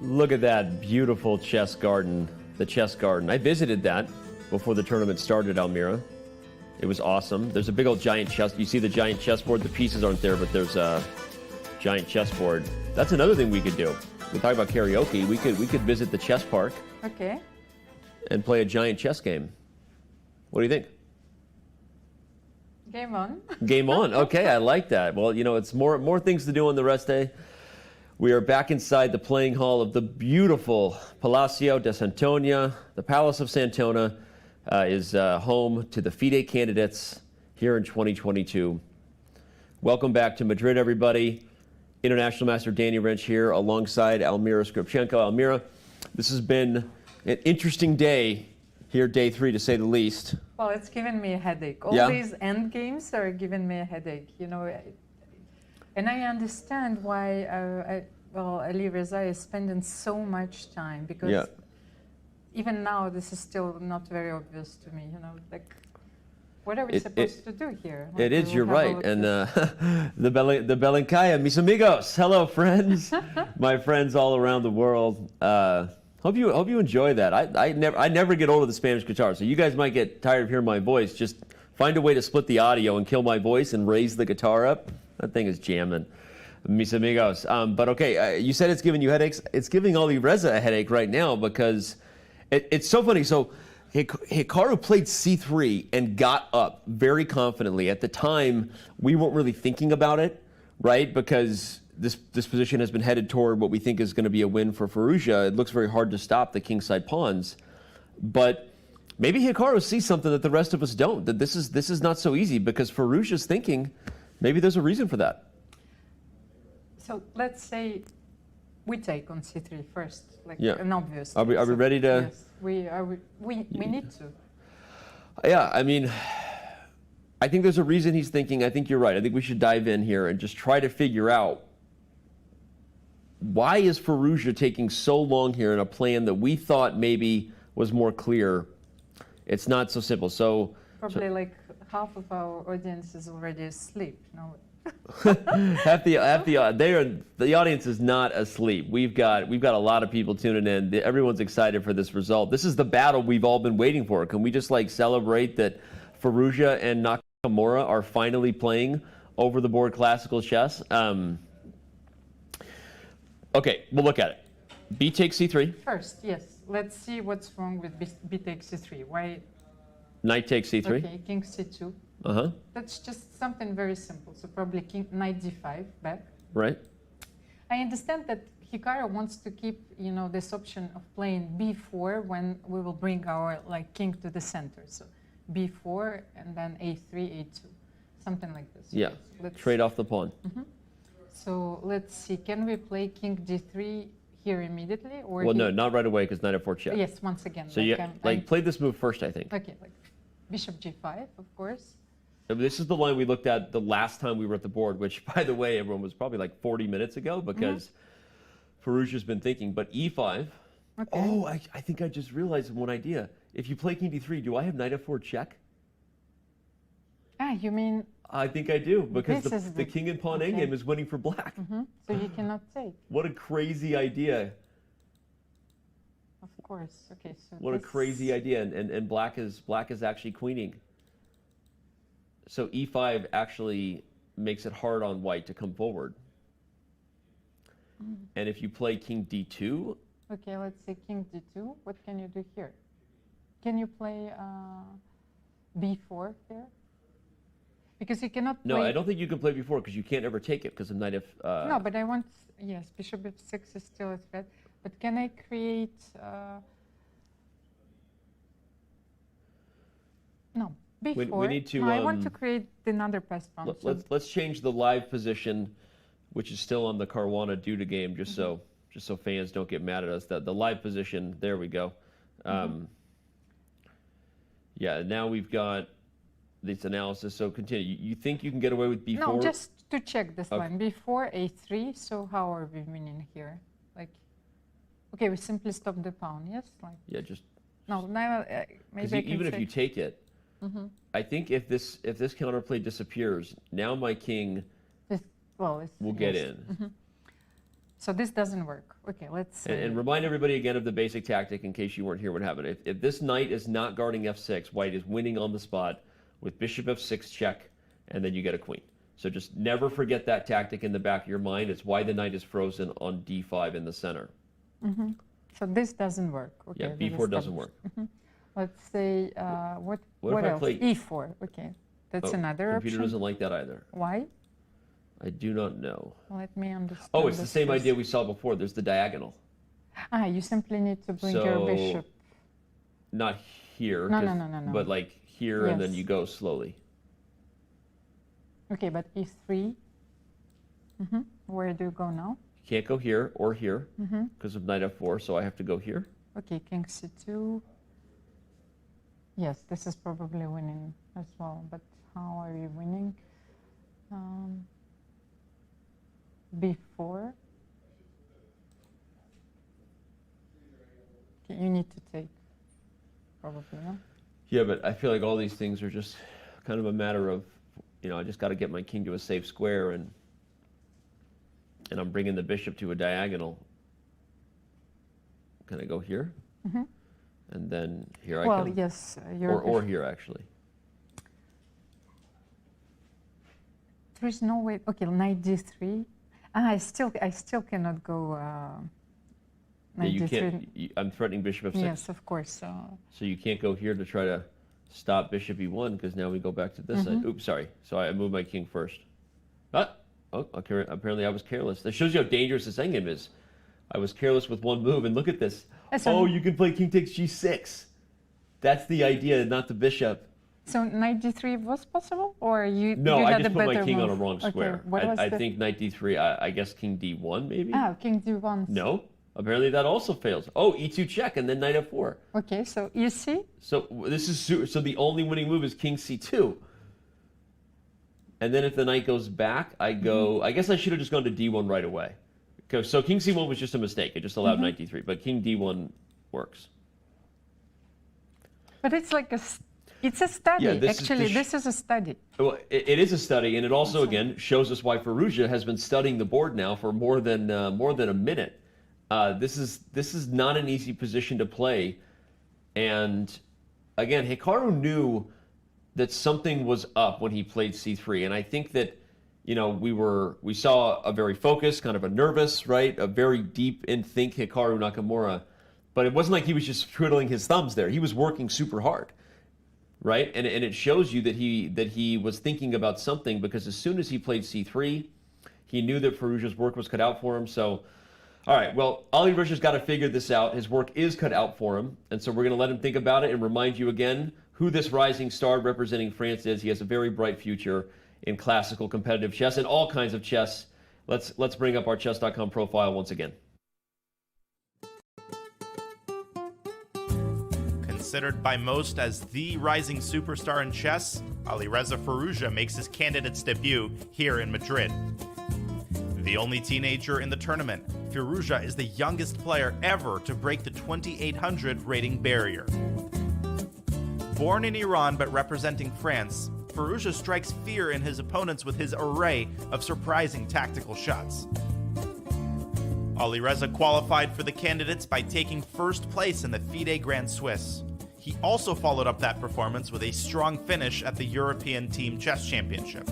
Look at that beautiful chess garden, the chess garden. I visited that before the tournament started, Almira. It was awesome. There's a big old giant chess. You see the giant chessboard? The pieces aren't there, but there's a giant chessboard. That's another thing we could do. We talk about karaoke. We could visit the chess park. Okay. And play a giant chess game. What do you think? Game on. Game on. Okay, I like that. Well, you know, it's more things to do on the rest day. We are back inside the playing hall of the beautiful Palacio de Santona. The Palace of Santona is home to the FIDE candidates here in 2022. Welcome back to Madrid, everybody. International Master Danny Wrench here alongside Almira Skripchenko. Almira, this has been an interesting day here, day 3 to say the least. Well, it's given me a headache. All these end games are giving me a headache, you know. And I understand why Alireza is spending so much time, because even now this is still not very obvious to me, you know, like what are we supposed to do here? It is, you're right. And the Belenkaya, mis amigos. Hello, friends. My friends all around the world. Hope you enjoy that. I never get old of the Spanish guitar, so you guys might get tired of hearing my voice. Just find a way to split the audio and kill my voice and raise the guitar up. That thing is jamming, mis amigos. But okay, you said it's giving you headaches. It's giving Alireza a headache right now because it's so funny. So Hikaru played c3 and got up very confidently. At the time, we weren't really thinking about it, right? Because this position has been headed toward what we think is going to be a win for Firouzja. It looks very hard to stop the kingside pawns, but maybe Hikaru sees something that the rest of us don't. That this is not so easy because Firouzja's thinking. Maybe there's a reason for that. So let's say we take on c3 first, like an obvious. Are we ready to? Yes, we need to. Yeah, I mean, I think there's a reason he's thinking. I think you're right. I think we should dive in here and just try to figure out why is Firouzja taking so long here in a plan that we thought maybe was more clear. It's not so simple. So probably like half of our audience is already asleep. No. The audience is not asleep. We've got a lot of people tuning in. Everyone's excited for this result. This is the battle we've all been waiting for. Can we just like celebrate that Firouzja and Nakamura are finally playing over the board classical chess? Okay, we'll look at it. B takes c3. First, yes. Let's see what's wrong with B takes c3. Why? Knight takes c3. Okay, king c2. Uh-huh. That's just something very simple. So probably knight d5 back. Right. I understand that Hikaru wants to keep, you know, this option of playing b4 when we will bring our king to the center. So b4 and then a3, a2, something like this. Yeah. Let's trade off the pawn. Mm-hmm. So let's see. Can we play king d3 here immediately, or? Well, no, not right away because knight f4 check. Yes, once again. So play this move first, I think. Okay, like bishop g5, of course. This is the line we looked at the last time we were at the board, which, by the way, everyone was probably like 40 minutes ago because Firouzja's been thinking. But e5. Okay. Oh, I think I just realized one idea. If you play king d3, do I have knight f4 check? Ah, you mean? I think I do because the king and pawn endgame is winning for black. So you cannot take. What a crazy idea. Of course. Okay. So what a crazy idea, and black is actually queening. So e5 actually makes it hard on white to come forward. And if you play king d2. Okay, let's say king d2. What can you do here? Can you play b4 here? Because you cannot play... No, I don't think you can play b4 because you can't ever take it because of knight f... No, but I want... Yes, bishop f6 is still a threat. But can I create... No, Before. We need to. No, I want to create another pass pawn. Let's change the live position, which is still on the Caruana Duda game, just so fans don't get mad at us. The live position. There we go. Yeah. Now we've got this analysis. So continue. You think you can get away with b4? No, just to check this line. before a3. So how are we winning here? Like, okay, we simply stop the pawn. Yes. Like. Yeah. Just. No. Now maybe I can even if you take it. I think if this counterplay disappears, now my king will get in. So this doesn't work. Okay, let's. And remind everybody again of the basic tactic in case you weren't here what happened. If this knight is not guarding f6, white is winning on the spot with bishop f6 check, and then you get a queen. So just never forget that tactic in the back of your mind. It's why the knight is frozen on d5 in the center. So this doesn't work. Okay, yeah, b4 doesn't work. Let's say, what if else? I play e4. Okay, that's another option. Computer doesn't like that either. Why? I do not know. Let me understand. Oh, it's the same idea we saw before. There's the diagonal. You simply need to bring your bishop. Not here. No. But like here, and then you go slowly. Okay, but e3. Where do you go now? You can't go here or here because of knight f4, so I have to go here. Okay, king c2. Yes, this is probably winning as well, but how are you winning? b4. Okay, you need to take, probably, no? Yeah, but I feel like all these things are just kind of a matter of, I just got to get my king to a safe square, and I'm bringing the bishop to a diagonal. Can I go here? And then here I come. Well, yes. Or here, actually. There is no way. Okay, knight d3. I still cannot go knight you d3. can't. I'm threatening bishop f6. Yes, of course. So you can't go here to try to stop bishop e1 because now we go back to this side. Oops, sorry. So I moved my king first. Oh, okay, apparently I was careless. That shows you how dangerous this endgame is. I was careless with one move, and look at this. Oh, you can play king takes g6. That's the idea, not the bishop. So knight d3 was possible, or you? No, you I had just a put better my king move? on a wrong square. Okay, I think knight d3. I guess king d1 maybe. King d1. No, apparently that also fails. Oh, e2 check and then knight f4. Okay, so you see. So this is so the only winning move is king c2. And then if the knight goes back, I go. I guess I should have just gone to d1 right away. So king c1 was just a mistake. It just allowed knight d3, but king d1 works. But it's like it's a study. Yeah, this is a study. Well, it is a study, and it also again shows us why Firouzja has been studying the board now for more than a minute. This is not an easy position to play, and again, Hikaru knew that something was up when he played c3, and I think that we saw a very focused, kind of a nervous, right, a very deep in think Hikaru Nakamura, but it wasn't like he was just twiddling his thumbs there. He was working super hard, right? And it shows you that he was thinking about something, because as soon as he played c3, he knew that Firouzja's work was cut out for him. So, all right, well, Alirez's got to figure this out. His work is cut out for him, and so we're going to let him think about it and remind you again who this rising star representing France is. He has a very bright future in classical competitive chess and all kinds of chess. Let's bring up our chess.com profile once again. Considered by most as the rising superstar in chess, Alireza Firouzja makes his candidate's debut here in Madrid. The only teenager in the tournament, Firouzja is the youngest player ever to break the 2800 rating barrier. Born in Iran but representing France, Firouzja strikes fear in his opponents with his array of surprising tactical shots. Alireza qualified for the candidates by taking first place in the FIDE Grand Swiss. He also followed up that performance with a strong finish at the European Team Chess Championship.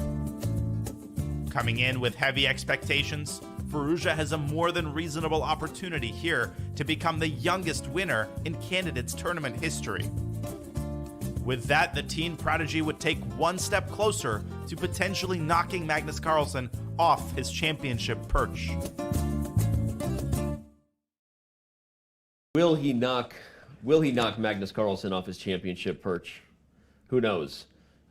Coming in with heavy expectations, Firouzja has a more than reasonable opportunity here to become the youngest winner in Candidates Tournament history. With that, the teen prodigy would take one step closer to potentially knocking Magnus Carlsen off his championship perch. Will he knock Magnus Carlsen off his championship perch? Who knows?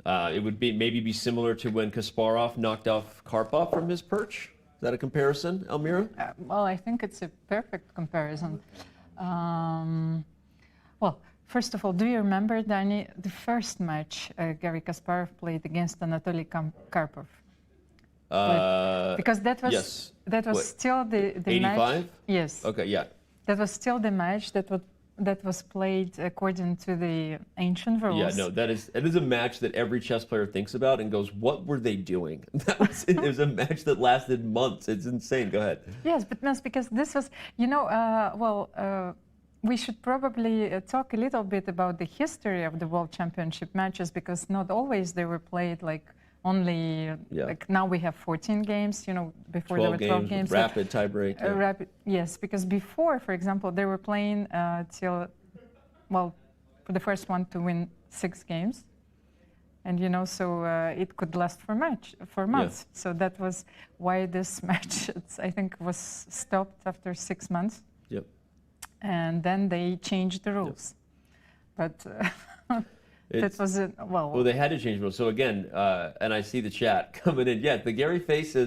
It would maybe be similar to when Kasparov knocked off Karpov from his perch. Is that a comparison, Elmira? Well, I think it's a perfect comparison. Well, first of all, do you remember, Danny, the first match Garry Kasparov played against Anatoly Karpov? Because that was still the 85? match. Yes. Okay, yeah. That was still the match that was played according to the ancient rules. Yeah, no, it is a match that every chess player thinks about and goes, "What were they doing?" It was a match that lasted months. It's insane. Go ahead. Yes, but no, because this was, we should probably talk a little bit about the history of the World Championship matches, because not always they were played like only, like now we have 14 games, before there were 12 games. Rapid tiebreak. Rapid, yes, because before, for example, they were playing for the first one to win 6 games. And, so it could last for months. Yeah. So that was why this match, I think, was stopped after 6 months. Yep. And then they changed the rules. Yep. But that was it. Well, they had to change the rules. So again, and I see the chat coming in. Yeah, the Garry face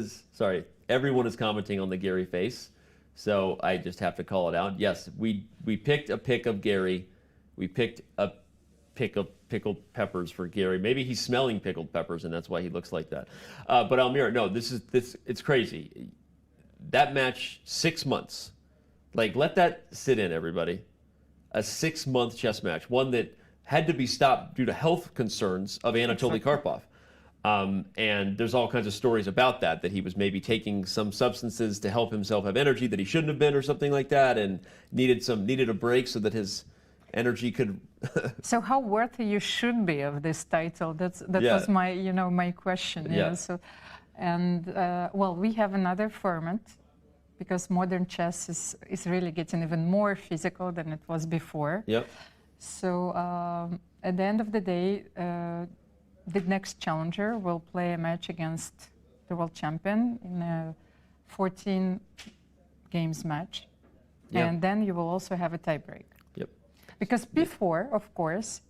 everyone is commenting on the Garry face. So I just have to call it out. Yes, we picked a pick of Garry. We picked a pick of pickled peppers for Garry. Maybe he's smelling pickled peppers and that's why he looks like that. But Elmira, no, it's crazy. That match, 6 months. Like, let that sit in, everybody. A 6-month chess match, one that had to be stopped due to health concerns of Anatoly Karpov. And there's all kinds of stories about that he was maybe taking some substances to help himself have energy that he shouldn't have been or something like that, and needed a break so that his energy could... So how worthy you should be of this title? That was my, my question. Yeah. So, and, we have another format, because modern chess is really getting even more physical than it was before. Yep. So at the end of the day, the next challenger will play a match against the world champion in a 14 games match. Yep. And then you will also have a tiebreak. Yep. Because before, of course,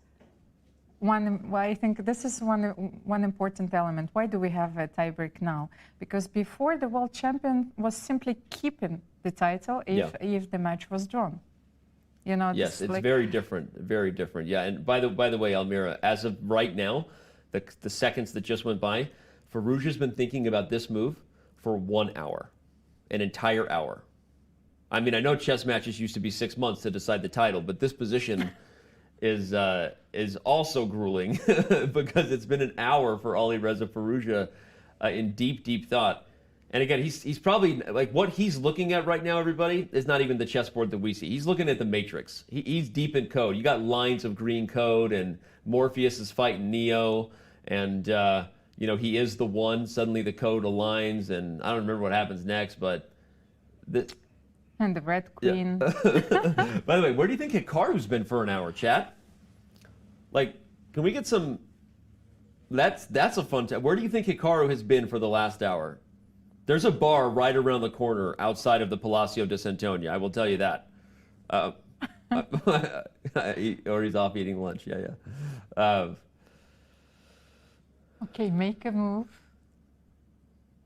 I think this is one important element. Why do we have a tiebreak now? Because before, the world champion was simply keeping the title if the match was drawn. Yes, it's very different, very different. Yeah, and by the way, Elmira, as of right now, the seconds that just went by, Firouzja's been thinking about this move for 1 hour, an entire hour. I mean, I know chess matches used to be 6 months to decide the title, but this position is also grueling because it's been an hour for Alireza Firouzja in deep thought. And again, he's probably, like, what he's looking at right now, everybody, is not even the chessboard that we see. He's looking at the matrix. He's deep in code. You got lines of green code, and Morpheus is fighting Neo, and he is the one. Suddenly the code aligns, and I don't remember what happens next, but and the red queen. Yeah. By the way, where do you think Hikaru's been for an hour, chat? Like, can we get some? That's a fun time. Where do you think Hikaru has been for the last hour? There's a bar right around the corner outside of the Palacio de Santonia. I will tell you that. Or he's off eating lunch. Yeah. Okay, make a move.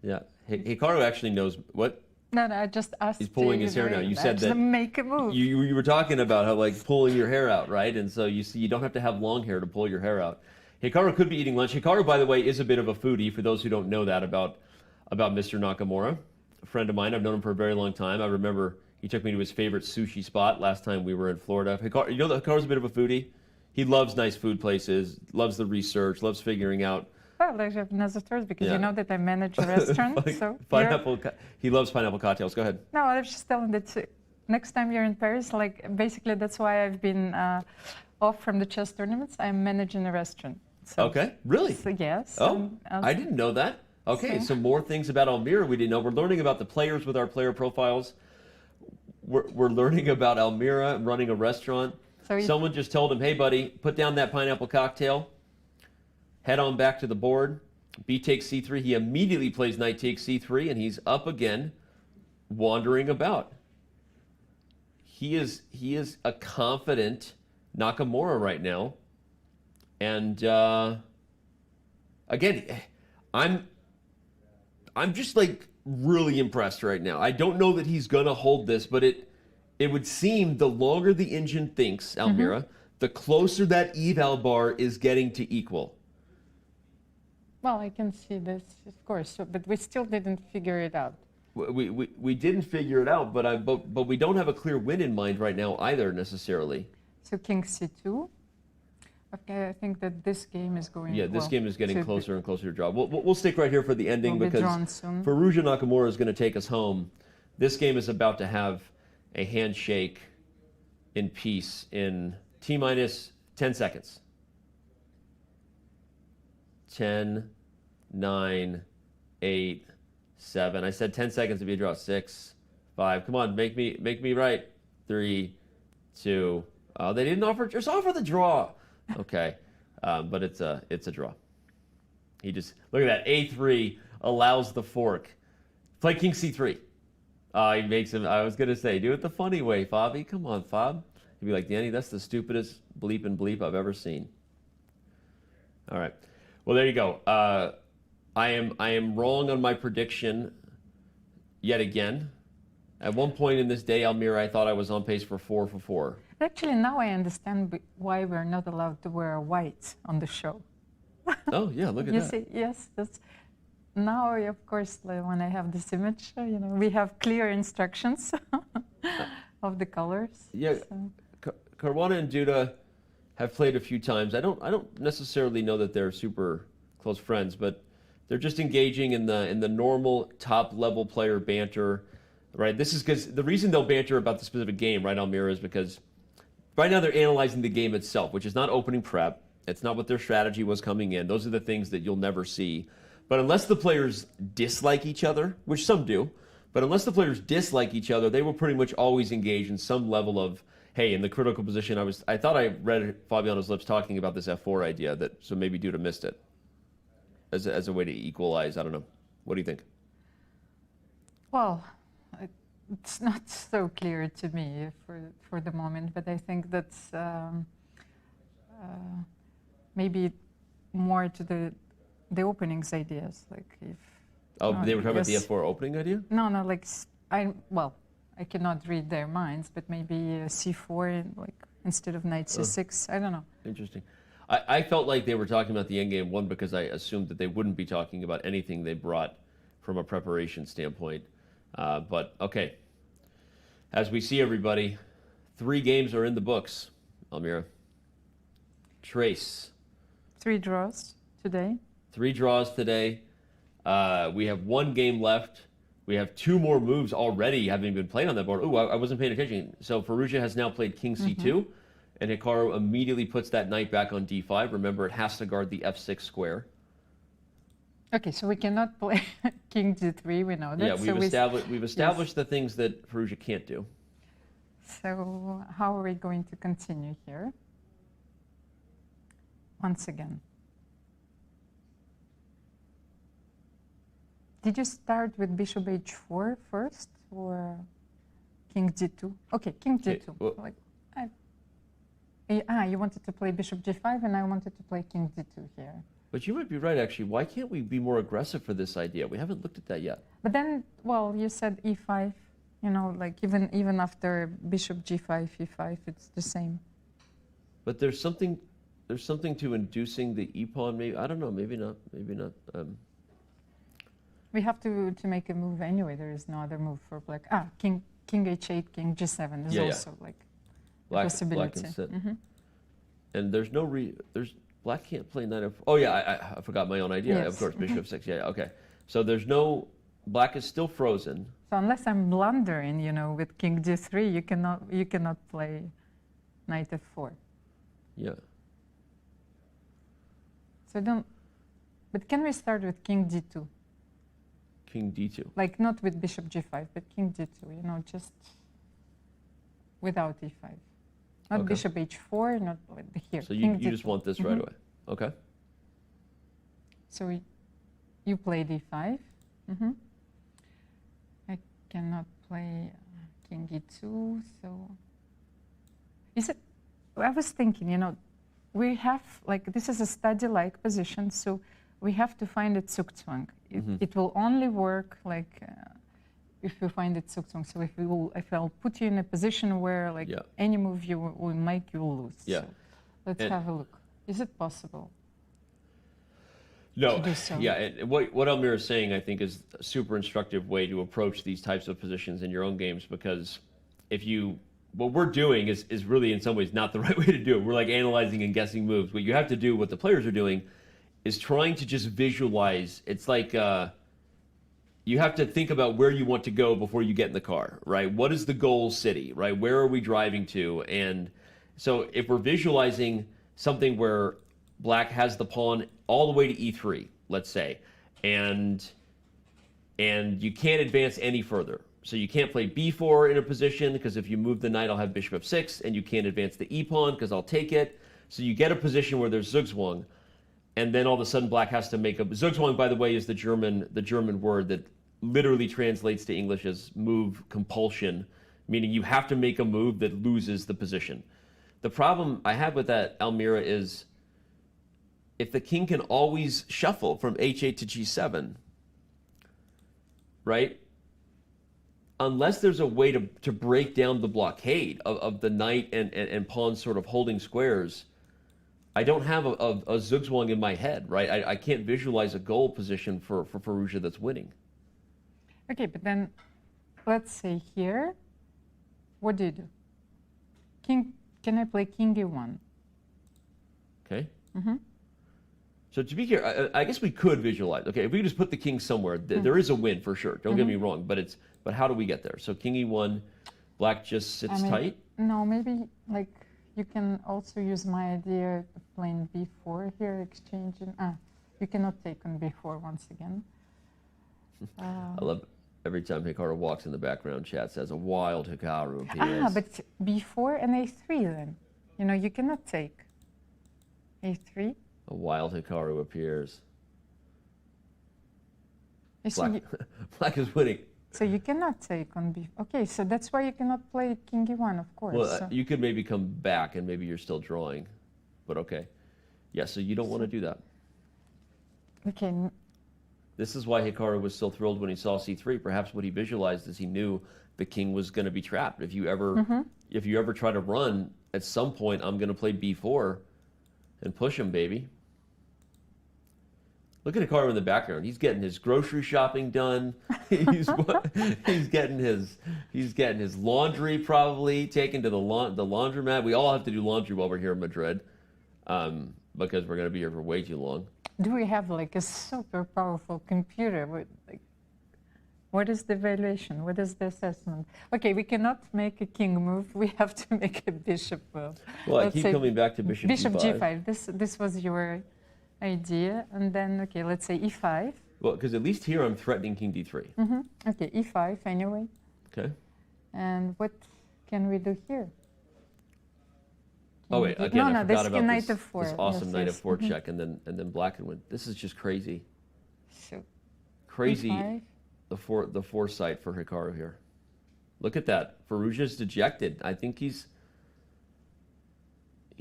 Yeah. Hikaru actually knows what. No, I just asked. He's pulling his hair now. You said that. Make a move. You were talking about how, like, pulling your hair out, right? And so you don't have to have long hair to pull your hair out. Hikaru could be eating lunch. Hikaru, by the way, is a bit of a foodie. For those who don't know that about Mr. Nakamura, a friend of mine. I've known him for a very long time. I remember he took me to his favorite sushi spot last time we were in Florida. Hikaru, you know that Hikaru's a bit of a foodie. He loves nice food places, loves the research, loves figuring out. Well, I have another story because you know that I manage a restaurant. He loves pineapple cocktails. Go ahead. No, I was just telling that next time you're in Paris, like, basically that's why I've been off from the chess tournaments. I'm managing a restaurant. So, okay, really? So, yes. Oh, I didn't know that. Okay, so more things about Elmira we didn't know. We're learning about the players with our player profiles. We're learning about Elmira running a restaurant. So someone just told him, hey, buddy, put down that pineapple cocktail. Head on back to the board. B takes C3. He immediately plays knight takes C3, and he's up again, wandering about. He is a confident Nakamura right now. And again, I'm just like really impressed right now. I don't know that he's gonna hold this, but it would seem the longer the engine thinks, Almira, the closer that eval bar is getting to equal. Well, I can see this, of course, but we still didn't figure it out. We didn't figure it out, but we don't have a clear win in mind right now either necessarily. So King C2. Okay, I think that this game is going. Yeah, this game is getting closer and closer to draw. We'll stick right here for the ending because Firouzja Nakamura is going to take us home. This game is about to have a handshake in peace in T-minus 10 seconds. 10, 9, 8, 7. I said 10 seconds to be a draw. 6, 5. Come on, make me right. 3, 2. Oh, they didn't offer. Just offer the draw. Okay, but it's a draw. He just look at that. A3 allows the fork. Play King C3. He makes him. I was gonna say, do it the funny way, Fabi. Come on, Fab. He'd be like, Danny, that's the stupidest bleep and bleep I've ever seen. All right. Well, there you go. I am wrong on my prediction yet again. At one point in this day, Almira, I thought I was on pace for 4 for 4. Actually, now I understand why we're not allowed to wear white on the show. Oh yeah, look at you that. See, yes, that's now. Of course, like, when I have this image, we have clear instructions of the colors. Yeah, so. Caruana and Duda have played a few times. I don't necessarily know that they're super close friends, but they're just engaging in the normal top level player banter, right? This is because the reason they'll banter about the specific game, right, Almira, is because right now they're analyzing the game itself, which is not opening prep. It's not what their strategy was coming in. Those are the things that you'll never see. But unless the players dislike each other, which some do, but unless the players dislike each other, they will pretty much always engage in some level of, hey, in the critical position, I thought I read Fabiano's lips talking about this F4 idea, so maybe Duda missed it as a way to equalize. I don't know. What do you think? Well, it's not so clear to me for the moment, but I think that's maybe more to the openings ideas, like if. Oh, they were talking about the F4 opening idea? No, like I cannot read their minds, but maybe C4 like instead of knight C6. I don't know. Interesting. I felt like they were talking about the endgame one because I assumed that they wouldn't be talking about anything they brought from a preparation standpoint. But okay, as we see, everybody, 3 games are in the books. Almira, trace. 3 draws today. 3 draws today. We have 1 game left. We have 2 more moves already having been played on that board. Oh, I wasn't paying attention. So Firouzja has now played King C2, and Hikaru immediately puts that knight back on D5. Remember, it has to guard the F6 square. Okay, so we cannot play King D3. We know that. Yeah, we've established the things that Firouzja can't do. So how are we going to continue here? Once again. Did you start with bishop h4 first, or king d2? Okay, king d2. Well, you wanted to play bishop g5, and I wanted to play king d2 here. But you might be right, actually. Why can't we be more aggressive for this idea? We haven't looked at that yet. But then, well, you said e5. Like even after bishop g5, e5, it's the same. But there's something to inducing the e-pawn. Maybe, I don't know. Maybe not. Maybe not. We have to make a move anyway. There is no other move for black. King h8, king g7 is also like a possibility. Black can sit. And there's no black can't play knight of. Oh yeah, I forgot my own idea. Yes. Of course, bishop 6. Yeah, okay. So there's no. Black is still frozen. So unless I'm blundering, with king g3, you cannot play knight f4. Yeah. So don't. But can we start with king d2? King d2. Like not with bishop g5, but king d2. Just without e5. Not bishop h4, not here. So you just want this right away. Okay. So you play d5. I cannot play king e2, so is it? I was thinking, we have this is a study-like position, so we have to find it Zugzwang. It will only work like if you find it Zugzwang. So if I'll put you in a position where like any move you will make, you will lose. Yeah. So let's have a look. Is it possible? No. Yeah. And what Almira is saying, I think, is a super instructive way to approach these types of positions in your own games, because what we're doing is really in some ways not the right way to do it. We're like analyzing and guessing moves. What you have to do, what the players are doing, is trying to just visualize. It's like you have to think about where you want to go before you get in the car, right? What is the goal city, right? Where are we driving to? And so if we're visualizing something where black has the pawn all the way to e3, let's say, and you can't advance any further. So you can't play b4 in a position, because if you move the knight, I'll have bishop f6, and you can't advance the e-pawn because I'll take it. So you get a position where there's Zugzwang, and then all of a sudden black has to make a... Zugzwang, by the way, is the German word that literally translates to English as move compulsion, meaning you have to make a move that loses the position. The problem I have with that, Almira, is if the king can always shuffle from h8 to g7, right? Unless there's a way to break down the blockade of the knight and pawn sort of holding squares, I don't have a Zugzwang in my head, right? I can't visualize a goal position for Firouzja that's winning. Okay, but then let's say here, what do you do? Can I play king e1? Okay. So to be clear, I guess we could visualize. Okay, if we just put the king somewhere, there is a win for sure. Don't get me wrong, but how do we get there? So king e1, black just sits tight? No, maybe like you can also use my idea of playing b4 here, exchanging. You cannot take on b4 once again. I love every time Hikaru walks in the background, chat says a wild Hikaru appears. But b4 and a3 then. You know, you cannot take a3. A wild Hikaru appears. Black is winning. So you cannot take on b. Okay, so that's why you cannot play king e1, of course. Well, you could maybe come back and maybe you're still drawing, but okay. Yeah, so you don't want to do that. Okay. This is why Hikaru was so thrilled when he saw c3. Perhaps what he visualized is he knew the king was going to be trapped. If you ever try to run, at some point I'm going to play b4 and push him, baby. Look at Hikaru in the background. He's getting his grocery shopping done. He's getting his laundry probably taken to the laundromat. We all have to do laundry while we're here in Madrid, because we're going to be here for way too long. Do we have like a super powerful computer? What is the evaluation? What is the assessment? Okay, we cannot make a king move. We have to make a bishop move. Well, I keep coming back to bishop g5. This was your idea. And then, okay, let's say e5. Well, because at least here I'm threatening king d3. Okay, e5 anyway. Okay. And what can we do here? Oh wait, again, I forgot about knight this awesome knight f4 check, and then black can win. This is just crazy. So, crazy, e5. the foresight for Hikaru here. Look at that. Firouzja's dejected. I think he's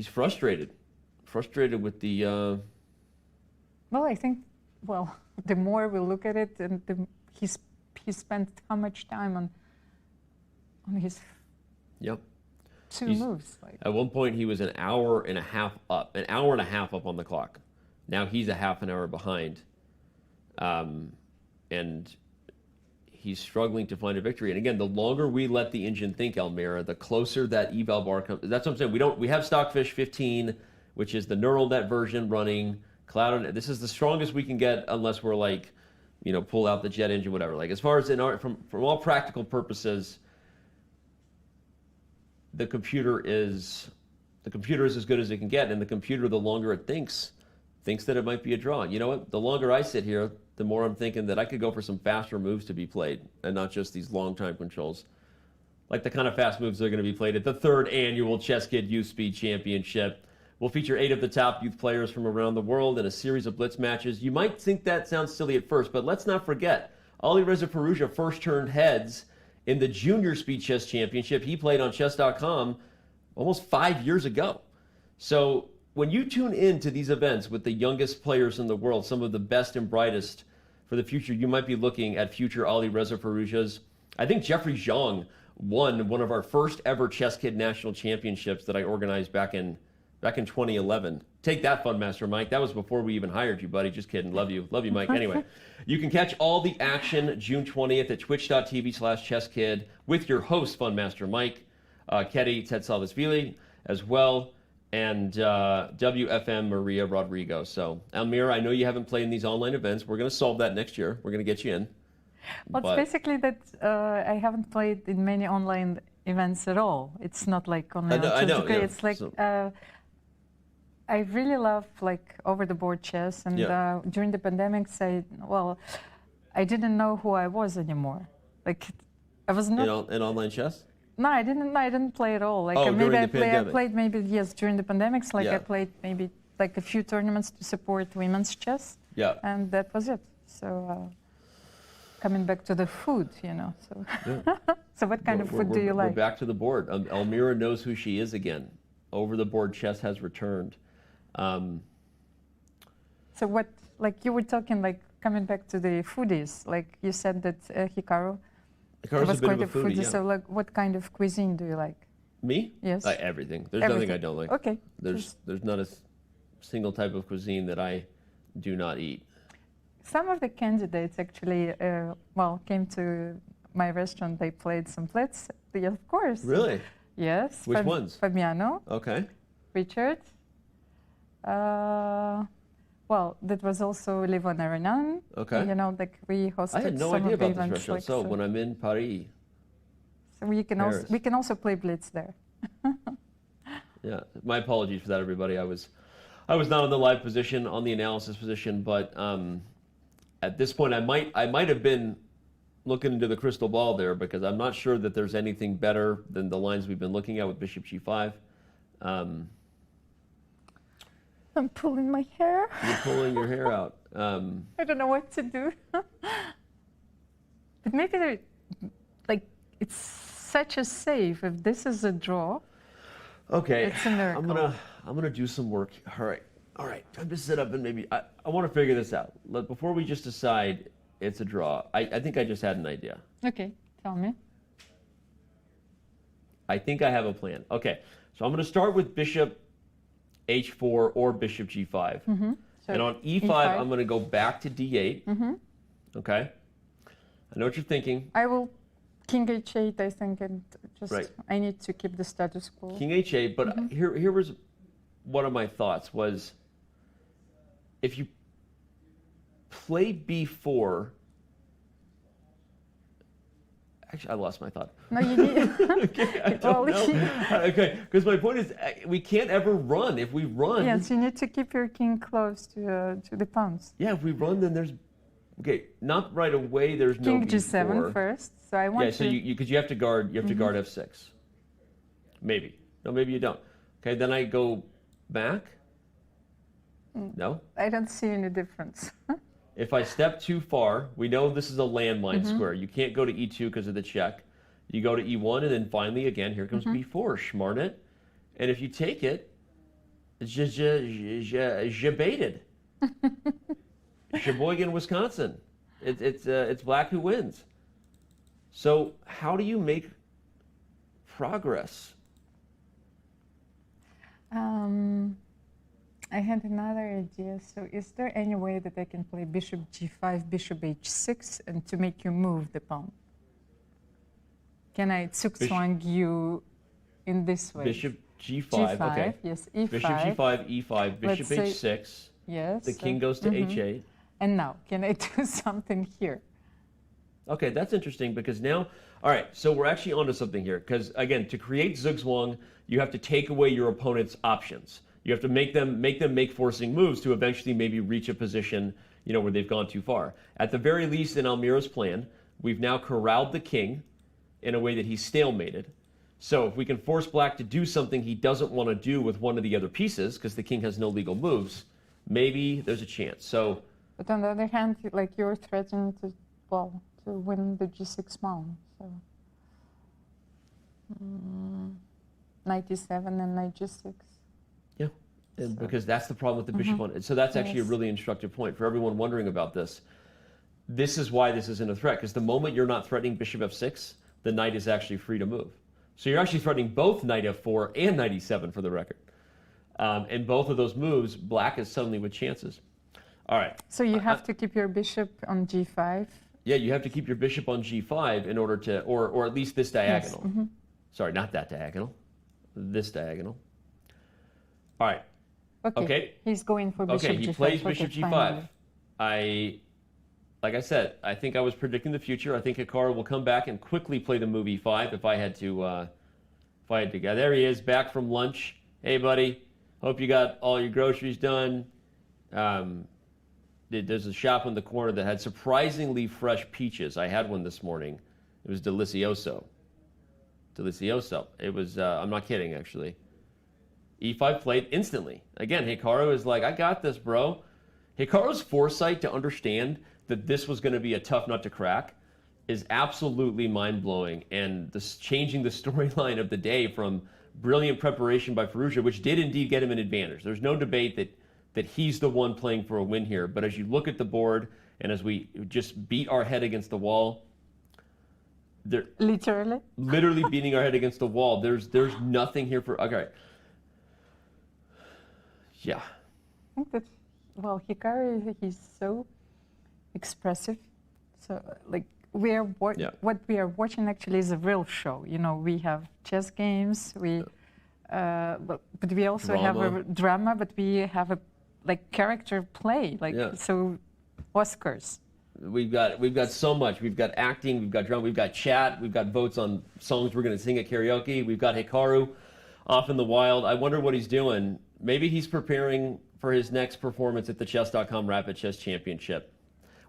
frustrated. Frustrated with the... Well, I think, the more we look at it, and he spent how much time on his... Yep. Two moves. At one point, he was an hour and a half up on the clock. Now he's a half an hour behind. And he's struggling to find a victory. And again, the longer we let the engine think, Almira, the closer that eval bar comes. That's what I'm saying. We have Stockfish 15, which is the neural net version running. Cloud. This is the strongest we can get unless we're like, pull out the jet engine, whatever. Like as far as from all practical purposes, the computer is as good as it can get, and the computer, the longer it thinks that it might be a draw. You know what? The longer I sit here, the more I'm thinking that I could go for some faster moves to be played, and not just these long time controls, like the kind of fast moves that are going to be played at the 3rd annual Chess Kid Youth Speed Championship. We'll feature 8 of the top youth players from around the world in a series of blitz matches. You might think that sounds silly at first, but let's not forget, Alireza Firouzja first turned heads in the Junior Speed Chess Championship he played on Chess.com almost 5 years ago. So when you tune in to these events with the youngest players in the world, some of the best and brightest for the future, you might be looking at future Alireza Firouzjas. I think Jeffrey Zhang won one of our first ever Chess Kid National Championships that I organized back in 2011. Take that, Fun Master Mike. That was before we even hired you, buddy. Just kidding. Love you, Mike. Anyway, you can catch all the action June 20th at twitch.tv/chesskid with your host, Fun Master Mike, Ketty Tetsalvasvili as well, and WFM Maria Rodrigo. So, Almira, I know you haven't played in these online events. We're going to solve that next year. We're going to get you in. Well, it's basically that I haven't played in many online events at all. It's not like only I know, yeah. It's like I really love like over-the-board chess, and during the pandemic, I didn't know who I was anymore. Like I was not in online chess. No, I didn't play at all. Like maybe I played maybe during the pandemics. Like I played maybe like a few tournaments to support women's chess. Yeah. And that was it. So coming back to the food, So so what kind of food do you like? We're back to the board. Almira knows who she is again. Over the board chess has returned. So what, like you were talking, like coming back to the foodies, like you said that Hikaru was quite a foodie. So like what kind of cuisine do you like? Me? Yes. Everything. There's nothing I don't like. Okay. There's not a single type of cuisine that I do not eat. Some of the candidates actually, came to my restaurant. They played some plates. Of course. Really? Yes. Which ones? Fabiano. Okay. Richard. That was also Livona Renan. Okay. Like we hosted. I had no some idea of the about this events, restaurant. So when I'm in Paris. So we can also play blitz there. Yeah. My apologies for that, everybody. I was not on the live position, on the analysis position, but at this point, I might have been looking into the crystal ball there, because I'm not sure that there's anything better than the lines we've been looking at with Bishop G5. I'm pulling my hair. You're pulling your hair out. I don't know what to do. But maybe it's such a save. If this is a draw, okay, it's a miracle. I'm gonna do some work. All right. Time to sit up and maybe I want to figure this out. Before we just decide it's a draw, I think I just had an idea. Okay, tell me. I think I have a plan. Okay, so I'm going to start with Bishop H4 or Bishop G5. Mm-hmm. So and on E5, I'm going to go back to D8. Mm-hmm. Okay? I know what you're thinking. I will King H8, I think, and just I need to keep the status quo. King H8, but here was one of my thoughts was, if you play B4, actually, I lost my thought. No, you need. Okay, I don't know. Okay, because my point is, we can't ever run. If we run, yes, you need to keep your king close to the pawns. Yeah, if we run, then there's not right away. There's king no G7 first. So I want. Yeah, so because you have to guard. You have to guard F6. Maybe. No, maybe you don't. Okay, then I go back. No? I don't see any difference. If I step too far, we know this is a landmine square. You can't go to E2 because of the check. You go to E1, and then finally, again, here comes B4, Schmarnet. And if you take it, je baited. Sheboygan, Wisconsin. It's black who wins. So how do you make progress? I had another idea. So is there any way that I can play Bishop G5, Bishop H6, and to make you move the pawn? Can I zugzwang you in this way? Bishop G5, okay. Yes, E5. Bishop G5, E5, Bishop H6. Yes. The king goes to H8. And now, can I do something here? Okay, that's interesting because now, all right, so we're actually onto something here. Because again, to create zugzwang, you have to take away your opponent's options. You have to make them make forcing moves to eventually maybe reach a position, where they've gone too far. At the very least, in Almira's plan, we've now corralled the king in a way that he's stalemated. So if we can force black to do something he doesn't want to do with one of the other pieces, because the king has no legal moves, maybe there's a chance. So, but on the other hand, you're threatening to win the G6 pawn. So knight E7 and knight G6. Yeah. because that's the problem with the bishop on. So that's actually a really instructive point for everyone wondering about this. This is why this isn't a threat, because the moment you're not threatening bishop f6, the knight is actually free to move. So you're actually threatening both knight f4 and knight e7 for the record. And both of those moves, black is suddenly with chances. All right. So you have to keep your bishop on g5? Yeah, you have to keep your bishop on g5 in order to, or at least this diagonal. Yes. Sorry, not that diagonal. This diagonal. All right. Okay. He's going for bishop g5. Okay, he plays bishop g5. Like I said, I think I was predicting the future. I think Hikaru will come back and quickly play the move e5 if I had to go. There he is, back from lunch. Hey, buddy. Hope you got all your groceries done. There's a shop in the corner that had surprisingly fresh peaches. I had one this morning. It was delicioso. Delicioso. It was, I'm not kidding, actually. e5 played instantly. Again, Hikaru is like, I got this, bro. Hikaru's foresight to understand that this was going to be a tough nut to crack is absolutely mind-blowing, and changing the storyline of the day from brilliant preparation by Firouzja, which did indeed get him an advantage. There's no debate that he's the one playing for a win here, but as you look at the board and as we just beat our head against the wall, literally beating our head against the wall, there's nothing here for, okay. Yeah. I think that, well, Hikaru, he's so expressive. So, like, what we are watching actually is a real show. You know, we have chess games, but we also have a drama, but we have a character play, so Oscars. We've got so much. We've got acting, we've got drama, we've got chat, we've got votes on songs we're going to sing at karaoke. We've got Hikaru off in the wild. I wonder what he's doing. Maybe he's preparing for his next performance at the Chess.com Rapid Chess Championship.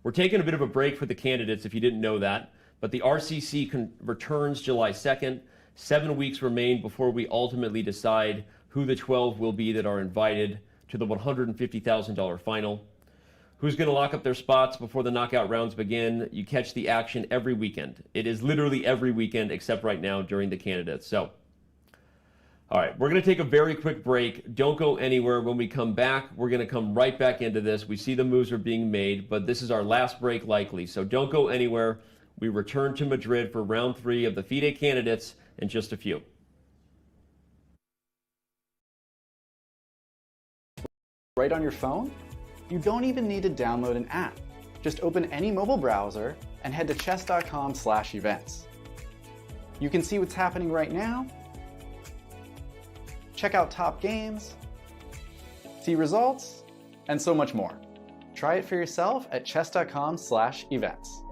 We're taking a bit of a break for the candidates, if you didn't know that, but the RCC returns July 2nd. 7 weeks remain before we ultimately decide who the 12 will be that are invited to the $150,000 final. Who's going to lock up their spots before the knockout rounds begin? You catch the action every weekend. It is literally every weekend except right now during the candidates. So, all right, we're going to take a very quick break. Don't go anywhere. When we come back, we're going to come right back into this. We see the moves are being made, but this is our last break likely. So don't go anywhere. We return to Madrid for round 3 of the FIDE Candidates in just a few. Right on your phone? You don't even need to download an app. Just open any mobile browser and head to chess.com/events. You can see what's happening right now, check out top games, see results, and so much more. Try it for yourself at chess.com/events.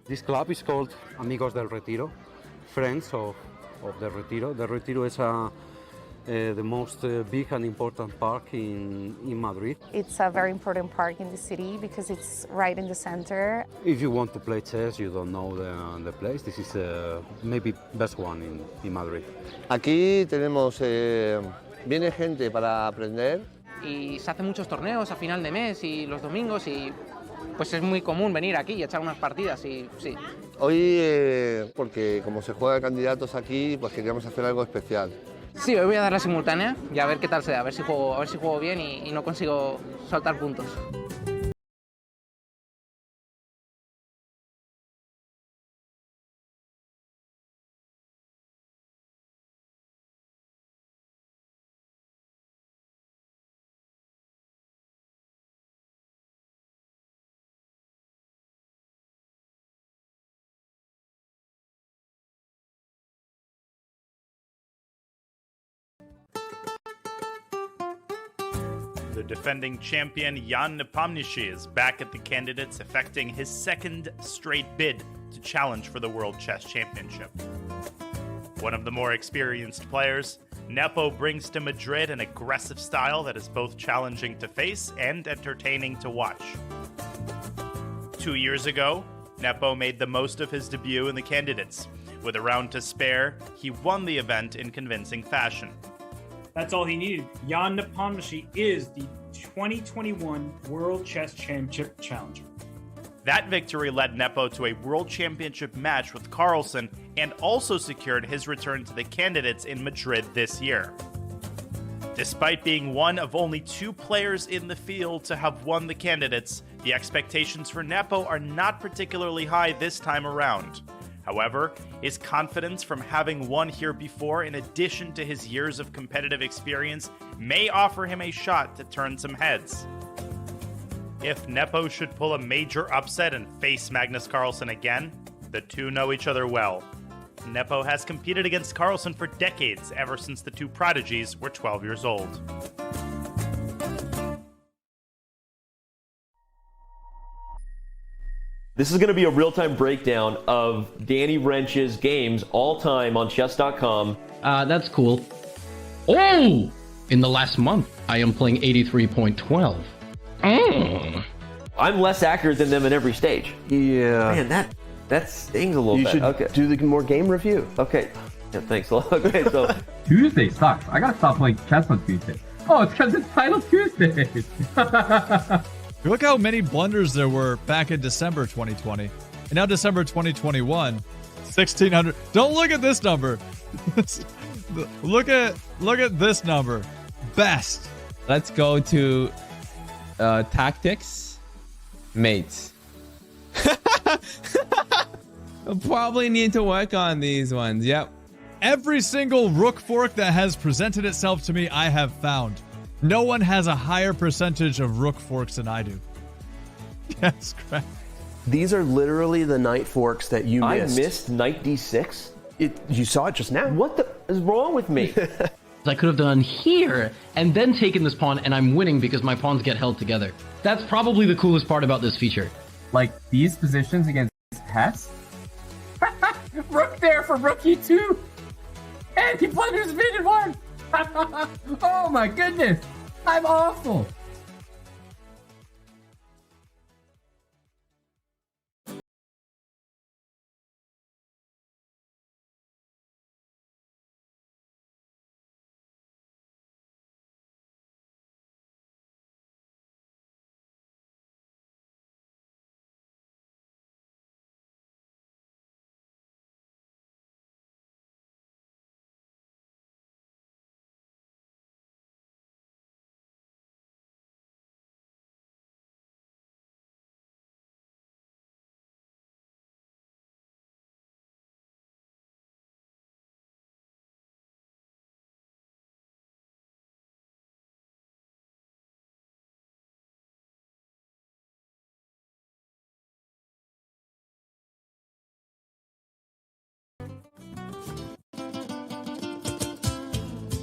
This club is called Amigos del Retiro, friends of the Retiro. The Retiro is the most big and important park in Madrid. It's a very important park in the city because it's right in the center. If you want to play chess, you don't know the place. This is maybe best one in Madrid. Aquí tenemos, viene gente para aprender. Y se hacen muchos torneos a final de mes y los domingos y pues es muy común venir aquí y echar unas partidas y sí. Hoy, porque como se juega candidatos aquí, pues queríamos hacer algo especial. Sí, hoy voy a dar la simultánea y a ver qué tal se da, a ver si juego bien y no consigo soltar puntos. The defending champion Jan Nepomniachtchi is back at the candidates, effecting his second straight bid to challenge for the World Chess Championship. One of the more experienced players, Nepo brings to Madrid an aggressive style that is both challenging to face and entertaining to watch. 2 years ago, Nepo made the most of his debut in the candidates. With a round to spare, he won the event in convincing fashion. That's all he needed. Jan Nepomniachtchi is the 2021 World Chess Championship challenger. That victory led Nepo to a World Championship match with Carlsen and also secured his return to the candidates in Madrid this year. Despite being one of only 2 players in the field to have won the candidates, the expectations for Nepo are not particularly high this time around. However, his confidence from having won here before, in addition to his years of competitive experience, may offer him a shot to turn some heads. If Nepo should pull a major upset and face Magnus Carlsen again, the two know each other well. Nepo has competed against Carlsen for decades, ever since the two prodigies were 12 years old. This is going to be a real-time breakdown of Danny Wrench's games all-time on chess.com. That's cool. Oh! In the last month, I am playing 83.12. I'm less accurate than them in every stage. Yeah. Man, that stings a little you bit. should Okay. do the more game review. Okay. Yeah, thanks a lot. Okay, so Tuesday sucks. I gotta stop playing chess on Tuesday. Oh, it's because it's Title Tuesday. Look how many blunders there were back in December 2020. And now December 2021, 1,600. Don't look at this number. look at this number. Best. Let's go to tactics. Mates. I'll probably need to work on these ones. Yep. Every single rook fork that has presented itself to me, I have found. No one has a higher percentage of rook forks than I do. Yes, correct. These are literally the knight forks that you missed. I missed knight d6? You saw it just now. What the is wrong with me? I could have done here and then taken this pawn, and I'm winning because my pawns get held together. That's probably the coolest part about this feature. Like these positions against Hess? Rook there for rook e2! And he blunders mid and one! Oh my goodness! I'm awful!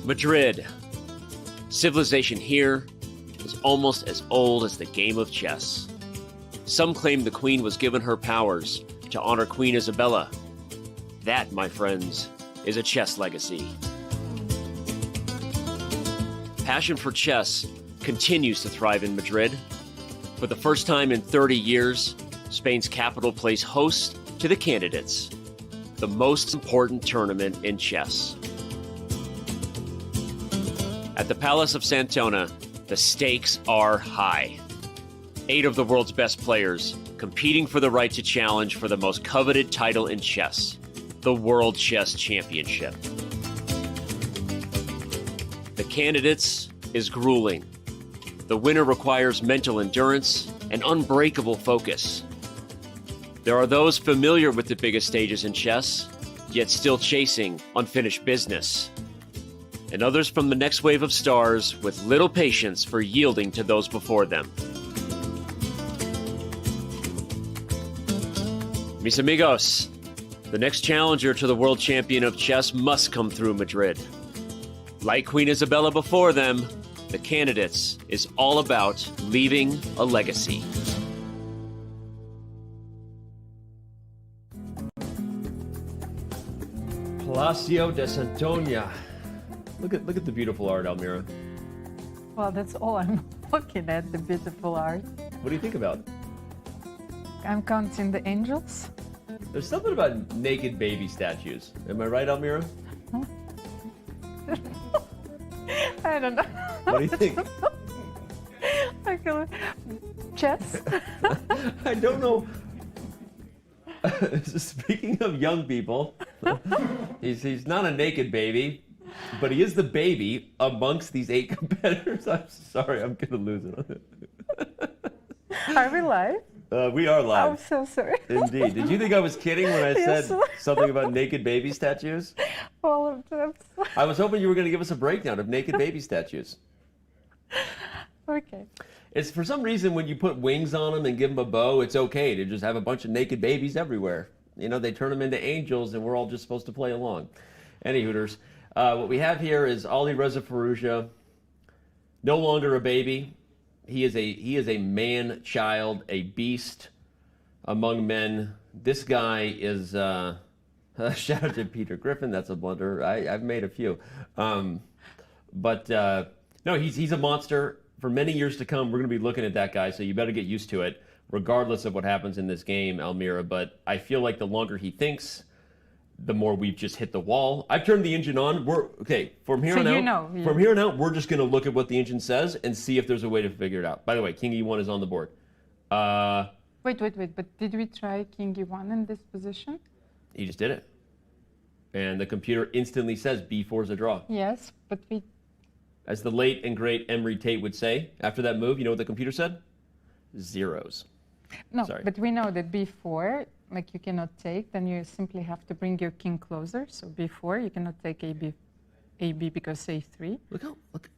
Madrid. Civilization here is almost as old as the game of chess. Some claim the queen was given her powers to honor Queen Isabella. That, my friends, is a chess legacy. Passion for chess continues to thrive in Madrid. For the first time in 30 years, Spain's capital plays host to the candidates, the most important tournament in chess. At the Palace of Santona, the stakes are high. 8 of the world's best players competing for the right to challenge for the most coveted title in chess, the World Chess Championship. The candidates is grueling. The winner requires mental endurance and unbreakable focus. There are those familiar with the biggest stages in chess, yet still chasing unfinished business. And others from the next wave of stars with little patience for yielding to those before them. Mis amigos, the next challenger to the world champion of chess must come through Madrid. Like Queen Isabella before them, the candidates is all about leaving a legacy. Palacio de Santona. Look at the beautiful art, Almira. Well, that's all I'm looking at, the beautiful art. What do you think about it? I'm counting the angels. There's something about naked baby statues. Am I right, Almira? I don't know. What do you think? Okay. chess? I don't know. Speaking of young people, he's not a naked baby, but he is the baby amongst these 8 competitors. I'm sorry, I'm going to lose it. Are we live? We are live. I'm so sorry. Indeed. Did you think I was kidding when I said something about naked baby statues? All of them. I was hoping you were going to give us a breakdown of naked baby statues. Okay. It's for some reason when you put wings on them and give them a bow, it's okay to just have a bunch of naked babies everywhere. You know, they turn them into angels and we're all just supposed to play along. Any hooters. What we have here is Alireza Firouzja, no longer a baby. He is a man child, a beast among men. This guy is shout out to Peter Griffin. That's a blunder. I've made a few, but no, he's a monster. For many years to come, we're going to be looking at that guy. So you better get used to it, regardless of what happens in this game, Almira. But I feel like the longer he thinks, the more we've just hit the wall. I've turned the engine on. We're okay from here on out. From here on out, we're just going to look at what the engine says and see if there's a way to figure it out. By the way, King E1 is on the board. Wait. But did we try King E1 in this position? He just did it, and the computer instantly says B4 is a draw. Yes, but we. As the late and great Emery Tate would say, after that move, you know what the computer said? Zeros. No, Sorry. but we know that B4, like you cannot take, then you simply have to bring your king closer. So B4, you cannot take AB because A3. Look.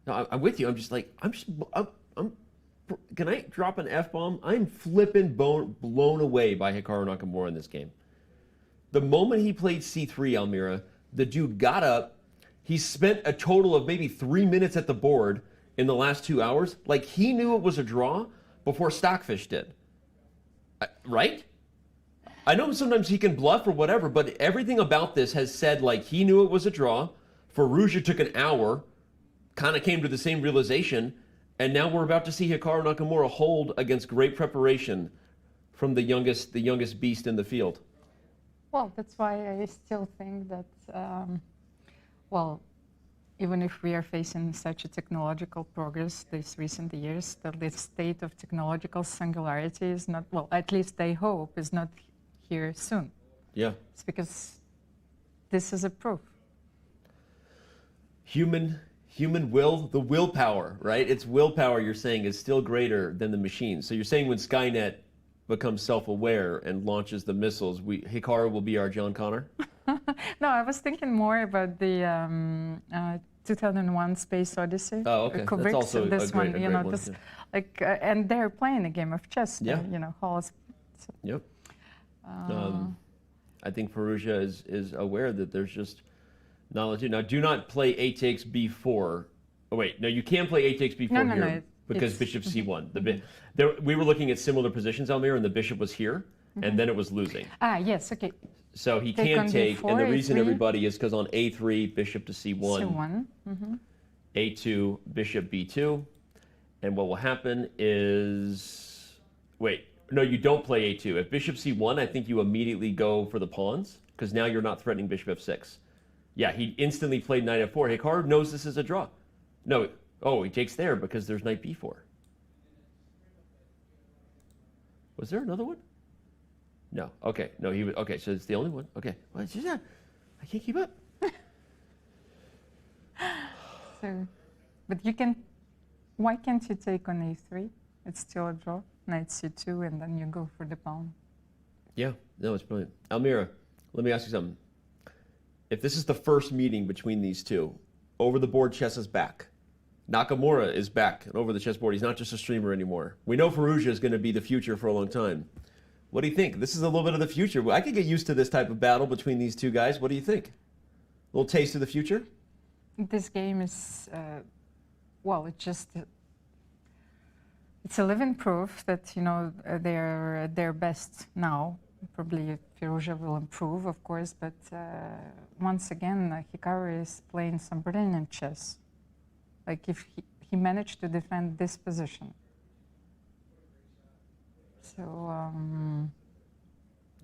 No, I'm with you. I'm just like, can I drop an F-bomb? I'm flipping blown away by Hikaru Nakamura in this game. The moment he played C3, Almira, the dude got up. He spent a total of maybe 3 minutes at the board in the last 2 hours. Like he knew it was a draw before Stockfish did. Right? I know sometimes he can bluff or whatever, but everything about this has said like he knew it was a draw. Firouzja took an hour, kind of came to the same realization, and now we're about to see Hikaru Nakamura hold against great preparation from the youngest beast in the field. Well, that's why I still think that. Well, even if we are facing such a technological progress these recent years, the state of technological singularity is not, well, at least I hope, is not here soon. Yeah. It's because this is a proof. Human will, the willpower, right? It's willpower you're saying is still greater than the machine. So you're saying when Skynet becomes self-aware and launches the missiles, Hikaru will be our John Connor? No, I was thinking more about the 2001 Space Odyssey. Oh, okay. Kubrick's, That's also this a great one, you know, one, this, yeah. like, and they're playing a game of chess. Yeah. You know, Halls. So, yep. I think Firouzja is aware that there's just knowledge. Now, do not play A takes B4. Oh wait, no, you can play A takes B4 here because bishop C1. We were looking at similar positions, Almir, and the bishop was here, and then it was losing. Ah, yes, okay. So he can take, and the reason everybody is because on A3, bishop to C1, C1. A2, bishop B2, and what will happen is, wait, no, you don't play A2. If bishop C1, I think you immediately go for the pawns, because now you're not threatening bishop F6. Yeah, he instantly played knight F4. Hikaru knows this is a draw. No, oh, he takes there because there's knight B4. Was there another one? No. Okay. No, he was. Okay, so it's the only one. Okay. Well, it's just that. I can't keep up. So, but you can. Why can't you take on A3? It's still a draw. Knight C2, and then you go for the pawn. Yeah. No, it's brilliant. Almira, let me ask you something. If this is the first meeting between these two, over the board chess is back. Nakamura is back and over the chessboard. He's not just a streamer anymore. We know Firouzja is going to be the future for a long time. What do you think? This is a little bit of the future. I could get used to this type of battle between these two guys. What do you think? A little taste of the future? This game is, well, it's a living proof that, you know, they're at their best now. Probably Firouzja will improve, of course, but once again, Hikaru is playing some brilliant chess. Like if he managed to defend this position. So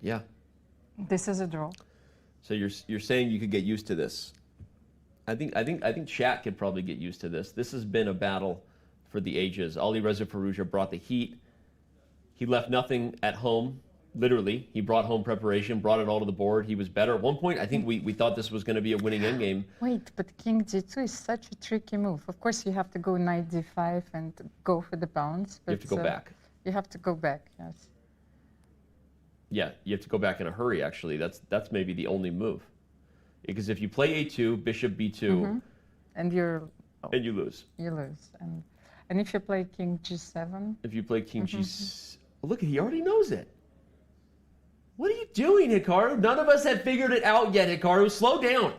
yeah, this is a draw. So you're saying you could get used to this. I think chat could probably get used to this. This has been a battle for the ages. Alireza Firouzja brought the heat. He left nothing at home, literally. He brought home preparation, brought it all to the board. He was better. At one point, I think we thought this was going to be a winning endgame. Wait, but king g2 is such a tricky move. Of course, you have to go knight d5 and go for the pawns. But You have to go back. You have to go back, yes. Yeah, you have to go back in a hurry, actually. That's maybe the only move. Because if you play a2, bishop b2, and and you lose. You lose. And if you play king g7... If you play king g7... Look, he already knows it. What are you doing, Hikaru? None of us have figured it out yet, Hikaru. Slow down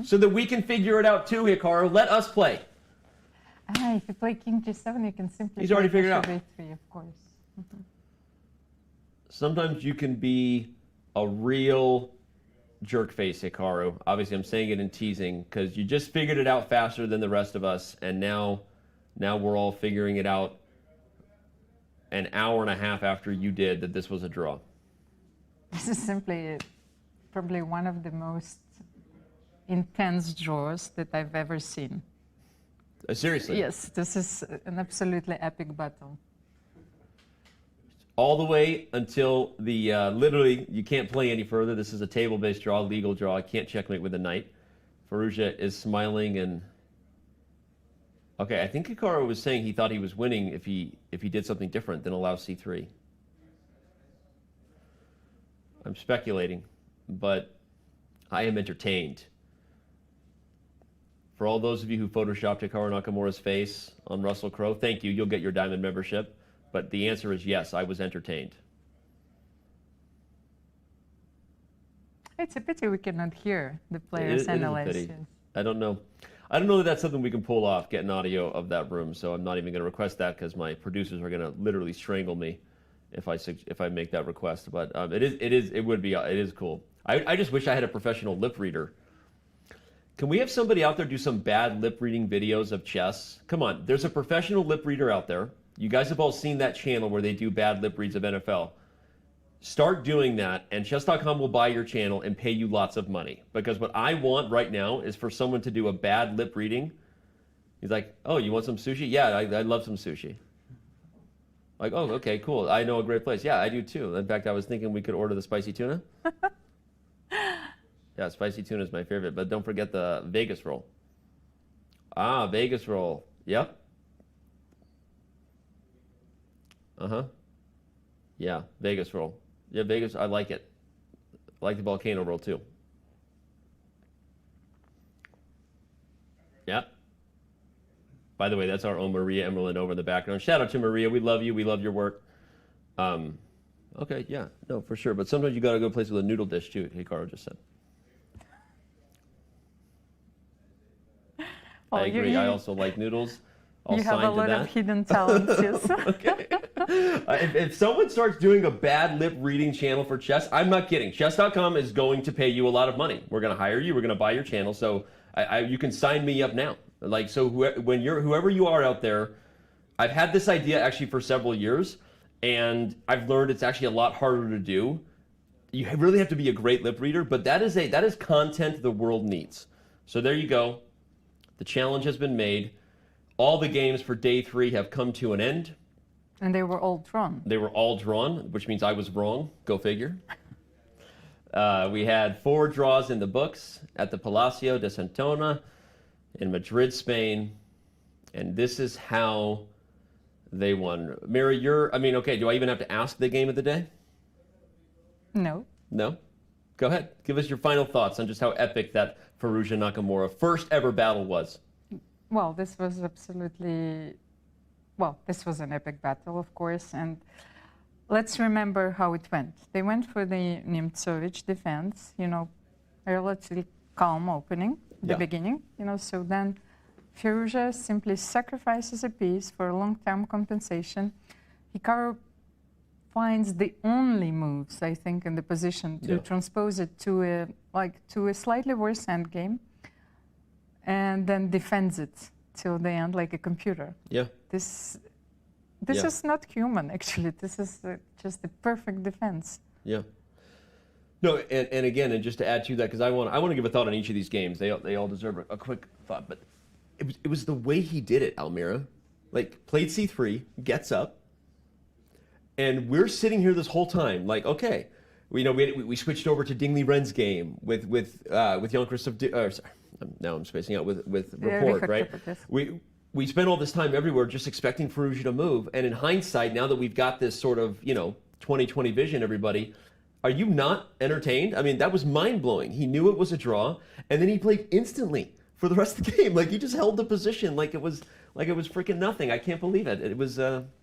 so that we can figure it out too, Hikaru. Let us play. If you play king g7, you can simply He's already figured it out. a3, of course. Sometimes you can be a real jerk face, Hikaru. Obviously, I'm saying it in teasing because you just figured it out faster than the rest of us, and now we're all figuring it out an hour and a half after you did that this was a draw. This is simply probably one of the most intense draws that I've ever seen. Seriously? Yes, this is an absolutely epic battle. All the way until the, literally, you can't play any further. This is a table-based draw, legal draw. I can't checkmate with a knight. Firouzja is smiling and... Okay, I think Hikaru was saying he thought he was winning if he did something different than allow c3. I'm speculating, but I am entertained. For all those of you who photoshopped Hikaru Nakamura's face on Russell Crowe, thank you. You'll get your diamond membership. But the answer is yes, I was entertained. It's a pity we cannot hear the players' analysis. I don't know. I don't know that that's something we can pull off, get an audio of that room. So I'm not even going to request that because my producers are going to literally strangle me if I make that request. But it is cool. I just wish I had a professional lip reader. Can we have somebody out there do some bad lip reading videos of chess? Come on, there's a professional lip reader out there. You guys have all seen that channel where they do bad lip reads of NFL. Start doing that, and chess.com will buy your channel and pay you lots of money. Because what I want right now is for someone to do a bad lip reading. He's like, oh, you want some sushi? Yeah, I love some sushi. Like, oh, okay, cool. I know a great place. Yeah, I do too. In fact, I was thinking we could order the spicy tuna. Yeah, spicy tuna is my favorite, but don't forget the Vegas roll. Ah, Vegas roll. Yep. Uh-huh. Yeah, Vegas roll. Yeah, Vegas, I like it. I like the volcano roll too. Yeah. By the way, that's our own Maria Emerlin over in the background. Shout out to Maria. We love you. We love your work. Okay, yeah. No, for sure. But sometimes you got to go place with a noodle dish too, Hikaru just said. Oh, I agree. I also like noodles. I'll you have sign a lot to that. of hidden talents, yes. Okay. If someone starts doing a bad lip reading channel for chess, I'm not kidding. Chess.com is going to pay you a lot of money. We're going to hire you. We're going to buy your channel. So you can sign me up now. Like, so whoever you are out there, I've had this idea actually for several years, and I've learned it's actually a lot harder to do. You really have to be a great lip reader, but that is content the world needs. So there you go. The challenge has been made. All the games for day 3 have come to an end. And they were all drawn. They were all drawn, which means I was wrong. Go figure. We had 4 draws in the books at the Palacio de Santona in Madrid, Spain. And this is how they won. Mira, okay, do I even have to ask the game of the day? No. No? Go ahead. Give us your final thoughts on just how epic that Firouzja Nakamura first ever battle was. Well, this was absolutely... Well, this was an epic battle, of course, and let's remember how it went. They went for the Nemtsovich defense, a relatively calm opening at the beginning, so then Firouzja simply sacrifices a piece for a long-term compensation. Hikaru finds the only moves, I think, in the position to transpose it to a slightly worse endgame, and then defends it till the end like a computer. Yeah. This is not human, actually. This is just a perfect defense. Yeah. No, and again, and just to add to that, because I want to give a thought on each of these games. They all deserve a quick thought, but it was the way he did it, Almira. like played c3, gets up, and we're sitting here this whole time like, okay, we switched over to Ding Liren's game with Jan-Krzysztof. Sorry, now I'm spacing out with Rapport, right? We spent all this time everywhere just expecting Firouzja to move, and in hindsight, now that we've got this sort of 2020 vision, everybody, are you not entertained? I mean, that was mind-blowing. He knew it was a draw, and then he played instantly for the rest of the game. Like, he just held the position like it was freaking nothing. I can't believe it. It was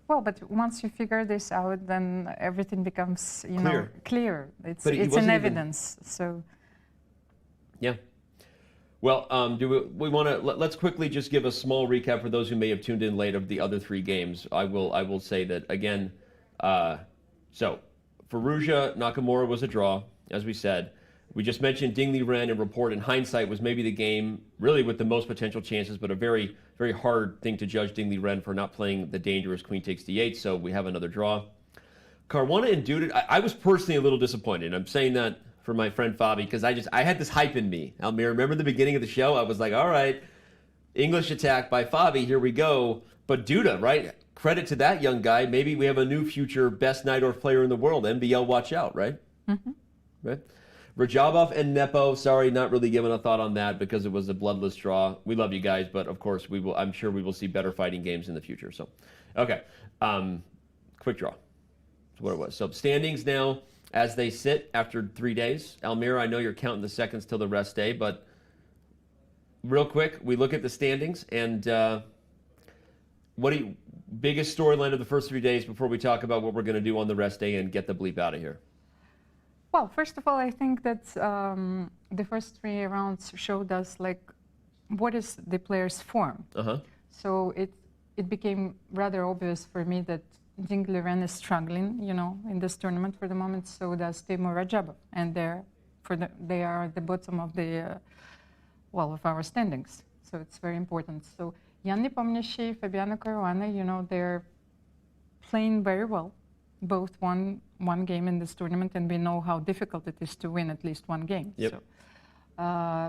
well, but once you figure this out, then everything becomes clear. It's an evidence. So yeah. Well, do we want to let's quickly just give a small recap for those who may have tuned in late of the other 3 games. I will say that again. So Firouzja Nakamura was a draw, as we said. We just mentioned Ding Liren and Rapport in hindsight was maybe the game really with the most potential chances, but a very, very hard thing to judge Ding Liren for not playing the dangerous queen takes d8, so we have another draw. Caruana and Duda, I was personally a little disappointed. I'm saying that for my friend Fabi, because I had this hype in me. Almir, remember the beginning of the show? I was like, all right, English attack by Fabi, here we go. But Duda, right? Credit to that young guy. Maybe we have a new future best Najdorf player in the world. NBL, watch out, right? Mm-hmm. Right? Radjabov and Nepo, sorry, not really giving a thought on that because it was a bloodless draw. We love you guys, but of course I'm sure we will see better fighting games in the future. So, okay, quick draw. That's what it was. So standings now as they sit after 3 days. Almira, I know you're counting the seconds till the rest day, but real quick, we look at the standings and biggest storyline of the first 3 days before we talk about what we're going to do on the rest day and get the bleep out of here. Well, first of all, I think that the first 3 rounds showed us what is the player's form. So it became rather obvious for me that Ding Liren is struggling, in this tournament for the moment. So does Timur Radjabov, and they are at the bottom of the of our standings. So it's very important. So Jan Nepomniachtchi, Fabiano Caruana, they're playing very well. Both won one game in this tournament, and we know how difficult it is to win at least one game. Yep. So,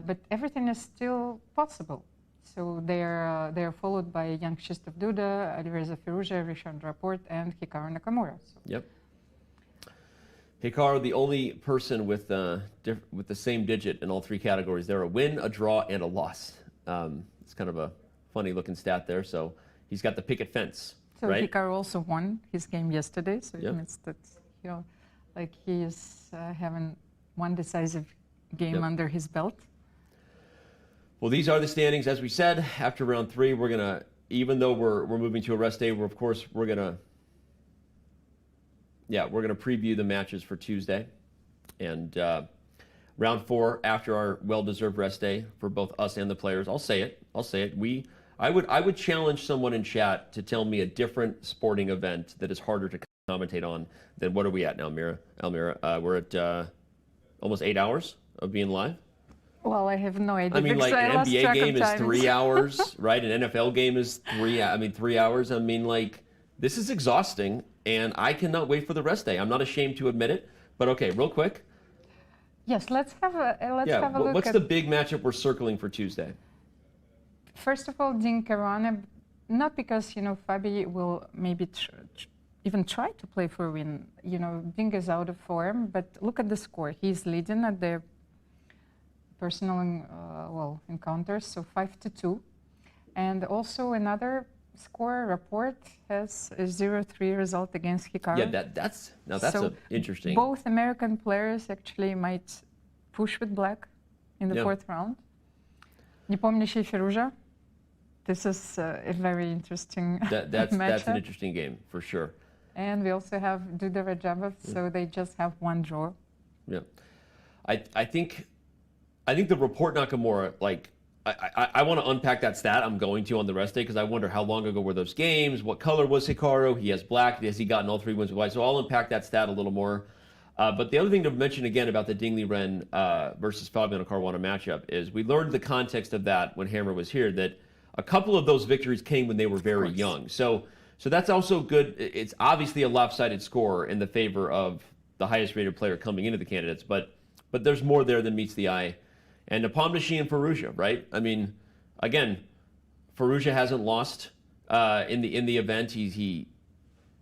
but everything is still possible. So they're followed by Jan-Krzysztof Duda, Alireza Firouzja, Rapport, and Hikaru Nakamura. So. Yep. Hikaru, the only person with the same digit in all 3 categories. They're a win, a draw, and a loss. It's kind of a funny-looking stat there. So he's got the picket fence. So right? Hikaru also won his game yesterday, so yep. it means that he is having one decisive game yep. under his belt. Well, these are the standings, as we said. After round 3, we're gonna, even though we're moving to a rest day, we're gonna preview the matches for Tuesday, and round 4 after our well-deserved rest day for both us and the players. I'll say it. I would challenge someone in chat to tell me a different sporting event that is harder to commentate on than what are we at now, Almira? We're at almost 8 hours of being live. Well, I have no idea. I mean, like an NBA game is 3 hours, right? An NFL game is 3 hours. I mean, like, this is exhausting, and I cannot wait for the rest day. I'm not ashamed to admit it. But okay, real quick. Yes, let's have a look. What's the big matchup we're circling for Tuesday? First of all, Ding Caruana, not because Fabi will maybe even try to play for a win. Ding is out of form, but look at the score. He's leading at the personal encounters, so 5-2, and also another score. Rapport has a 0-3 result against Hikaru. Yeah, that's interesting. Both American players actually might push with black in the 4th round. Nepomniachtchi Firouzja. This is a very interesting that's matchup. an interesting game for sure. And we also have Duda Radjabov, so they just have one draw. Yeah, I think the Rapport Nakamura, I want to unpack that stat. I'm going to on the rest day because I wonder how long ago were those games. What color was Hikaru? He has black. Has he gotten all 3 wins with white? So I'll unpack that stat a little more. But the other thing to mention again about the Ding Liren versus Fabiano Caruana matchup is we learned the context of that when Hammer was here, that a couple of those victories came when they were very young. So that's also good. It's obviously a lopsided score in the favor of the highest rated player coming into the candidates, but there's more there than meets the eye. And Nepomniachtchi and Firouzja, right? I mean, again, Firouzja hasn't lost in the event. He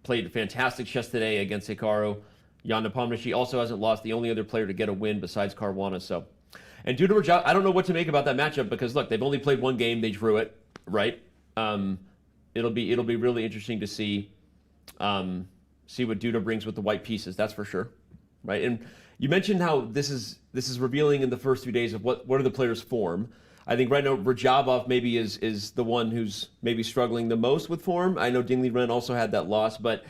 played fantastic chess today against Hikaru. Jan Nepomniachtchi also hasn't lost, the only other player to get a win besides Caruana. So, and Duda Radjabov, I don't know what to make about that matchup because look, they've only played one game, they drew it, right? It'll be really interesting to see what Duda brings with the white pieces. That's for sure, right? And you mentioned how this is revealing in the first 2 days of what are the players' form. I think right now Radjabov maybe is the one who's maybe struggling the most with form. I know Liren also had that loss, but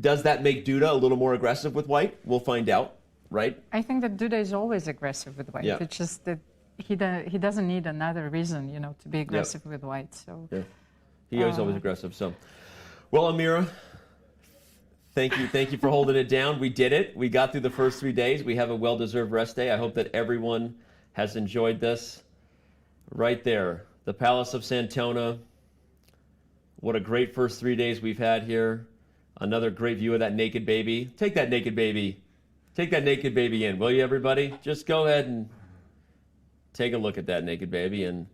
does that make Duda a little more aggressive with white? We'll find out, right? I think that Duda is always aggressive with white. Yeah. It's just that he doesn't need another reason, to be aggressive with white. So yeah. He is always aggressive. So, well, Amira, thank you for holding it down. We did it. We got through the first 3 days. We have a well-deserved rest day. I hope that everyone has enjoyed this. Right there, the Palace of Santona. What a great first 3 days we've had here. Another great view of that naked baby. Take that naked baby. Take that naked baby in, will you, everybody? Just go ahead and take a look at that naked baby. And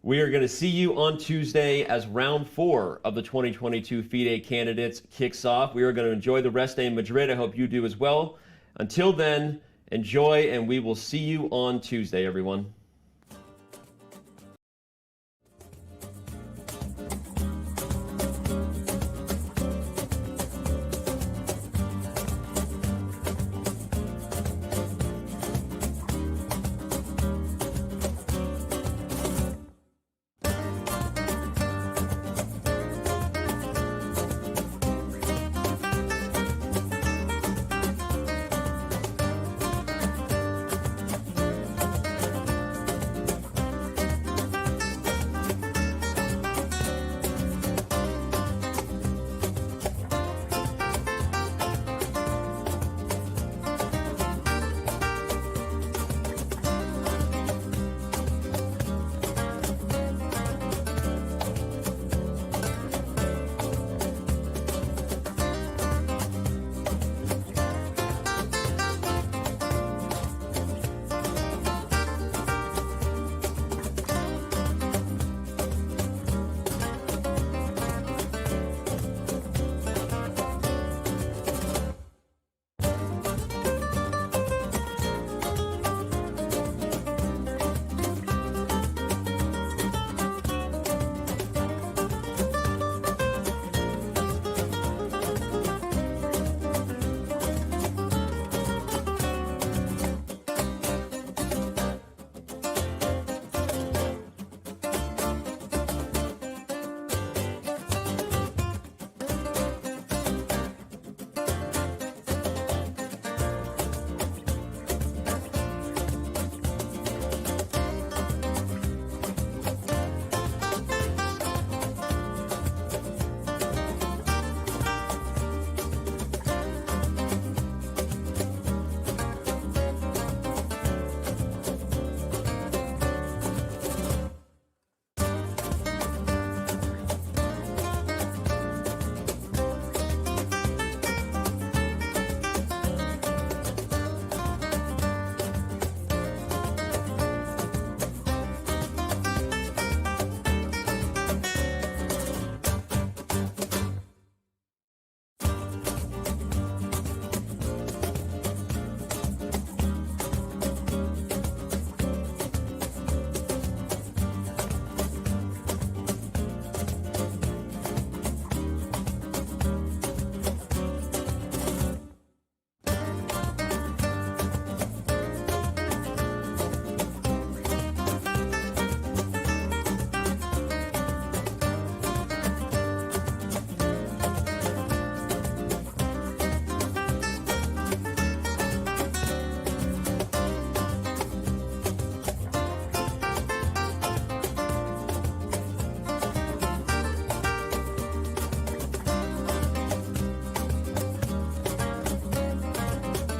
we are going to see you on Tuesday as round 4 of the 2022 FIDE Candidates kicks off. We are going to enjoy the rest day in Madrid. I hope you do as well. Until then, enjoy, and we will see you on Tuesday, everyone.